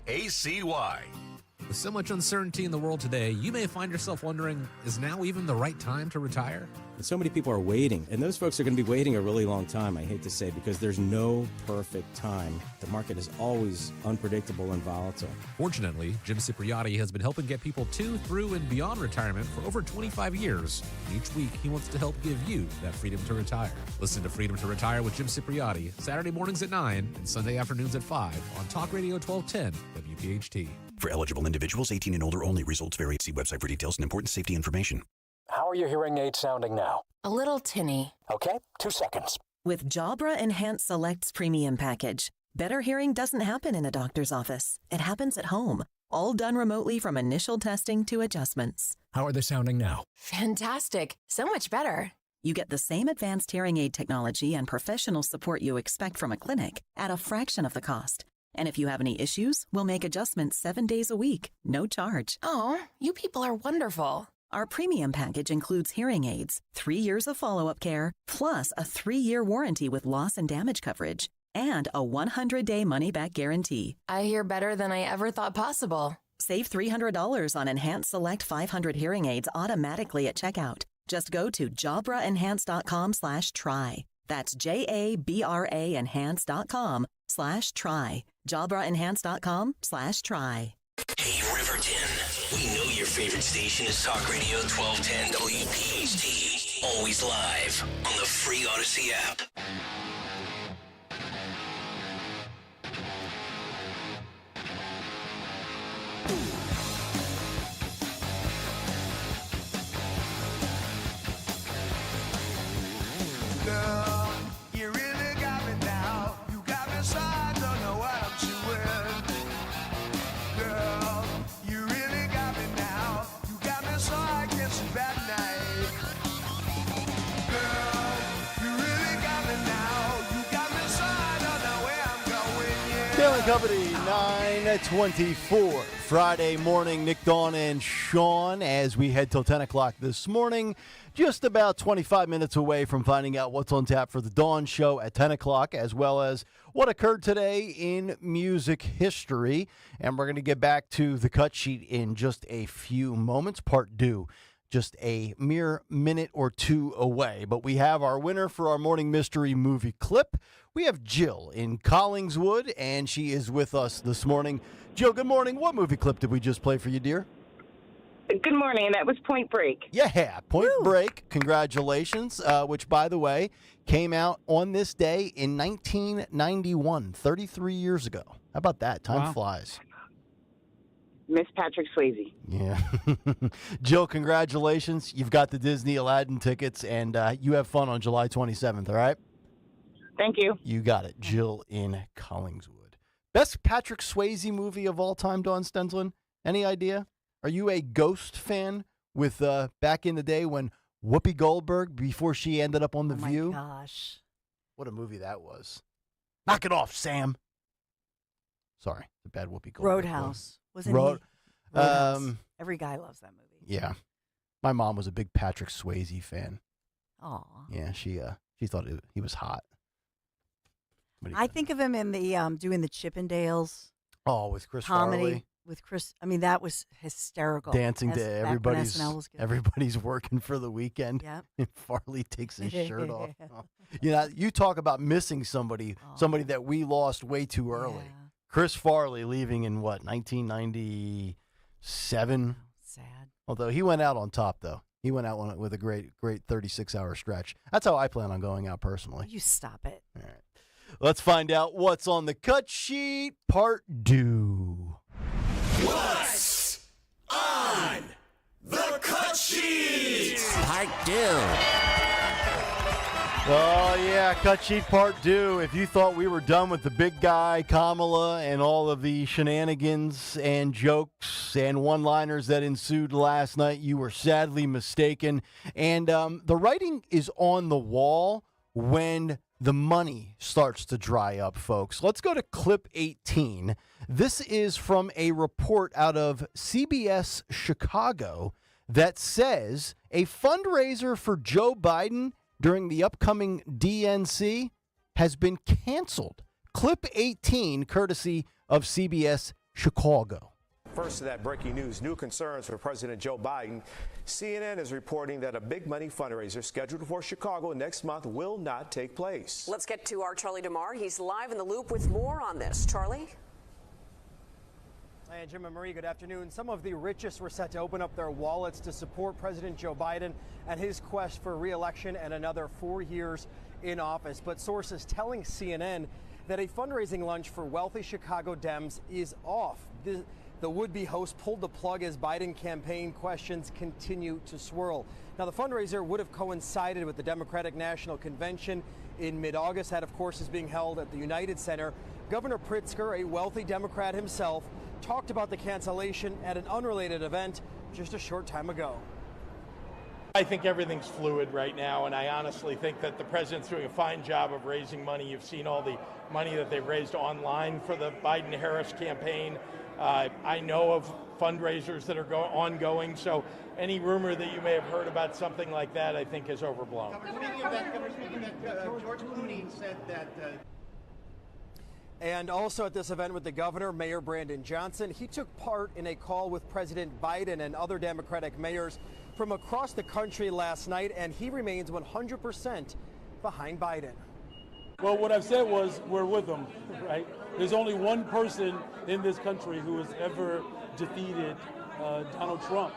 With so much uncertainty in the world today, you may find yourself wondering, is now even the right time to retire? And so many people are waiting, and those folks are going to be waiting a really long time, I hate to say, because there's no perfect time. The market is always unpredictable and volatile. Fortunately, Jim Cipriotti has been helping get people to, through, and beyond retirement for over 25 years. And each week, he wants to help give you that freedom to retire. Listen to Freedom to Retire with Jim Cipriotti, Saturday mornings at 9 and Sunday afternoons at 5 on Talk Radio 1210 WPHT. For eligible individuals, 18 and older only. Results vary. See website for details and important safety information. How are your hearing aids sounding now? A little tinny. Okay, 2 seconds. With Jabra Enhanced Selects Premium Package, better hearing doesn't happen in a doctor's office. It happens at home, all done remotely from initial testing to adjustments. How are they sounding now? Fantastic. So much better. You get the same advanced hearing aid technology and professional support you expect from a clinic at a fraction of the cost. And if you have any issues, we'll make adjustments 7 days a week, no charge. Oh, you people are wonderful. Our premium package includes hearing aids, 3 years of follow-up care, plus a 3-year warranty with loss and damage coverage, and a 100-day money-back guarantee. I hear better than I ever thought possible. Save $300 on Enhanced Select 500 hearing aids automatically at checkout. Just go to jabraenhance.com/try. That's JABRA enhance.com/try. jabraenhance.com/try. Hey, Riverton. We know your favorite station is Talk Radio 1210 WPHT. Always live on the free Odyssey app. Girl, you really got me now. You got me so I don't know what I'm doing. Girl, you really got me now. You got me so I can't sleep at night. Girl, you really got me now. You got me so I don't know where I'm going. Yeah. Kayal and Company, 9:24. Friday morning, Nick, Dawn, and Sean as we head till 10 o'clock this morning. Just about 25 minutes away from finding out what's on tap for the Dawn Show at 10 o'clock, as well as what occurred today in music history. And we're going to get back to the cut sheet in just a few moments. Part due, just a mere minute or two away. But we have our winner for our morning mystery movie clip. We have Jill in Collingswood, and she is with us this morning. Jill, good morning. What movie clip did we just play for you, dear? Good morning. That was Point Break. Yeah, Point Break. Congratulations, which, by the way, came out on this day in 1991, 33 years ago. How about that? Time flies. Miss Patrick Swayze. Yeah. Jill, congratulations. You've got the Disney Aladdin tickets, and you have fun on July 27th, all right? Thank you. You got it. Jill in Collingswood. Best Patrick Swayze movie of all time, Dawn Stenslin? Any idea? Are you a Ghost fan with back in the day when Whoopi Goldberg, before she ended up on The View? Oh, my gosh. What a movie that was. Knock it off, Sam. Sorry, the bad Whoopi Goldberg. Roadhouse. Wasn't he? Roadhouse. Every guy loves that movie. Yeah. My mom was a big Patrick Swayze fan. Aw. Yeah, she thought he was hot. I think of him in the doing the Chippendales. Oh, with Chris comedy Farley. With Chris. I mean, that was hysterical. Dancing Back to when everybody's SNL was good. everybody's working for the weekend. Yep. And Farley takes his shirt off. Oh. You know, you talk about missing somebody that we lost way too early. Chris Farley leaving in what, 1997? Sad. Although he went out on top, though. He went out with a great 36-hour stretch. That's how I plan on going out personally. You stop it. All right. Let's find out what's on the cut sheet. Part due. What's on the cut sheet? Part due. Oh, yeah. Yeah, cut sheet part 2. If you thought we were done with the big guy, Kamala, and all of the shenanigans and jokes and one-liners that ensued last night, you were sadly mistaken. And the writing is on the wall when the money starts to dry up, folks. Let's go to clip 18. This is from a report out of CBS Chicago that says a fundraiser for Joe Biden during the upcoming DNC has been canceled. Clip 18, courtesy of CBS Chicago. First to that breaking news, new concerns for President Joe Biden. CNN is reporting that a big money fundraiser scheduled for Chicago next month will not take place. Let's get to our Charlie DeMar. He's live in the loop with more on this. Charlie? And Jim and Marie, good afternoon. Some of the richest were set to open up their wallets to support President Joe Biden and his quest for re-election and another 4 years in office. But sources telling CNN that a fundraising lunch for wealthy Chicago Dems is off. The would-be host pulled the plug as Biden campaign questions continue to swirl. Now, the fundraiser would have coincided with the Democratic National Convention in mid-August. That, of course, is being held at the United Center. Governor Pritzker, a wealthy Democrat himself, talked about the cancellation at an unrelated event just a short time ago. I think everything's fluid right now, and I honestly think that the president's doing a fine job of raising money. You've seen all the money that they've raised online for the Biden-Harris campaign. I know of fundraisers that are ongoing, so any rumor that you may have heard about something like that, I think, is overblown. Speaking of that, George Clooney said that... And also at this event with the governor, Mayor Brandon Johnson, he took part in a call with President Biden and other Democratic mayors from across the country last night, and he remains 100% behind Biden. Well, what I've said was we're with them, right? There's only one person in this country who has ever defeated Donald Trump.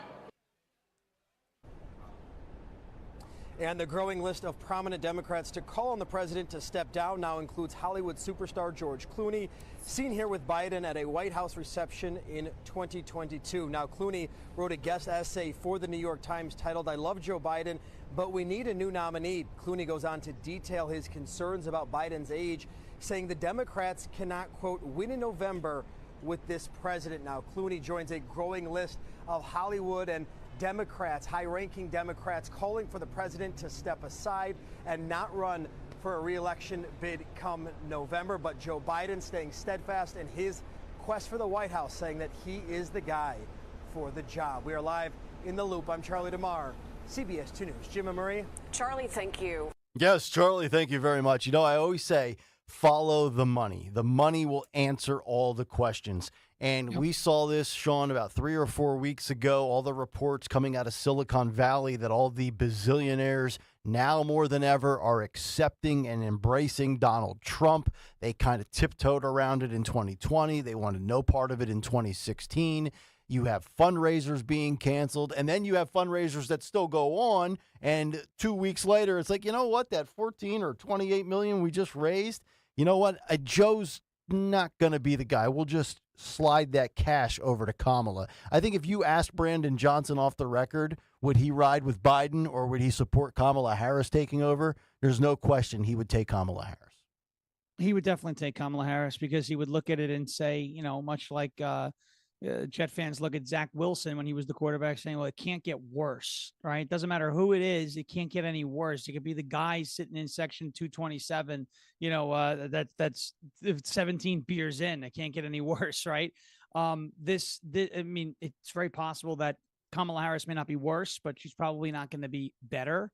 And the growing list of prominent Democrats to call on the president to step down now includes Hollywood superstar George Clooney, seen here with Biden at a White House reception in 2022. Now, Clooney wrote a guest essay for the New York Times titled, "I love Joe Biden, but we need a new nominee." Clooney goes on to detail his concerns about Biden's age, saying the Democrats cannot, quote, win in November with this president. Now, Clooney joins a growing list of Hollywood and Democrats, high-ranking Democrats, calling for the president to step aside and not run for a re-election bid come November. But Joe Biden staying steadfast in his quest for the White House, saying that he is the guy for the job. We are live in the loop. I'm Charlie DeMar, CBS 2 News. Jim and Marie. Charlie, thank you. Yes, Charlie, thank you very much. You know, I always say, follow the money. The money will answer all the questions. And we saw this, Sean, about 3 or 4 weeks ago, all the reports coming out of Silicon Valley that all the bazillionaires now more than ever are accepting and embracing Donald Trump. They kind of tiptoed around it in 2020. They wanted no part of it in 2016. You have fundraisers being canceled, and then you have fundraisers that still go on. And 2 weeks later, it's like, you know what, that 14 or 28 million we just raised, you know what, Joe's not going to be the guy. We'll just slide that cash over to Kamala. I think if you asked Brandon Johnson off the record, would he ride with Biden or would he support Kamala Harris taking over? There's no question he would take Kamala Harris. He would definitely take Kamala Harris because he would look at it and say, you know, much like Jet fans look at Zach Wilson when he was the quarterback saying, well, it can't get worse, right? It doesn't matter who it is. It can't get any worse. It could be the guy sitting in section 227, you know, that's 17 beers in. It can't get any worse, right? I mean, it's very possible that Kamala Harris may not be worse, but she's probably not going to be better.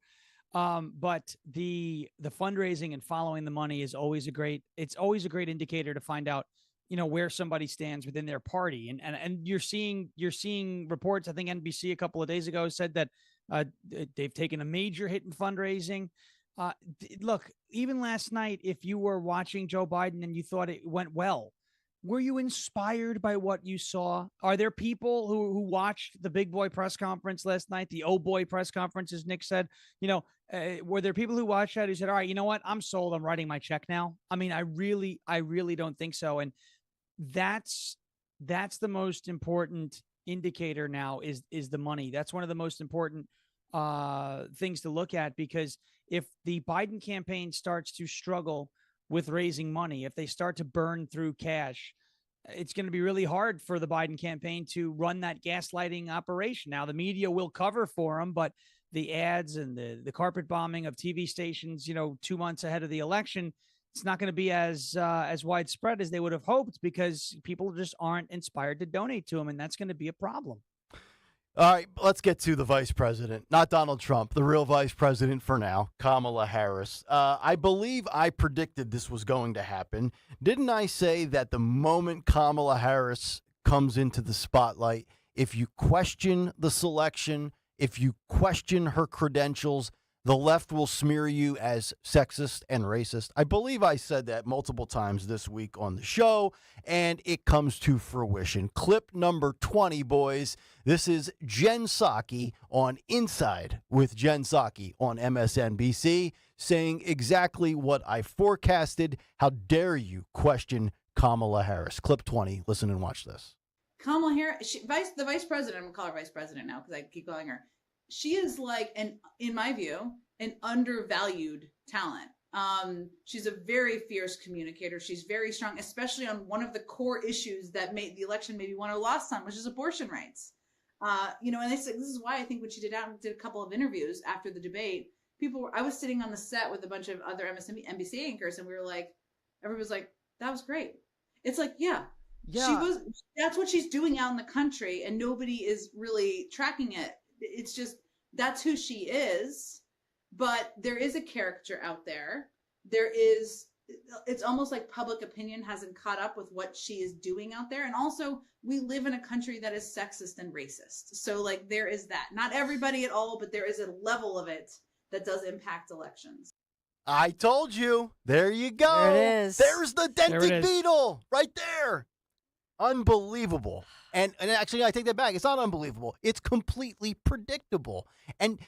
But the fundraising and following the money is always it's always a great indicator to find out, you know, where somebody stands within their party. And you're seeing reports. I think NBC a couple of days ago said that they've taken a major hit in fundraising. Look, even last night, if you were watching Joe Biden and you thought it went well, were you inspired by what you saw? Are there people who watched the big boy press conference last night, the oh boy press conference, as Nick said, you know, were there people who watched that who said, all right, you know what, I'm sold, I'm writing my check now? I mean, I really don't think so. And that's the most important indicator now is the money. That's one of the most important things to look at, because if the Biden campaign starts to struggle with raising money, if they start to burn through cash, it's going to be really hard for the Biden campaign to run that gaslighting operation. Now, the media will cover for them, but the ads and the carpet bombing of TV stations, 2 months ahead of the election, it's not going to be as widespread as they would have hoped, because people just aren't inspired to donate to them, and that's going to be a problem. All right, let's get to the vice president, not Donald Trump, the real vice president for now, Kamala Harris. I believe I predicted this was going to happen. Didn't I say that the moment Kamala Harris comes into the spotlight, if you question the selection, if you question her credentials, the left will smear you as sexist and racist? I believe I said that multiple times this week on the show, and it comes to fruition. Clip number 20, boys. This is Jen Psaki on Inside with Jen Psaki on MSNBC, saying exactly what I forecasted. How dare you question Kamala Harris? Clip 20. Listen and watch this. Kamala Harris, the vice president, I'm going to call her vice president now because I keep calling her. She is in my view, an undervalued talent. She's a very fierce communicator. She's very strong, especially on one of the core issues that made the election maybe won or lost on, which is abortion rights. And this is why I think when she did a couple of interviews after the debate, I was sitting on the set with a bunch of other MSNBC anchors, and everybody was like, that was great. It's like, yeah. That's what she's doing out in the country, and nobody is really tracking it. It's just, that's who she is, but there is a caricature out there. It's almost like public opinion hasn't caught up with what she is doing out there. And also, we live in a country that is sexist and racist. So there is that. Not everybody at all, but there is a level of it that does impact elections. I told you. There you go. There it is. There's the dentic beetle right there. Unbelievable. And actually, I take that back. It's not unbelievable. It's completely predictable. And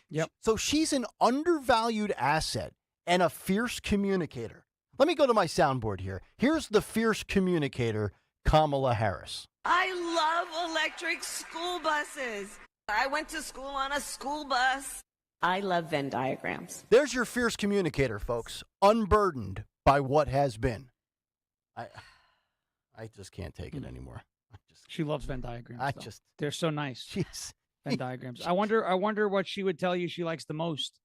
so she's an undervalued asset and a fierce communicator. Let me go to my soundboard here. Here's the fierce communicator, Kamala Harris. I love electric school buses. I went to school on a school bus. I love Venn diagrams. There's your fierce communicator, folks. Unburdened by what has been. I just can't take it anymore. She loves Venn diagrams. They're so nice. Jeez. Venn diagrams. I wonder what she would tell you she likes the most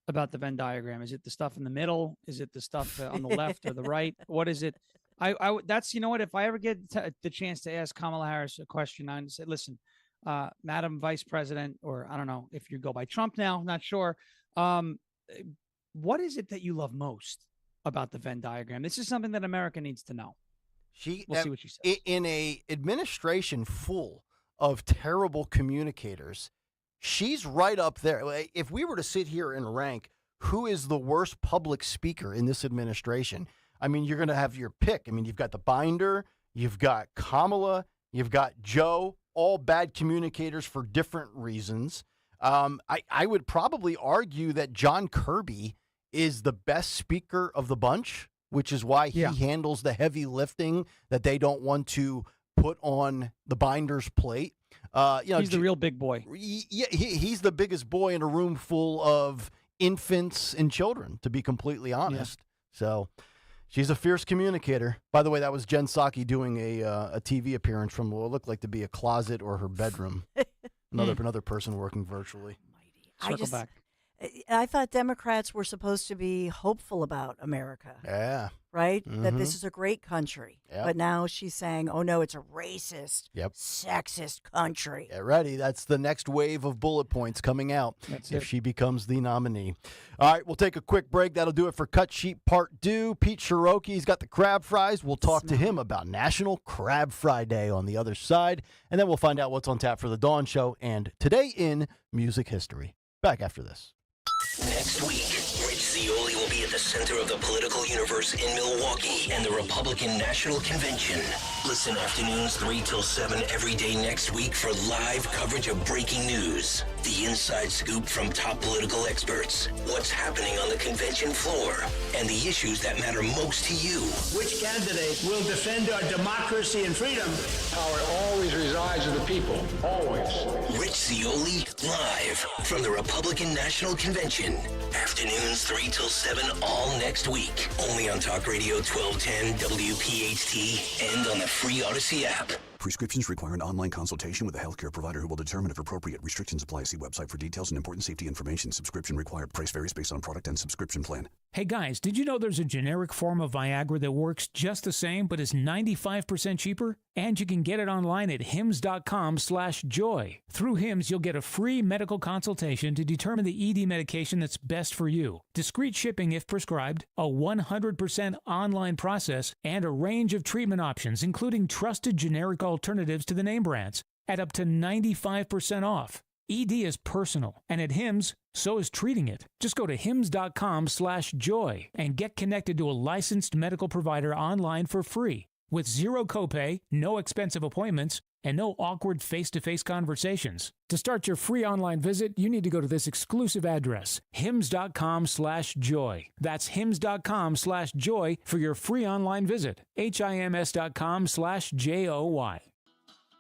about the Venn diagram. Is it the stuff in the middle? Is it the stuff on the left or the right? What is it? That's, what, if I ever get the chance to ask Kamala Harris a question, I'd say, listen, Madam Vice President, or I don't know if you go by Trump now, not sure. What is it that you love most about the Venn diagram? This is something that America needs to know. We'll see what she says. In a administration full of terrible communicators, she's right up there. If we were to sit here and rank who is the worst public speaker in this administration, you're going to have your pick. You've got the Binder, you've got Kamala, you've got Joe, all bad communicators for different reasons. I would probably argue that John Kirby is the best speaker of the bunch, which is why he handles the heavy lifting that they don't want to put on the Binder's plate. He's the real big boy. He's the biggest boy in a room full of infants and children, to be completely honest. So she's a fierce communicator. By the way, that was Jen Psaki doing a TV appearance from what looked like to be a closet or her bedroom. Another person working virtually. Circle back. I thought Democrats were supposed to be hopeful about America. Yeah. Right? Mm-hmm. That this is a great country. Yep. But now she's saying, oh, no, it's a racist, sexist country. Get ready. That's the next wave of bullet points coming out if she becomes the nominee. All right, we'll take a quick break. That'll do it for Cut Sheet Part 2. Pete Cherokee, he's got the crab fries. We'll talk to him about National Crab Fry Day on the other side. And then we'll find out what's on tap for the Dawn Show and Today in Music History. Back after this. Next week, Rich Zeoli will be at the center of the political universe in Milwaukee and the Republican National Convention. Listen afternoons 3 till 7 every day next week for live coverage of breaking news. The inside scoop from top political experts, what's happening on the convention floor, and the issues that matter most to you. Which candidate will defend our democracy and freedom? Power always resides with the people. Always. Rich Zioli, live from the Republican National Convention. Afternoons 3 till 7 all next week. Only on Talk Radio 1210 WPHT and on the free Odyssey app. Prescriptions require an online consultation with a healthcare provider who will determine if appropriate. Restrictions apply. See website for details and important safety information. Subscription required. Price varies based on product and subscription plan. Hey guys, did you know there's a generic form of Viagra that works just the same but is 95% cheaper? And you can get it online at hims.com/joy. Through Hims, you'll get a free medical consultation to determine the ED medication that's best for you. Discreet shipping if prescribed, a 100% online process, and a range of treatment options, including trusted generic alternatives to the name brands, at up to 95% off. ED is personal, and at Hims, so is treating it. Just go to hims.com/joy and get connected to a licensed medical provider online for free, with zero copay, no expensive appointments, and no awkward face-to-face conversations. To start your free online visit, you need to go to this exclusive address, hims.com/joy. That's hims.com/joy for your free online visit. hims.com/joy.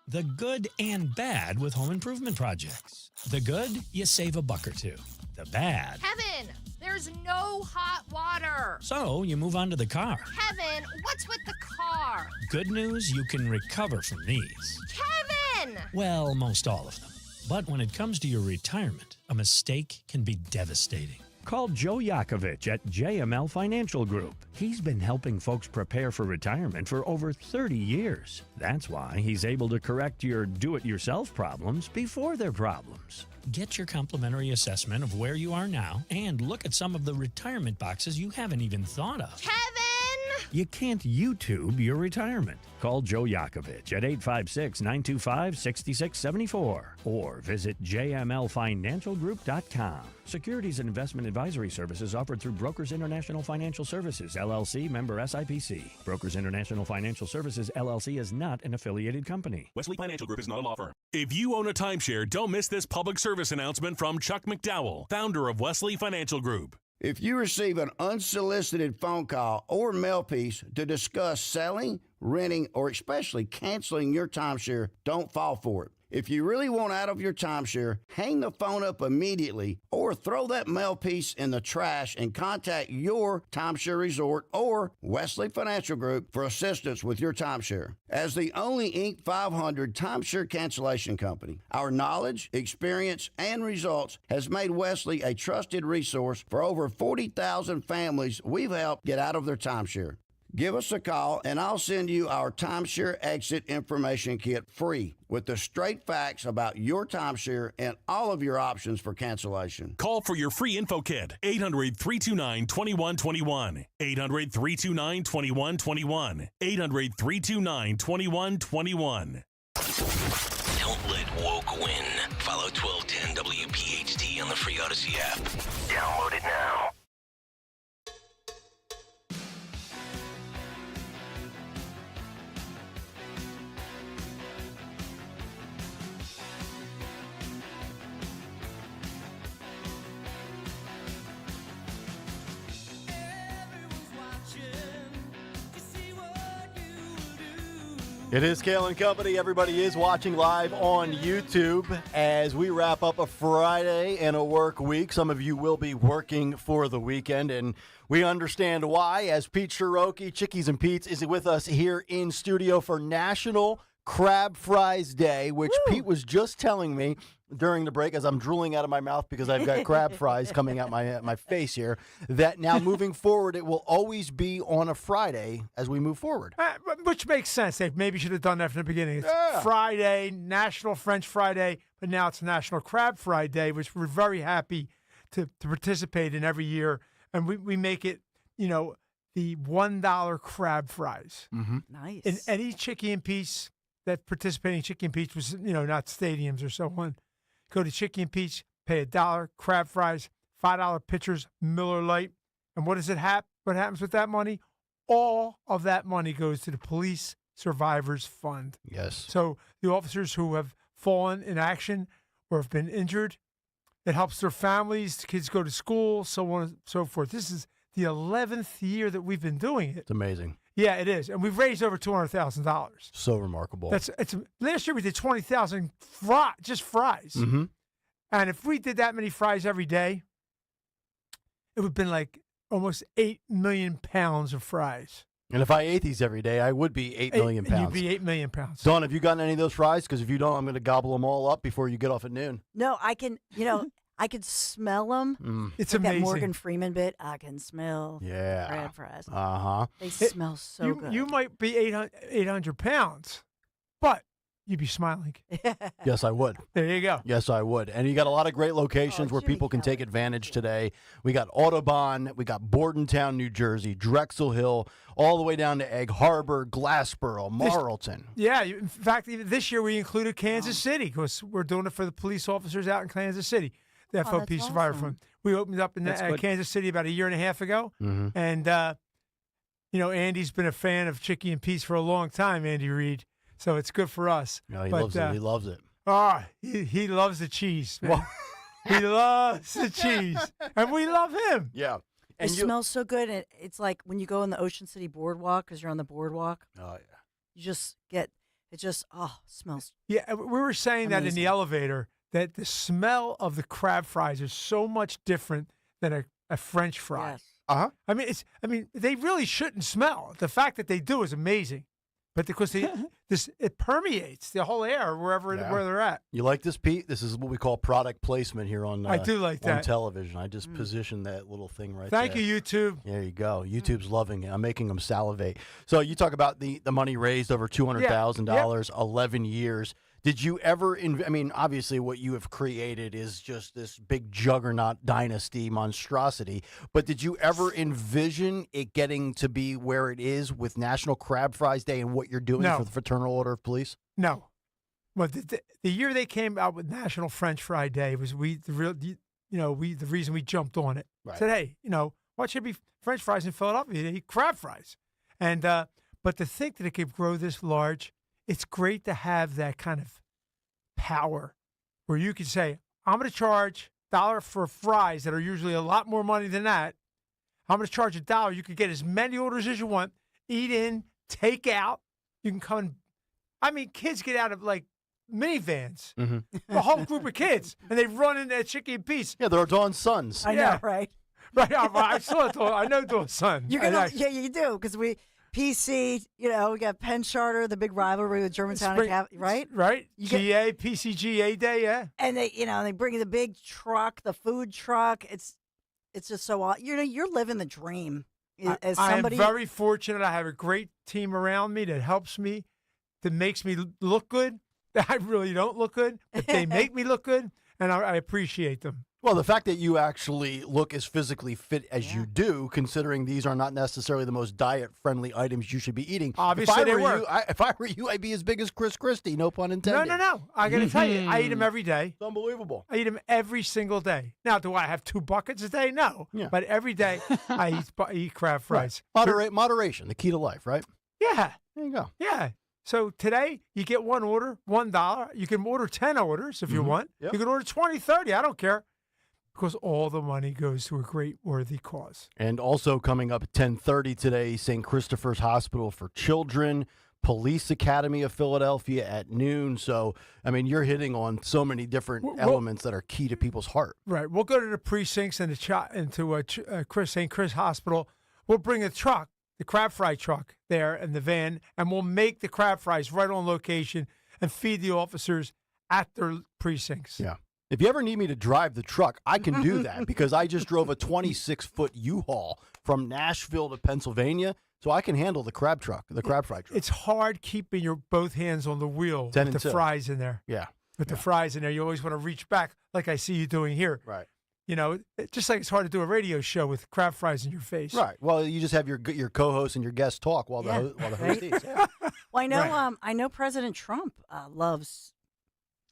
The good and bad with home improvement projects. The good, you save a buck or two. The bad, Kevin, there's no hot water. so you move on to the car. Kevin, what's with the car? Good news, you can recover from these. Kevin! Well, most all of them. But when it comes to your retirement, a mistake can be devastating. Call Joe Yakovich at JML Financial Group. He's been helping folks prepare for retirement for over 30 years. That's why he's able to correct your do-it-yourself problems before they're problems. Get your complimentary assessment of where you are now and look at some of the retirement boxes you haven't even thought of. Kevin! You can't YouTube your retirement. Call Joe Yakovich at 856-925-6674 or visit jmlfinancialgroup.com. Securities and investment advisory services offered through Brokers International Financial Services, LLC, member SIPC. Brokers International Financial Services, LLC is not an affiliated company. Wesley Financial Group is not a law firm. If you own a timeshare, don't miss this public service announcement from Chuck McDowell, founder of Wesley Financial Group. If you receive an unsolicited phone call or mail piece to discuss selling, renting, or especially canceling your timeshare, don't fall for it. If you really want out of your timeshare, hang the phone up immediately or throw that mail piece in the trash and contact your timeshare resort or Wesley Financial Group for assistance with your timeshare. As the only Inc. 500 timeshare cancellation company, our knowledge, experience, and results has made Wesley a trusted resource for over 40,000 families we've helped get out of their timeshare. Give us a call, and I'll send you our timeshare exit information kit free with the straight facts about your timeshare and all of your options for cancellation. Call for your free info kit, 800-329-2121. 800-329-2121. 800-329-2121. Don't let woke win. Follow 1210 WPHT on the free Odyssey app. Download it now. It is Kayal and Company. Everybody is watching live on YouTube as we wrap up a Friday and a work week. Some of you will be working for the weekend, and we understand why, as Pete Shiroki, Chickies and Pete's, is with us here in studio for National Crab Fries Day, which Pete was just telling me during the break as I'm drooling out of my mouth because I've got crab fries coming out my face here, that now moving forward, it will always be on a Friday as we move forward. Which makes sense. They maybe should have done that from the beginning. It's Friday, National French Fry Day, but now it's National Crab Fry Day, which we're very happy to participate in every year. And we make it, the $1 crab fries. Mm-hmm. Nice. In any Chicky and Pete's, that participating Chicky and Pete's was, not stadiums or so on. Go to Chicky and Pete's, pay $1, crab fries, $5 pitchers, Miller Lite. And what does it what happens with that money? All of that money goes to the Police Survivors Fund. Yes. So the officers who have fallen in action or have been injured It helps their families, kids go to school, so on and so forth. This is the 11th year that we've been doing it. It's amazing. Yeah, it is. And we've raised over $200,000. So remarkable. Last year we did 20,000 just fries. Mm-hmm. And if we did that many fries every day, it would have been like almost 8 million pounds of fries. And if I ate these every day, I would be 8 million pounds. You'd be 8 million pounds. Dawn, have you gotten any of those fries? Because if you don't, I'm going to gobble them all up before you get off at noon. No, I can, I could smell them. It's like amazing. That Morgan Freeman bit, I can smell crab fries. Uh-huh. They smell so good. You might be 800 pounds, but you'd be smiling. Yes, I would. There you go. Yes, I would. And you got a lot of great locations where people can take advantage today. We got Audubon, we got Bordentown, New Jersey, Drexel Hill, all the way down to Egg Harbor, Glassboro, Marlton. In fact, even this year we included Kansas City because we're doing it for the police officers out in Kansas City, the FOP Survivor Fund. We opened up in Kansas City about a year and a half ago. Mm-hmm. And, Andy's been a fan of Chicky and Pete's for a long time, Andy Reid. So it's good for us. No, he loves it. He loves it. He loves the cheese, man. He loves the cheese. And we love him. Yeah. It smells so good. It's like when you go on the Ocean City Boardwalk, because you're on the boardwalk. Oh, yeah. You just get, smells. Yeah, we were saying that in the elevator, that the smell of the crab fries is so much different than a French fry. Yes. Uh-huh. I mean, they really shouldn't smell. The fact that they do is amazing. But because it permeates the whole air where they're at. You like this, Pete? This is what we call product placement here on I do like that. on television. I just positioned that little thing right Thank there. you, YouTube. There you go. YouTube's loving it. I'm making them salivate. So you talk about the money raised over $200,000, 11 years. Did you ever, obviously what you have created is just this big juggernaut dynasty monstrosity, but did you ever envision it getting to be where it is with National Crab Fries Day and what you're doing for the Fraternal Order of Police? No. Well, the year they came out with National French Fry Day was the reason we jumped on it. Right. Said, hey, why should it be French fries in Philadelphia? They eat crab fries. And but to think that it could grow this large, it's great to have that kind of power where you can say, I'm going to charge $1 for fries that are usually a lot more money than that. I'm going to charge $1. You can get as many orders as you want, eat in, take out. You can come and, kids get out of like minivans, a whole group of kids, and they run into Chicky and Pete's. Yeah, they're Dawn's sons. I know, right? Right. I saw Dawn. I know Dawn's son. Yeah, you do, because PC, we got Penn Charter, the big rivalry with Germantown, right? Right. PCGA Day, yeah. And they bring the big truck, the food truck. It's just so awesome. You're living the dream. As somebody, I am very fortunate. I have a great team around me that helps me, that makes me look good. I really don't look good, but they make me look good, and I appreciate them. Well, the fact that you actually look as physically fit as you do, considering these are not necessarily the most diet-friendly items you should be eating. Obviously, they were. If I were you, I'd be as big as Chris Christie, no pun intended. No. I got to tell you, I eat them every day. It's unbelievable. I eat them every single day. Now, do I have 2 buckets a day? No. Yeah. But every day, I eat crab fries. Right. Moderation, the key to life, right? Yeah. There you go. Yeah. So today, you get one order, $1. You can order 10 orders if you want. Yep. You can order 20, 30. I don't care. Because all the money goes to a great worthy cause. And also coming up at 10:30 today, St. Christopher's Hospital for Children, Police Academy of Philadelphia at noon. So, you're hitting on so many different elements that are key to people's heart. Right. We'll go to the precincts and into St. Chris Hospital. We'll bring a truck, the crab fry truck there in the van, and we'll make the crab fries right on location and feed the officers at their precincts. Yeah. If you ever need me to drive the truck, I can do that because I just drove a 26-foot U-Haul from Nashville to Pennsylvania, so I can handle the crab fry truck. It's hard keeping your both hands on the wheel with the fries in there. Yeah. With the fries in there, you always want to reach back like I see you doing here. Right. Just like it's hard to do a radio show with crab fries in your face. Right. Well, you just have your co-host and your guest talk while the host eats. Yeah. Well, I know. I know President Trump loves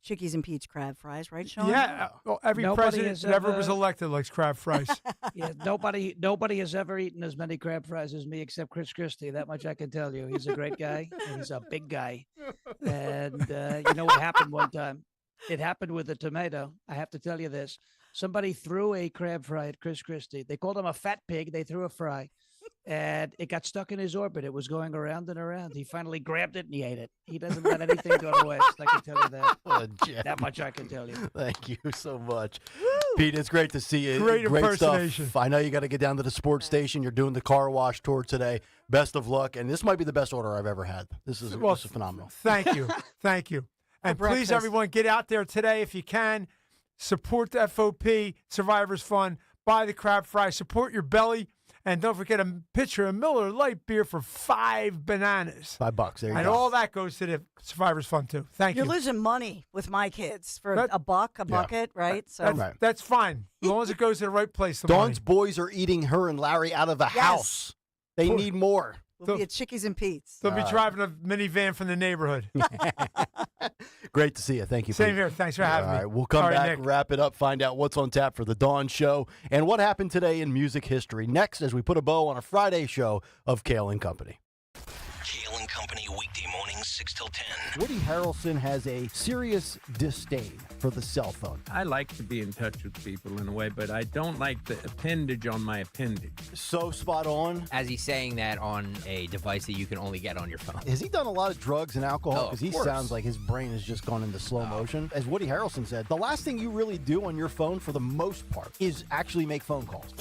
Chickies and Pete's crab fries, right, Sean? Yeah. Well, every president that ever was elected likes crab fries. Yeah. Nobody has ever eaten as many crab fries as me except Chris Christie. That much I can tell you. He's a great guy. And he's a big guy. And you know what happened one time? It happened with a tomato. I have to tell you this. Somebody threw a crab fry at Chris Christie. They called him a fat pig. They threw a fry, and it got stuck in his orbit. It was going around and around. He finally grabbed it and he ate it. He doesn't let anything go to waste. I can tell you that. What a gem. That much I can tell you. Thank you so much. Pete, it's great to see you. Great impersonation. Stuff. I know you got to get down to the sports station. You're doing the car wash tour today. Best of luck. And this might be the best order I've ever had. This is phenomenal. Thank you. Thank you. And please, breakfast. everyone, get out there today if you can. Support the FOP, Survivors Fund. Buy the crab fry. Support your belly. And don't forget a pitcher of Miller Lite beer for $5 bananas. $5. There you and go. all that goes to the Survivors Fund, too. Thank You're you. losing money with my kids for a bucket, right? So That's fine. As long as it goes to the right place. The Dawn's money. boys are eating her and Larry out of the house. They need more. we'll be at Chickies and Pete's. They'll be driving a minivan from the neighborhood. Great to see you. Thank you. Same Pete. here. Thanks for having All me. right, we'll come All right, back, Nick. wrap it up, find out what's on tap for the Dawn Show and what happened today in music history. Next, as we put a bow on a Friday show of Kayal and Company. Kayal and Company weekday mornings 6 till 10. Woody Harrelson has a serious disdain for the cell phone. I like to be in touch with people in a way, but I don't like the appendage on my appendage. So spot on. As he's saying that on a device that you can only get on your phone. Has he done a lot of drugs and alcohol? Oh, Because of he course. sounds like his brain has just gone into slow motion. As Woody Harrelson said, the last thing you really do on your phone for the most part is actually make phone calls.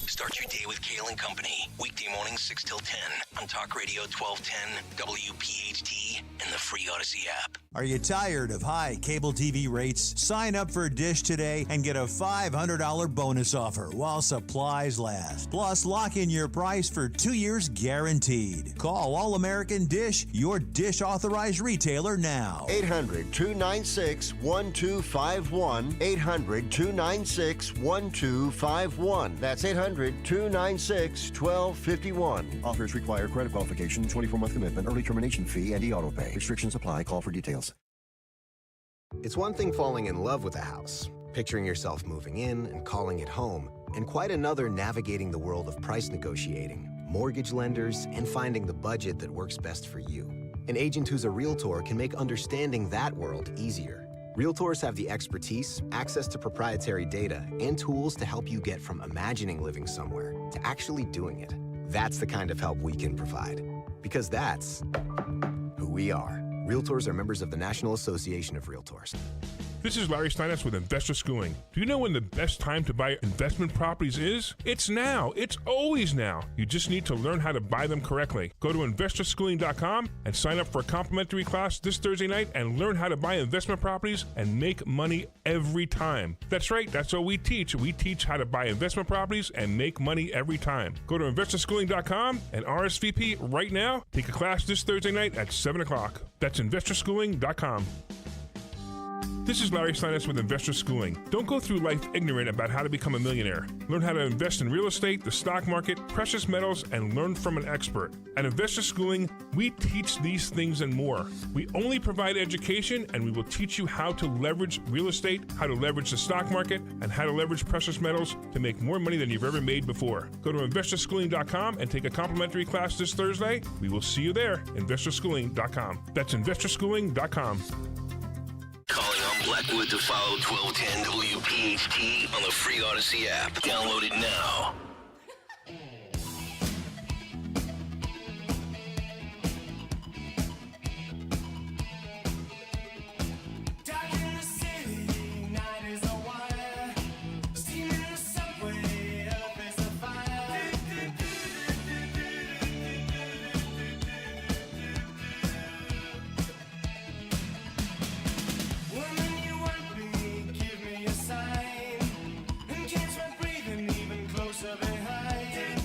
Start your day with Kayal and Company. Weekday mornings 6 till 10 on Talk Radio 1210, WPHT, and the free Odyssey app. Are you tired of high cable TV rates? Sign up for Dish today and get a $500 bonus offer while supplies last. Plus, lock in your price for 2 years guaranteed. Call All American Dish, your Dish authorized retailer now. 800-296-1251. 800-296-1251. That's 800-296-1251. Offers require credit qualification, 24-month commitment, early termination fee, and e-auto pay. Restrictions apply. Call for details. It's one thing falling in love with a house, picturing yourself moving in and calling it home, and quite another navigating the world of price negotiating, mortgage lenders, and finding the budget that works best for you. An agent who's a Realtor can make understanding that world easier. Realtors have the expertise, access to proprietary data, and tools to help you get from imagining living somewhere to actually doing it. That's the kind of help we can provide. Because that's who we are. Realtors are members of the National Association of Realtors. This is Larry Steinitz with Investor Schooling. Do you know when the best time to buy investment properties is? It's now. It's always now. You just need to learn how to buy them correctly. Go to investorschooling.com and sign up for a complimentary class this Thursday night and learn how to buy investment properties and make money every time. That's right. That's what we teach. We teach how to buy investment properties and make money every time. Go to investorschooling.com and RSVP right now. Take a class this Thursday night at 7 o'clock. That's investorschooling.com. This is Larry Steinitz with Investor Schooling. Don't go through life ignorant about how to become a millionaire. Learn how to invest in real estate, the stock market, precious metals, and learn from an expert. At Investor Schooling, we teach these things and more. We only provide education, and we will teach you how to leverage real estate, how to leverage the stock market, and how to leverage precious metals to make more money than you've ever made before. Go to investorschooling.com and take a complimentary class this Thursday. We will see you there. investorschooling.com. That's investorschooling.com. Calling on Blackwood to follow 1210 WPHT on the free Odyssey app. Download it now. Woman, you want me, give me a sign. And catch my breathing even closer behind.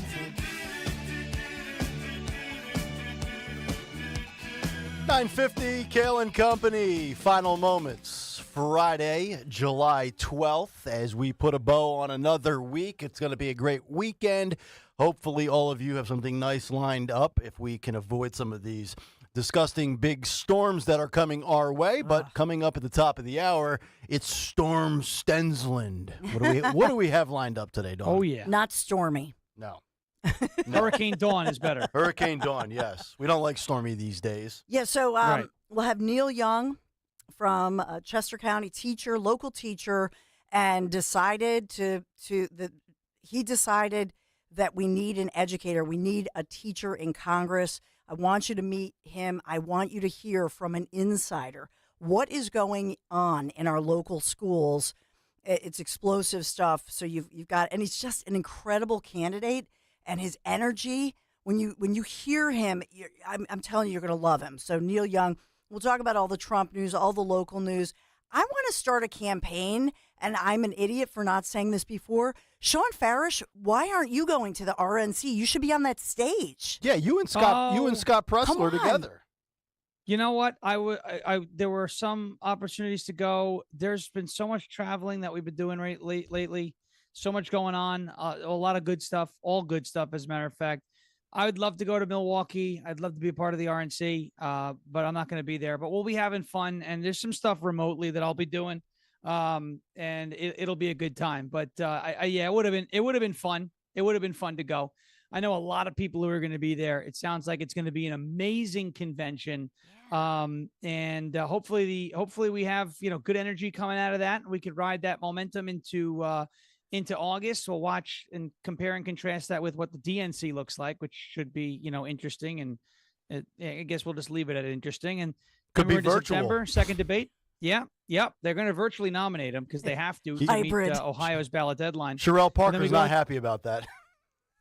9:50, Kayal and Company. Final moments. Friday, July 12th, as we put a bow on another week. It's going to be a great weekend. Hopefully, all of you have something nice lined up if we can avoid some of these disgusting big storms that are coming our way. But coming up at the top of the hour, it's Storm Stensland. What do we have lined up today, Dawn? Oh, yeah. Not stormy. No. Hurricane Dawn is better. Hurricane Dawn, yes. We don't like stormy these days. Yeah, so Right. we'll have Neil Young from Chester County teacher, local teacher, and decided he decided that we need an educator. We need a teacher in Congress. I want you to meet him. I want you to hear from an insider what is going on in our local schools. It's explosive stuff. So you've got, and he's just an incredible candidate, and his energy. When you hear him, I'm telling you, you're going to love him. So Neil Young. We'll talk about all the Trump news, all the local news. I want to start a campaign, and I'm an idiot for not saying this before. Sean Farish, why aren't you going to the RNC? You should be on that stage. Yeah, you and Scott Pressler come on. together. You know what? There were some opportunities to go. There's been so much traveling that we've been doing lately. So much going on. A lot of good stuff. All good stuff, as a matter of fact. I would love to go to Milwaukee. I'd love to be a part of the RNC, but I'm not going to be there. But we'll be having fun, and there's some stuff remotely that I'll be doing, and it'll be a good time. But it would have been fun. It would have been fun to go. I know a lot of people who are going to be there. It sounds like it's going to be an amazing convention, and hopefully we have good energy coming out of that, and we could ride that momentum into August. We'll watch and compare and contrast that with what the DNC looks like, which should be, interesting. And I guess we'll just leave it at interesting. And could be virtual. September, second debate. Yeah. Yep. They're going to virtually nominate him because they have to meet Ohio's ballot deadline. Sherelle Parker's not happy about that.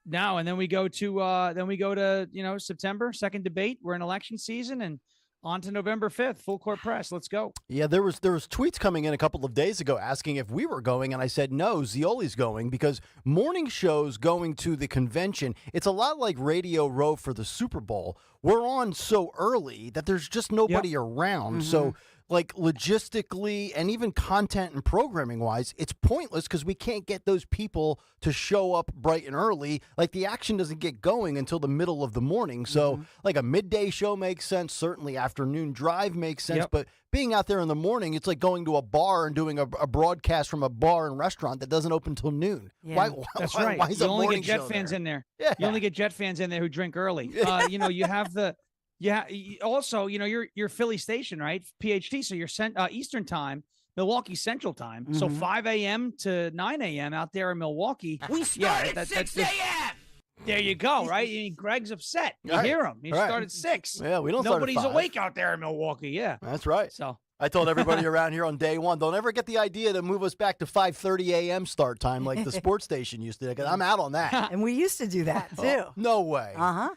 No. And then we go to, September, second debate. We're in election season, and on to November 5th, full court press. Let's go. Yeah, there was tweets coming in a couple of days ago asking if we were going, and I said no, Zioli's going, because morning shows going to the convention, it's a lot like Radio Row for the Super Bowl. We're on so early that there's just nobody around. Mm-hmm. So, like, logistically and even content and programming-wise, it's pointless because we can't get those people to show up bright and early. Like, the action doesn't get going until the middle of the morning. So, like, a midday show makes sense. Certainly, afternoon drive makes sense. But being out there in the morning, it's like going to a bar and doing a broadcast from a bar and restaurant that doesn't open until noon. Yeah. That's why, right. Why is You a only morning get Jet show fans there? in there. Yeah. You only get Jet fans in there who drink early. You have the... Yeah. Also, you're Philly station, right? PHT. So you're Eastern time, Milwaukee Central time. So 5 a.m. to 9 a.m. out there in Milwaukee. We started at 6 a.m. There you go, right? I mean, Greg's upset. You hear him. He started at 6. Yeah, we don't start at Nobody's 5. awake out there in Milwaukee. Yeah. That's right. So I told everybody around here on day one, don't ever get the idea to move us back to 5:30 a.m. start time like the sports station used to. Because I'm out on that. And we used to do that, too. Oh, no way. Uh-huh.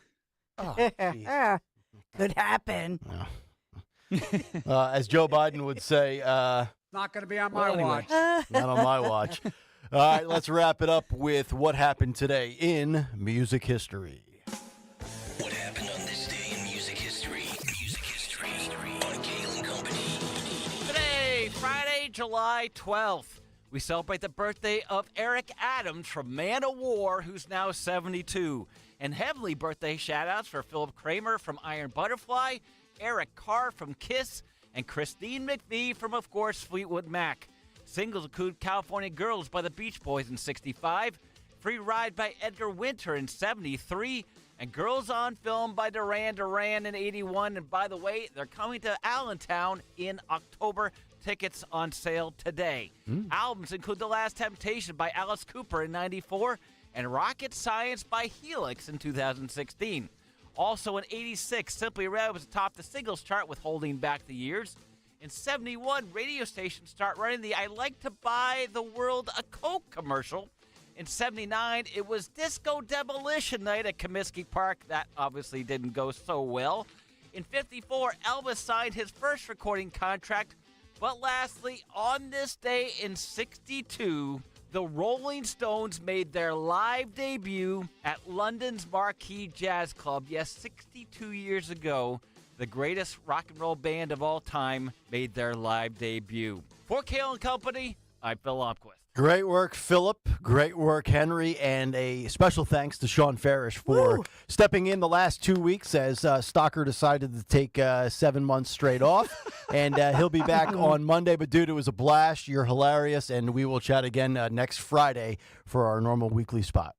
Oh, Could happen. as Joe Biden would say, Not going to be on my watch. not on my watch. All right, let's wrap it up with what happened today in music history. What happened on this day in music history? Music history on Kayal and Company. Today, Friday, July 12th, we celebrate the birthday of Eric Adams from Man of War, who's now 72. And heavenly birthday shout-outs for Philip Kramer from Iron Butterfly, Eric Carr from Kiss, and Christine McVie from, of course, Fleetwood Mac. Singles include California Girls by the Beach Boys in 65, Free Ride by Edgar Winter in 73, and Girls on Film by Duran Duran in 81. And by the way, they're coming to Allentown in October. Tickets on sale today. Albums include The Last Temptation by Alice Cooper in 94, and Rocket Science by Helix in 2016. Also in 86, Simply Red was atop the singles chart with Holding Back the Years. In 71, radio stations start running the I Like to Buy the World a Coke commercial. In 79, it was Disco Demolition Night at Comiskey Park. That obviously didn't go so well. In 54, Elvis signed his first recording contract. But lastly, on this day in 62, the Rolling Stones made their live debut at London's Marquee Jazz Club. Yes, 62 years ago, the greatest rock and roll band of all time made their live debut. For Kayal and Company, I'm Phil Lomquist. Great work, Philip. Great work, Henry. And a special thanks to Sean Farish for stepping in the last 2 weeks as Stalker decided to take 7 months straight off. And he'll be back on Monday. But, dude, it was a blast. You're hilarious. And we will chat again next Friday for our normal weekly spot.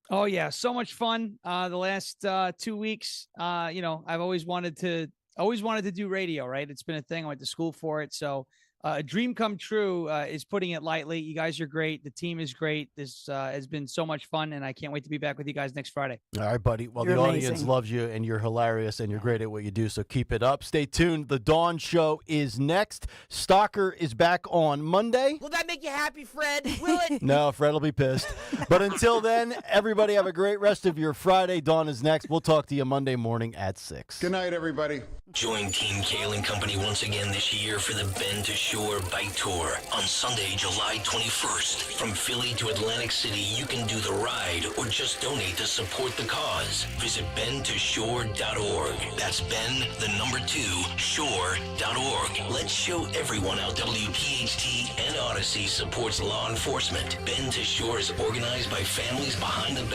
Oh, yeah. So much fun the last 2 weeks. I've always wanted to do radio, right? It's been a thing. I went to school for it. So A dream come true is putting it lightly. You guys are great. The team is great. This has been so much fun, and I can't wait to be back with you guys next Friday. All right, buddy. Well, You're the audience amazing. loves you, and you're hilarious, and you're great at what you do, so keep it up. Stay tuned. The Dawn Show is next. Stalker is back on Monday. Will that make you happy, Fred? Will it? No, Fred will be pissed. But until then, everybody have a great rest of your Friday. Dawn is next. We'll talk to you Monday morning at 6. Good night, everybody. Join Team Kayal and Company once again this year for the Bend to Shore Bike Tour on Sunday, July 21st. From Philly to Atlantic City, you can do the ride or just donate to support the cause. Visit bendtoshore.org. That's Ben, the number 2, shore.org. Let's show everyone how WPHT and Odyssey supports law enforcement. Bend to Shore is organized by families behind the